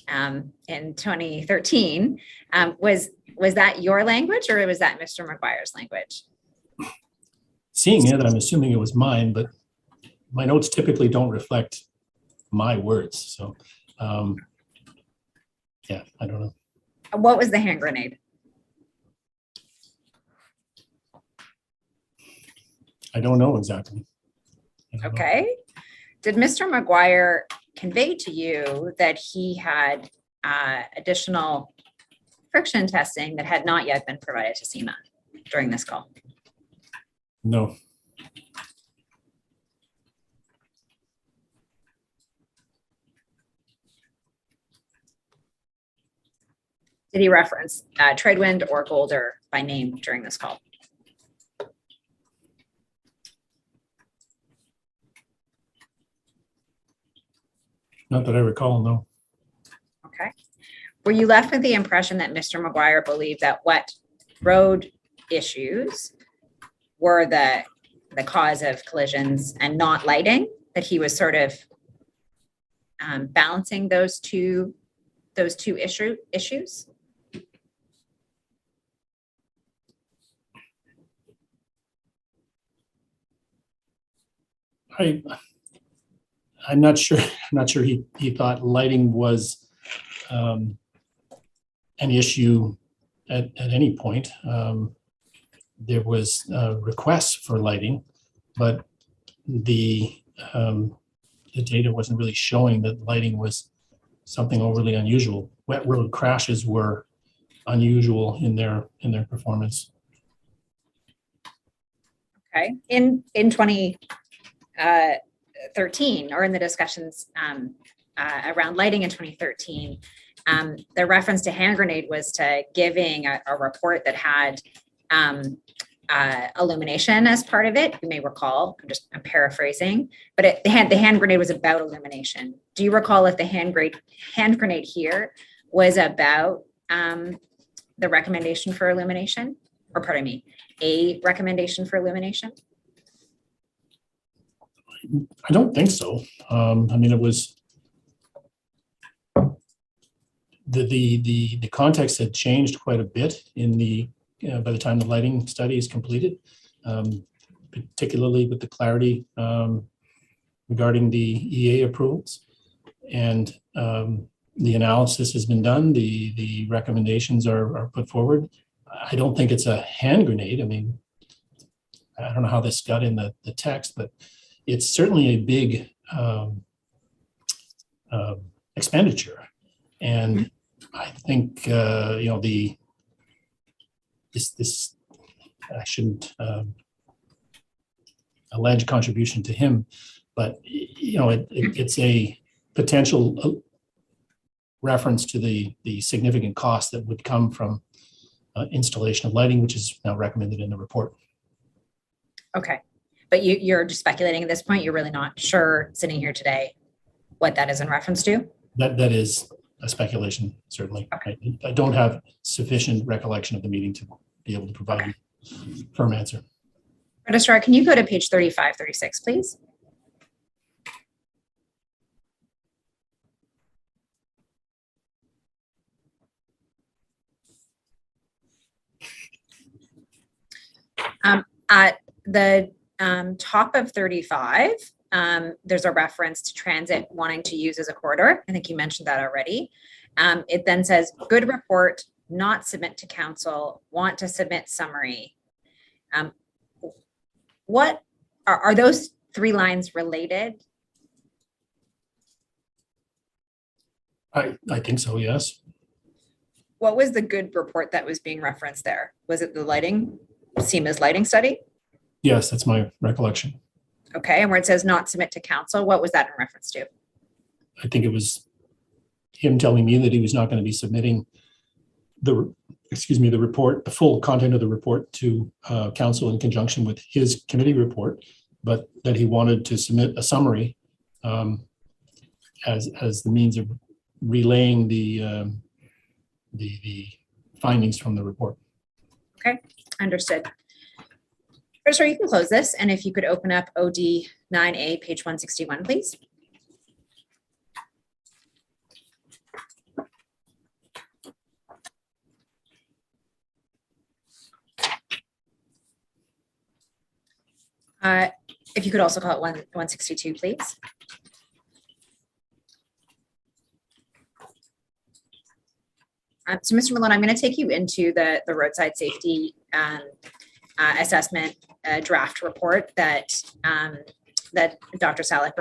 2013. Was that your language, or was that Mr. McGuire's language? Seeing it, I'm assuming it was mine, but my notes typically don't reflect my words. So, yeah, I don't know. What was the hand grenade? I don't know exactly. Okay. Did Mr. McGuire convey to you that he had additional friction testing that had not yet been provided to SEMA during this call? No. Did he reference Treadwind or Golder by name during this call? Not that I recall, no. Okay. were you left with the impression that Mr. McGuire believed that what road issues were the cause of collisions and not lighting, that he was sort of balancing those two issues? I'm not sure. I'm not sure he thought lighting was an issue at any point. There was requests for lighting, but the data wasn't really showing that lighting was something overly unusual. Wet road crashes were unusual in their performance. Okay, in 2013, or in the discussions around lighting in 2013, the reference to hand grenade was to giving a report that had illumination as part of it. You may recall, I'm paraphrasing, but the hand grenade was about illumination. Do you recall if the hand grenade here was about the recommendation for illumination, or pardon me, a recommendation for illumination? I don't think so. I mean, it was the context had changed quite a bit in the by the time the lighting study is completed, particularly with the clarity regarding the EA approvals, and the analysis has been done. The recommendations are put forward. I don't think it's a hand grenade. I mean, I don't know how this got in the text, but it's certainly a big expenditure, and I think this I shouldn't allege contribution to him, but it's a potential reference to the significant cost that would come from installation of lighting, which is now recommended in the report. Okay, but you're just speculating at this point. You're really not sure, sitting here today, what that is in reference to? That is a speculation, certainly. Okay. I don't have sufficient recollection of the meeting to be able to provide you a firm answer. Registrar, can you go to page 35, 36, please? At the top of 35, there's a reference to transit wanting to use as a corridor. I think you mentioned that already. It then says, good report, not submit to council, want to submit summary. What are those three lines related? I think so, yes. What was the good report that was being referenced there? Was it the lighting, SEMA's lighting study? Yes, that's my recollection. Okay, and where it says not submit to council, what was that in reference to? I think it was him telling me that he was not going to be submitting the report, the full content of the report to council in conjunction with his committee report, but that he wanted to submit a summary as the means of relaying the findings from the report. Okay, understood. Registrar, you can close this, and if you could open up OD 9A, page 161, please. If you could also call it 162, please. So, Mr. Malone, I'm going to take you into the roadside safety assessment draft report that Dr. Salek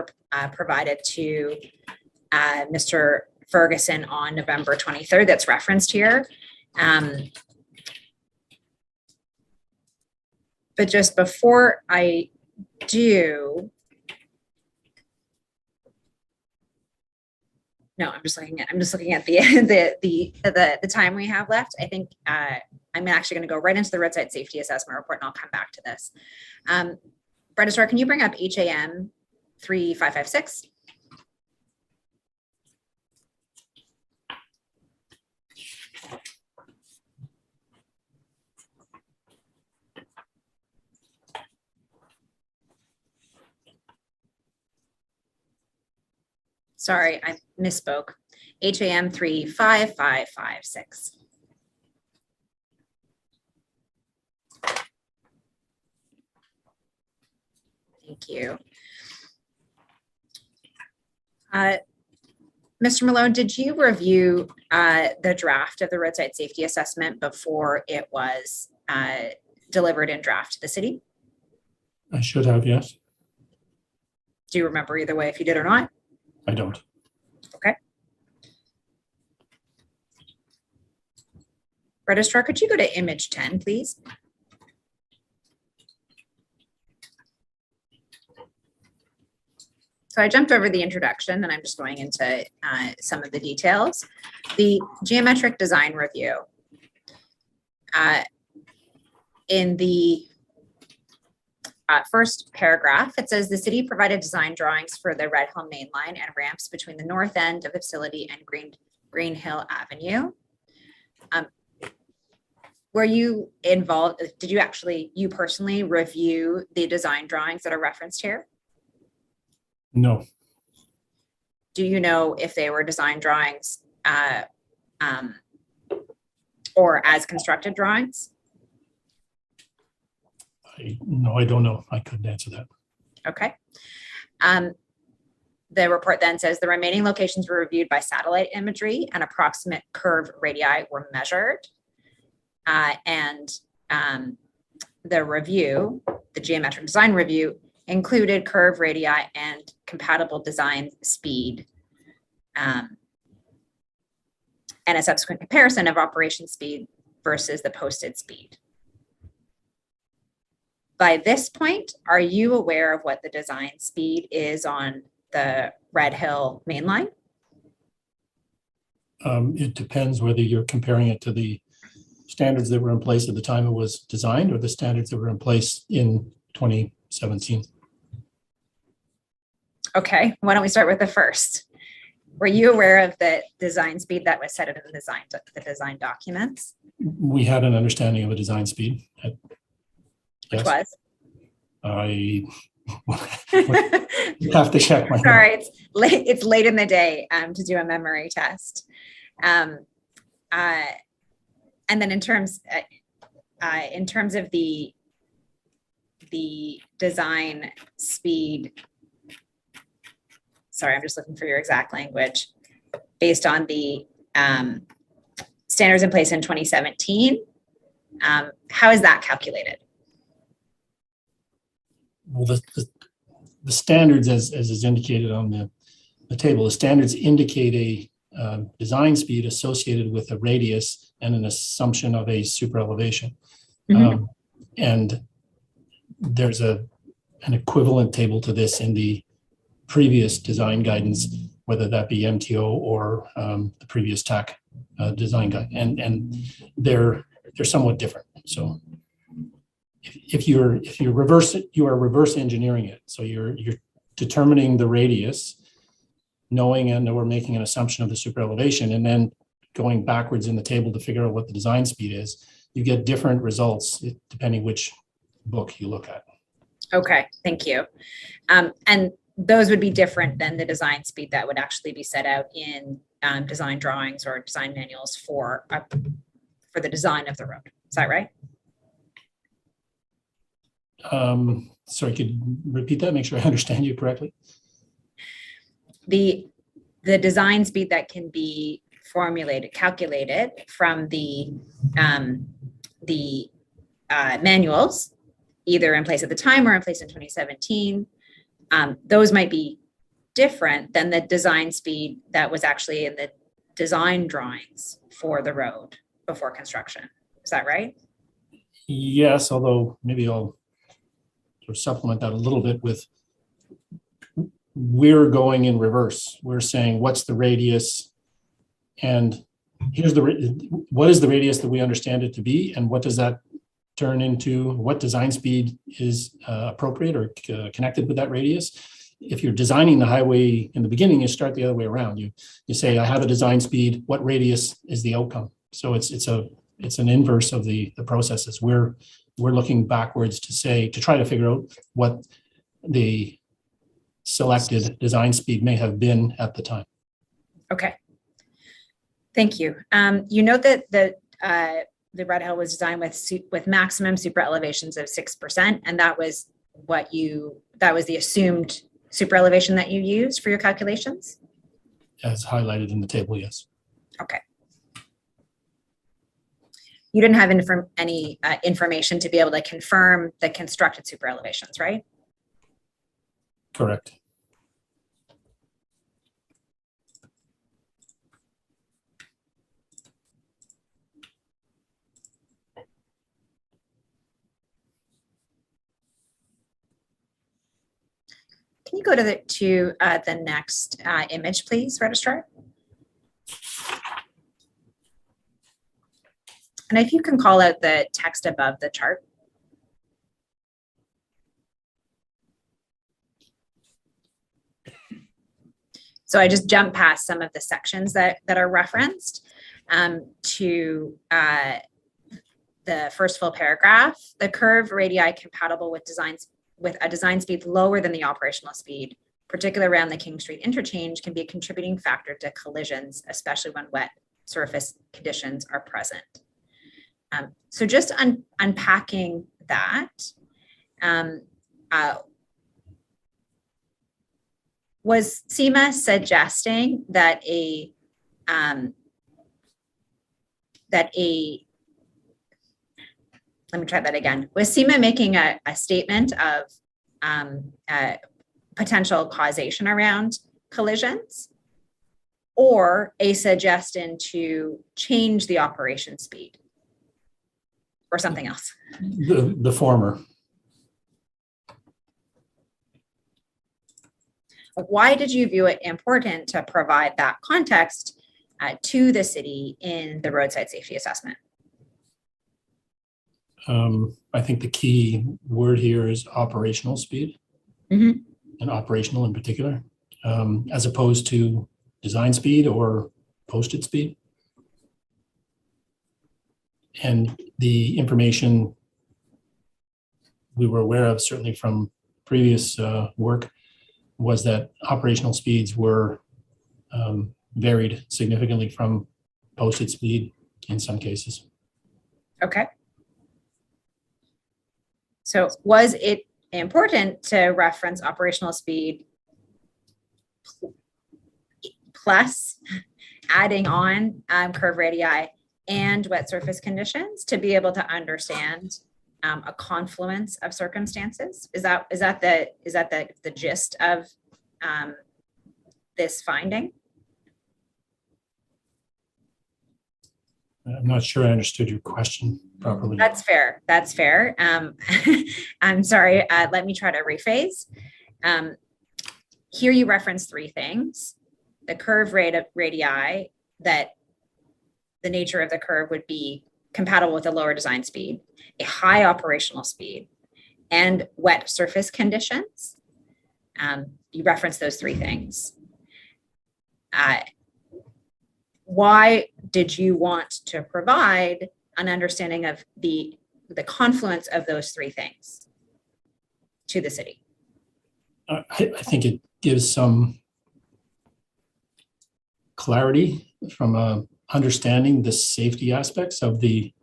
provided to Mr. Ferguson on November 23rd. That's referenced here. But just before I do, no, I'm just looking at the time we have left. I think I'm actually going to go right into the roadside safety assessment report, and I'll come back to this. Registrar, can you bring up HAM 3556? sorry, I misspoke. HAM 35556. Thank you. Mr. Malone, did you review the draft of the roadside safety assessment before it was delivered in draft to the city? I should have, yes. Do you remember either way if you did or not? I don't. Okay. Registrar, could you go to image 10, please? So I jumped over the introduction and I'm just going into some of the details. The geometric design review. In the first paragraph, it says the city provided design drawings for the Red Hill Main Line and ramps between the north end of the facility and Green Hill Avenue. Were you involved? Did you personally review the design drawings that are referenced here? No. Do you know if they were design drawings or as constructed drawings? No, I don't know. I couldn't answer that. Okay. The report then says the remaining locations were reviewed by satellite imagery and approximate curve radii were measured. And the review, the geometric design review, included curve radii and compatible design speed, and a subsequent comparison of operation speed versus the posted speed. By this point, are you aware of what the design speed is on the Red Hill Main Line? It depends whether you're comparing it to the standards that were in place at the time it was designed or the standards that were in place in 2017. Okay, why don't we start with the first? Were you aware of the design speed that was set in the design documents? We had an understanding of a design speed. Which Yes. was? You have to check my. Sorry, it's late in the day to do a memory test. And then in terms of the design speed, sorry, I'm just looking for your exact language, based on the standards in place in 2017, how is that calculated? Well, the standards, as is indicated on the table, the standards indicate a design speed associated with a radius and an assumption of a super elevation. Mm-hmm. And there's an equivalent table to this in the previous design guidance, whether that be MTO or the previous TAC design guide, and they're somewhat different. So if you are reverse engineering it. So you're determining the radius, knowing and we're making an assumption of the super elevation, and then going backwards in the table to figure out what the design speed is. You get different results depending which book you look at. Okay, thank you. And those would be different than the design speed that would actually be set out in design drawings or design manuals for the design of the road. Is that right? Sorry, could you repeat that? Make sure I understand you correctly. The design speed that can be calculated from the manuals, either in place at the time or in place in 2017, those might be different than the design speed that was actually in the design drawings for the road before construction. Is that right? Yes, although maybe I'll sort of supplement that a little bit with, we're going in reverse. We're saying, what's the radius? And here's what is the radius that we understand it to be? And what does that turn into? What design speed is appropriate or connected with that radius? If you're designing the highway in the beginning, you start the other way around. You say, I have a design speed. What radius is the outcome? So it's an inverse of the processes. We're looking backwards to try to figure out what the selected design speed may have been at the time. Okay. Thank you. You note that the Red Hill was designed with maximum super elevations of 6%, and that was the assumed super elevation that you used for your calculations? As highlighted in the table, yes. Okay. You didn't have any information to be able to confirm the constructed super elevations, right? Correct. Can you go to the next image, please, Registrar? And if you can call out the text above the chart. So I just jumped past some of the sections that are referenced to the first full paragraph. The curve radii compatible with a design speed lower than the operational speed, particularly around the King Street interchange, can be a contributing factor to collisions, especially when wet surface conditions are present. So just unpacking that, was SEMA suggesting that let me try that again. Was SEMA making a statement of potential causation around collisions, or a suggestion to change the operation speed, or something else? The former. Why did you view it important to provide that context to the city in the roadside safety assessment? I think the key word here is operational speed, Mm-hmm. and operational in particular, as opposed to design speed or posted speed. And the information we were aware of, certainly from previous work, was that operational speeds were varied significantly from posted speed in some cases. Okay. So was it important to reference operational speed plus adding on curve radii and wet surface conditions to be able to understand a confluence of circumstances? Is that the gist of this finding? I'm not sure I understood your question properly. That's fair. That's fair. I'm sorry. Let me try to rephrase. Here you reference three things: the curve radii, that the nature of the curve would be compatible with a lower design speed, a high operational speed, and wet surface conditions. You reference those three things. Why did you want to provide an understanding of the confluence of those three things to the city? I think it gives some clarity from understanding the safety aspects of the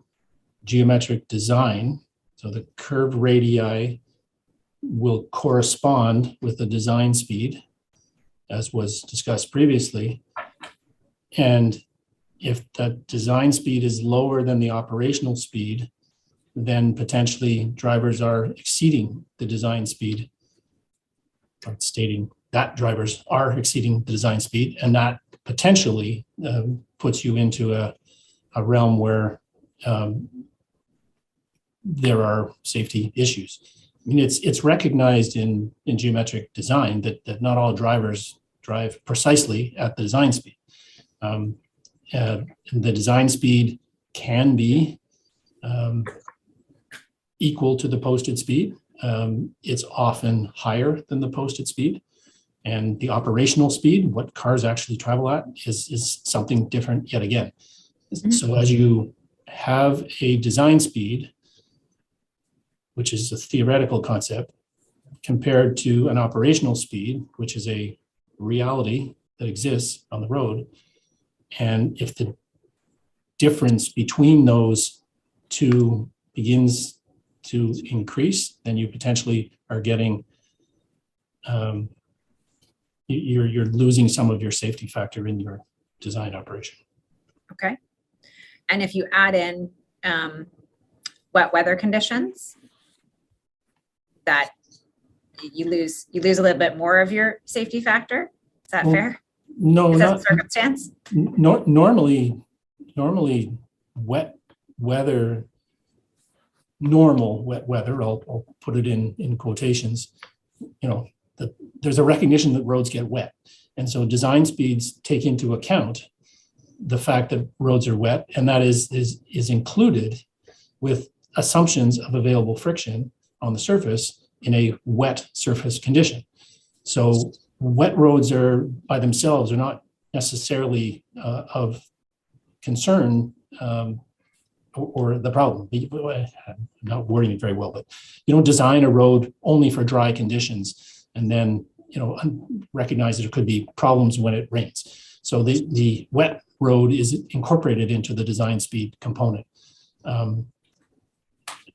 geometric design. So the curve radii will correspond with the design speed, as was discussed previously. And if that design speed is lower than the operational speed, then potentially drivers are exceeding the design speed, stating that drivers are exceeding the design speed, and that potentially puts you into a realm where there are safety issues. I mean, it's recognized in geometric design that not all drivers drive precisely at the design speed. The design speed can be equal to the posted speed. It's often higher than the posted speed. And the operational speed, what cars actually travel at, is something different yet again. Mm-hmm. So as you have a design speed, which is a theoretical concept, compared to an operational speed, which is a reality that exists on the road. And if the difference between those two begins to increase, then you potentially are getting, you're losing some of your safety factor in your design operation. Okay. And if you add in wet weather conditions, that you lose a little bit more of your safety factor. Is that fair? No, Is that not the circumstance? normally wet weather, normal wet weather, I'll put it in quotations, there's a recognition that roads get wet. And so design speeds take into account the fact that roads are wet, and that is included with assumptions of available friction on the surface in a wet surface condition. So wet roads are by themselves are not necessarily of concern or the problem. I'm not wording it very well, but you don't design a road only for dry conditions and then recognize that there could be problems when it rains. So the wet road is incorporated into the design speed component.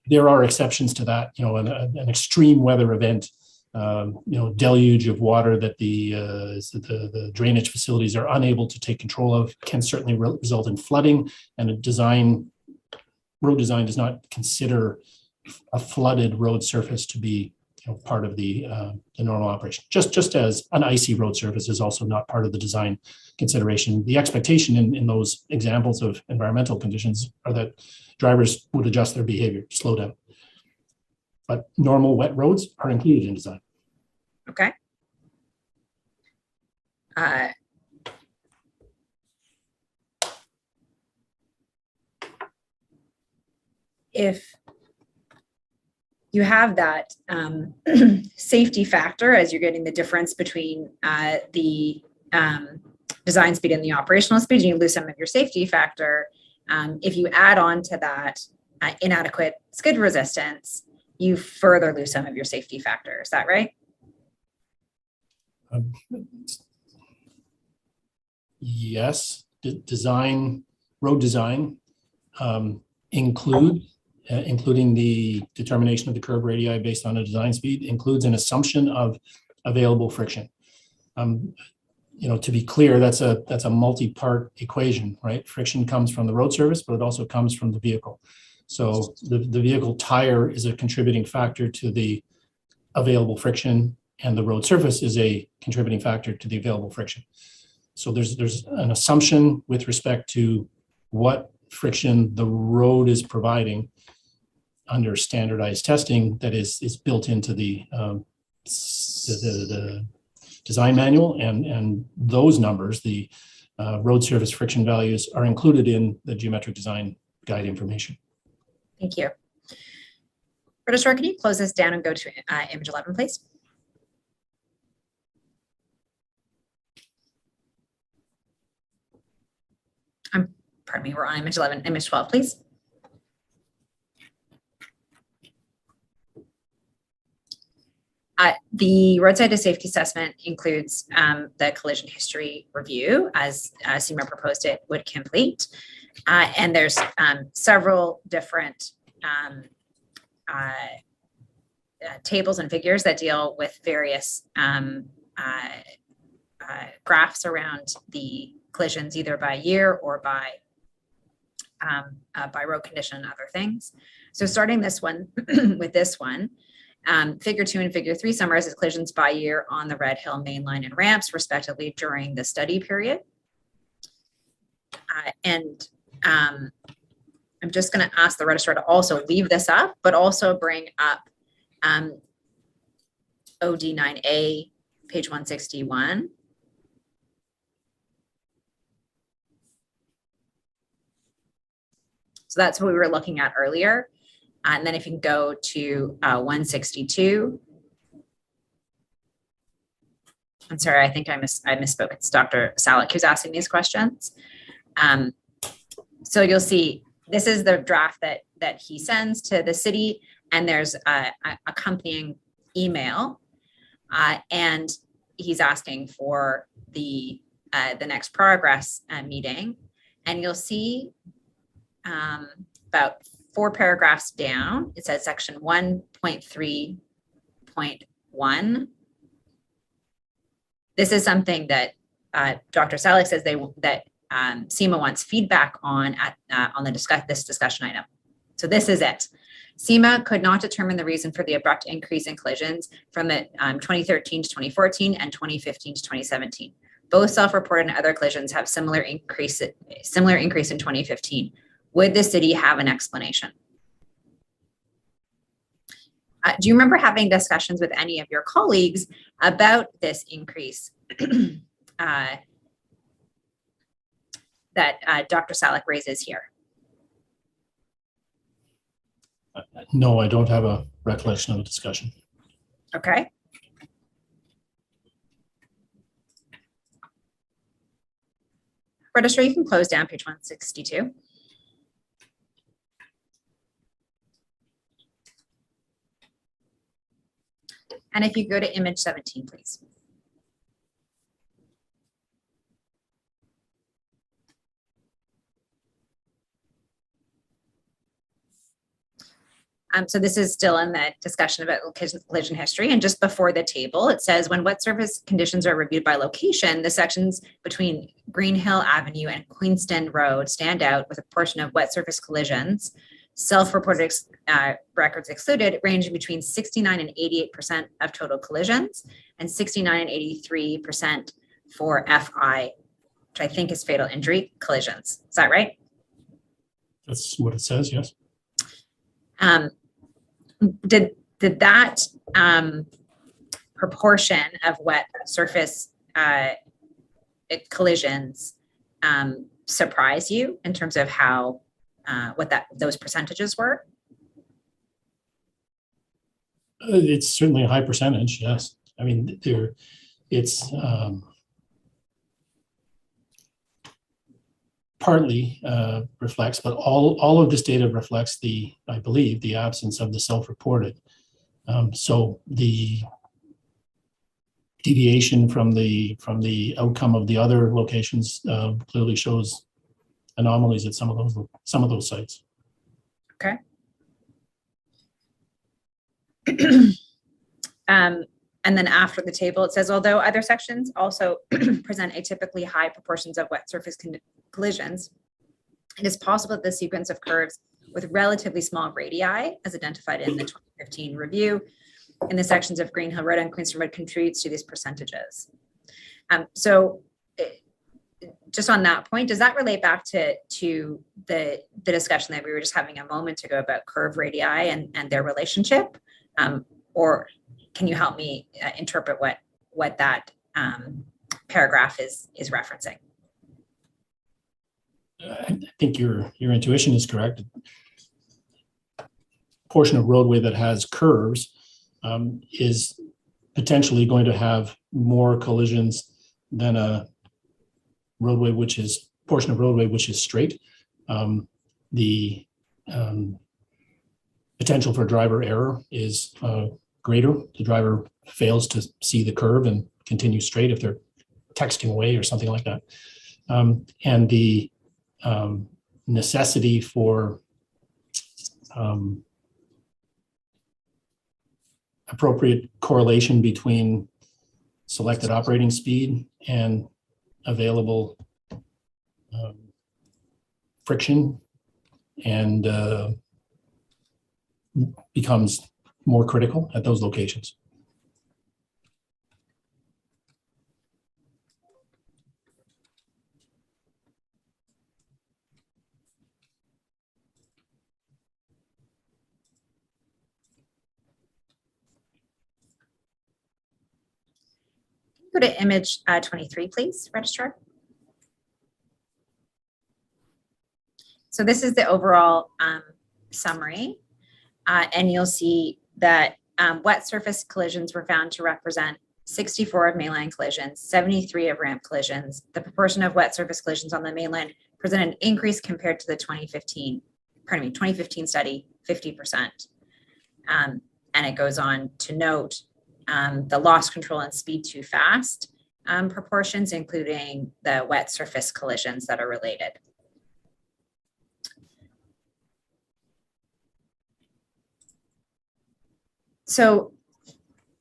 There are exceptions to that, an extreme weather event, deluge of water that the drainage facilities are unable to take control of can certainly result in flooding, and road design does not consider a flooded road surface to be part of the normal operation. Just as an icy road surface is also not part of the design consideration. The expectation in those examples of environmental conditions are that drivers would adjust their behavior, slow down. But normal wet roads are included in design. Okay. If you have that safety factor as you're getting the difference between the design speed and the operational speed, and you lose some of your safety factor. If you add on to that inadequate skid resistance, you further lose some of your safety factor. Is that right? Yes, road design including the determination of the curb radii based on a design speed, includes an assumption of available friction. To be clear, that's a multi-part equation, right? Friction comes from the road surface, but it also comes from the vehicle. So the vehicle tire is a contributing factor to the available friction, and the road surface is a contributing factor to the available friction. So there's an assumption with respect to what friction the road is providing under standardized testing that is built into the design manual, and those numbers, the road surface friction values, are included in the geometric design guide information. Thank you. Registrar, can you close this down and go to image 11, please? Pardon me, we're on image 11, image 12, please. The roadside safety assessment includes the collision history review as SEMA proposed it would complete. And there's several different tables and figures that deal with various graphs around the collisions, either by year or by road condition and other things. So starting this one with this one, figure 2 and figure 3 summarizes collisions by year on the Red Hill main line and ramps, respectively, during the study period. I'm just going to ask the registrar to also leave this up, but also bring up OD9A, page 161. So that's what we were looking at earlier. And then if you can go to 162. I'm sorry, I think I misspoke. It's Dr. Salek who's asking these questions. So you'll see, this is the draft that he sends to the city, and there's accompanying email, and he's asking for the next progress meeting. And you'll see about 4 paragraphs down, it says section 1.3.1. This is something that Dr. Salik says that SEMA wants feedback on this discussion item. So this is it. SEMA could not determine the reason for the abrupt increase in collisions from the 2013 to 2014 and 2015 to 2017. Both self-reported and other collisions have similar increase in 2015. Would the city have an explanation? Do you remember having discussions with any of your colleagues about this increase that Dr. Salik raises here? No, I don't have a recollection of a discussion. Okay. Registrar, you can close down page 162. And if you go to image 17, please. So this is still in the discussion about collision history. And just before the table, it says when wet surface conditions are reviewed by location, the sections between Green Hill Avenue and Queenston Road stand out with a portion of wet surface collisions, self-reported records excluded, ranging between 69 and 88% of total collisions and 69 and 83% for FI, which I think is fatal injury collisions. Is that right? That's what it says, yes. Did that proportion of wet surface collisions surprise you in terms of how what those percentages were? It's certainly a high percentage, yes. I mean, it's partly reflects, but all of this data reflects I believe, the absence of the self-reported. So the deviation from the outcome of the other locations clearly shows anomalies at some of those sites. Okay. And then after the table, it says, although other sections also present atypically high proportions of wet surface collisions, it is possible that the sequence of curves with relatively small radii, as identified in the 2015 review, in the sections of Green Hill Road and Queenston Road contributes to these percentages. So just on that point, does that relate back to the discussion that we were just having a moment ago about curve radii and their relationship? Or can you help me interpret what that paragraph is referencing? I think your intuition is correct. Portion of roadway that has curves is potentially going to have more collisions than a roadway portion of roadway which is straight. The potential for driver error is greater. The driver fails to see the curve and continue straight if they're texting away or something like that. And the necessity for appropriate correlation between selected operating speed and available friction and becomes more critical at those locations. Go to image 23, please, Registrar. So this is the overall summary, and you'll see that wet surface collisions were found to represent 64 of mainline collisions, 73 of ramp collisions. The proportion of wet surface collisions on the mainline presented an increase compared to the 2015 study, 50%. And it goes on to note the loss control and speed too fast proportions, including the wet surface collisions that are related. So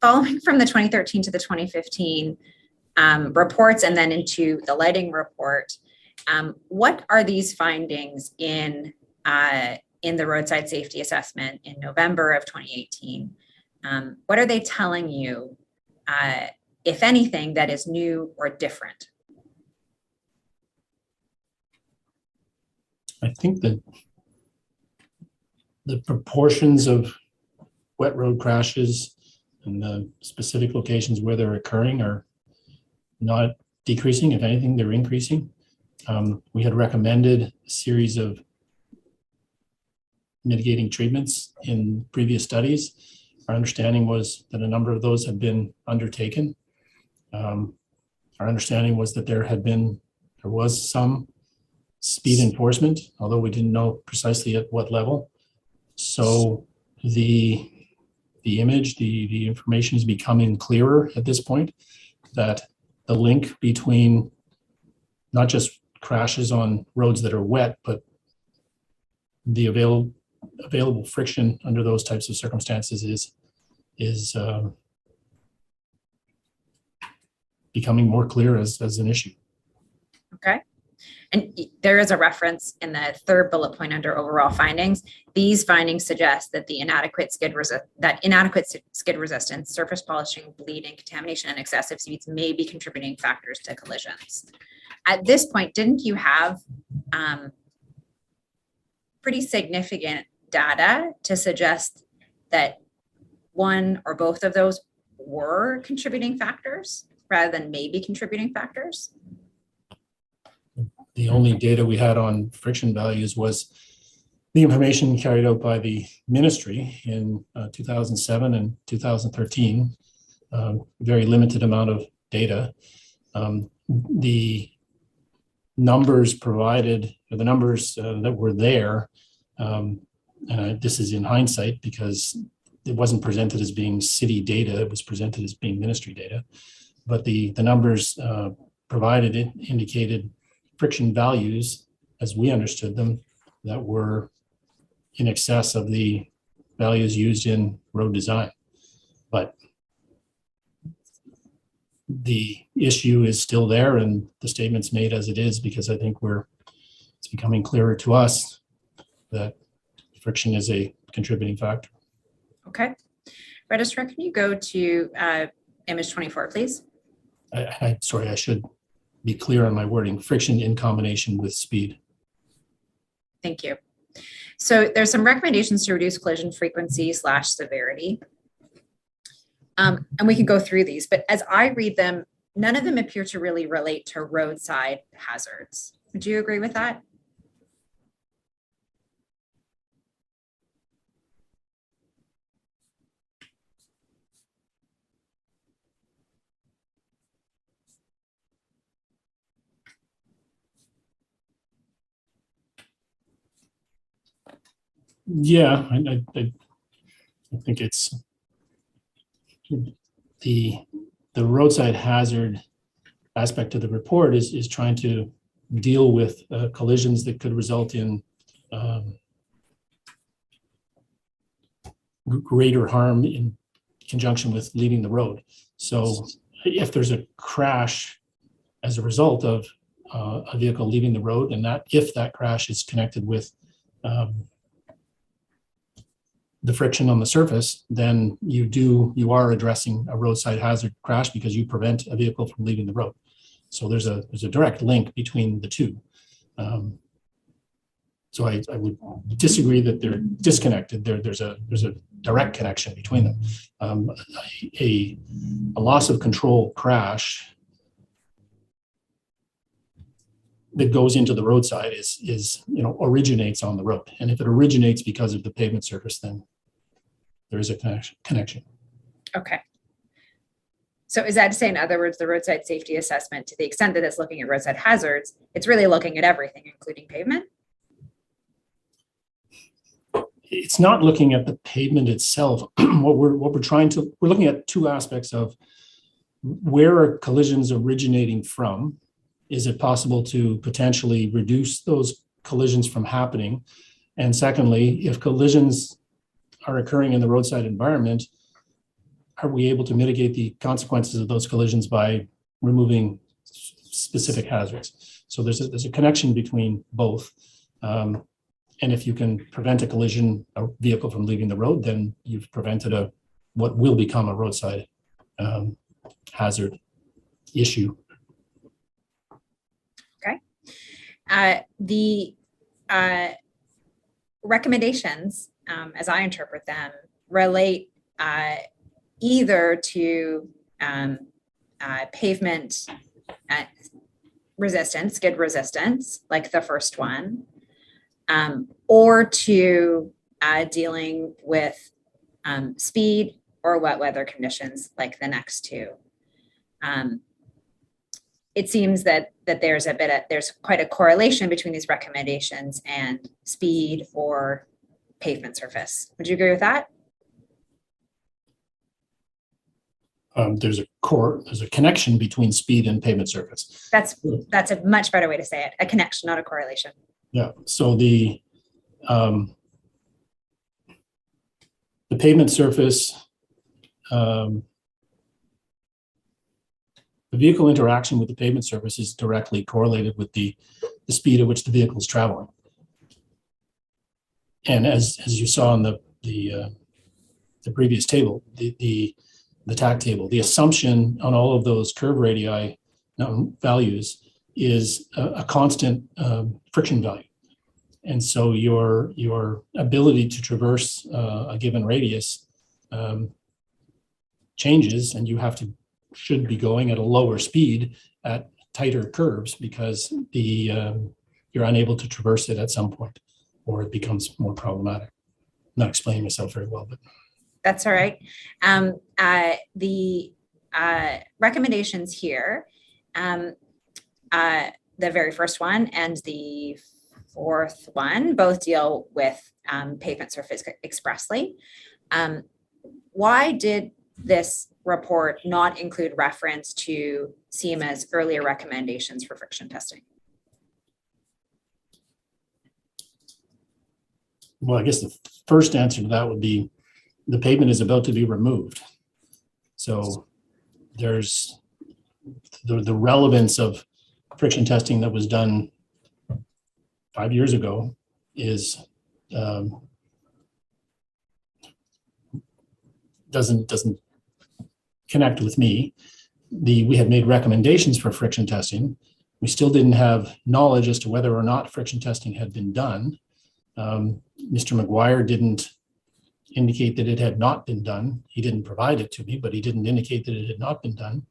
following from the 2013 to the 2015 reports and then into the lighting report, what are these findings in the roadside safety assessment in November of 2018? What are they telling you, if anything, that is new or different? I think that the proportions of wet road crashes and the specific locations where they're occurring are not decreasing. If anything, they're increasing. We had recommended a series of mitigating treatments in previous studies. Our understanding was that a number of those had been undertaken. Our understanding was that there was some speed enforcement, although we didn't know precisely at what level. So the image, the information is becoming clearer at this point, that the link between not just crashes on roads that are wet, but the available friction under those types of circumstances is becoming more clear as an issue. Okay. And there is a reference in the third bullet point under overall findings. These findings suggest that the inadequate skid resistance, surface polishing, bleeding, contamination, and excessive speeds may be contributing factors to collisions. At this point, didn't you have pretty significant data to suggest that one or both of those were contributing factors rather than maybe contributing factors? The only data we had on friction values was the information carried out by the ministry in 2007 and 2013. Very limited amount of data. The numbers provided, or the numbers that were there, this is in hindsight because it wasn't presented as being city data, it was presented as being ministry data. But the numbers provided indicated friction values, as we understood them, that were in excess of the values used in road design. But the issue is still there, and the statement's made as it is, because I think it's becoming clearer to us that friction is a contributing factor. Okay. Registrar, can you go to image 24, please? Sorry, I should be clear on my wording. Friction in combination with speed. Thank you. So there's some recommendations to reduce collision frequency / severity. And we can go through these, but as I read them, none of them appear to really relate to roadside hazards. Would you agree with that? Yeah, I think it's the roadside hazard aspect of the report is trying to deal with collisions that could result in greater harm in conjunction with leaving the road. So if there's a crash as a result of a vehicle leaving the road, and if that crash is connected with the friction on the surface, then you are addressing a roadside hazard crash because you prevent a vehicle from leaving the road. So there's a direct link between the two. So I would disagree that they're disconnected. There's a direct connection between them. A loss of control crash that goes into the roadside is originates on the road, and if it originates because of the pavement surface, then there is a connection. Okay. So is that to say, in other words, the roadside safety assessment, to the extent that it's looking at roadside hazards, it's really looking at everything, including pavement? it's not looking at the pavement itself. We're looking at two aspects of where are collisions originating from. Is it possible to potentially reduce those collisions from happening? And secondly, if collisions are occurring in the roadside environment, are we able to mitigate the consequences of those collisions by removing specific hazards? So there's a connection between both. And if you can prevent a vehicle from leaving the road, then you've prevented what will become a roadside hazard issue. Okay. The recommendations, as I interpret them, relate either to pavement resistance, skid resistance, like the first one, or to dealing with speed or wet weather conditions, like the next two. It seems that there's quite a correlation between these recommendations and speed or pavement surface. Would you agree with that? There's a connection between speed and pavement surface. That's a much better way to say it. A connection, not a correlation. Yeah. So the pavement surface, the vehicle interaction with the pavement surface is directly correlated with the speed at which the vehicle is traveling. And as you saw in the previous table, the TAC table, the assumption on all of those curve radii values is a constant friction value. And so your ability to traverse a given radius changes, and you should be going at a lower speed at tighter curves because you're unable to traverse it at some point, or it becomes more problematic. I'm not explaining myself very well, but that's all right. The recommendations here, the very first one and the fourth one, both deal with pavement surface expressly. Why did this report not include reference to SEMA's earlier recommendations for friction testing? Well, I guess the first answer to that would be the pavement is about to be removed. So there's the relevance of friction testing that was done 5 years ago is doesn't connect with me. We had made recommendations for friction testing. We still didn't have knowledge as to whether or not friction testing had been done. Mr. McGuire didn't indicate that it had not been done. He didn't provide it to me, but he didn't indicate that it had not been done.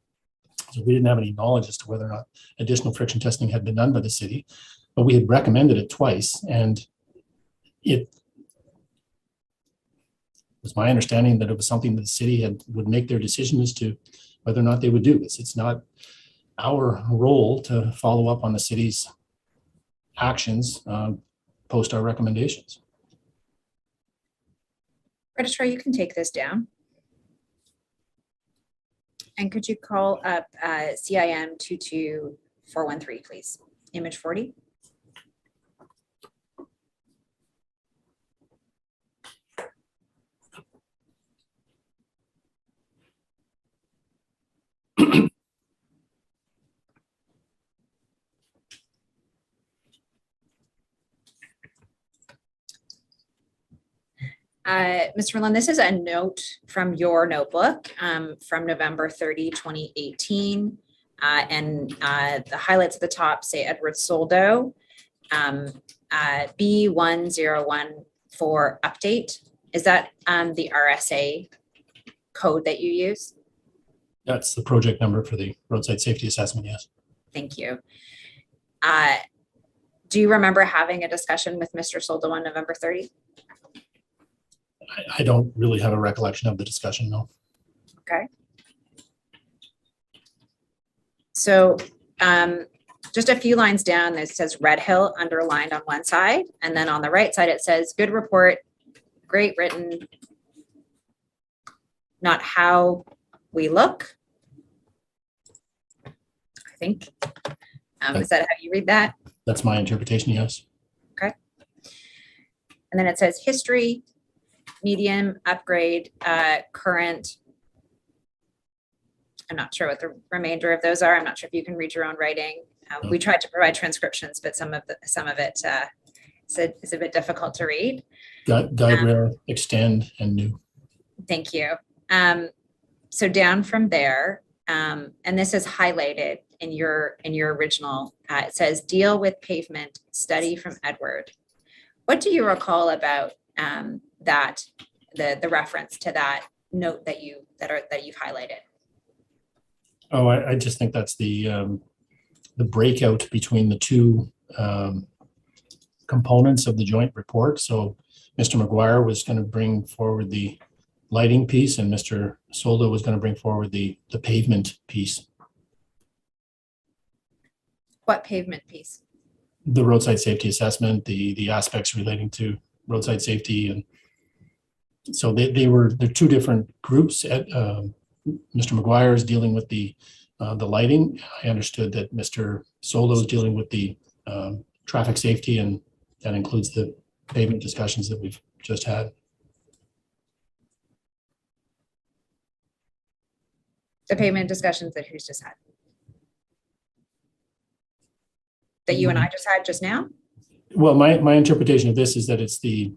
So we didn't have any knowledge as to whether or not additional friction testing had been done by the city, but we had recommended it twice. And it was my understanding that it was something that the city would make their decision as to whether or not they would do this. It's not our role to follow up on the city's actions, post our recommendations. Registrar, you can take this down. And could you call up CIM 22413, please? Image 40. Mr. Malone, this is a note from your notebook from November 30, 2018. And the highlights at the top say Edward Soldo, B1014 update. Is that the RSA code that you use? That's the project number for the roadside safety assessment, yes. Thank you. Do you remember having a discussion with Mr. Soldo on November 30? I don't really have a recollection of the discussion, no. Okay. So just a few lines down, it says Red Hill underlined on one side, and then on the right side it says good report, great written, not how we look. I think. Is that how you read that? That's my interpretation, yes. Okay. And then it says history, medium, upgrade, current. I'm not sure what the remainder of those are. I'm not sure if you can read your own writing. We tried to provide transcriptions, but some of it is a bit difficult to read. Guide rare, extend, and new. Thank you. So down from there, and this is highlighted in your original. It says deal with pavement, study from Edward. What do you recall about that? The reference to that note that you've highlighted. Oh, I just think that's the breakout between the two components of the joint report. So Mr. McGuire was going to bring forward the lighting piece, and Mr. Soldo was going to bring forward the pavement piece. What pavement piece? The roadside safety assessment, the aspects relating to roadside safety, and so they're two different groups. Mr. McGuire is dealing with the lighting. I understood that Mr. Soldo is dealing with the traffic safety, and that includes the pavement discussions that we've just had. The pavement discussions that who's just had? That you and I just had just now? Well, my interpretation of this is that it's the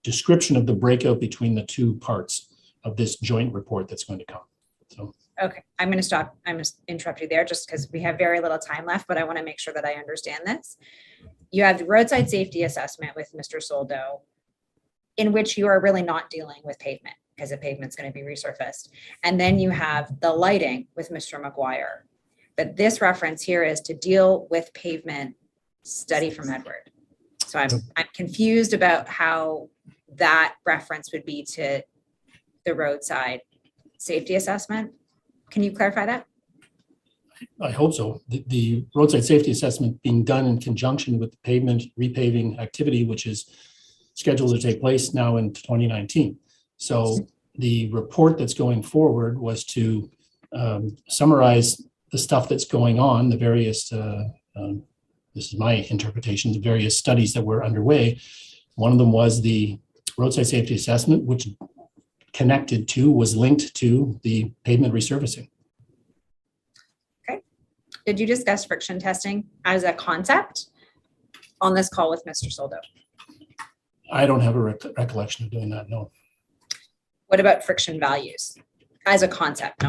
description of the breakout between the two parts of this joint report that's going to come. So okay, I'm going to stop. I'm just interrupt you there just because we have very little time left, but I want to make sure that I understand this. You have the roadside safety assessment with Mr. Soldo, in which you are really not dealing with pavement because the pavement's going to be resurfaced. And then you have the lighting with Mr. McGuire. But this reference here is to deal with pavement, study from Edward. So I'm confused about how that reference would be to the roadside safety assessment. Can you clarify that? I hope so. The roadside safety assessment being done in conjunction with the pavement repaving activity, which is scheduled to take place now in 2019. So the report that's going forward was to summarize the stuff that's going on, the various, this is my interpretation, the various studies that were underway. One of them was the roadside safety assessment, which was linked to the pavement resurfacing. Okay. Did you discuss friction testing as a concept on this call with Mr. Soldo? I don't have a recollection of doing that, no. What about friction values as a concept,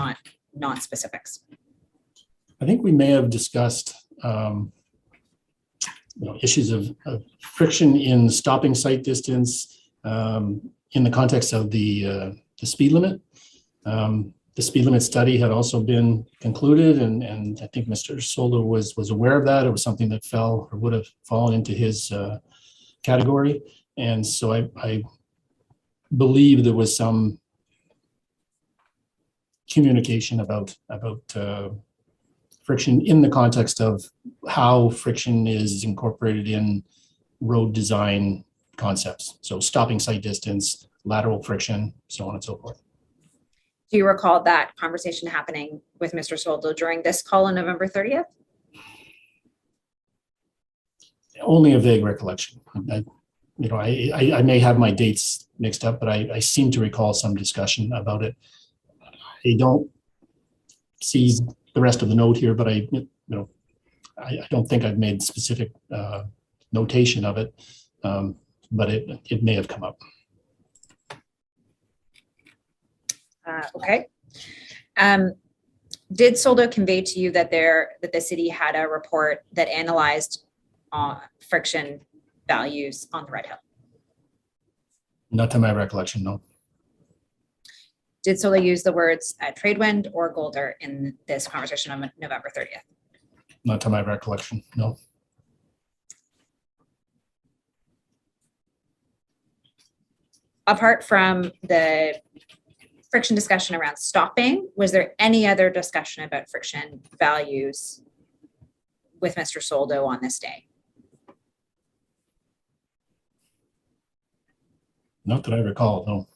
not specifics? I think we may have discussed issues of friction in stopping sight distance in the context of the speed limit. The speed limit study had also been concluded, and I think Mr. Soldo was aware of that. It was something that fell or would have fallen into his category. And so I believe there was some communication about friction in the context of how friction is incorporated in road design concepts. So stopping sight distance, lateral friction, so on and so forth. Do you recall that conversation happening with Mr. Soldo during this call on November 30th? Only a vague recollection. I may have my dates mixed up, but I seem to recall some discussion about it. I don't see the rest of the note here, but I don't think I've made specific notation of it, but it may have come up. Okay. Did Soldo convey to you that the city had a report that analyzed friction values on the Red Hill? Not to my recollection, no. Did Soldo use the words Tradewind or Golder in this conversation on November 30th? Not to my recollection, no. Apart from the friction discussion around stopping, was there any other discussion about friction values with Mr. Soldo on this day? Not that I recall, no.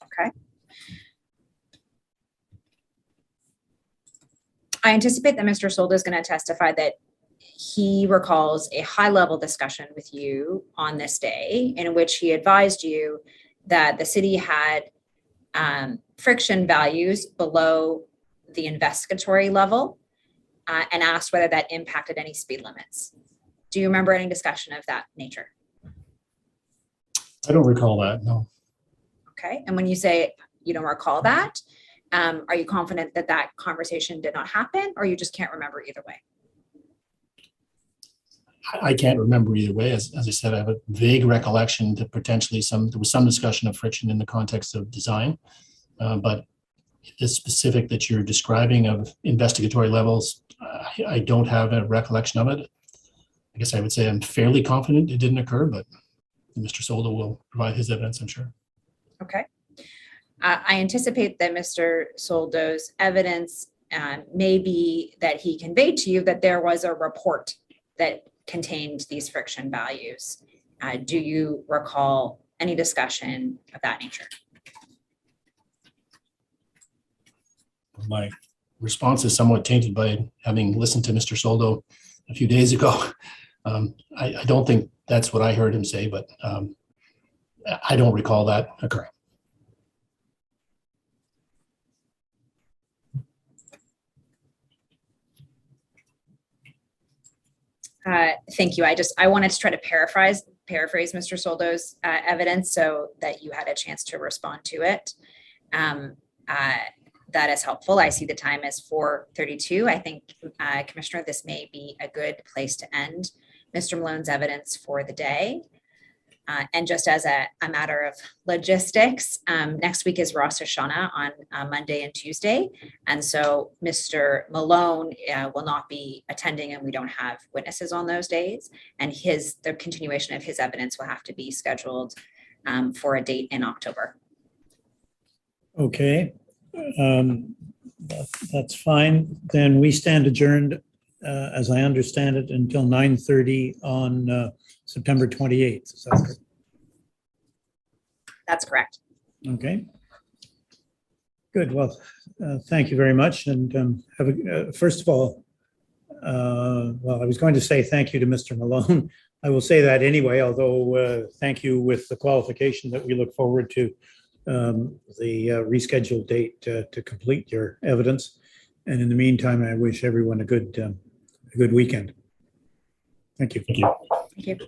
Okay. I anticipate that Mr. Solda is going to testify that he recalls a high-level discussion with you on this day in which he advised you that the city had friction values below the investigatory level and asked whether that impacted any speed limits. Do you remember any discussion of that nature? I don't recall that, no. Okay. And when you say you don't recall that, are you confident that that conversation did not happen, or you just can't remember either way? I can't remember either way. As I said, I have a vague recollection that potentially there was some discussion of friction in the context of design, but the specific that you're describing of investigatory levels, I don't have a recollection of it. I guess I would say I'm fairly confident it didn't occur, but Mr. Solda will provide his evidence, I'm sure. Okay. I anticipate that Mr. Soldo's evidence may be that he conveyed to you that there was a report that contained these friction values. Do you recall any discussion of that nature? My response is somewhat tainted by having listened to Mr. Soldo a few days ago. I don't think that's what I heard him say, but I don't recall that occurring. Thank you. I wanted to try to paraphrase Mr. Soldo's evidence so that you had a chance to respond to it. That is helpful. I see the time is 4:32. I think, Commissioner, this may be a good place to end Mr. Malone's evidence for the day. And just as a matter of logistics, next week is Rosh Hashanah on Monday and Tuesday. And so Mr. Malone will not be attending, and we don't have witnesses on those days. And the continuation of his evidence will have to be scheduled for a date in October. Okay, that's fine. Then we stand adjourned, as I understand it, until 9:30 on September 28th. Is that correct? That's correct. Okay. Good. Well, thank you very much. And first of all, well, I was going to say thank you to Mr. Malone. I will say that anyway, although thank you with the qualification that we look forward to the rescheduled date to complete your evidence. And in the meantime, I wish everyone a good weekend. Thank you. Thank you. Thank you.